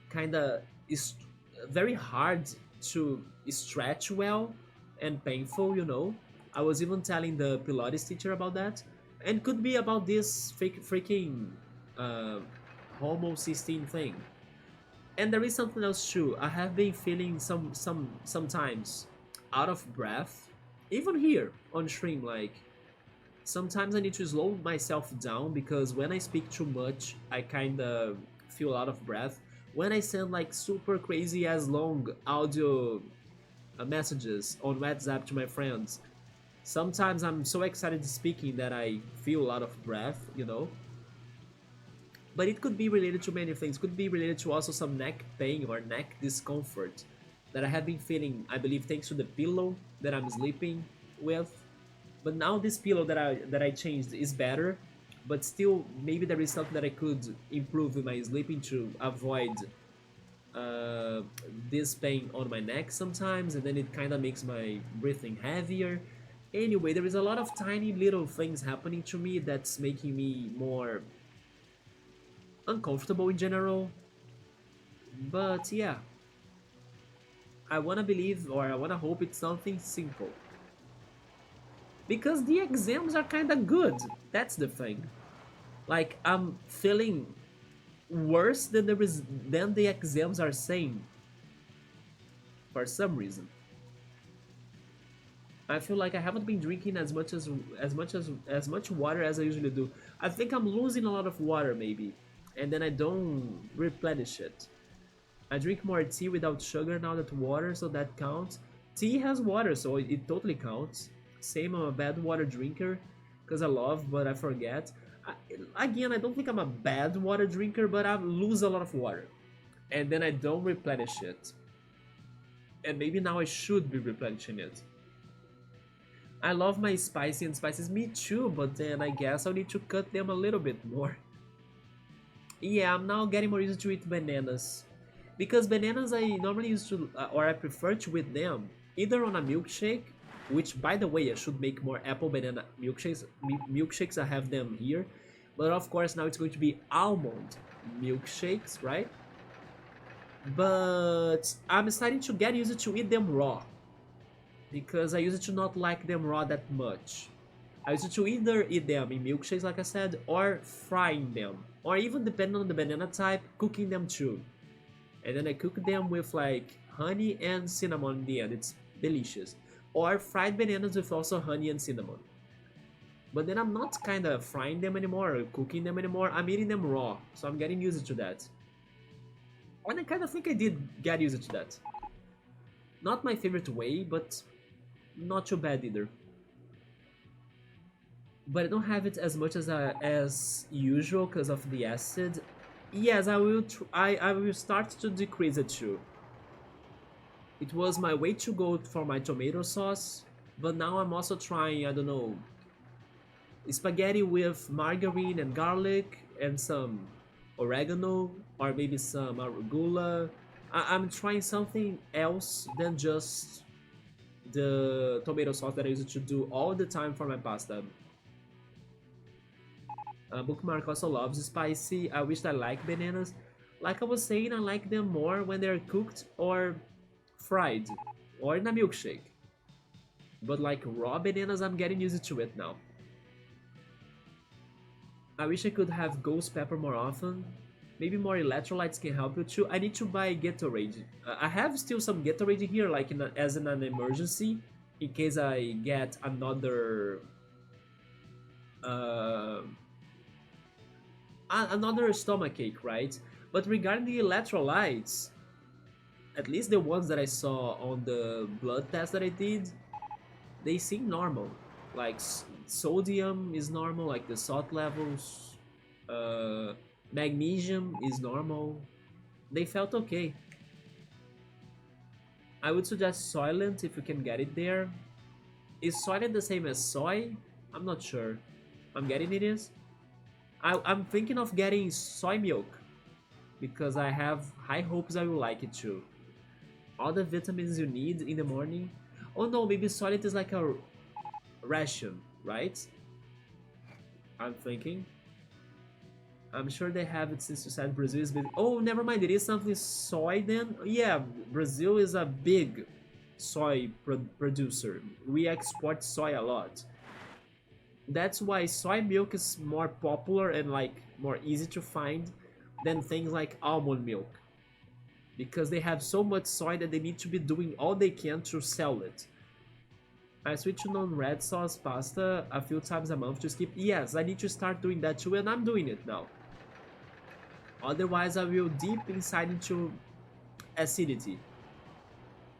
kind of is very hard to stretch well and painful, you know. I was even telling the Pilates teacher about that, and could be about this freaking uh, homocysteine thing. And there is something else too. I have been feeling sometimes out of breath, even here on stream. Like sometimes I need to slow myself down because when I speak too much, I kind of feel out of breath. When I send like super crazy as long audio messages on WhatsApp to my friends, sometimes I'm so excited speaking that I feel out of breath, you know. But it could be related to many things. Could be related to also some neck pain or neck discomfort that I have been feeling, I believe, thanks to the pillow that I'm sleeping with. But now this pillow that I changed is better, but still maybe there is something that I could improve in my sleeping to avoid uh, this pain on my neck sometimes, and then it kind of makes my breathing heavier. Anyway, there is a lot of tiny little things happening to me that's making me more uncomfortable in general. But yeah, I wanna believe or I wanna hope it's something simple. Because the exams are kinda good. That's the thing. Like I'm feeling worse than than the exams are saying for some reason. I feel like I haven't been drinking as much water as I usually do. I think I'm losing a lot of water maybe, and then I don't replenish it. I drink more tea without sugar now that water, so that counts. Tea has water, so it totally counts. Same, I'm a bad water drinker, because I love, but I forget. Again, I don't think I'm a bad water drinker, but I lose a lot of water. And then I don't replenish it. And maybe now I should be replenishing it. I love my spicy and spices, me too, but then I guess I'll need to cut them a little bit more. Yeah, I'm now getting more used to eat bananas. Because bananas I normally used to, or I prefer to eat them, either on a milkshake, which by the way, I should make more apple banana milkshakes. Milkshakes, I have them here. But of course now it's going to be almond milkshakes, right? But I'm starting to get used to eat them raw. Because I used to not like them raw that much. I used to either eat them in milkshakes, like I said, or frying them. Or even depending on the banana type, cooking them too. And then I cook them with like honey and cinnamon in the end. It's delicious. Or fried bananas with also honey and cinnamon. But then I'm not kind of frying them anymore or cooking them anymore. I'm eating them raw, so I'm getting used to that. And I kind of think I did get used to that. Not my favorite way, but not too bad either. But I don't have it as much as usual because of the acid. Yes, I will. I will start to decrease it too. It was my way to go for my tomato sauce, but now I'm also trying. I don't know, spaghetti with margarine and garlic and some oregano or maybe some arugula. I'm trying something else than just the tomato sauce that I used to do all the time for my pasta. Bookmark also loves spicy. I wish I like bananas. Like I was saying, I like them more when they're cooked or fried or in a milkshake. But like raw bananas, I'm getting used to it now. I wish I could have ghost pepper more often. Maybe more electrolytes can help you too. I need to buy Gatorade. I have still some Gatorade here, like as in an emergency, in case I get uh, another stomach ache, right? But regarding the electrolytes, at least the ones that I saw on the blood test that I did, they seem normal. Like Sodium is normal, like the salt levels. Uh, Magnesium is normal. They felt okay. I would suggest Soylent if you can get it there. Is Soylent the same as soy? I'm not sure. I'm getting it is. I'm thinking of getting soy milk because I have high hopes I will like it too. All the vitamins you need in the morning. Oh no, maybe Soylent is like a ration, right? I'm thinking. I'm sure they have it since you said Brazil is big. Oh, never mind. It is something soy then. Yeah, Brazil is a big soy producer. We export soy a lot. That's why soy milk is more popular and like more easy to find than things like almond milk because they have so much soy that they need to be doing all they can to sell it. I switch to non-red sauce pasta a few times a month to skip. Yes, I need to start doing that too, and I'm doing it now. Otherwise, I will deep inside into acidity.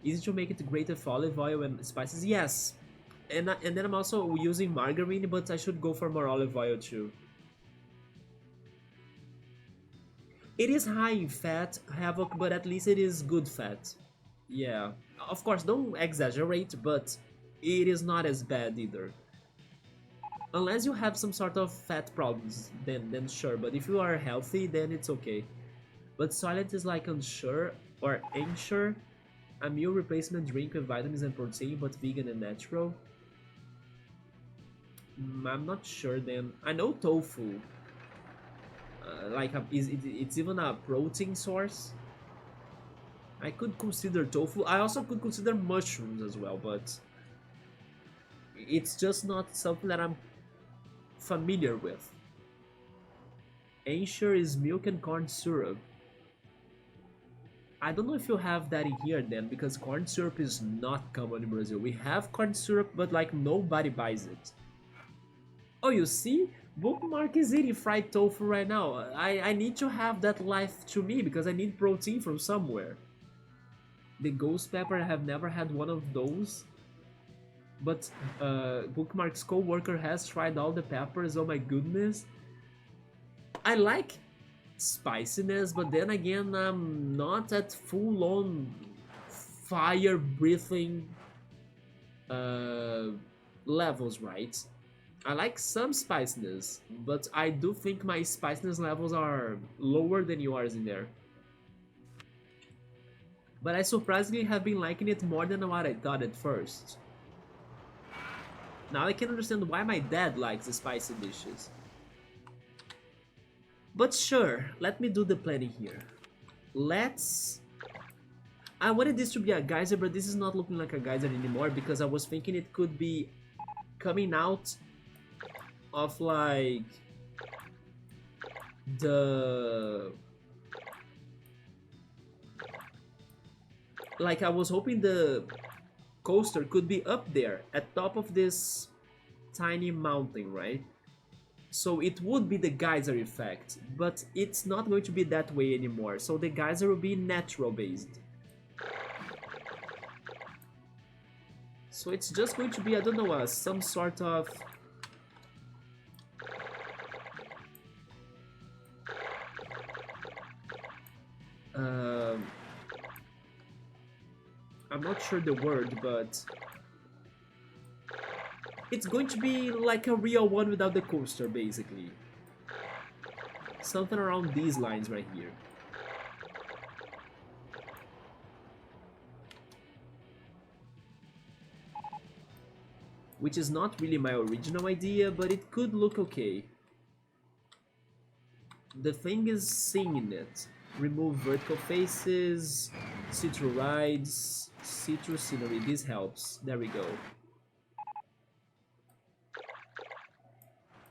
Easy to make it great with olive oil and spices. Yes, and then I'm also using margarine, but I should go for more olive oil too. It is high in fat, Havoc, but at least it is good fat. Yeah, of course, don't exaggerate, but it is not as bad either. Unless you have some sort of fat problems, then sure. But if you are healthy, then it's okay. But Silent is like unsure or unsure. A meal replacement drink with vitamins and protein, but vegan and natural. I'm not sure then. I know tofu. It's even a protein source. I could consider tofu. I also could consider mushrooms as well, but it's just not something that I'm familiar with. Ensure is milk and corn syrup. I don't know if you have that in here then, because corn syrup is not common in Brazil. We have corn syrup, but like nobody buys it. Oh, you see? Bookmark is eating fried tofu right now. I need to have that life to me because I need protein from somewhere. The ghost pepper, I have never had one of those. But Bookmark's co-worker has tried all the peppers. Oh my goodness. I like spiciness, but then again, I'm not at full-on fire-breathing levels, right? I like some spiciness, but I do think my spiciness levels are lower than yours in there. But I surprisingly have been liking it more than what I thought at first. Now I can understand why my dad likes the spicy dishes. But sure, let me do the planning here. Let's... I wanted this to be a geyser, but this is not looking like a geyser anymore because I was thinking it could be coming out of like the... Like I was hoping the coaster could be up there at top of this tiny mountain, right? So it would be the geyser effect, but it's not going to be that way anymore. So the geyser will be natural based. So it's just going to be, I don't know, some sort of... I'm not sure the word, but... It's going to be like a real one without the coaster, basically. Something around these lines right here. Which is not really my original idea, but it could look okay. The thing is seeing it. Remove vertical faces, see-through rides, see-through scenery. This helps. There we go.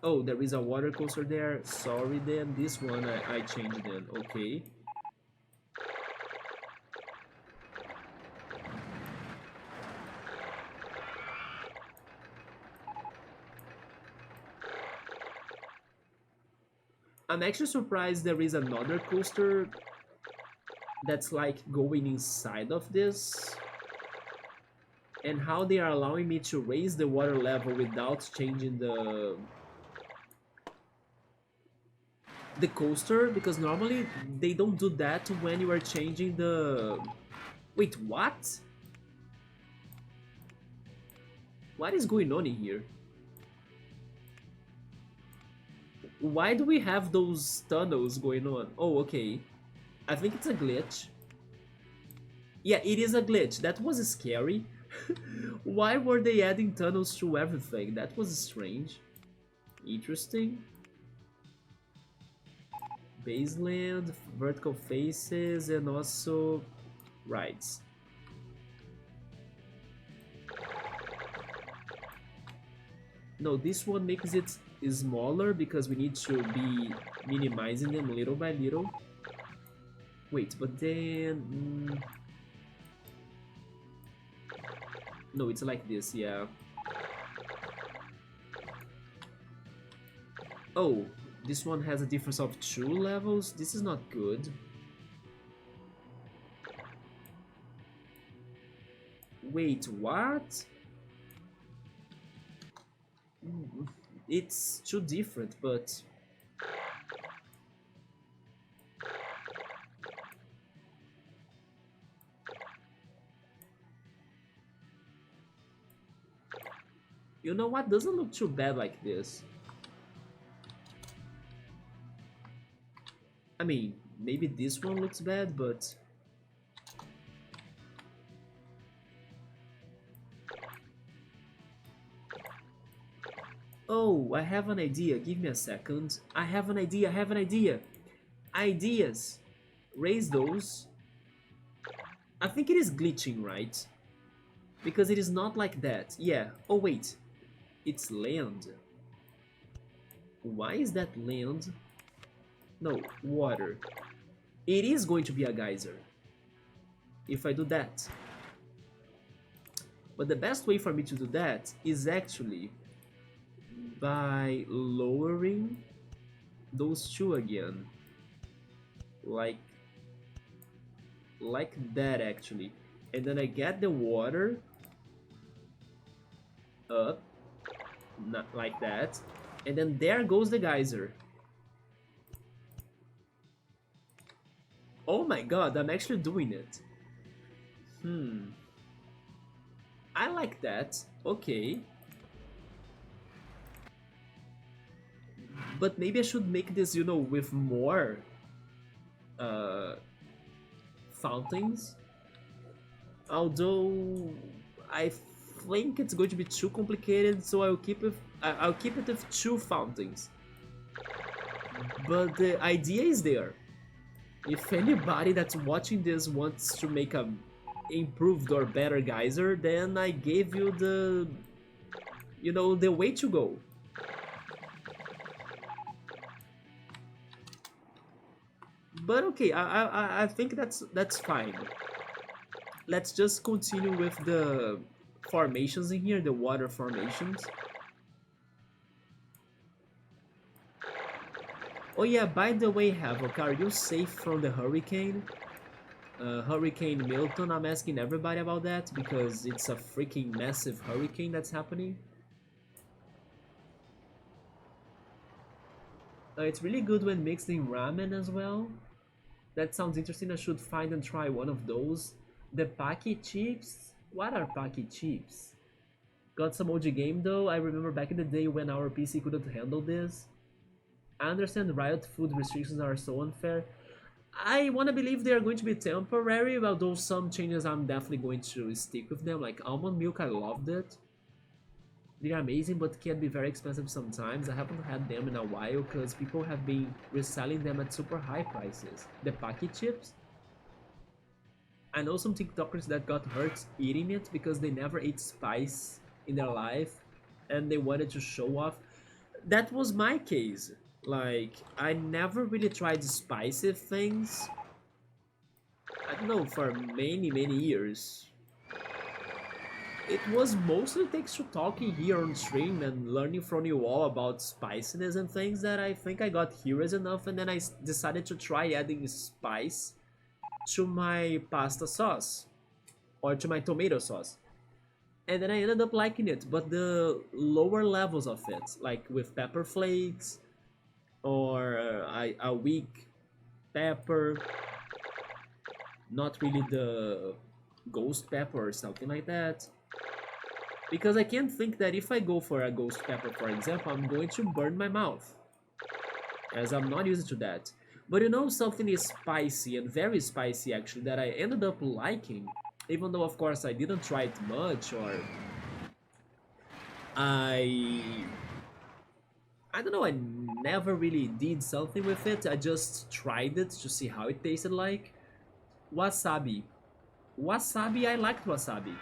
Oh, there is a water coaster there. Sorry then. This one I changed then. Okay. I'm actually surprised there is another coaster that's like going inside of this. and how they are allowing me to raise the water level without changing the coaster, because normally they don't do that when you are changing the... Wait, what? What is going on in here? Why do we have those tunnels going on? Oh, okay. I think it's a glitch. Yeah, it is a glitch. That was scary. Why were they adding tunnels to everything? That was strange. Interesting. Baseland, vertical faces, and also rides. No, this one makes it smaller because we need to be minimizing them little by little. Wait, but then... No, it's like this, yeah. Oh, this one has a difference of 2 levels? This is not good. Wait, what? It's too different, but... You know what? Doesn't look too bad like this. I mean, maybe this one looks bad, but... Oh, I have an idea. Give me a second. I have an idea. I have an idea. Ideas. Raise those. I think it is glitching, right? Because it is not like that. Yeah. Oh, wait. It's land. Why is that land? No, water. It is going to be a geyser if I do that. But the best way for me to do that is actually by lowering those 2 again. Like that actually. And then I get the water up, not like that. And then there goes the geyser. Oh my god, I'm actually doing it. I like that. Okay. But maybe I should make this, you know, with more fountains. Although I think it's going to be too complicated, so I'll keep it with 2 fountains. But the idea is there. If anybody that's watching this wants to make a improved or better geyser, then I gave you the, you know, the way to go. But okay, I think that's fine. Let's just continue with the formations in here, the water formations. Oh yeah, by the way, Havoc, are you safe from the hurricane? Hurricane Milton, I'm asking everybody about that because it's a freaking massive hurricane that's happening. It's really good when mixed in ramen as well. That sounds interesting. I should find and try one of those. The Paki chips? What are Paki chips? Got some OG game though. I remember back in the day when our PC couldn't handle this. I understand Riot food restrictions are so unfair. I want to believe they are going to be temporary, although some changes I'm definitely going to stick with them. Like almond milk, I loved it. They are amazing, but can be very expensive sometimes. I haven't had them in a while because people have been reselling them at super high prices. The Paki chips? I know some TikTokers that got hurt eating it because they never ate spice in their life and they wanted to show off. That was my case. Like, I never really tried spicy things. I don't know, for many years. It was mostly thanks to talking here on stream and learning from you all about spiciness and things that I think I got curious enough, and then I decided to try adding spice to my pasta sauce or to my tomato sauce. and then I ended up liking it. But the lower levels of it, like with pepper flakes or a weak pepper, not really the ghost pepper or something like that. Because I can't think that if I go for a ghost pepper, for example, I'm going to burn my mouth, as I'm not used to that. But you know, something is spicy and very spicy actually that I ended up liking, even though of course I didn't try it much, or I I don't know, I never really did something with it. I just tried it to see how it tasted like. Wasabi. Wasabi, I liked wasabi.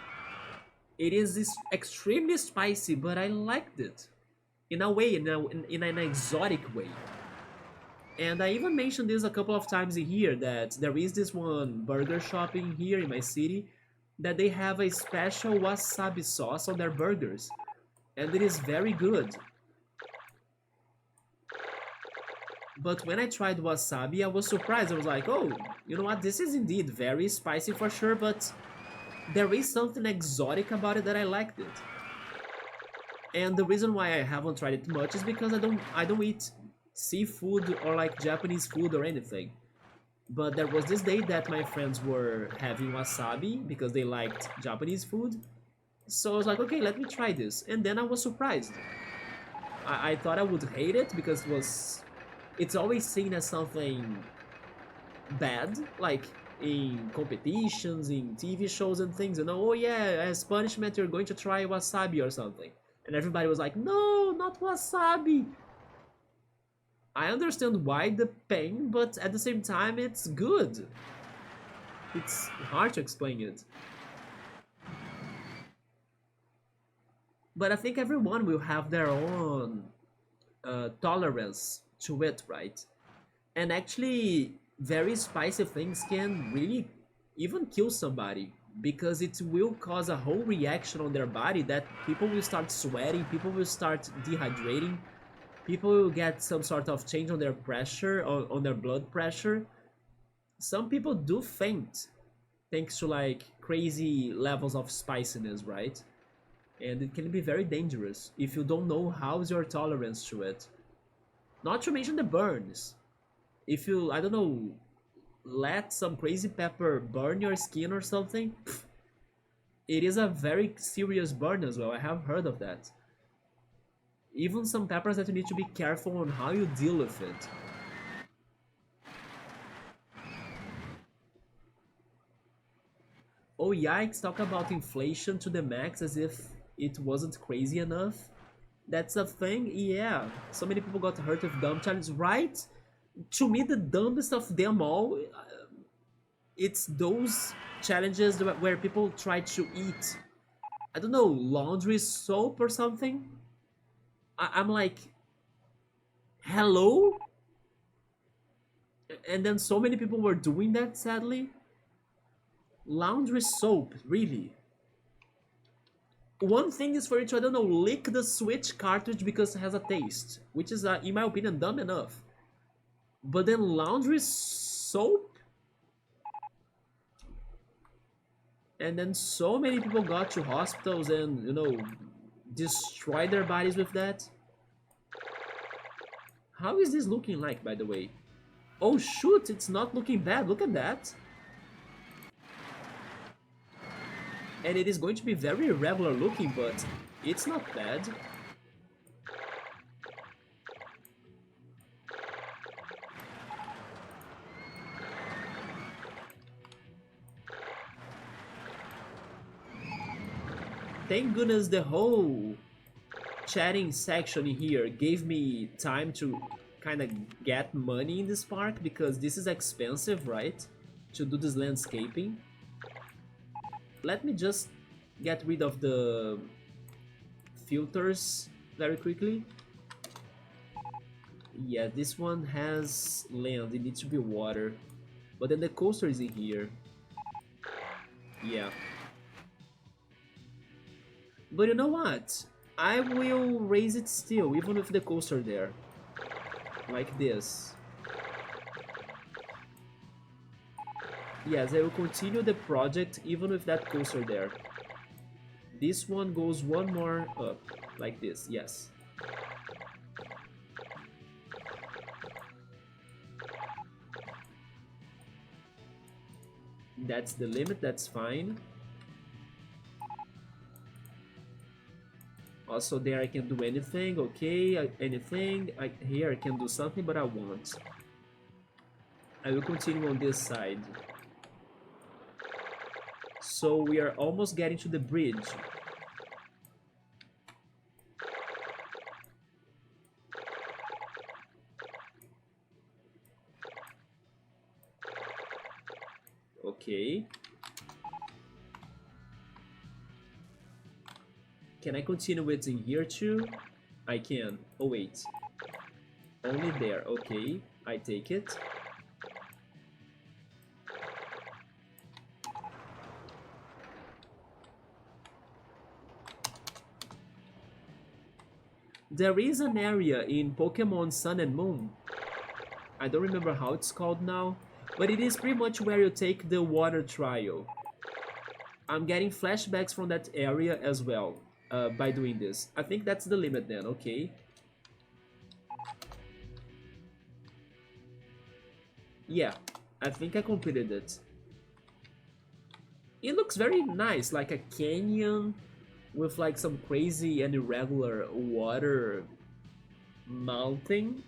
It is this extremely spicy, but I liked it. In a way, in an exotic way. And I even mentioned this a couple of times here that there is this one burger shop in here in my city that they have a special wasabi sauce on their burgers. And it is very good. But when I tried wasabi, I was surprised. I was like, oh, you know what? This is indeed very spicy for sure, but there is something exotic about it that I liked it. And the reason why I haven't tried it much is because I don't eat seafood or like Japanese food or anything. But there was this day that my friends were having wasabi because they liked Japanese food. So I was like, okay, let me try this. And then I was surprised. I thought I would hate it because it's always seen as something bad, like in competitions, in TV shows and things, you know, oh yeah, as punishment you're going to try wasabi or something. And everybody was like, no, not wasabi. I understand why the pain, but at the same time it's good. It's hard to explain it. But I think everyone will have their own tolerance to it, right? And actually, very spicy things can really even kill somebody because it will cause a whole reaction on their body that people will start sweating, people will start dehydrating, people will get some sort of change on their pressure, on their blood pressure. Some people do faint thanks to like crazy levels of spiciness, right? And it can be very dangerous if you don't know how's your tolerance to it. Not to mention the burns. If you, I don't know, let some crazy pepper burn your skin or something, it is a very serious burn as well. I have heard of that. Even some peppers that you need to be careful on how you deal with it. Oh yikes, talk about inflation to the max as if it wasn't crazy enough. That's a thing? Yeah. So many people got hurt with dumb challenges, right? To me, the dumbest of them all, it's those challenges where people try to eat, I don't know, laundry soap or something. I'm like, hello? And then so many people were doing that, sadly. Laundry soap, really? One thing is for you to, I don't know, lick the Switch cartridge because it has a taste, which is, in my opinion, dumb enough. But then laundry soap? And then so many people got to hospitals and, you know, destroyed their bodies with that. How is this looking like, by the way? Oh shoot, it's not looking bad, look at that. And it is going to be very irregular looking, but it's not bad. Thank goodness the whole chatting section here gave me time to kind of get money in this park because this is expensive, right? To do this landscaping. Let me just get rid of the filters very quickly. Yeah, this one has land, it needs to be water. But then the coaster is in here. Yeah. But you know what? I will raise it still, even with the coaster there. Like this. Yes, I will continue the project even with that coaster there. This one goes one more up, like this, yes. That's the limit, that's fine. Also there I can do anything, okay, anything. Here I can do something, but I won't. I will continue on this side. So we are almost getting to the bridge. Okay. Can I continue it in here too? I can. Oh wait. Only there. Okay. I take it. There is an area in Pokemon Sun and Moon. I don't remember how it's called now, but it is pretty much where you take the water trial. I'm getting flashbacks from that area as well by doing this. I think that's the limit then, okay. Yeah, I think I completed it. It looks very nice, like a canyon with like some crazy and irregular water mountain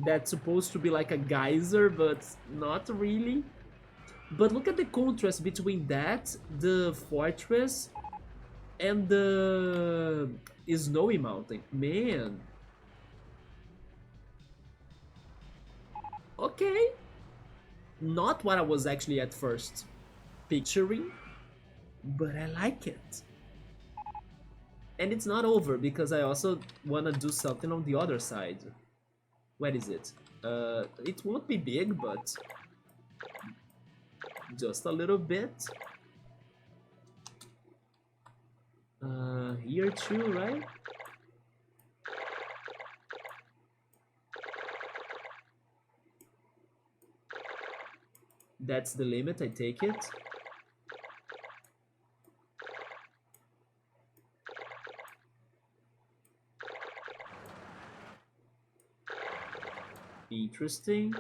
that's supposed to be like a geyser, but not really. But look at the contrast between that, the fortress, and the snowy mountain. Man. Okay. Not what I was actually at first picturing, but I like it. And it's not over because I also want to do something on the other side. Where is it? It won't be big, but just a little bit. Here too, right? That's the limit, I take it. Interesting.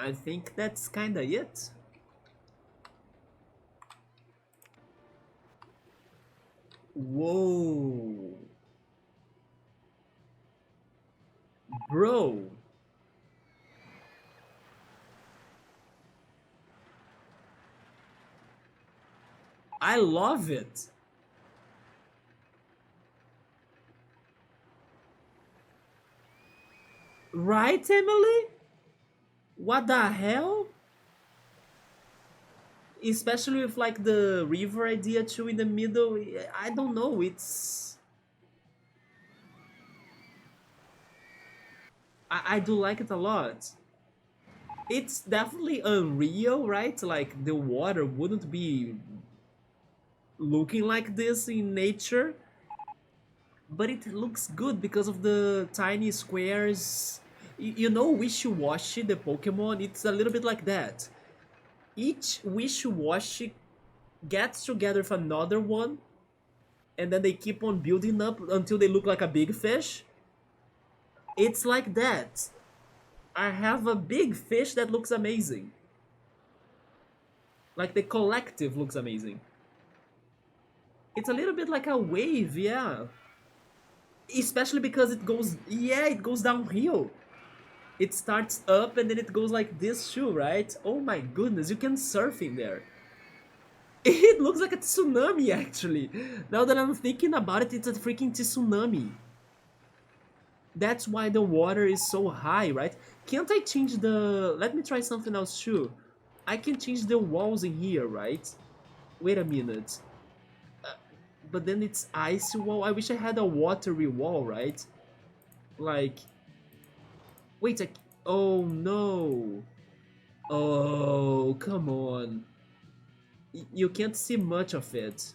I think that's kinda it. Whoa. Bro. I love it. Right, Emily? What the hell? Especially with like the river idea too in the middle. I don't know, I do like it a lot. It's definitely unreal, right? Like the water wouldn't be looking like this in nature, but it looks good because of the tiny squares. You know, Wishy-Washy, the Pokemon, it's a little bit like that. Each Wishy-Washy gets together with another one, and then they keep on building up until they look like a big fish. It's like that. I have a big fish that looks amazing. Like the collective looks amazing. It's a little bit like a wave, yeah. Especially because it goes, yeah, it goes downhill. It starts up and then it goes like this too, right? Oh my goodness, you can surf in there. It looks like a tsunami actually. Now that I'm thinking about it, it's a freaking tsunami. That's why the water is so high, right? Can't I change the... Let me try something else too. I can change the walls in here, right? Wait a minute. But then it's icy wall. I wish I had a watery wall, right? Like... Wait, oh no. Oh, come on. You can't see much of it.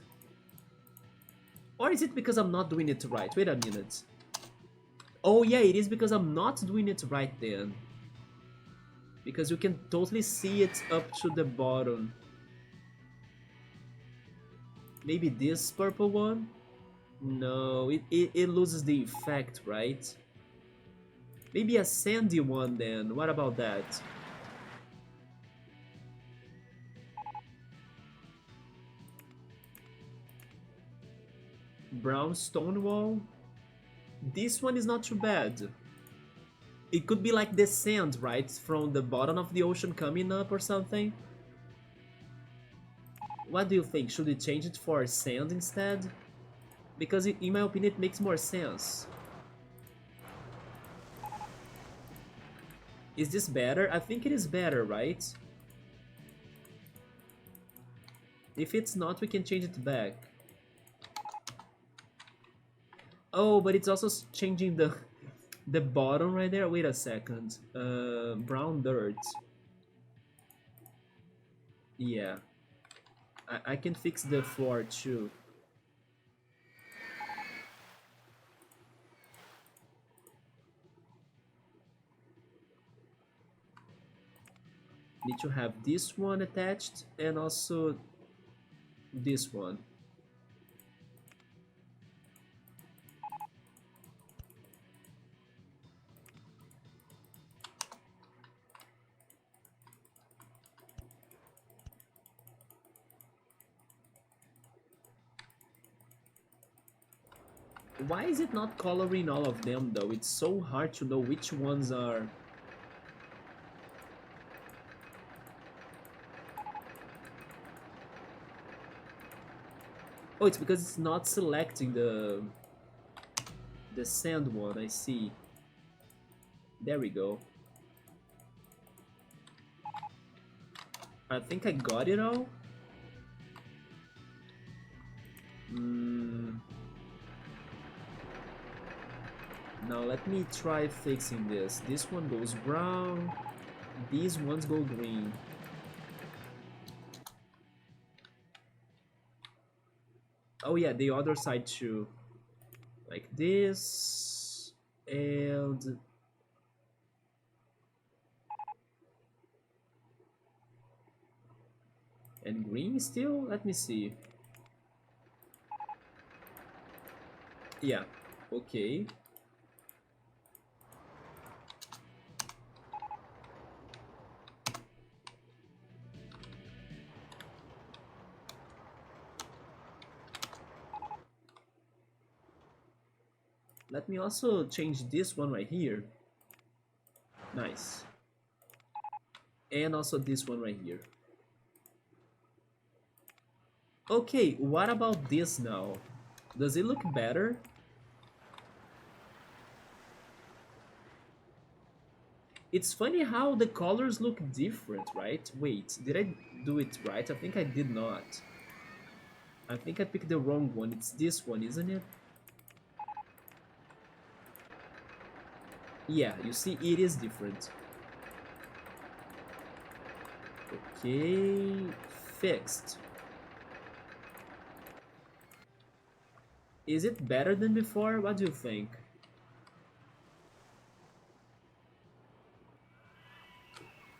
Or is it because I'm not doing it right? Wait a minute. Oh yeah, it is because I'm not doing it right then. Because you can totally see it up to the bottom. Maybe this purple one? No, it loses the effect, right? Maybe a sandy one then. What about that? Brown stone wall? This one is not too bad. It could be like the sand, right? From the bottom of the ocean coming up or something. What do you think? Should we change it for sand instead? Because in my opinion it makes more sense. Is this better? I think it is better, right? If it's not, we can change it back. Oh, but it's also changing the bottom right there. Wait a second. Brown dirt. Yeah. I can fix the floor too. Need to have this one attached and also this one. Why is it not coloring all of them though? It's so hard to know which ones are... Oh, it's because it's not selecting the sand one, I see. There we go. I think I got it all. Now let me try fixing this. This one goes brown. These ones go green. Oh yeah, the other side too. Like this. And... And green still? Let me see. Yeah, okay. Let me also change this one right here. Nice. And also this one right here. Okay, what about this now? Does it look better? It's funny how the colors look different, right? Wait, did I do it right? I think I did not. I think I picked the wrong one. It's this one, isn't it? Yeah, you see, it is different. Okay, fixed. Is it better than before? What do you think?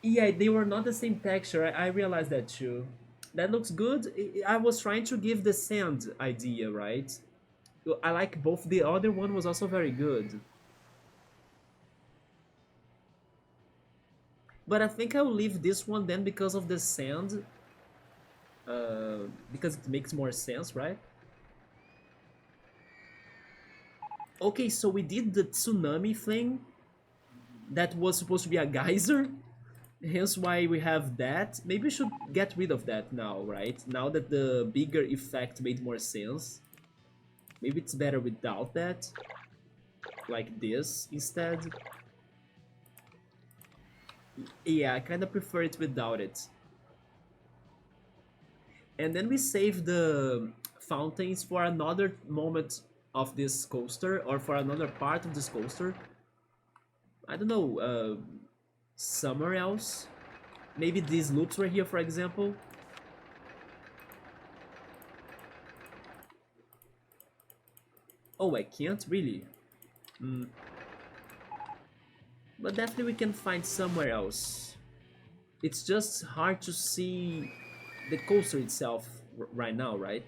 Yeah, they were not the same texture. I realized that too. That looks good. I was trying to give the sand idea, right? I like both. The other one was also very good. But I think I'll leave this one then because of the sand. because it makes more sense, right? Okay, so we did the tsunami thing that was supposed to be a geyser, hence why we have that. Maybe we should get rid of that now, right? Now that the bigger effect made more sense. Maybe it's better without that, like this instead. Yeah, I kind of prefer it without it. And then we save the fountains for another moment of this coaster, or for another part of this coaster. I don't know, somewhere else. Maybe these loops were here, for example. Oh, I can't really. Mm. But definitely we can find somewhere else. It's just hard to see the coaster itself right now, right?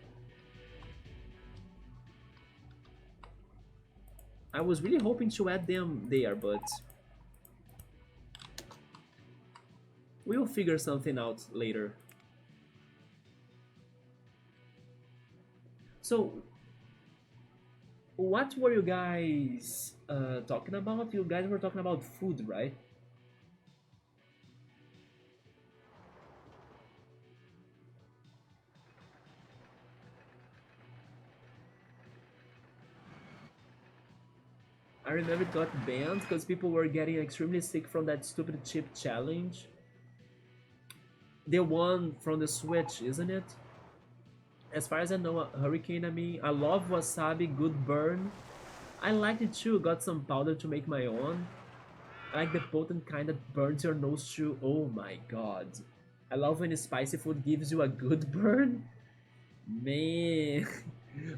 I was really hoping to add them there, but we'll figure something out later. So, what were you guys talking about? You guys were talking about food, right? I remember it got banned because people were getting extremely sick from that stupid chip challenge. The one from the Switch, isn't it? As far as I know, Hurricane, I mean, I love wasabi, good burn. I liked it too, got some powder to make my own. I like the potent kind that burns your nose too. Oh my god. I love when spicy food gives you a good burn. Man,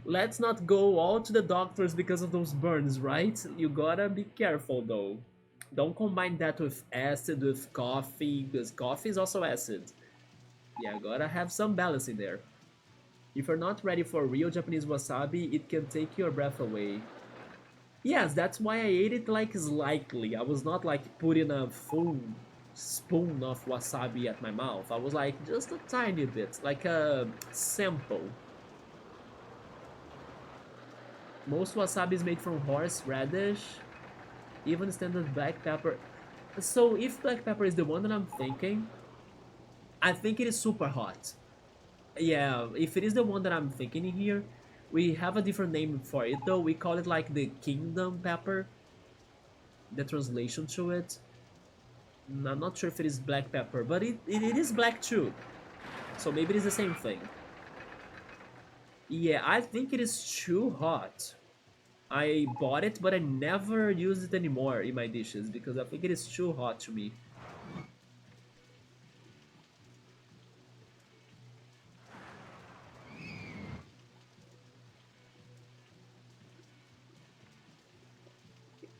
let's not go all to the doctors because of those burns, right? You gotta be careful though. Don't combine that with acid, with coffee, because coffee is also acid. Yeah, gotta have some balance in there. If you're not ready for real Japanese wasabi, it can take your breath away. Yes, that's why I ate it like slightly. I was not like putting a full spoon of wasabi at my mouth. I was like just a tiny bit, like a sample. Most wasabi is made from horseradish, even standard black pepper. So if black pepper is the one that I'm thinking, I think it is super hot. Yeah, if it is the one that I'm thinking here, we have a different name for it though. We call it like the kingdom pepper, the translation to it. I'm not sure if it is black pepper, but it is black too. So maybe it is the same thing. Yeah, I think it is too hot. I bought it, but I never use it anymore in my dishes because I think it is too hot to me.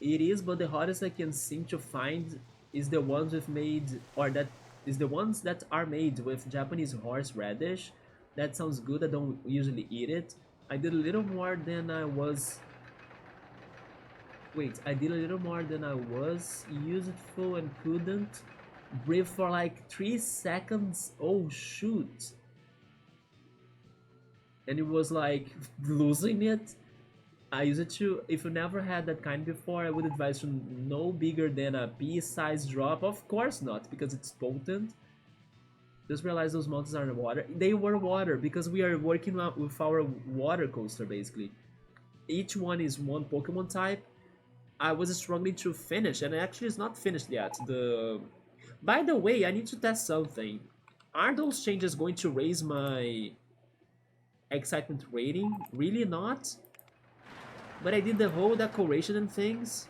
It is, but the hottest I can seem to find is the ones with made, or that is the ones that are made with Japanese horseradish. That sounds good. I don't usually eat it. I did a little more than I was. Wait, I did a little more than I was useful and couldn't breathe for like 3 seconds. Oh shoot! And it was like losing it. I use it to, if you never had that kind before, I would advise you no bigger than a pea-sized drop. Of course not, because it's potent. Just realize those mountains are water. They were water, because we are working with our water coaster, basically. Each one is one Pokemon type. I was struggling to finish, and actually it's not finished yet. By the way, I need to test something. Are those changes going to raise my excitement rating? Really not? But I did the whole decoration and things.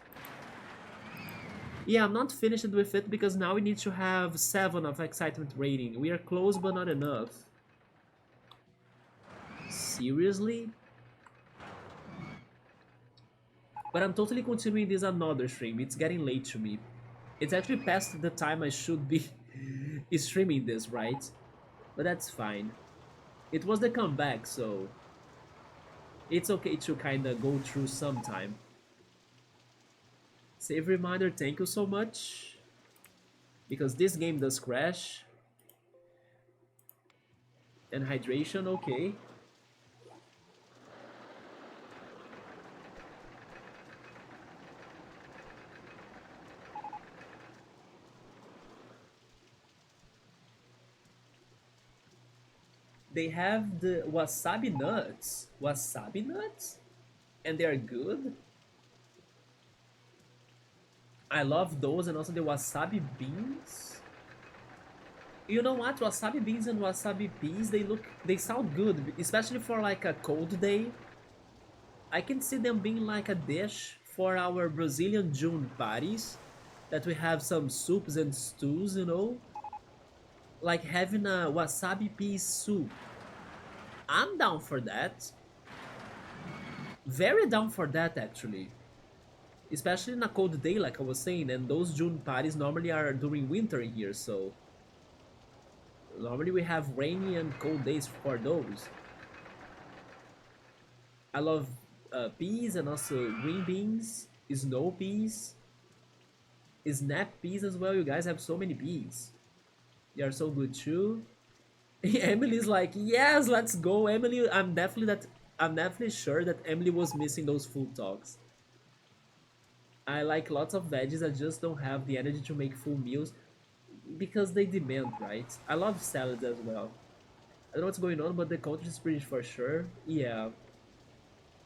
Yeah, I'm not finished with it because now we need to have 7 of excitement rating. We are close but not enough. Seriously? But I'm totally continuing this another stream. It's getting late to me. It's actually past the time I should be streaming this, right? But that's fine. It was the comeback, so it's okay to kinda go through sometime. Save reminder, thank you so much. Because this game does crash. And hydration, okay. They have the wasabi nuts. Wasabi nuts? And they're good? I love those, and also the wasabi beans. You know what? Wasabi beans and wasabi peas, they sound good, especially for like a cold day. I can see them being like a dish for our Brazilian June parties, that we have some soups and stews, you know? Like having a wasabi pea soup. I'm down for that. Very down for that, actually. Especially in a cold day, like I was saying, and those June parties normally are during winter here, so normally we have rainy and cold days for those. I love peas and also green beans, snow peas, snap peas as well. You guys have so many peas. They are so good too. Emily's like, yes, let's go, Emily. I'm definitely sure that Emily was missing those food talks. I like lots of veggies. I just don't have the energy to make full meals because they demand, right? I love salads as well. I don't know what's going on, but the content is pretty for sure. Yeah,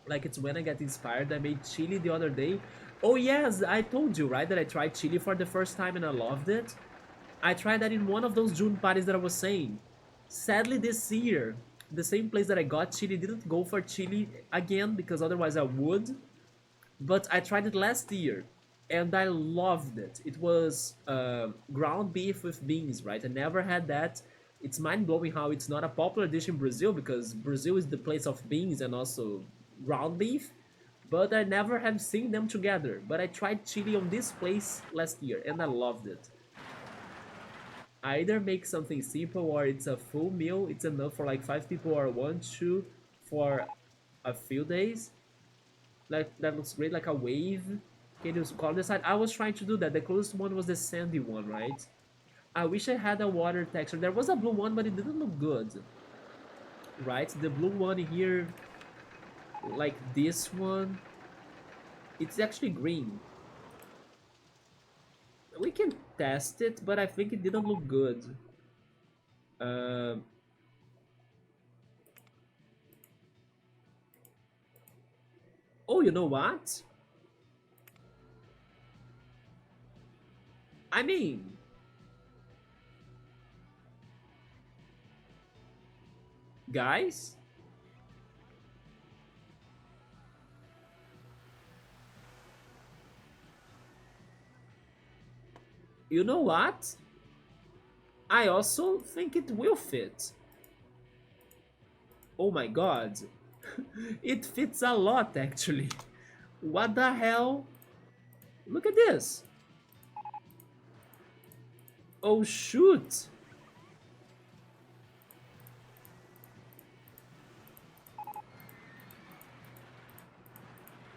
like it's when I get inspired. I made chili the other day. Oh yes, I told you, right, that I tried chili for the first time and I loved it. I tried that in one of those June parties that I was saying. Sadly, this year, the same place that I got chili didn't go for chili again because otherwise I would. But I tried it last year and I loved it. It was ground beef with beans, right? I never had that. It's mind blowing how it's not a popular dish in Brazil because Brazil is the place of beans and also ground beef. But I never have seen them together. But I tried chili on this place last year and I loved it. I either make something simple or it's a full meal. It's enough for like 5 people or one, two for a few days. Like that looks great, like a wave. Can you call this side? I was trying to do that. The closest one was the sandy one, right? I wish I had a water texture. There was a blue one, but it didn't look good, right? The blue one here, like this one, it's actually green. We can test it, but I think it didn't look good. Um, oh, you know what? I mean, guys, you know what? I also think it will fit. Oh my god. It fits a lot, actually. What the hell? Look at this. Oh, shoot.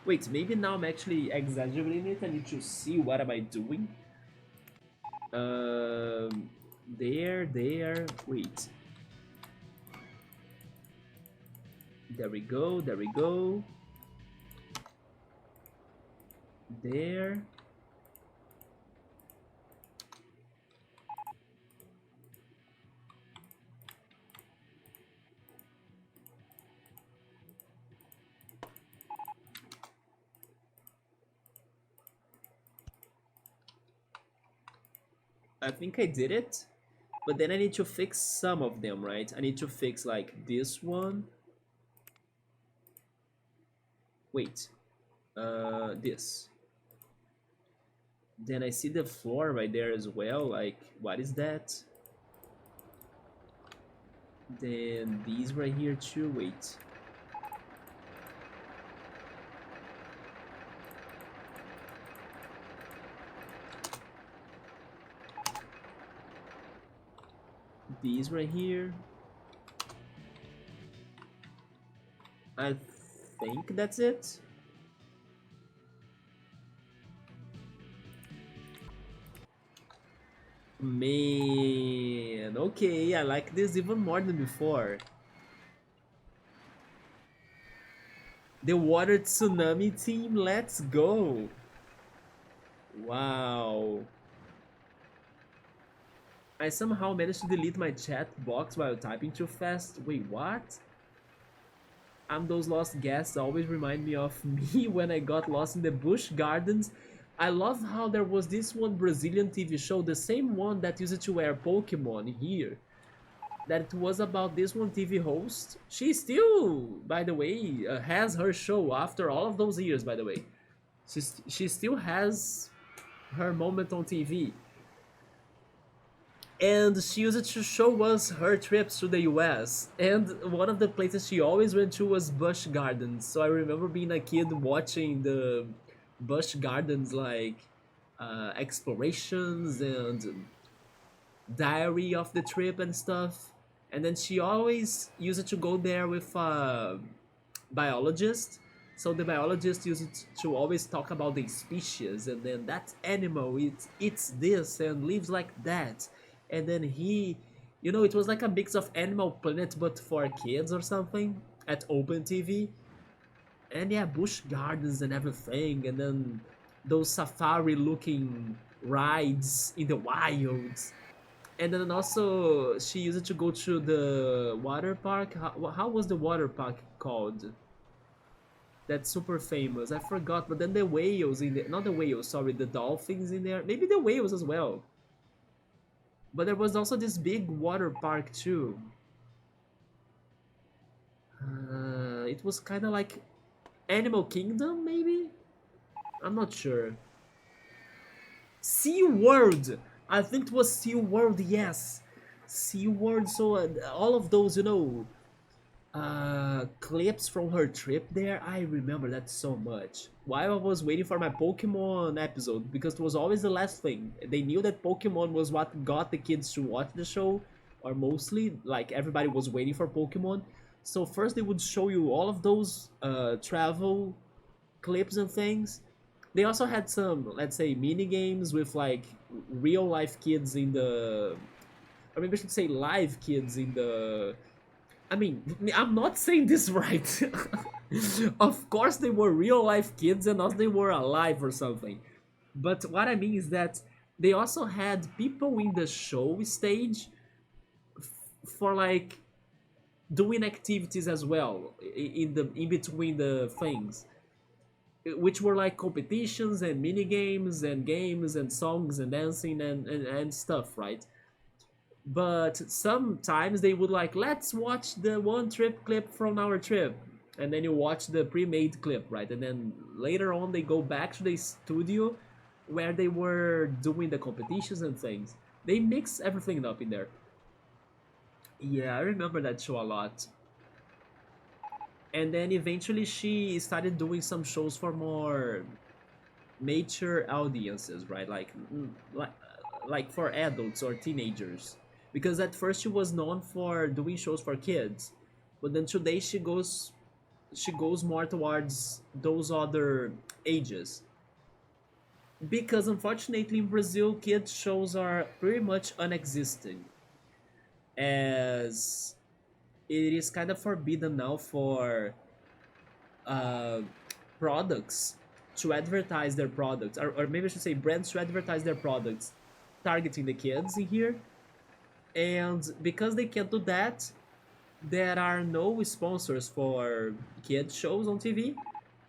Wait, maybe now I'm actually exaggerating it. I need to see what am I doing. There. Wait. There we go, there we go. There. I think I did it, but then I need to fix some of them, right? I need to fix like this one. Wait, this. Then I see the floor right there as well. Like, what is that? Then these right here too. Wait. These right here. I think that's it. Man, Okay, I like this even more than before. The water tsunami team, let's go! Wow. I somehow managed to delete my chat box while typing too fast. Wait, what? Those lost guests always remind me of me when I got lost in the bush gardens. I love how there was this one Brazilian TV show, the same one that used to wear Pokemon here. That it was about this one TV host. She still, by the way, has her show after all of those years, by the way. She still has her moment on TV. And she used to show us her trips to the US. And one of the places she always went to was Busch Gardens. So I remember being a kid watching the Busch Gardens like explorations and diary of the trip and stuff. And then she always used to go there with a biologist. So the biologist used to always talk about the species, and then that animal it eats this and lives like that. And then it was like a mix of Animal Planet but for kids or something at Open TV. And yeah, bush gardens and everything, and then those safari looking rides in the wilds. And then also she used to go to the water park. How was the water park called? That's super famous. I forgot, but then the whales in there, not the whales, sorry, the dolphins in there. Maybe the whales as well. But there was also this big water park too. It was kind of like Animal Kingdom, maybe? I'm not sure. Sea World! I think it was Sea World, yes. Sea World, so all of those, clips from her trip there, I remember that so much. While I was waiting for my Pokemon episode, because it was always the last thing. They knew that Pokemon was what got the kids to watch the show, or mostly, like everybody was waiting for Pokemon. So first they would show you all of those travel clips and things. They also had some, let's say, mini games with like real life kids in the, or maybe I should say live kids in the. I mean, I'm not saying this right. Of course, they were real life kids and not they were alive or something. But what I mean is that they also had people in the show stage for like doing activities as well in between the things, which were like competitions and mini games and songs and dancing and stuff, right? But sometimes they would like, let's watch the one trip clip from our trip, and then you watch the pre-made clip, right? And then later on they go back to the studio where they were doing the competitions and things. They mix everything up in there. Yeah, I remember that show a lot. And then eventually she started doing some shows for more mature audiences, right? Like for adults or teenagers. Because at first she was known for doing shows for kids, but then today she goes more towards those other ages. Because unfortunately in Brazil, kids shows are pretty much unexisting, as it is kind of forbidden now for uh, products to advertise their products, or maybe I should say brands to advertise their products targeting the kids in here. And because they can't do that, there are no sponsors for kid shows on TV.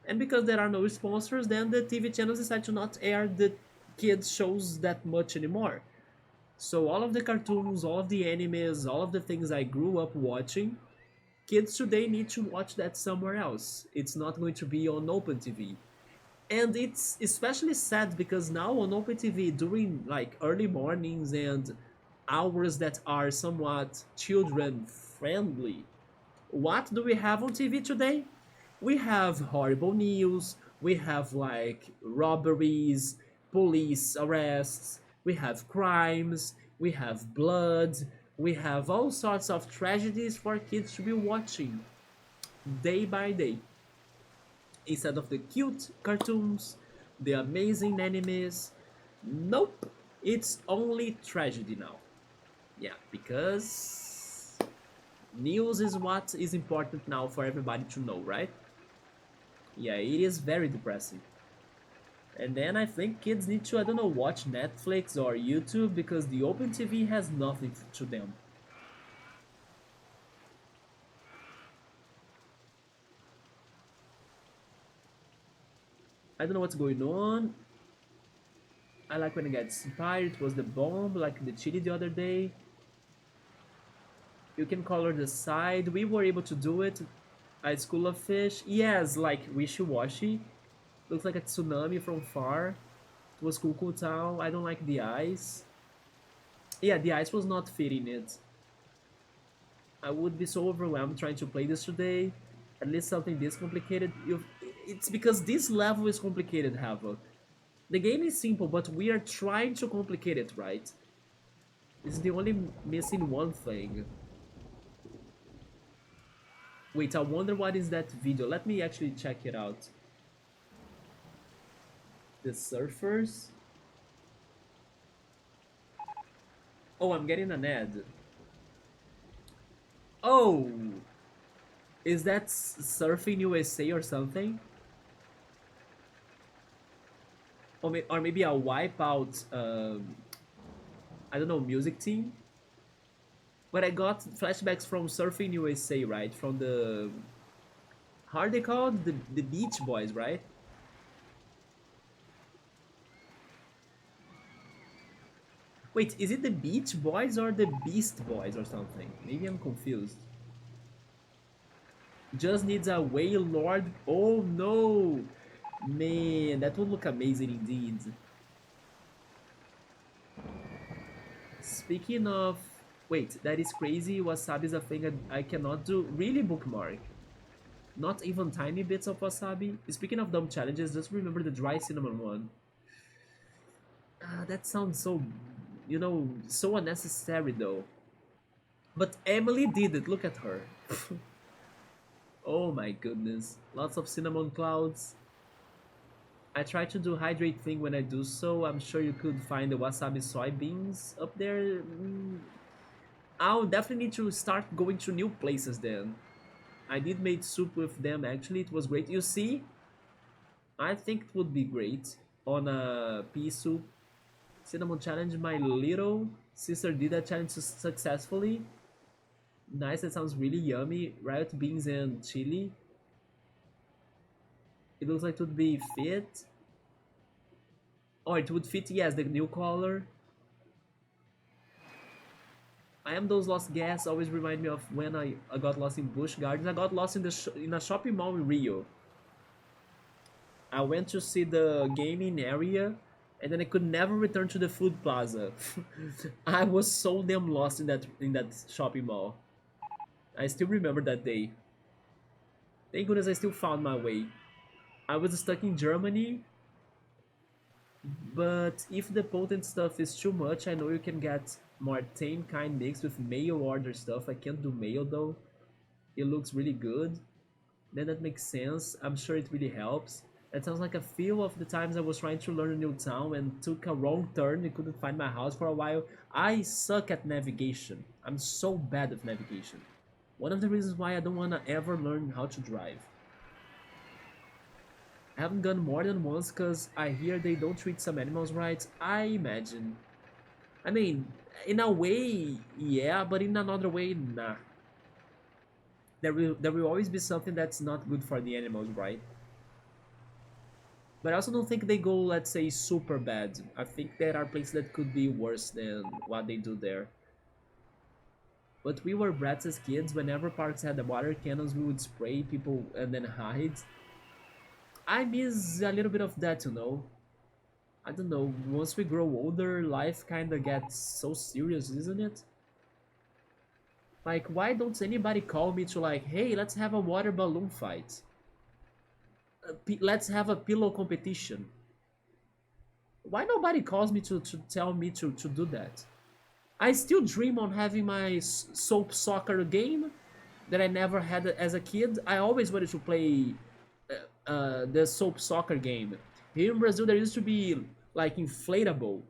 And because there are no sponsors, then the TV channels decide to not air the kids shows that much anymore. So all of the cartoons, all of the animes, all of the things I grew up watching, kids today need to watch that somewhere else. It's not going to be on Open TV. And it's especially sad because now on Open TV, during like early mornings and hours that are somewhat children friendly, what do we have on TV today? We have horrible news, we have like robberies, police arrests, we have crimes, we have blood, we have all sorts of tragedies for kids to be watching day by day. Instead of the cute cartoons, the amazing animes, nope, it's only tragedy now. Yeah, because news is what is important now for everybody to know, right? Yeah, it is very depressing. And then I think kids need to, I don't know, watch Netflix or YouTube because the open TV has nothing to them. I don't know what's going on. I like when it gets inspired. It was the bomb, like the chili the other day. You can color the side. We were able to do it. A school of fish. Yes, like wishy-washy. Looks like a tsunami from far. It was cool, cool town. I don't like the ice. Yeah, the ice was not fitting it. I would be so overwhelmed trying to play this today. At least something this complicated. It's because this level is complicated, Havoc. The game is simple, but we are trying to complicate it, right? It's the only missing one thing. Wait, I wonder what is that video. Let me actually check it out. The surfers. Oh, I'm getting an ad. Oh, is that Surfing USA or something? Or maybe a Wipeout, I don't know, music team? But I got flashbacks from Surfing USA, right? From the... How are they called? The Beach Boys, right? Wait, is it the Beach Boys or the Beast Boys or something? Maybe I'm confused. Just needs a whale lord. Oh no! Man, that would look amazing indeed. Speaking of... Wait, that is crazy. Wasabi is a thing I cannot do. Really, Bookmark? Not even tiny bits of wasabi? Speaking of dumb challenges, just remember the dry cinnamon one. That sounds so... You know, so unnecessary though. But Emily did it. Look at her. Oh my goodness. Lots of cinnamon clouds. I try to do hydrate thing when I do so. I'm sure you could find the wasabi soybeans up there. I'll definitely need to start going to new places then. I did make soup with them actually. It was great. You see, I think it would be great on a pea soup. Cinnamon challenge. My little sister did that challenge successfully. Nice. That sounds really yummy. Riot beans and chili. It looks like it would be fit. Oh, it would fit. Yes, the new color. I am those lost gas always remind me of when I got lost in Busch Gardens. I got lost in in a shopping mall in Rio. I went to see the gaming area and then I could never return to the food plaza. I was so damn lost in that shopping mall. I still remember that day. Thank goodness I still found my way. I was stuck in Germany, but if the potent stuff is too much, I know you can get more tame kind mixed with mayo order stuff. I can't do mayo though. It looks really good. Then that makes sense. I'm sure it really helps. It sounds like a few of the times I was trying to learn a new town and took a wrong turn and couldn't find my house for a while. I suck at navigation. I'm so bad at navigation. One of the reasons why I don't want to ever learn how to drive. I haven't gone more than once because I hear they don't treat some animals right. I imagine. I mean, in a way, yeah, but in another way, nah. There will always be something that's not good for the animals, right? But I also don't think they go, let's say, super bad. I think there are places that could be worse than what they do there. But we were brats as kids. Whenever parks had the water cannons, we would spray people and then hide. I miss a little bit of that, you know. I don't know. Once we grow older, life kind of gets so serious, isn't it? Like, why don't anybody call me to like, hey, let's have a water balloon fight? Let's have a pillow competition. Why nobody calls me to tell me to do that? I still dream on having my soap soccer game that I never had as a kid. I always wanted to play the soap soccer game. Here in Brazil, there used to be like inflatable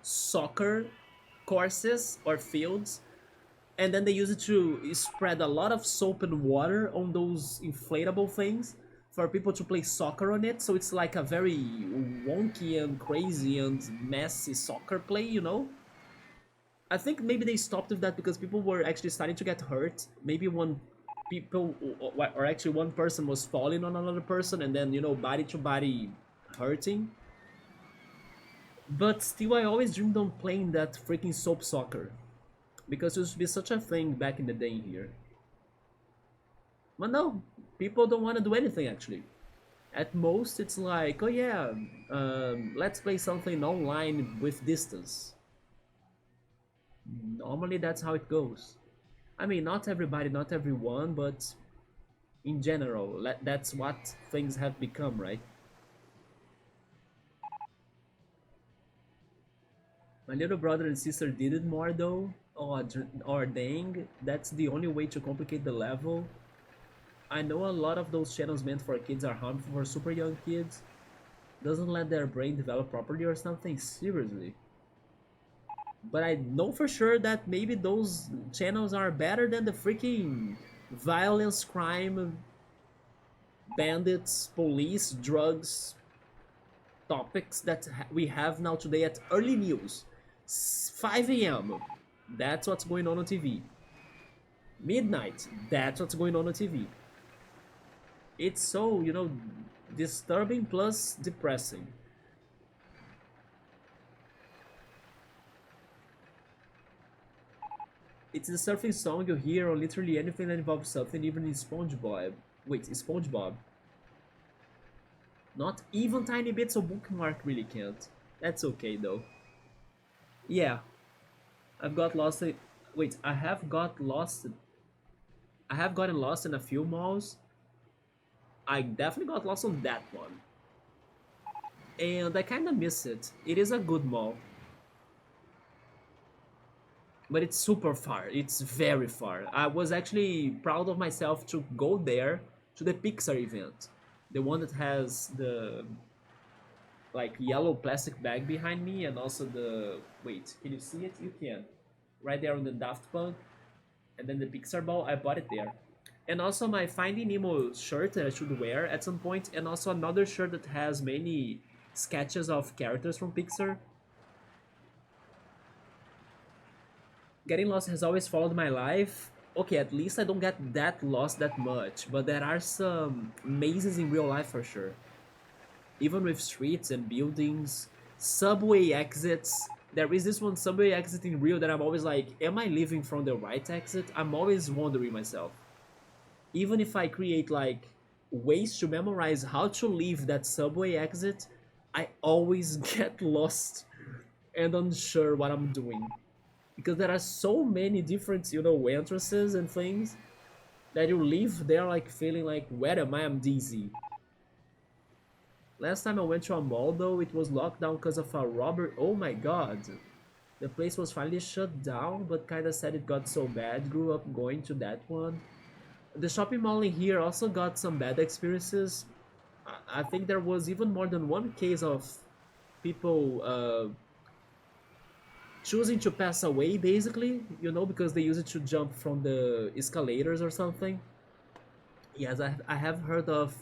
soccer courses or fields, and then they use it to spread a lot of soap and water on those inflatable things for people to play soccer on it. So it's like a very wonky and crazy and messy soccer play, you know? I think maybe they stopped with that because people were actually starting to get hurt. Maybe one people or actually one person was falling on another person and then, you know, body to body hurting. But still, I always dreamed on playing that freaking soap soccer because it used to be such a thing back in the day here. But no, people don't want to do anything actually. At most, it's like, oh yeah, let's play something online with distance. Normally, that's how it goes. I mean, not everybody, not everyone, but in general, that's what things have become, right? My little brother and sister did it more though. Or dang, that's the only way to complicate the level. I know a lot of those channels meant for kids are harmful for super young kids. Doesn't let their brain develop properly or something, seriously. But I know for sure that maybe those channels are better than the freaking violence, crime, bandits, police, drugs topics that we have now today at early news. 5 a.m. That's what's going on TV. Midnight. That's what's going on TV. It's so, you know, disturbing plus depressing. It's the surfing song you hear on literally anything that involves something, even in SpongeBob. Wait, SpongeBob. Not even tiny bits of bookmark really can't. That's okay though. Yeah, I've got lost. Wait, I have got lost. I have gotten lost in a few malls. I definitely got lost on that one. And I kinda miss it. It is a good mall. But it's super far. It's very far. I was actually proud of myself to go there to the Pixar event. The one that has the like yellow plastic bag behind me and also the wait, can you see it? You can. Right there on the Daft Punk and then the Pixar ball, I bought it there. And also my Finding Nemo shirt that I should wear at some point, and also another shirt that has many sketches of characters from Pixar. Getting lost has always followed my life. Okay, at least I don't get that lost that much, but there are some mazes in real life for sure. Even with streets and buildings, subway exits. There is this one subway exit in Rio that I'm always like, am I leaving from the right exit? I'm always wondering myself. Even if I create like ways to memorize how to leave that subway exit, I always get lost and unsure what I'm doing. Because there are so many different, you know, entrances and things that you leave there like feeling like, where am I? I'm dizzy. Last time I went to a mall though, it was locked down because of a robbery. Oh my god. The place was finally shut down, but kinda said it got so bad, grew up going to that one. The shopping mall in here also got some bad experiences. I think there was even more than one case of people choosing to pass away, basically, you know, because they use it to jump from the escalators or something. Yes, I have heard of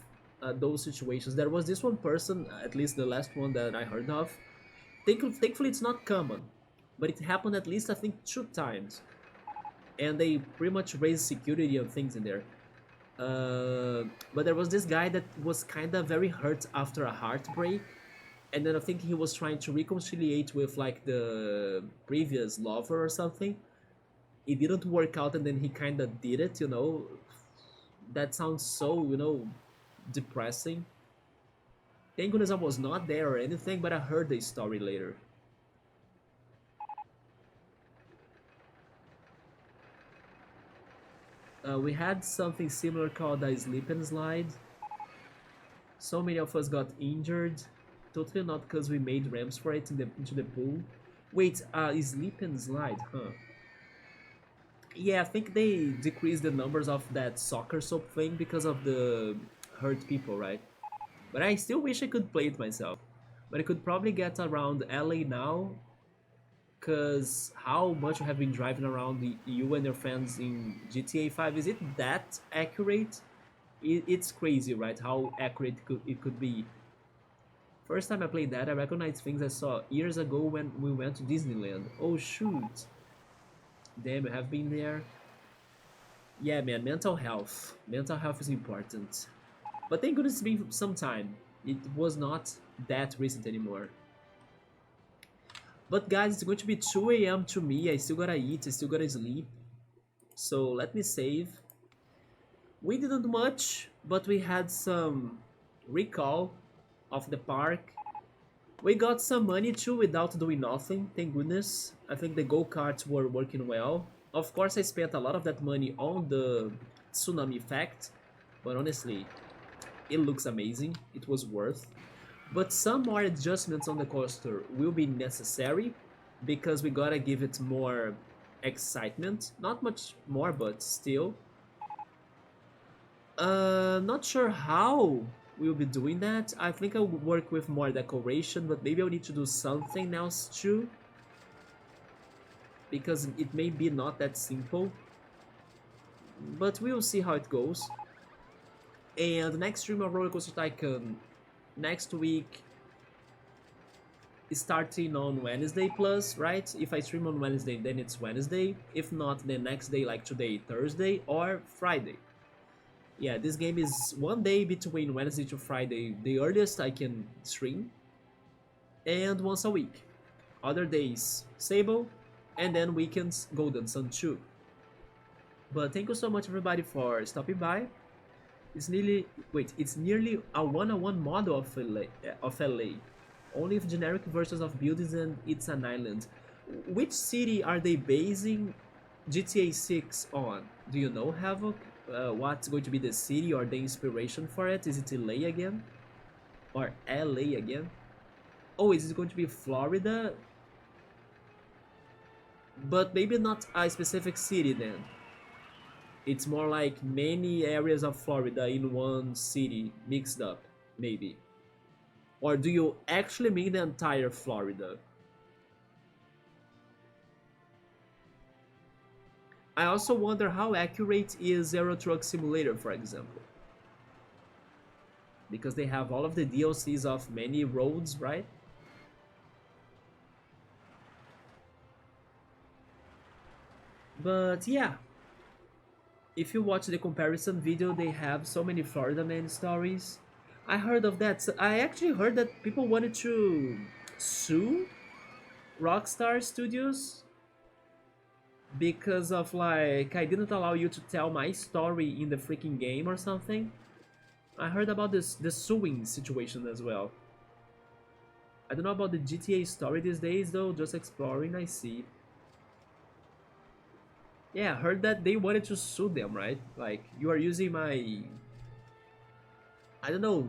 those situations. There was this one person, at least the last one that I heard of. Thankfully, it's not common, but it happened at least I think 2 times, and they pretty much raised security and things in there. But there was this guy that was kind of very hurt after a heartbreak, and then I think he was trying to reconciliate with like the previous lover or something. It didn't work out, and then he kind of did it. You know, that sounds so, you know, depressing. Thank goodness I was not there or anything, but I heard the story later. We had something similar called a slip and slide. So many of us got injured. Totally not because we made ramps for it into the pool. Wait, slip and slide, huh? Yeah, I think they decreased the numbers of that soccer soap thing because of the hurt people, right? But I still wish I could play it myself. But I could probably get around LA now, Because how much you have been driving around you and your friends in GTA 5, is it that accurate? It's crazy, right? How accurate it could be. First time I played that, I recognized things I saw years ago when we went to Disneyland. Oh shoot! Damn, you have been there. Yeah, man, mental health. Mental health is important. But thank goodness it's been some time. It was not that recent anymore. But guys, it's going to be 2 a.m. to me. I still gotta eat, I still gotta sleep. So let me save. We didn't much, but we had some recall of the park. We got some money too without doing nothing, thank goodness. I think the go-karts were working well. Of course I spent a lot of that money on the tsunami effect, but honestly, it looks amazing, it was worth. But some more adjustments on the coaster will be necessary because we gotta give it more excitement. Not much more, but still. Not sure how we'll be doing that. I think I'll work with more decoration, but maybe I'll need to do something else too. Because it may be not that simple. But we'll see how it goes. And next stream of RollerCoaster Tycoon next week, starting on Wednesday plus, right? If I stream on Wednesday, then it's Wednesday. If not, then next day, like today, Thursday or Friday. Yeah, this game is one day between Wednesday to Friday, the earliest I can stream, and once a week. Other days, Sable, and then weekends, Golden Sun 2. But thank you so much everybody for stopping by. It's nearly a one-on-one model of LA. Only with generic versions of buildings and it's an island. Which city are they basing GTA 6 on? Do you know, Havoc? What's going to be the city or the inspiration for it? Is it LA again? Or LA again? Oh, is it going to be Florida? But maybe not a specific city then. It's more like many areas of Florida in one city mixed up, maybe. Or do you actually mean the entire Florida? I also wonder how accurate is Euro Truck Simulator, for example. Because they have all of the DLCs of many roads, right? But yeah, if you watch the comparison video, they have so many Florida Man stories. I heard of that. I actually heard that people wanted to sue Rockstar Studios because of like I didn't allow you to tell my story in the freaking game or something. I heard about the suing situation as well. I don't know about the GTA story these days though, just exploring, I see. Yeah, I heard that they wanted to sue them, right? Like, you are using my... I don't know,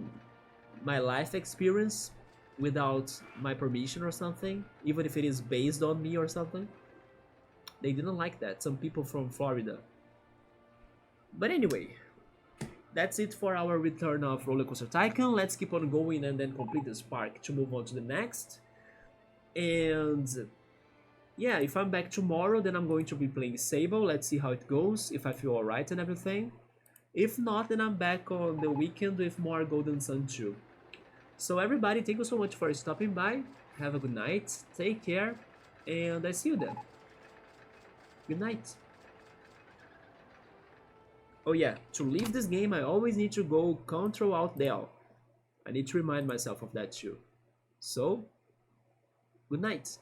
my life experience without my permission or something, even if it is based on me or something. They didn't like that, some people from Florida. But anyway, that's it for our return of RollerCoaster Tycoon. Let's keep on going and then complete this park to move on to the next. And yeah, if I'm back tomorrow, then I'm going to be playing Sable. Let's see how it goes, if I feel alright and everything. If not, then I'm back on the weekend with more Golden Sun 2. So everybody, thank you so much for stopping by. Have a good night, take care, and I see you then. Good night. Oh yeah, to leave this game, I always need to go Ctrl-Alt-Del. I need to remind myself of that too. So, good night.